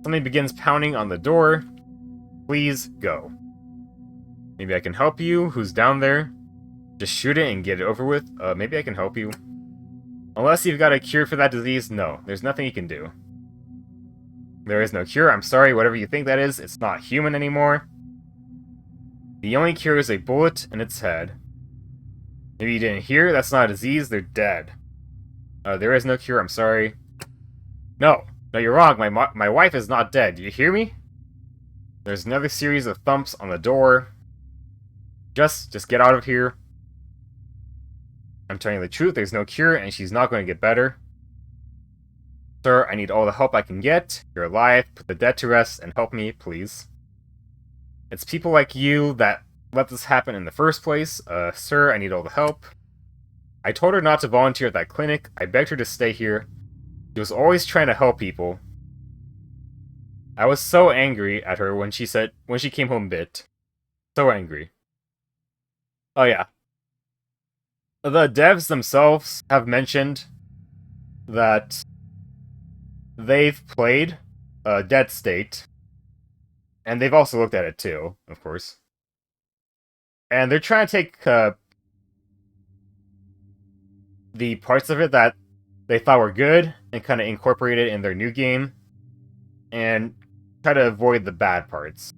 Something begins pounding on the door. Please go. Maybe I can help you. Who's down there? Just shoot it and get it over with. Maybe I can help you. Unless you've got a cure for that disease, no. There's nothing you can do. There is no cure. I'm sorry, whatever you think that is, it's not human anymore. The only cure is a bullet in its head. Maybe you didn't hear? That's not a disease, they're dead. There is no cure, I'm sorry. No, you're wrong. My wife is not dead. Do you hear me? There's another series of thumps on the door. Just get out of here. I'm telling you the truth, there's no cure, and she's not going to get better. Sir, I need all the help I can get. You're alive, put the dead to rest, and help me, please. It's people like you that let this happen in the first place. Sir, I need all the help. I told her not to volunteer at that clinic. I begged her to stay here. She was always trying to help people. I was so angry at her when she came home bit. So angry. Oh yeah. The devs themselves have mentioned that they've played Dead State, and they've also looked at it too, of course. And they're trying to take the parts of it that they thought were good and kind of incorporate it in their new game, and try to avoid the bad parts.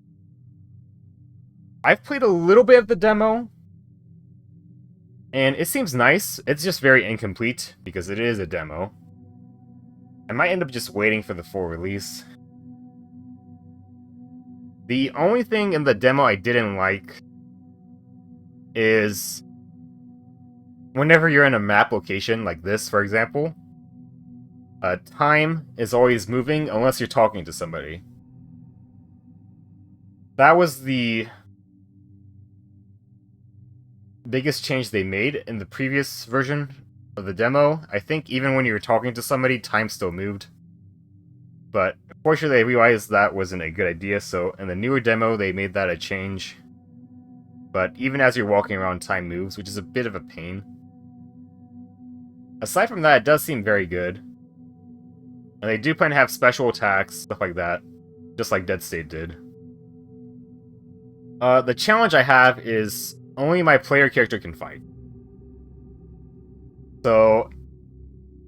I've played a little bit of the demo, and it seems nice. It's just very incomplete, because it is a demo. I might end up just waiting for the full release. The only thing in the demo I didn't like is whenever you're in a map location, like this, for example, time is always moving unless you're talking to somebody. That was the biggest change they made in the previous version of the demo. I think even when you were talking to somebody, time still moved. But fortunately, I realized that wasn't a good idea, so in the newer demo, they made that a change. But even as you're walking around, time moves, which is a bit of a pain. Aside from that, it does seem very good. And they do plan to have special attacks, stuff like that, just like Dead State did. The challenge I have is only my player character can fight. So,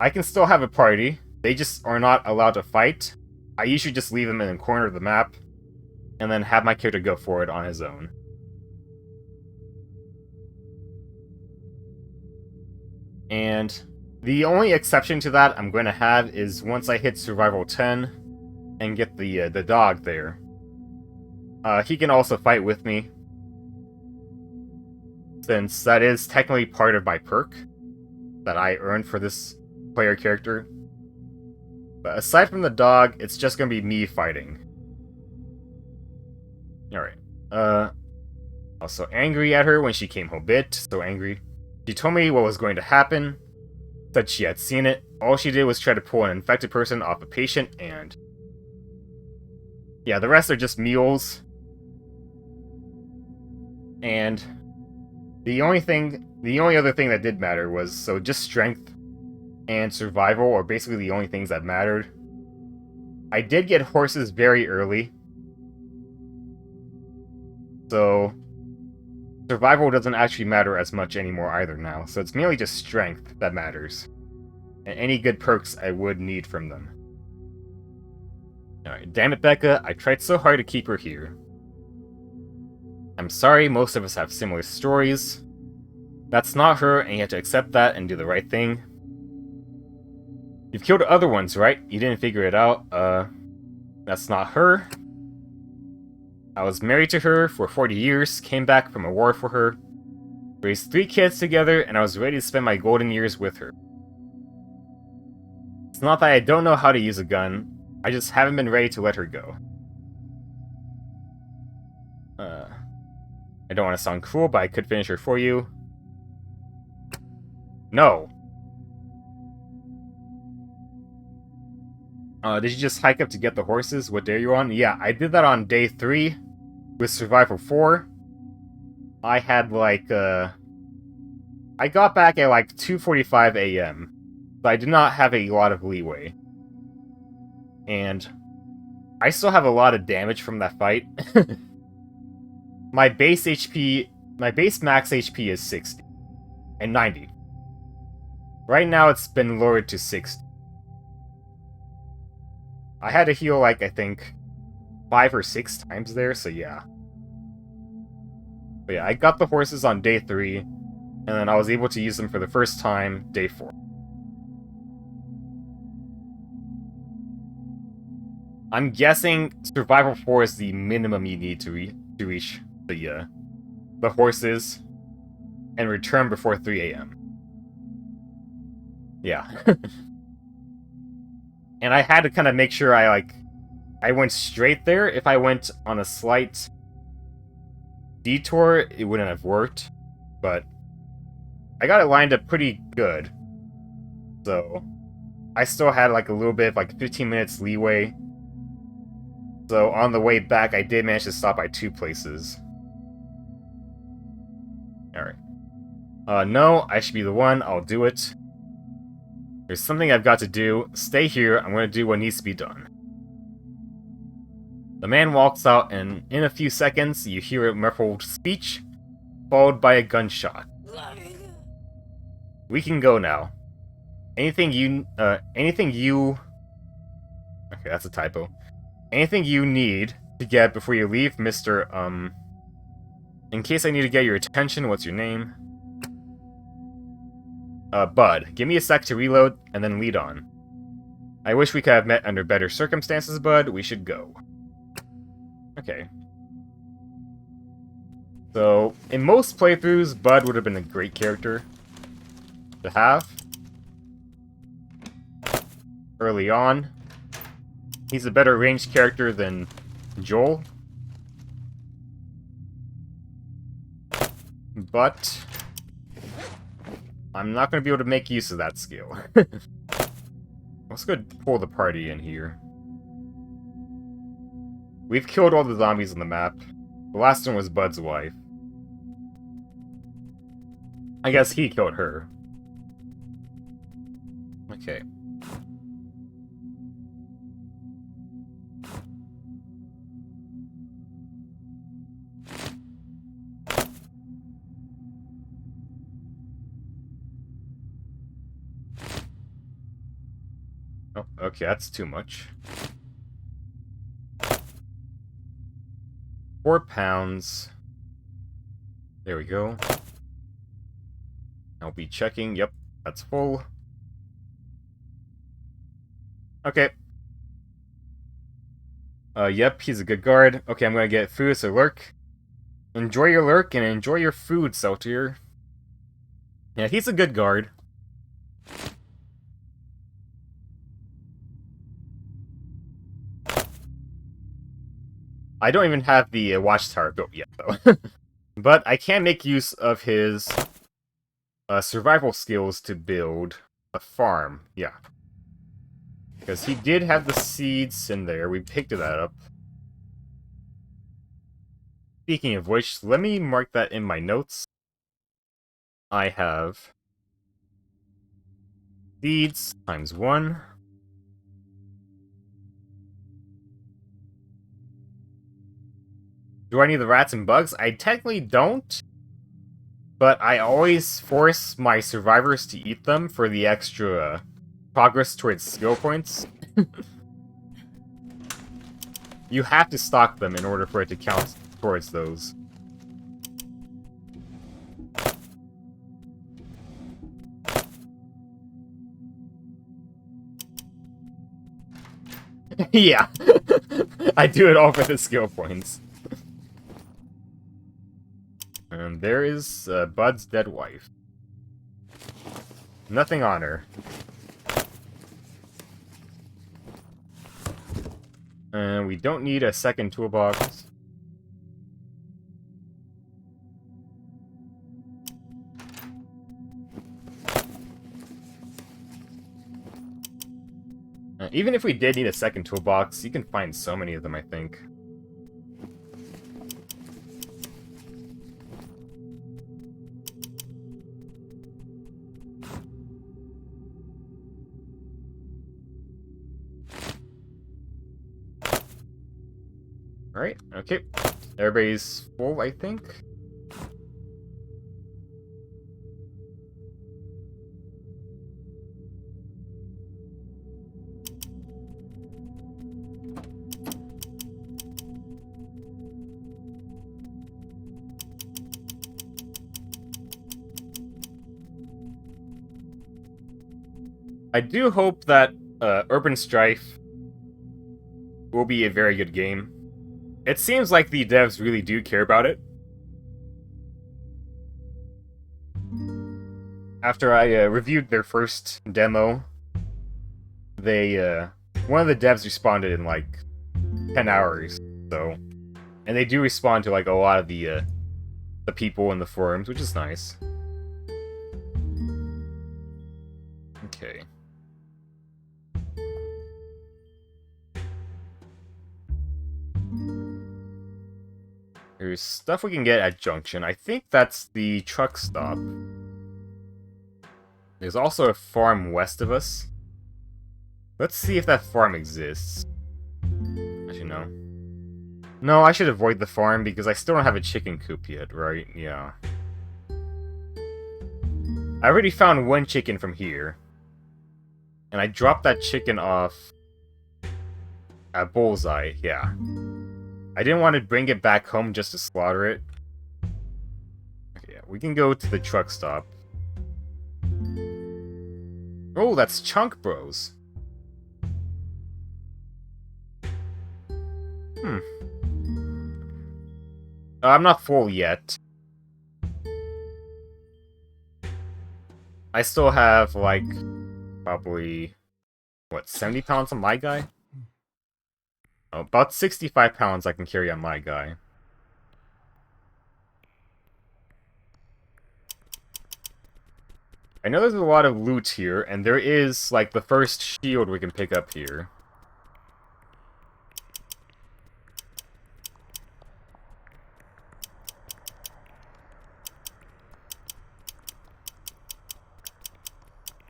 I can still have a party, they just are not allowed to fight. I usually just leave them in the corner of the map, and then have my character go forward on his own. And the only exception to that I'm going to have is once I hit Survival 10 and get the dog there. He can also fight with me, since that is technically part of my perk that I earned for this player character. But aside from the dog, it's just gonna be me fighting. Alright. Also angry at her when she came home bit. So angry. She told me what was going to happen. Said she had seen it. All she did was try to pull an infected person off a patient, and yeah, the rest are just mules. And the only other thing that did matter was, so just strength and survival are basically the only things that mattered. I did get horses very early, so survival doesn't actually matter as much anymore either now, so it's mainly just strength that matters. And any good perks I would need from them. Alright, damn it, Becca, I tried so hard to keep her here. I'm sorry, most of us have similar stories. That's not her, and you have to accept that and do the right thing. You've killed other ones, right? You didn't figure it out. That's not her. I was married to her for 40 years, came back from a war for her, raised 3 kids together, and I was ready to spend my golden years with her. It's not that I don't know how to use a gun, I just haven't been ready to let her go. I don't want to sound cruel, but I could finish her for you. No! Did you just hike up to get the horses? What day are you on? Yeah, I did that on day 3 with Survival 4. I had like, I got back at like 2:45 a.m. So I did not have a lot of leeway. And I still have a lot of damage from that fight. my base max HP is 60 and 90. Right now it's been lowered to 60. I had to heal like, I think, 5 or 6 times there, so yeah. But yeah, I got the horses on day 3, and then I was able to use them for the first time day 4. I'm guessing Survival 4 is the minimum you need to reach the horses and return before 3 a.m. Yeah. And I had to kind of make sure I went straight there. If I went on a slight detour, it wouldn't have worked. But I got it lined up pretty good. So I still had like a little bit of like 15 minutes leeway. So on the way back, I did manage to stop by 2 places. Alright. No, I should be the one. I'll do it. There's something I've got to do. Stay here. I'm going to do what needs to be done. The man walks out, and in a few seconds, you hear a muffled speech, followed by a gunshot. We can go now. Anything you... Okay, that's a typo. Anything you need to get before you leave, Mr. In case I need to get your attention, what's your name? Bud. Give me a sec to reload, and then lead on. I wish we could have met under better circumstances, Bud. We should go. Okay. So, in most playthroughs, Bud would have been a great character to have. Early on. He's a better ranged character than Joel. But I'm not going to be able to make use of that skill. Let's go pull the party in here. We've killed all the zombies on the map. The last one was Bud's wife. I guess he killed her. Okay. Oh, okay, that's too much. 4 pounds. There we go. I'll be checking. Yep, that's full. Okay. Yep, he's a good guard. Okay, I'm gonna get food, so lurk. Enjoy your lurk and enjoy your food, Saltier. Yeah, he's a good guard. I don't even have the watchtower built yet, though. But I can make use of his survival skills to build a farm. Yeah. Because he did have the seeds in there. We picked that up. Speaking of which, let me mark that in my notes. I have seeds times 1. Do I need the rats and bugs? I technically don't. But I always force my survivors to eat them for the extra progress towards skill points. You have to stock them in order for it to count towards those. Yeah. I do it all for the skill points. And there is Bud's dead wife. Nothing on her. And we don't need a second toolbox. Even if we did need a second toolbox, you can find so many of them, I think. Alright, okay. Everybody's full, I think? I do hope that Urban Strife will be a very good game. It seems like the devs really do care about it. After I reviewed their first demo, they one of the devs responded in like 10 hours. So, and they do respond to like a lot of the people in the forums, which is nice. Okay. There's stuff we can get at Junction. I think that's the truck stop. There's also a farm west of us. Let's see if that farm exists. Actually, no. No, I should avoid the farm because I still don't have a chicken coop yet, right? Yeah. I already found one chicken from here. And I dropped that chicken off at Bullseye, yeah. I didn't want to bring it back home just to slaughter it. Okay, yeah, we can go to the truck stop. Oh, that's Chunk Bros. I'm not full yet. I still have, like, probably, what, 70 pounds on my guy? Oh, about 65 pounds I can carry on my guy. I know there's a lot of loot here, and there is, like, the first shield we can pick up here.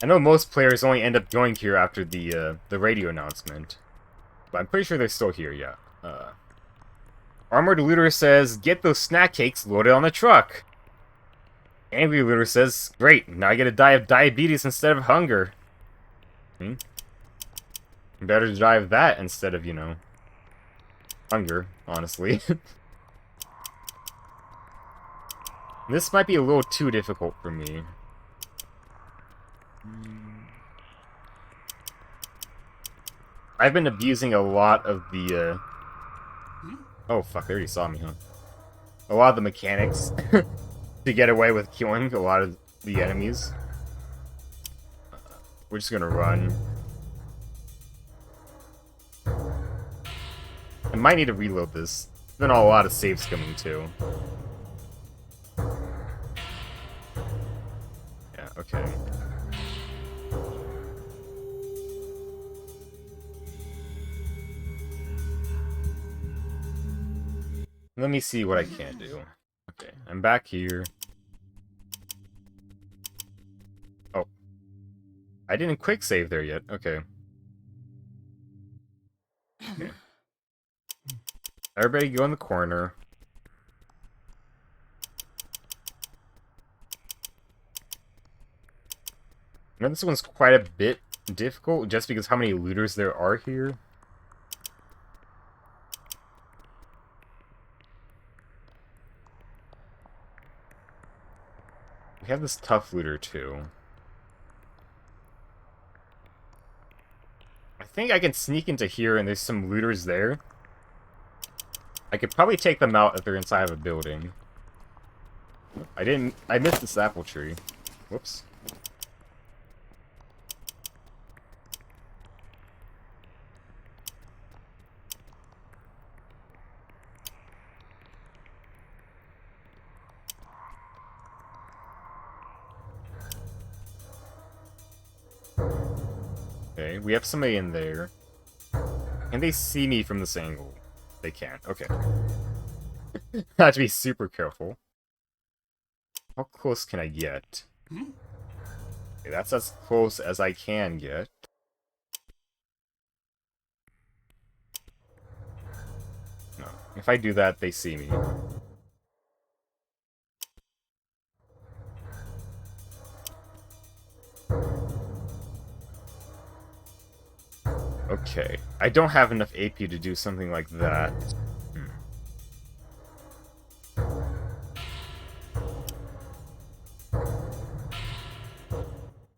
I know most players only end up going here after the radio announcement. But I'm pretty sure they're still here, yeah. Armored Looter says, get those snack cakes loaded on the truck. Angry Looter says, great, now I get to die of diabetes instead of hunger. Better to die of that instead of, you know, hunger, honestly. This might be a little too difficult for me. I've been abusing a lot of the, Oh, fuck, they already saw me, huh? A lot of the mechanics to get away with killing a lot of the enemies. We're just gonna run. I might need to reload this. There's been a lot of saves coming, too. Yeah, okay. Let me see what I can do. Okay, I'm back here. Oh. I didn't quick save there yet. Okay. Okay. Everybody go in the corner. Now this one's quite a bit difficult just because how many looters there are here. We have this tough looter too. I think I can sneak into here and there's some looters there. I could probably take them out if they're inside of a building. I missed this apple tree. Whoops. Okay, we have somebody in there. Can they see me from this angle? They can't. Okay. I have to be super careful. How close can I get? Okay, that's as close as I can get. No. If I do that, they see me. Okay. I don't have enough AP to do something like that.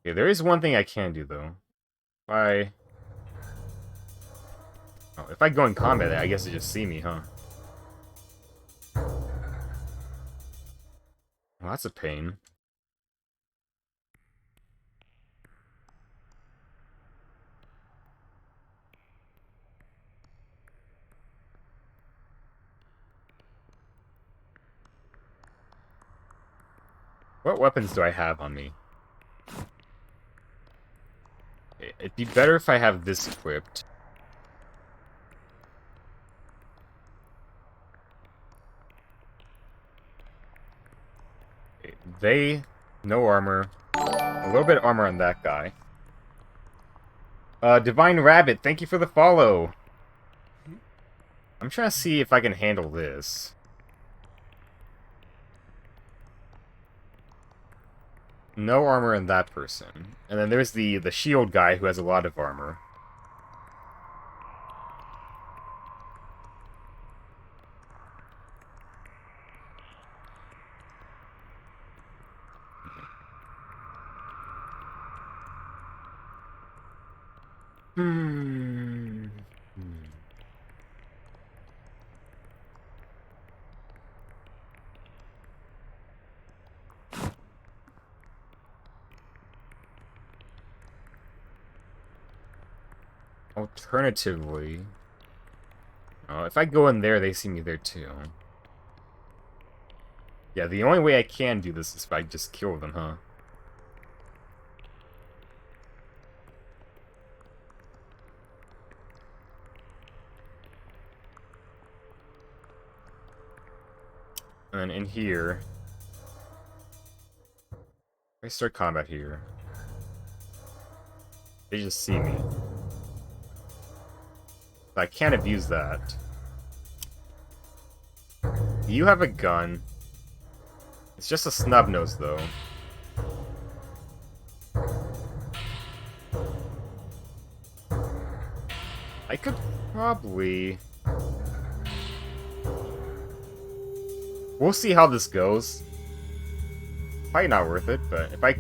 Okay, there is one thing I can do, though. If I go in combat, I guess they just see me, huh? Well, that's a pain. What weapons do I have on me? It'd be better if I have this equipped. No armor. A little bit of armor on that guy. Divine Rabbit, thank you for the follow. I'm trying to see if I can handle this. No armor in that person. And then there's the shield guy who has a lot of armor. Alternatively... Oh, if I go in there, they see me there too. Yeah, the only way I can do this is if I just kill them, huh? And in here... I start combat here. They just see me. I can't abuse that. You have a gun. It's just a snub nose, though. I could probably... We'll see how this goes. Probably not worth it, but if I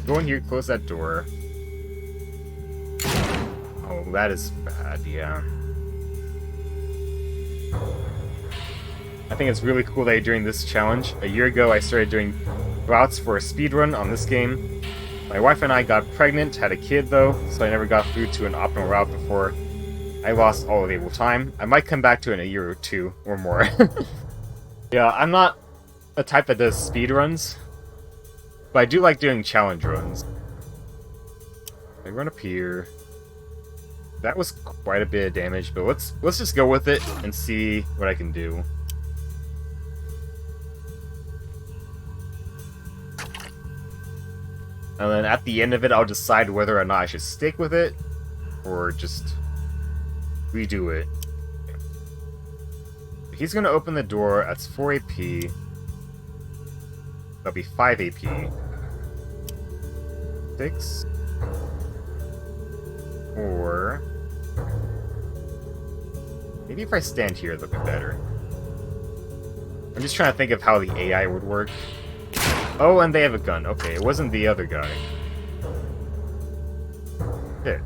go in here, close that door... Oh, that is bad, yeah. I think it's really cool that during this challenge, a year ago I started doing routes for a speedrun on this game. My wife and I got pregnant, had a kid though, so I never got through to an optimal route before I lost all available time. I might come back to it in a year or two, or more. Yeah, I'm not a type that does speedruns, but I do like doing challenge runs. I run up here. That was quite a bit of damage, but let's just go with it and see what I can do. And then at the end of it, I'll decide whether or not I should stick with it, or just redo it. He's gonna open the door, that's 4 AP. That'll be 5 AP. 6. Or... maybe if I stand here, it'll be better. I'm just trying to think of how the AI would work. Oh, and they have a gun. Okay, it wasn't the other guy. Shit.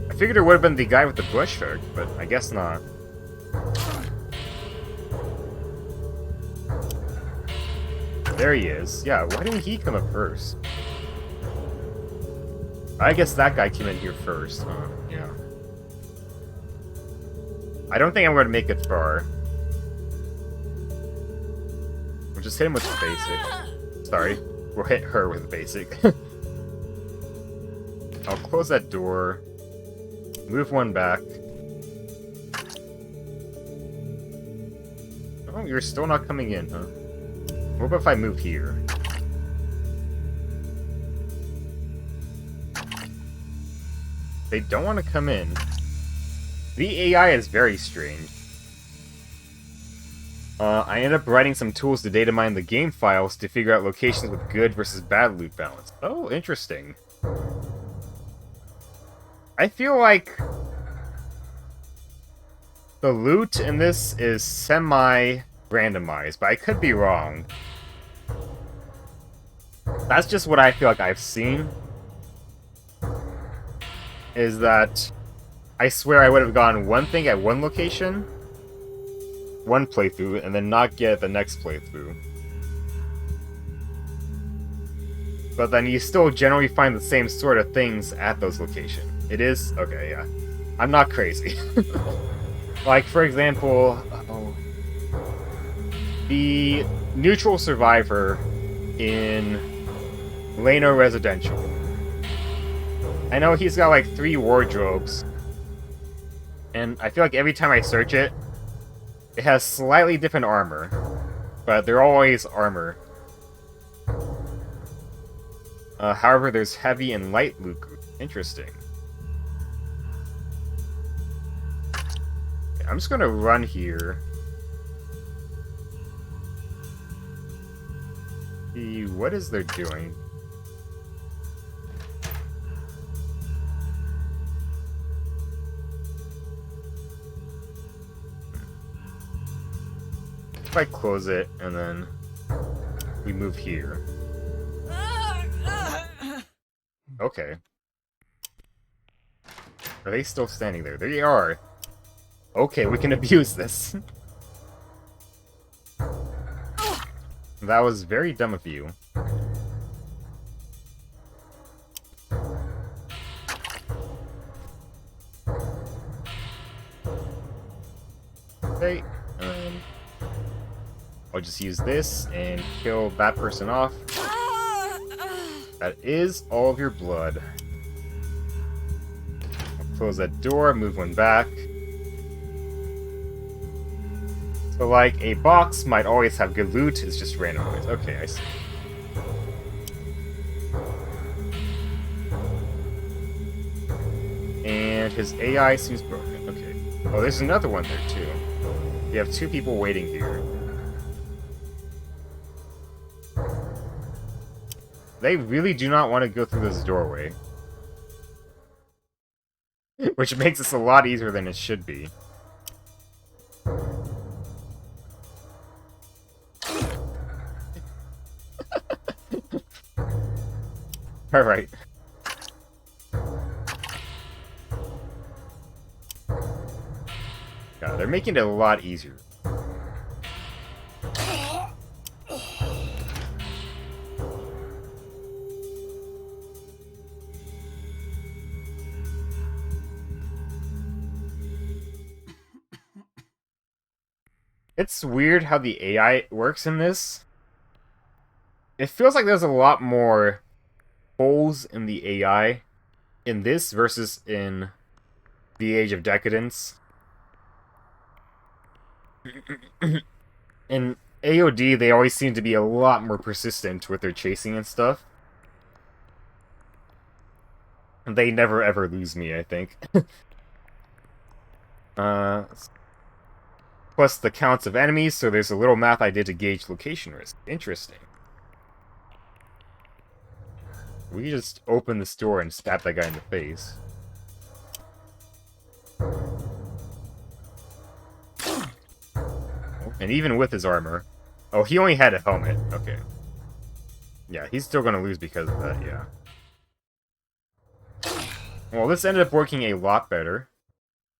I figured it would have been the guy with the bush hook, but I guess not. There he is. Yeah, why didn't he come up first? I guess that guy came in here first, huh? Yeah. I don't think I'm going to make it far. We'll just hit him with the basic. Sorry. We'll hit her with the basic. I'll close that door. Move one back. Oh, you're still not coming in, huh? What about if I move here? They don't want to come in. The AI is very strange. I ended up writing some tools to data mine the game files to figure out locations with good versus bad loot balance. Oh, interesting. I feel like the loot in this is semi-randomized, but I could be wrong. That's just what I feel like I've seen. Is that I swear I would have gotten one thing at one location, one playthrough, and then not get it the next playthrough. But then you still generally find the same sort of things at those locations. It is? Okay, yeah. I'm not crazy. Like, for example, the neutral survivor in Leno Residential. I know he's got like 3 wardrobes, and I feel like every time I search it, it has slightly different armor, but they're always armor. However, there's heavy and light loot groups. Interesting. Okay, I'm just gonna run here. See, what is they're doing? If I close it, and then we move here. Okay. Are they still standing there? There you are. Okay, we can abuse this. That was very dumb of you. Okay, I'll just use this and kill that person off. That is all of your blood. I'll close that door, move one back. So, like, a box might always have good loot, it's just randomized. Okay, I see. And his AI seems broken. Okay. Oh, there's another one there, too. You have 2 people waiting here. They really do not want to go through this doorway. Which makes this a lot easier than it should be. Alright. Yeah, they're making it a lot easier. It's weird how the AI works in this. It feels like there's a lot more holes in the AI in this versus in the Age of Decadence. In AOD, they always seem to be a lot more persistent with their chasing and stuff. They never ever lose me, I think. Plus the counts of enemies, so there's a little math I did to gauge location risk. Interesting. We just open this door and stab that guy in the face. And even with his armor... Oh, he only had a helmet. Okay. Yeah, he's still gonna lose because of that, yeah. Well, this ended up working a lot better.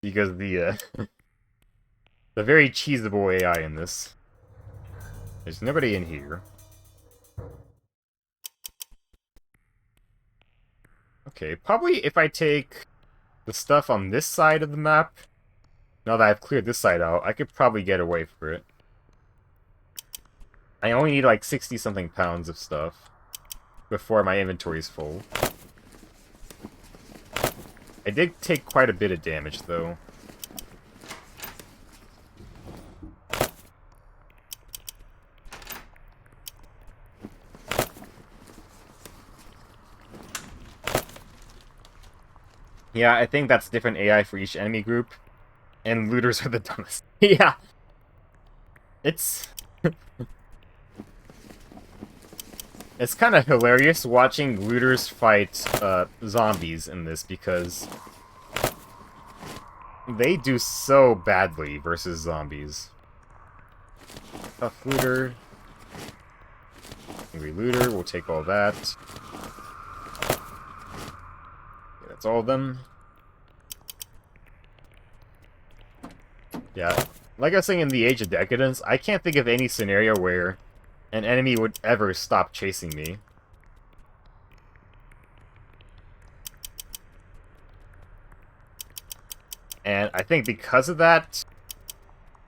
Because the, the very cheesable AI in this. There's nobody in here. Okay, probably if I take the stuff on this side of the map, now that I've cleared this side out, I could probably get away for it. I only need like 60-something pounds of stuff before my inventory's full. I did take quite a bit of damage, though. Yeah, I think that's different AI for each enemy group. And looters are the dumbest. Yeah. It's... It's kind of hilarious watching looters fight zombies in this because they do so badly versus zombies. Tough looter. Angry looter, we'll take all that. Okay, that's all of them. Yeah, like I was saying in the Age of Decadence, I can't think of any scenario where an enemy would ever stop chasing me. And I think because of that,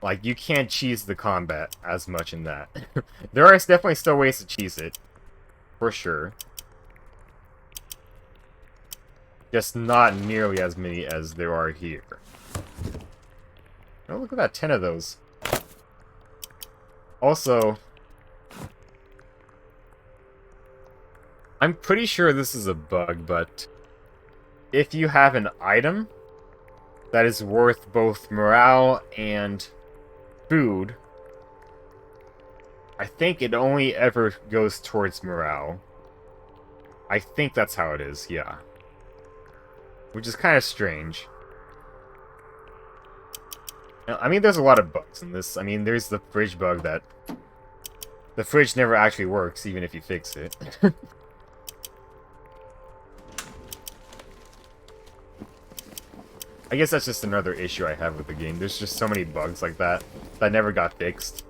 like, you can't cheese the combat as much in that. There are definitely still ways to cheese it. For sure. Just not nearly as many as there are here. Oh, look at that, 10 of those. Also, I'm pretty sure this is a bug, but if you have an item that is worth both morale and food, I think it only ever goes towards morale. I think that's how it is, yeah. Which is kind of strange. I mean, there's a lot of bugs in this. I mean, there's the fridge bug that... The fridge never actually works, even if you fix it. I guess that's just another issue I have with the game. There's just so many bugs like that that never got fixed.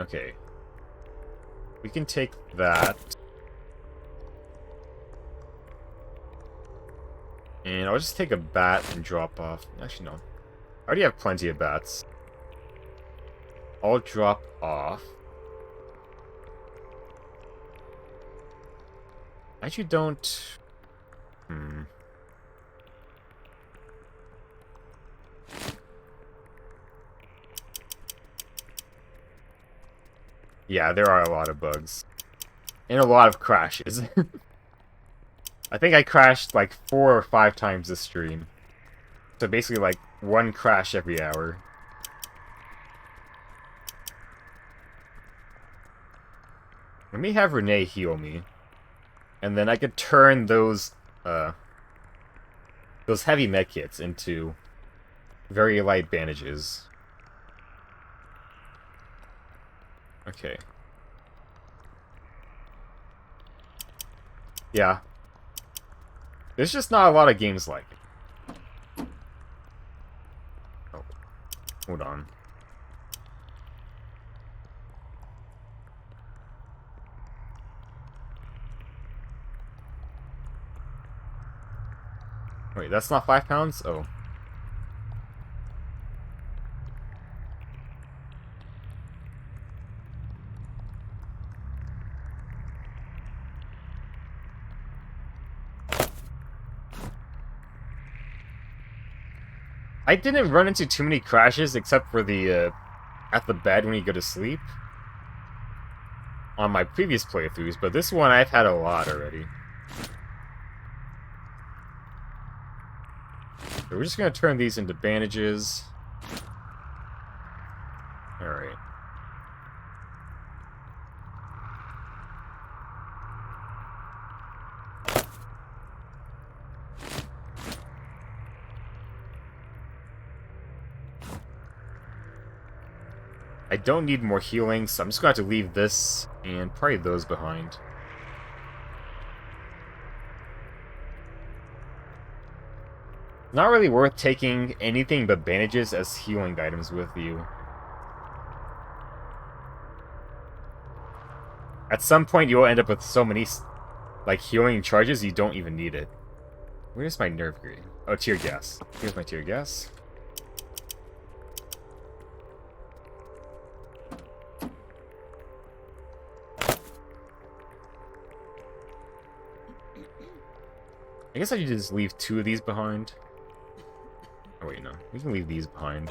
Okay. We can take that. And I'll just take a bat and drop off. Actually, no. I already have plenty of bats. I'll drop off. I actually don't... Yeah, there are a lot of bugs. And a lot of crashes. I think I crashed like 4 or 5 times this stream. So basically like 1 crash every hour. Let me have Renee heal me. And then I could turn those heavy med kits into very light bandages. Okay. Yeah. There's just not a lot of games like it. Oh. Hold on. Wait, that's not 5 pounds? Oh. I didn't run into too many crashes except for the, at the bed when you go to sleep. On my previous playthroughs, but this one I've had a lot already. So we're just gonna turn these into bandages. Alright. I don't need more healing, so I'm just going to have to leave this and probably those behind. Not really worth taking anything but bandages as healing items with you. At some point, you'll end up with so many, like, healing charges, you don't even need it. Where's my nerve grenade? Oh, tear gas. Here's my tear gas. I guess I should just leave 2 of these behind. Oh wait, no. We can leave these behind.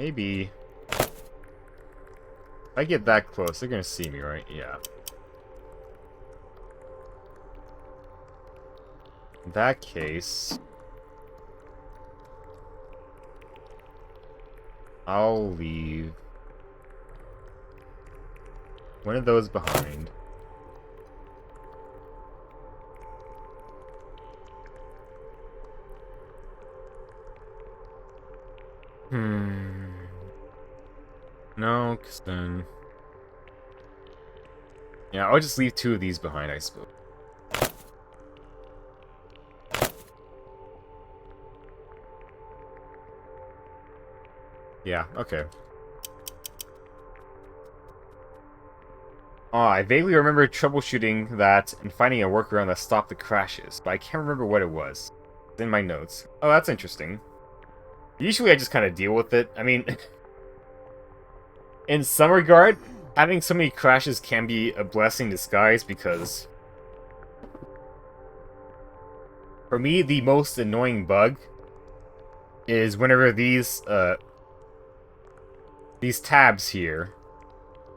Maybe... If I get that close, they're gonna see me, right? Yeah. In that case... I'll leave one of those behind. No, because then... Yeah, I'll just leave 2 of these behind, I suppose. Yeah, okay. Oh, I vaguely remember troubleshooting that and finding a workaround that stopped the crashes, but I can't remember what it was. It's in my notes. Oh, that's interesting. Usually I just kind of deal with it. I mean, in some regard, having so many crashes can be a blessing in disguise because... For me, the most annoying bug is whenever these tabs here,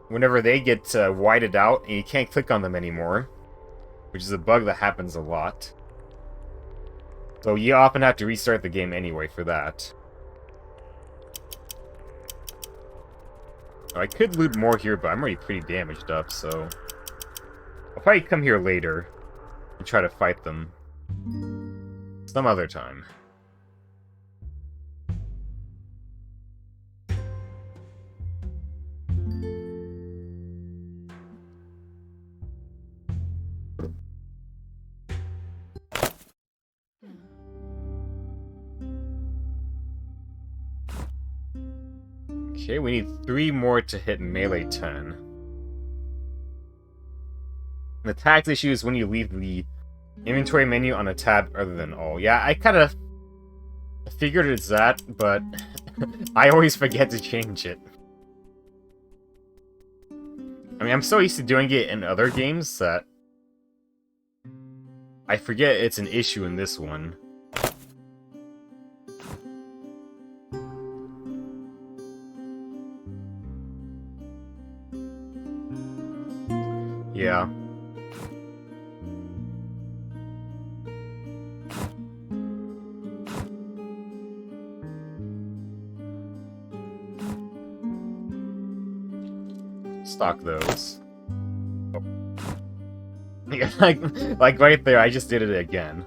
whenever they get whited out and you can't click on them anymore, which is a bug that happens a lot. So you often have to restart the game anyway for that. Oh, I could loot more here, but I'm already pretty damaged up, so... I'll probably come here later and try to fight them some other time. Okay, we need 3 more to hit melee 10. The tags issue is when you leave the inventory menu on a tab other than all. Yeah, I kind of figured it's that, but I always forget to change it. I mean, I'm so used to doing it in other games that I forget it's an issue in this one. Yeah. Stock those. Oh. Yeah, like right there, I just did it again.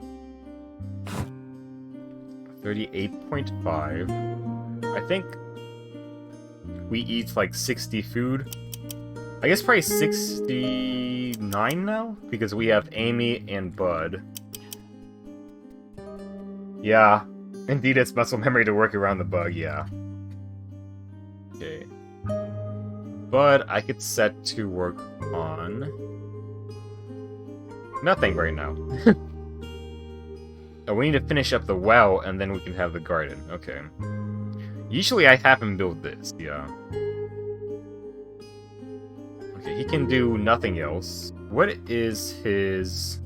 38.5. I think we eat like 60 food. I guess probably 69 now, because we have Amy and Bud. Yeah, indeed it's muscle memory to work around the bug, yeah. Okay. Bud, I could set to work on... nothing right now. Oh, we need to finish up the well, and then we can have the garden. Okay. Usually I have him build this, yeah. Okay, he can do nothing else. What is his...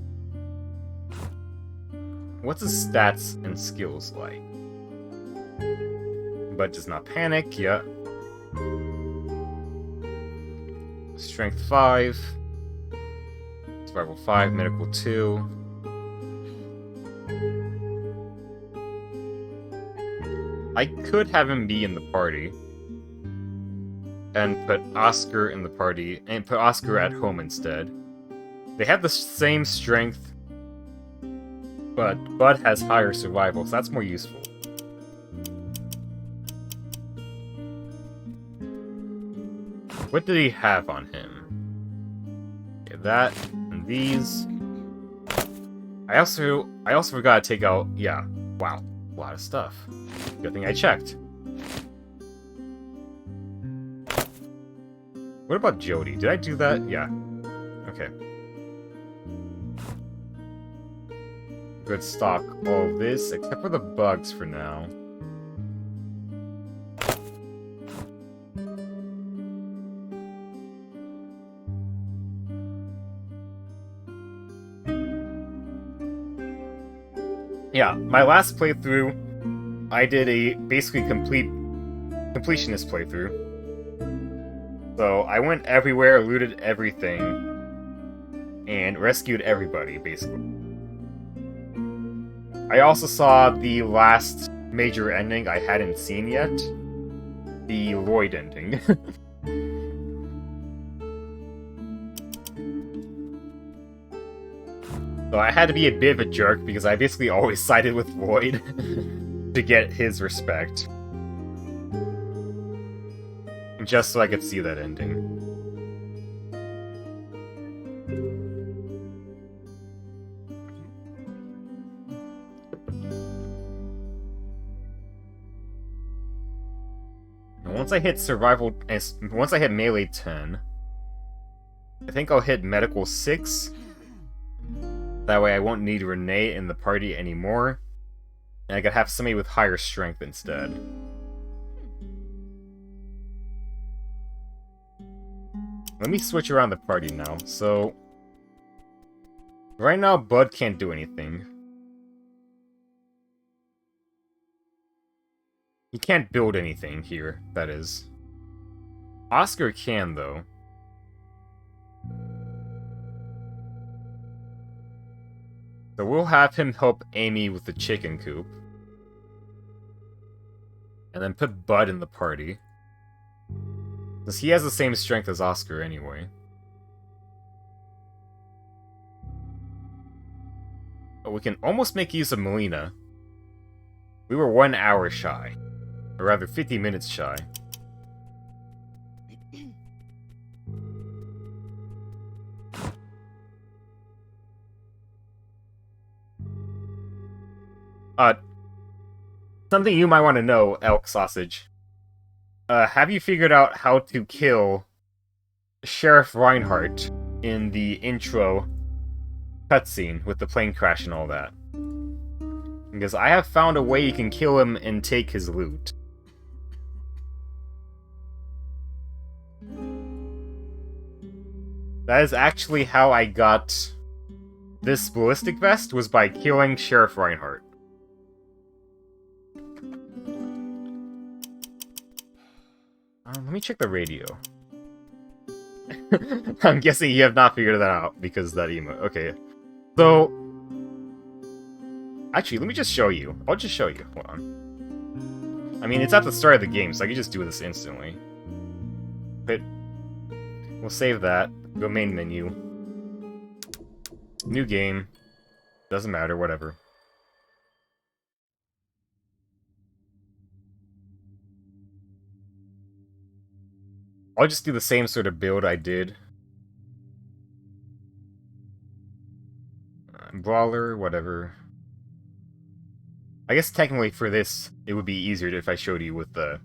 what's his stats and skills like? But does not panic, yeah. Strength 5. Survival 5, Medical 2. I could have him be in the party. And put Oscar in the party, and put Oscar at home instead. They have the same strength, but Bud has higher survival, so that's more useful. What did he have on him? Okay, that, and these. I also forgot to take out, yeah, wow, a lot of stuff. Good thing I checked. What about Jody? Did I do that? Yeah. Okay. Good stock all of this, except for the bugs for now. Yeah, my last playthrough, I did a basically complete completionist playthrough. So I went everywhere, looted everything, and rescued everybody, basically. I also saw the last major ending I hadn't seen yet. The Lloyd ending. So I had to be a bit of a jerk because I basically always sided with Lloyd to get his respect. Just so I could see that ending. And once I hit once I hit melee 10, I think I'll hit medical 6. That way I won't need Renee in the party anymore, and I could have somebody with higher strength instead. Let me switch around the party now. So, right now Bud can't do anything. He can't build anything here, that is. Oscar can, though. So we'll have him help Amy with the chicken coop. And then put Bud in the party. Because he has the same strength as Oscar anyway. But we can almost make use of Melina. We were 1 hour shy. Or rather, 50 minutes shy. Something you might want to know, Elk Sausage. Have you figured out how to kill Sheriff Reinhardt in the intro cutscene with the plane crash and all that? Because I have found a way you can kill him and take his loot. That is actually how I got this ballistic vest, was by killing Sheriff Reinhardt. Let me check the radio. I'm guessing you have not figured that out because of that emote. Okay. So, actually, let me just show you. I'll just show you. Hold on. I mean, it's at the start of the game, so I can just do this instantly. But we'll save that. Go main menu. New game. Doesn't matter, whatever. I'll just do the same sort of build I did. Brawler, whatever. I guess technically for this, it would be easier if I showed you with the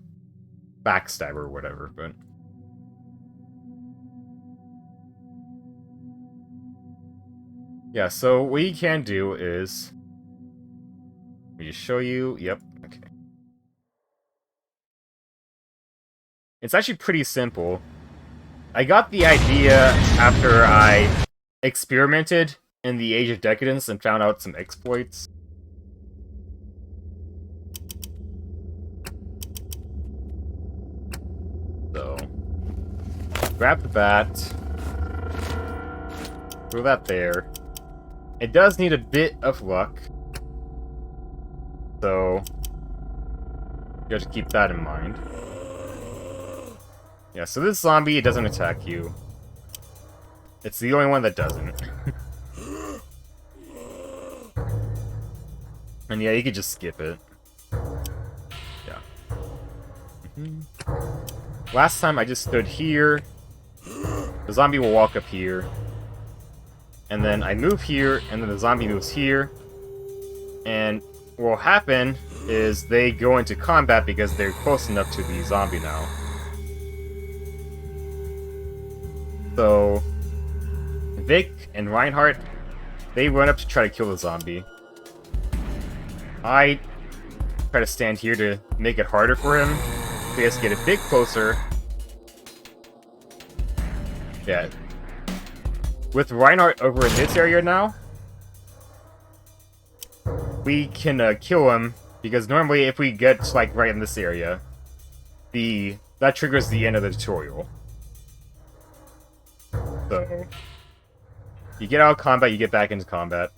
backstabber or whatever, but... Yeah, so what you can do is... Let me just show you... Yep, okay. It's actually pretty simple. I got the idea after I experimented in the Age of Decadence and found out some exploits. So, grab the bat, throw that there. It does need a bit of luck, so you have to keep that in mind. Yeah, so this zombie, it doesn't attack you. It's the only one that doesn't. And yeah, you could just skip it. Yeah. Last time I just stood here. The zombie will walk up here. And then I move here, and then the zombie moves here. And what will happen is they go into combat because they're close enough to the zombie now. So, Vic and Reinhardt, they run up to try to kill the zombie. I try to stand here to make it harder for him. So he has to get a bit closer. Yeah. With Reinhardt over in this area now, we can kill him, because normally if we get, like, right in this area, that triggers the end of the tutorial. So you get out of combat, you get back into combat.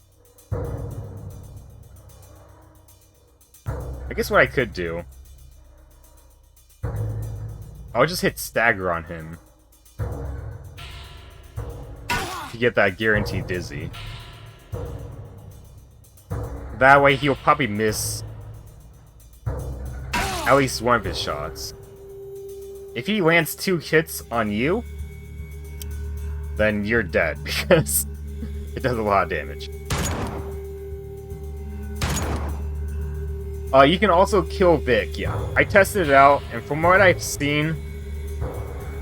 I guess what I could do, I'll just hit stagger on him to get that guaranteed dizzy. That way he'll probably miss at least one of his shots. If he lands 2 hits on you, then you're dead, because it does a lot of damage. You can also kill Vic, yeah. I tested it out, and from what I've seen,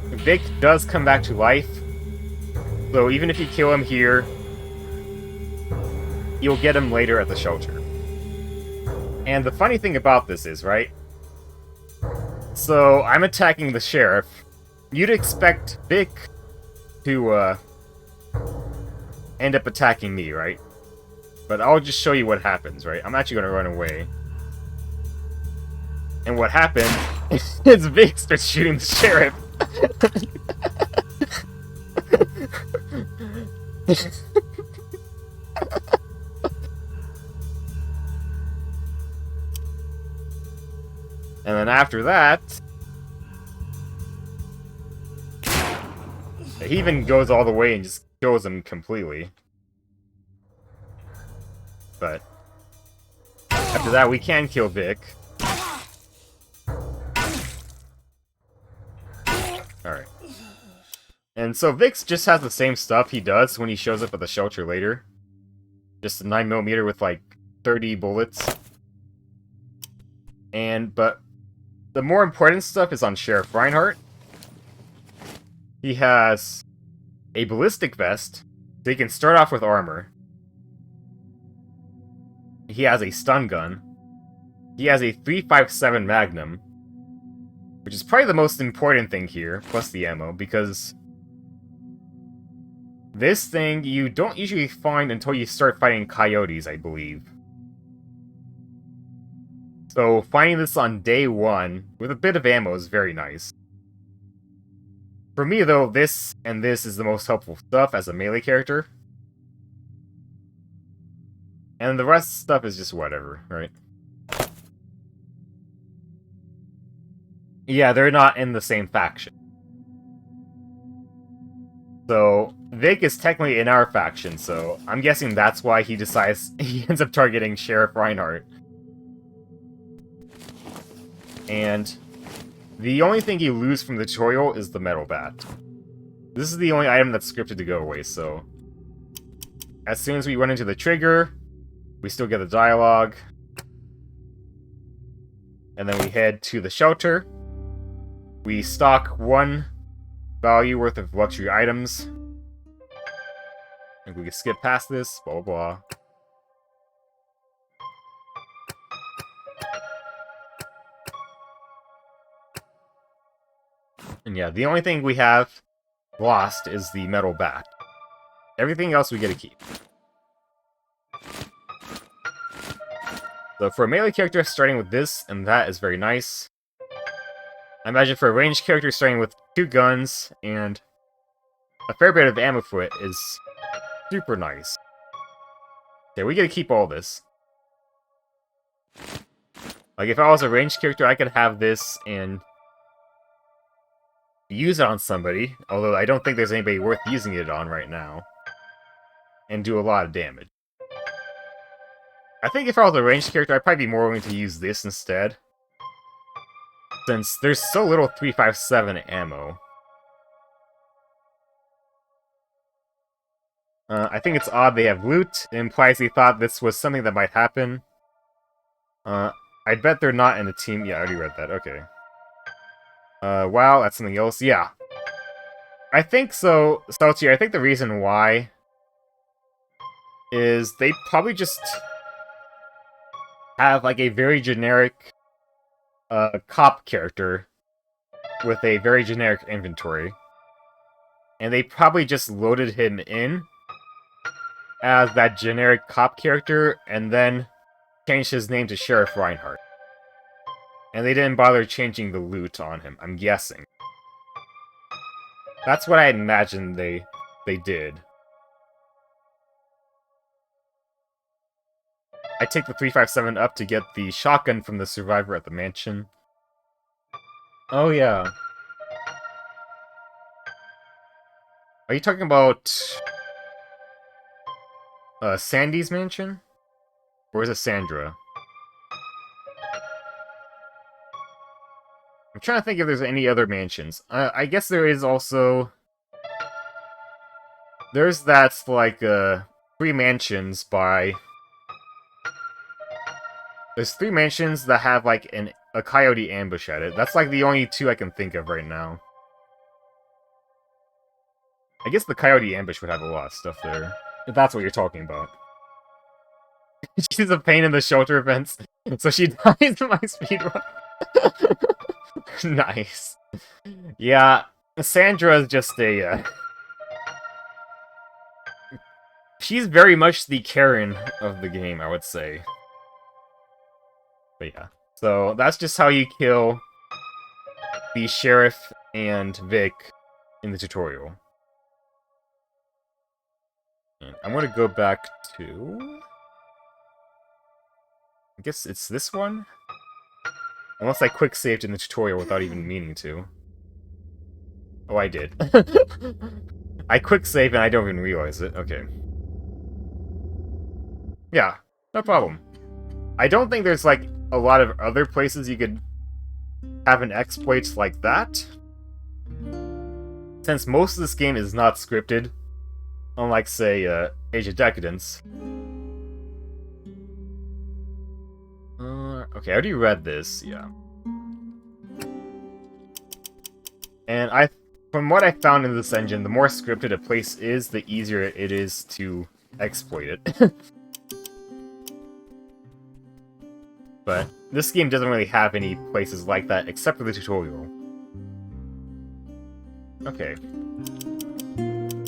Vic does come back to life. So even if you kill him here, you'll get him later at the shelter. And the funny thing about this is, right? So, I'm attacking the sheriff. You'd expect Vic to, end up attacking me, right? But I'll just show you what happens, right? I'm actually gonna run away. And what happened is Vic starts shooting the sheriff. And then after that, he even goes all the way and just kills him completely. But after that, we can kill Vic. Alright. And so Vix just has the same stuff he does when he shows up at the shelter later. Just a 9mm with like 30 bullets. But the more important stuff is on Sheriff Reinhardt. He has a ballistic vest, so he can start off with armor. He has a stun gun. He has a 357 Magnum, which is probably the most important thing here, plus the ammo, because this thing you don't usually find until you start fighting coyotes, I believe. So finding this on day 1 with a bit of ammo is very nice. For me though, this and this is the most helpful stuff as a melee character. And the rest of the stuff is just whatever, right? Yeah, they're not in the same faction. So, Vic is technically in our faction, so I'm guessing that's why he decides he ends up targeting Sheriff Reinhardt. And the only thing you lose from the tutorial is the metal bat. This is the only item that's scripted to go away, so as soon as we run into the trigger, we still get the dialogue. And then we head to the shelter. We stock 1 value worth of luxury items. And we can skip past this, blah blah blah. And yeah, the only thing we have lost is the metal bat. Everything else we get to keep. So for a melee character, starting with this and that is very nice. I imagine for a ranged character, starting with 2 guns and a fair bit of ammo for it is super nice. Okay, we get to keep all this. Like, if I was a ranged character, I could have this and use it on somebody, although I don't think there's anybody worth using it on right now, and do a lot of damage. I think if I was a ranged character, I'd probably be more willing to use this instead, since there's so little 357 ammo. I think it's odd they have loot. It implies they thought this was something that might happen. I bet they're not in a team. Yeah, I already read that. Okay. Wow, that's something else. Yeah. I think so, Salty. I think the reason why is they probably just have like a very generic cop character with a very generic inventory. And they probably just loaded him in as that generic cop character and then changed his name to Sheriff Reinhardt. And they didn't bother changing the loot on him, I'm guessing. That's what I imagined they did. I take the 357 up to get the shotgun from the survivor at the mansion. Oh yeah. Are you talking about Sandy's mansion? Or is it Sandra? I'm trying to think if there's any other mansions. I guess there is also... There's that's like 3 mansions by... There's 3 mansions that have like a coyote ambush at it. That's like the only 2 I can think of right now. I guess the coyote ambush would have a lot of stuff there. If that's what you're talking about. She's a pain in the shelter vents, so she dies in my speedrun. Nice. Yeah, Sandra is just a... She's very much the Karen of the game, I would say. But yeah. So, that's just how you kill the Sheriff and Vic in the tutorial. And I'm gonna go back to... I guess it's this one? Unless I quick saved in the tutorial without even meaning to. Oh, I did. I quick save and I don't even realize it. Okay. Yeah, no problem. I don't think there's like a lot of other places you could have an exploit like that. Since most of this game is not scripted, unlike, say, Age of Decadence. Okay, I already read this, yeah. And from what I found in this engine, the more scripted a place is, the easier it is to exploit it. But this game doesn't really have any places like that, except for the tutorial. Okay.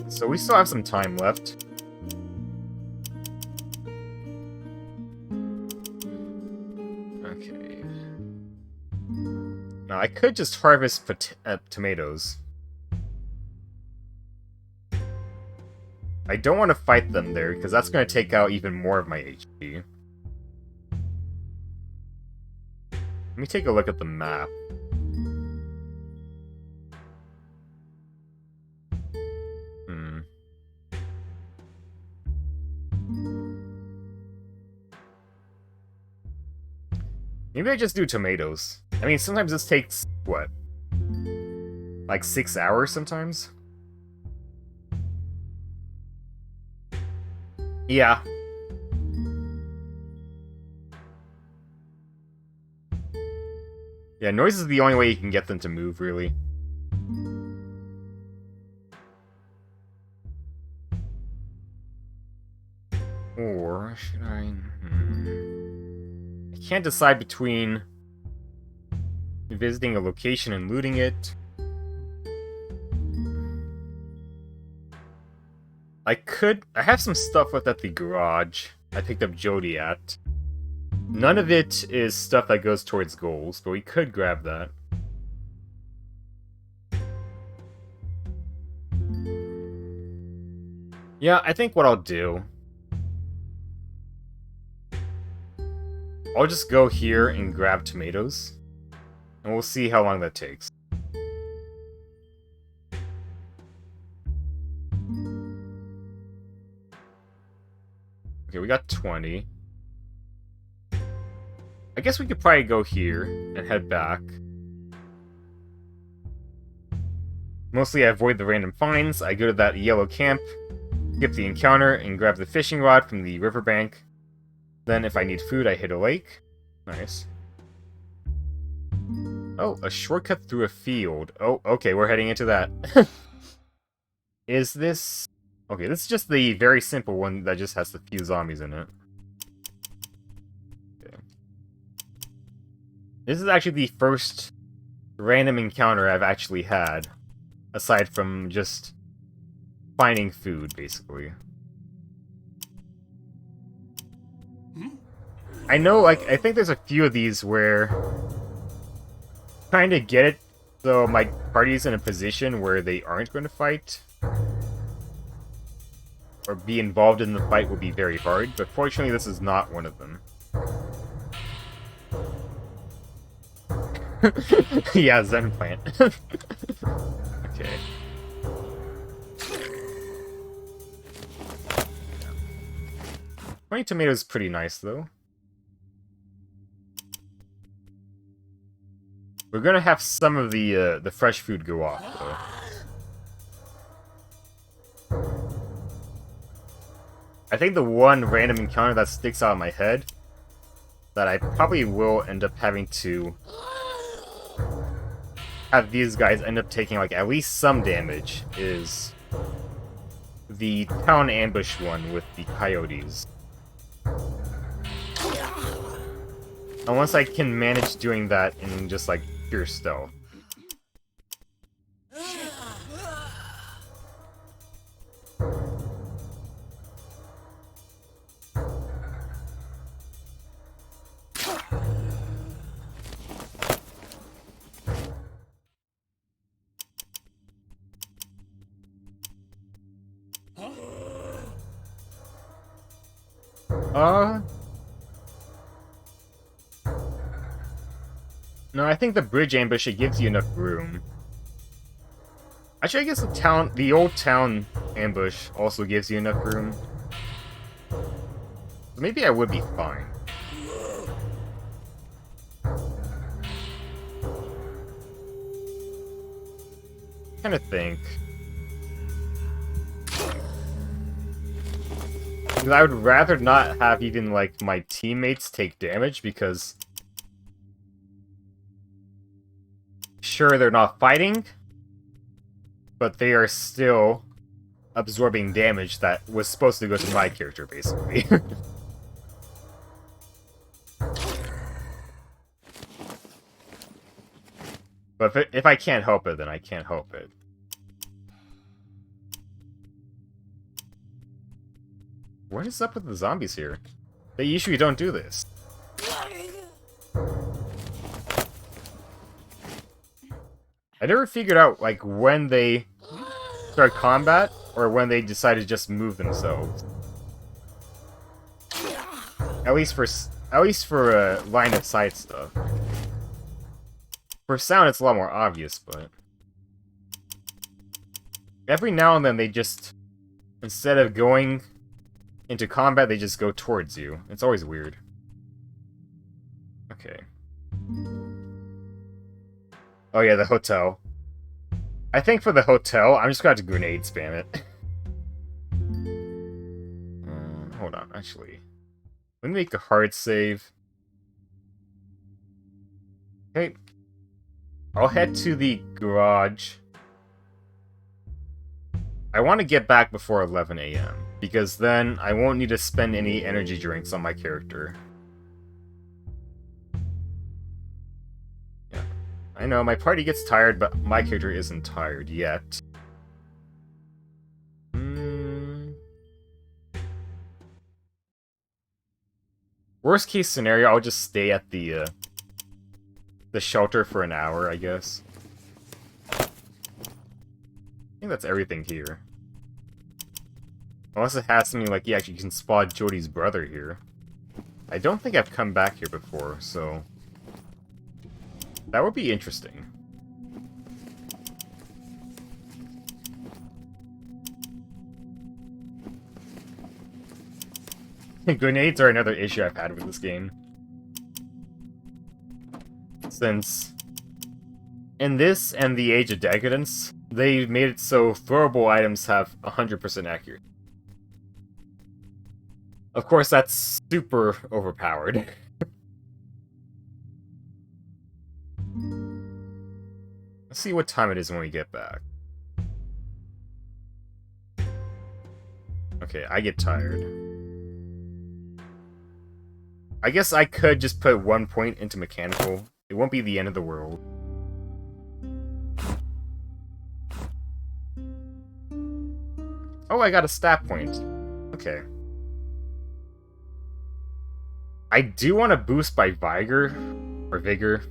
So we still have some time left. Okay. Now I could just harvest tomatoes. I don't want to fight them there, because that's going to take out even more of my HP. Let me take a look at the map. Maybe I just do tomatoes. I mean, sometimes this takes, what? Like 6 hours sometimes? Yeah. Yeah, noise is the only way you can get them to move, really. Or should I... I can't decide between visiting a location and looting it. I have some stuff left at the garage I picked up Jody at. None of it is stuff that goes towards goals, but we could grab that. Yeah, I think what I'll do... I'll just go here and grab tomatoes. And we'll see how long that takes. Okay, we got 20. I guess we could probably go here and head back. Mostly I avoid the random finds. I go to that yellow camp, skip the encounter, and grab the fishing rod from the riverbank. Then if I need food, I hit a lake. Nice. Oh, a shortcut through a field. Oh, okay, we're heading into that. Is this... Okay, this is just the very simple one that just has a few zombies in it. Okay. This is actually the first random encounter I've actually had, aside from just finding food, basically. I know, like, I think there's a few of these where trying to get it so my party's in a position where they aren't going to fight. Or be involved in the fight would be very hard, but fortunately this is not one of them. Yeah, Zen plant. Okay. My tomato's pretty nice, though. We're gonna have some of the fresh food go off, though. I think the one random encounter that sticks out of my head that I probably will end up having to have these guys end up taking like at least some damage is the town ambush one with the coyotes. Unless I can manage doing that in just like pure stealth. No, I think the bridge ambush, it gives you enough room. Actually, I guess the old town ambush also gives you enough room. So maybe I would be fine. Kind of think. Because I would rather not have even, like, my teammates take damage, because sure, they're not fighting, but they are still absorbing damage that was supposed to go to my character, basically. But if I can't help it, then I can't help it. What is up with the zombies here? They usually don't do this. I never figured out, like, when they start combat, or when they decide to just move themselves. At least for line of sight stuff. For sound, it's a lot more obvious, but every now and then they just, instead of going into combat, they just go towards you. It's always weird. Okay. Oh yeah, the hotel. I think for the hotel, I'm just going to grenade spam it. Hold on, actually. Let me make a hard save. Okay. I'll head to the garage. I want to get back before 11 AM, because then I won't need to spend any energy drinks on my character. Yeah. I know, my party gets tired, but my character isn't tired yet. Worst case scenario, I'll just stay at the shelter for an hour, I guess. I think that's everything here. Unless it has something like, yeah, you can spot Jody's brother here. I don't think I've come back here before, so that would be interesting. Grenades are another issue I've had with this game. Since in this and the Age of Decadence, they made it so throwable items have 100% accuracy. Of course, that's super overpowered. Let's see what time it is when we get back. Okay, I get tired. I guess I could just put 1 point into mechanical. It won't be the end of the world. Oh, I got a stat point. Okay. I do want to boost by Vigor, or Vigor.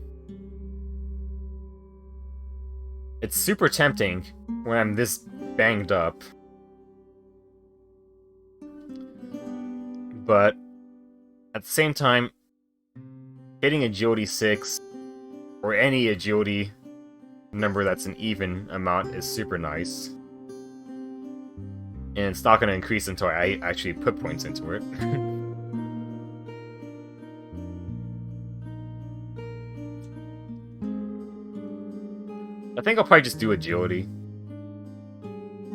It's super tempting when I'm this banged up. But at the same time, hitting agility 6 or any agility number that's an even amount is super nice. And it's not going to increase until I actually put points into it. I think I'll probably just do agility.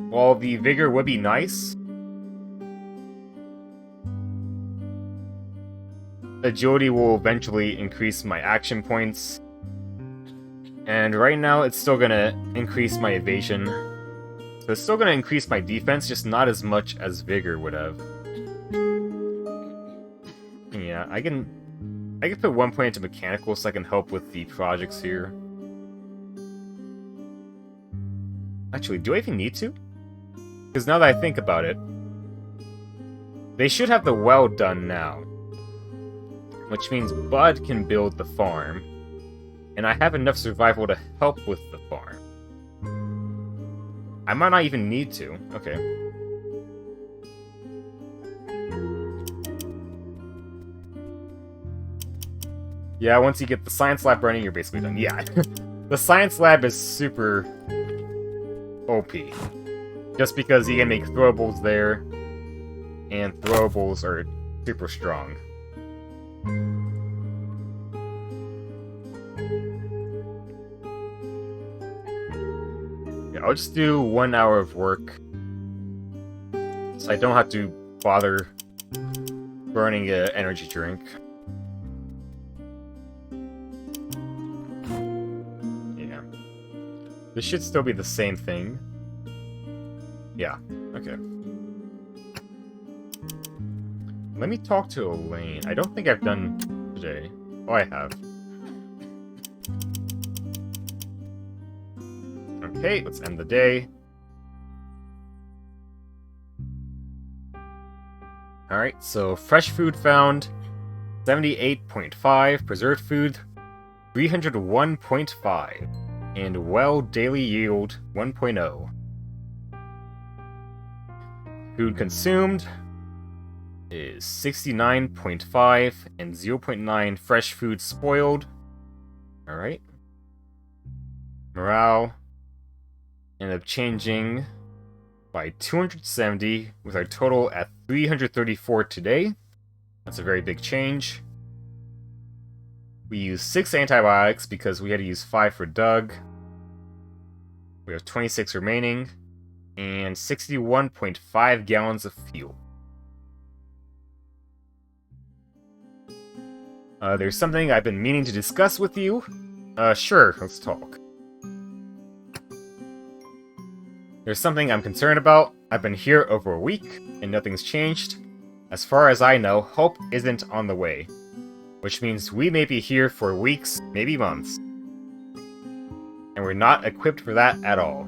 While the vigor would be nice, agility will eventually increase my action points. And right now it's still gonna increase my evasion. So it's still gonna increase my defense, just not as much as vigor would have. Yeah, I can put 1 point into mechanical so I can help with the projects here. Actually, do I even need to? Because now that I think about it, they should have the well done now. Which means Bud can build the farm. And I have enough survival to help with the farm. I might not even need to. Okay. Yeah, once you get the science lab running, you're basically done. Yeah. The science lab is super OP. Just because you can make throwables there, and throwables are super strong. Yeah, I'll just do 1 hour of work, so I don't have to bother burning an energy drink. Yeah. This should still be the same thing. Yeah, okay. Let me talk to Elaine. I don't think I've done today. Oh, I have. Okay, let's end the day. Alright, so fresh food found 78.5, preserved food 301.5, and well daily yield 1.0. Food consumed is 69.5 and 0.9 fresh food spoiled. Alright. Morale ended up changing by 270 with our total at 334 today. That's a very big change. We used 6 antibiotics because we had to use 5 for Doug. We have 26 remaining. And 61.5 gallons of fuel. There's something I've been meaning to discuss with you. Sure, let's talk. There's something I'm concerned about. I've been here over a week, and nothing's changed. As far as I know, help isn't on the way. Which means we may be here for weeks, maybe months. And we're not equipped for that at all.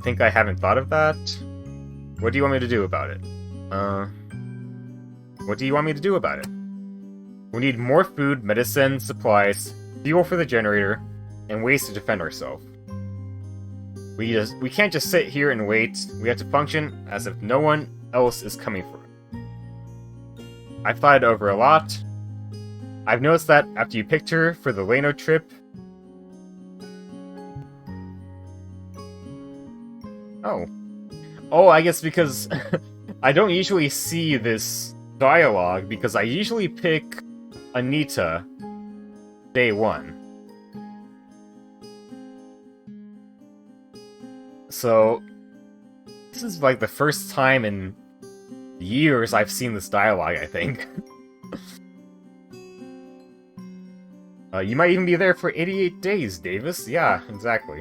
Think I haven't thought of that? What do you want me to do about it? What do you want me to do about it? We need more food, medicine, supplies, fuel for the generator, and ways to defend ourselves. We can't just sit here and wait. We have to function as if no one else is coming for it. I've thought it over a lot. I've noticed that after you picked her for the Leno trip... Oh, I guess because I don't usually see this dialogue because I usually pick Anita day 1. So, this is like the first time in years I've seen this dialogue, I think. You might even be there for 88 days, Davis. Yeah, exactly.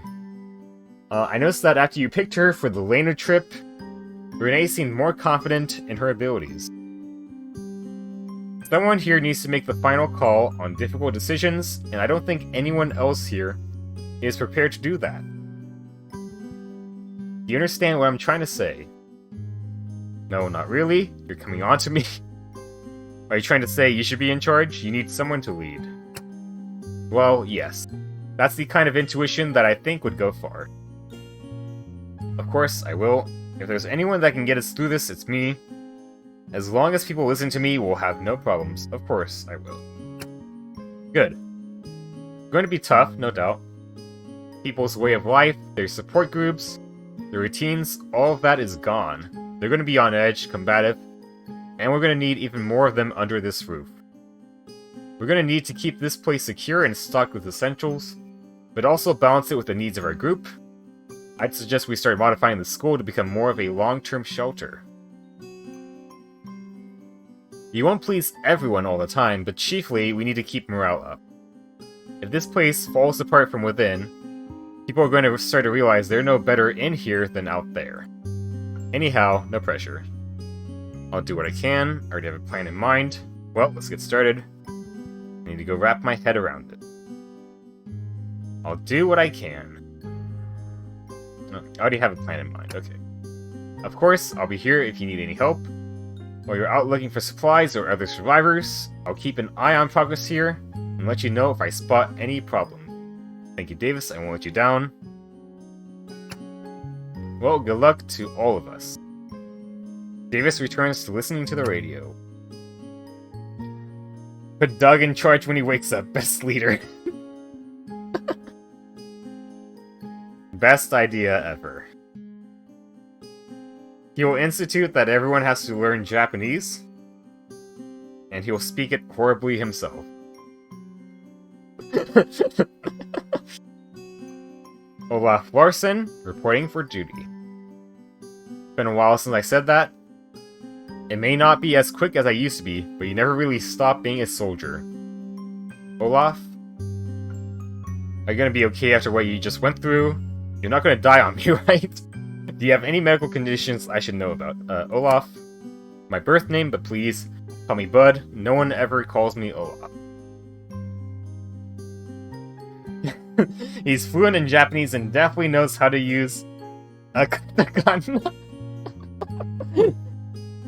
I noticed that after you picked her for the Lena trip, Renee seemed more confident in her abilities. Someone here needs to make the final call on difficult decisions, and I don't think anyone else here is prepared to do that. Do you understand what I'm trying to say? No, not really. You're coming on to me. Are you trying to say you should be in charge? You need someone to lead. Well, yes. That's the kind of intuition that I think would go far. Of course, I will. If there's anyone that can get us through this, it's me. As long as people listen to me, we'll have no problems. Of course, I will. Good. Going to be tough, no doubt. People's way of life, their support groups, their routines, all of that is gone. They're going to be on edge, combative, and we're going to need even more of them under this roof. We're going to need to keep this place secure and stocked with essentials, but also balance it with the needs of our group. I'd suggest we start modifying the school to become more of a long-term shelter. You won't please everyone all the time, but chiefly, we need to keep morale up. If this place falls apart from within, people are going to start to realize they're no better in here than out there. Anyhow, no pressure. I'll do what I can. I already have a plan in mind. Well, let's get started. I need to go wrap my head around it. I'll do what I can. Oh, I already have a plan in mind, okay. Of course, I'll be here if you need any help. While you're out looking for supplies or other survivors, I'll keep an eye on progress here, and let you know if I spot any problem. Thank you, Davis, I won't let you down. Well, good luck to all of us. Davis returns to listening to the radio. Put Doug in charge when he wakes up, best leader. Best idea ever. He will institute that everyone has to learn Japanese, and he will speak it horribly himself. Olaf Larson, reporting for duty. Been a while since I said that. It may not be as quick as I used to be, but you never really stop being a soldier. Olaf? Are you gonna be okay after what you just went through? You're not gonna die on me, right? Do you have any medical conditions I should know about? Olaf. My birth name, but please, call me Bud. No one ever calls me Olaf. He's fluent in Japanese and definitely knows how to use a katakana.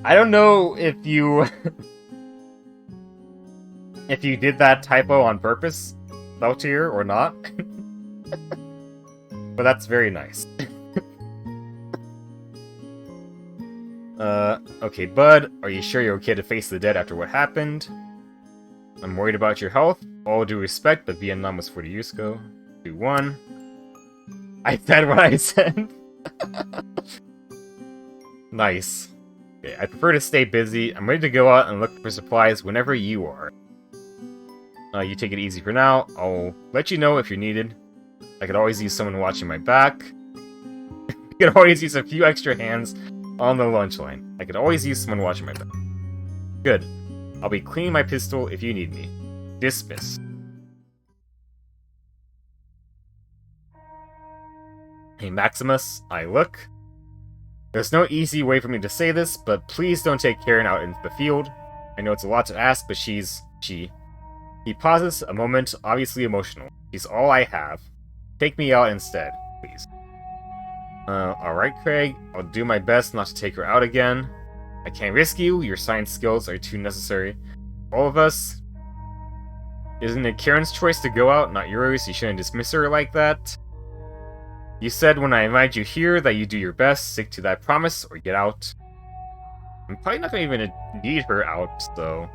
I don't know if you... if you did that typo on purpose, Saltier, or not. But that's very nice. Okay, Bud, are you sure you're okay to face the dead after what happened? I'm worried about your health. All due respect, but Vietnam was 40 years ago. 2-1. I said what I said. Nice. Okay, I prefer to stay busy. I'm ready to go out and look for supplies whenever you are. You take it easy for now. I'll let you know if you're needed. I could always use someone watching my back. I could always use a few extra hands on the lunch line. I could always use someone watching my back. Good. I'll be cleaning my pistol if you need me. Dismiss. Hey Maximus, I look. There's no easy way for me to say this, but please don't take Karen out into the field. I know it's a lot to ask, but she. He pauses a moment, obviously emotional. She's all I have. Take me out instead, please. Alright, Craig. I'll do my best not to take her out again. I can't risk you. Your science skills are too necessary. All of us. Isn't it Karen's choice to go out, not yours? You shouldn't dismiss her like that. You said when I invited you here that you do your best. Stick to that promise or get out. I'm probably not going to even need her out, so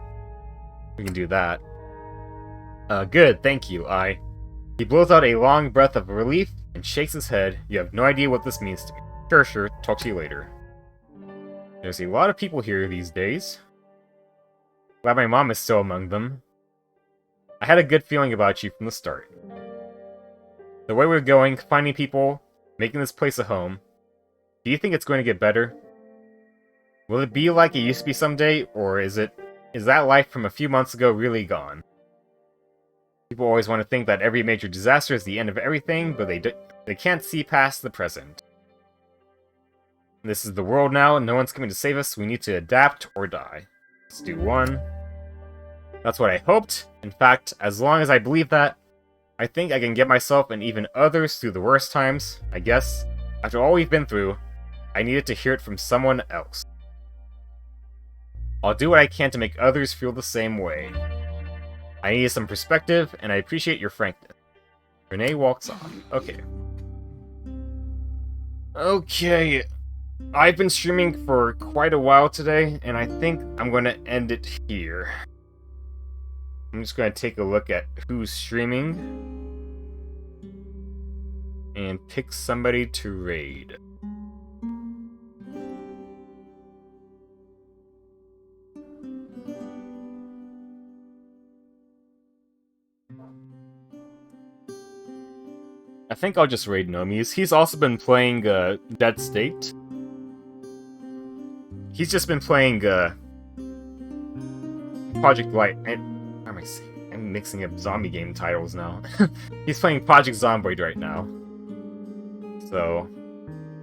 we can do that. Good, thank you, He blows out a long breath of relief and shakes his head. You have no idea what this means to me. Sure, talk to you later. There's a lot of people here these days. Glad my mom is still among them. I had a good feeling about you from the start. The way we're going, finding people, making this place a home, do you think it's going to get better? Will it be like it used to be someday, or is that life from a few months ago really gone? People always want to think that every major disaster is the end of everything, but they can't see past the present. This is the world now, no one's coming to save us, we need to adapt or die. Let's do one. That's what I hoped. In fact, as long as I believe that, I think I can get myself and even others through the worst times, I guess. After all we've been through, I needed to hear it from someone else. I'll do what I can to make others feel the same way. I needed some perspective, and I appreciate your frankness. Renee walks off. Okay. Okay. I've been streaming for quite a while today, and I think I'm going to end it here. I'm just going to take a look at who's streaming and pick somebody to raid. I think I'll just raid Nomi's. He's also been playing Dead State. He's just been playing Project Light. And how am I saying? I'm mixing up zombie game titles now. He's playing Project Zomboid right now. So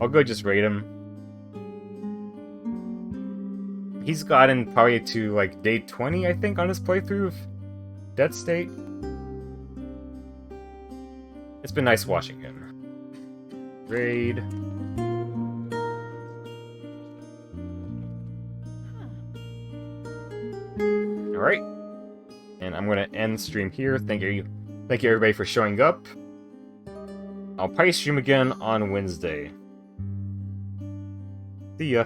I'll go just raid him. He's gotten probably to like day 20, I think, on his playthrough of Dead State. It's been nice watching him. Raid. Alright. And I'm gonna end stream here. Thank you everybody for showing up. I'll probably stream again on Wednesday. See ya.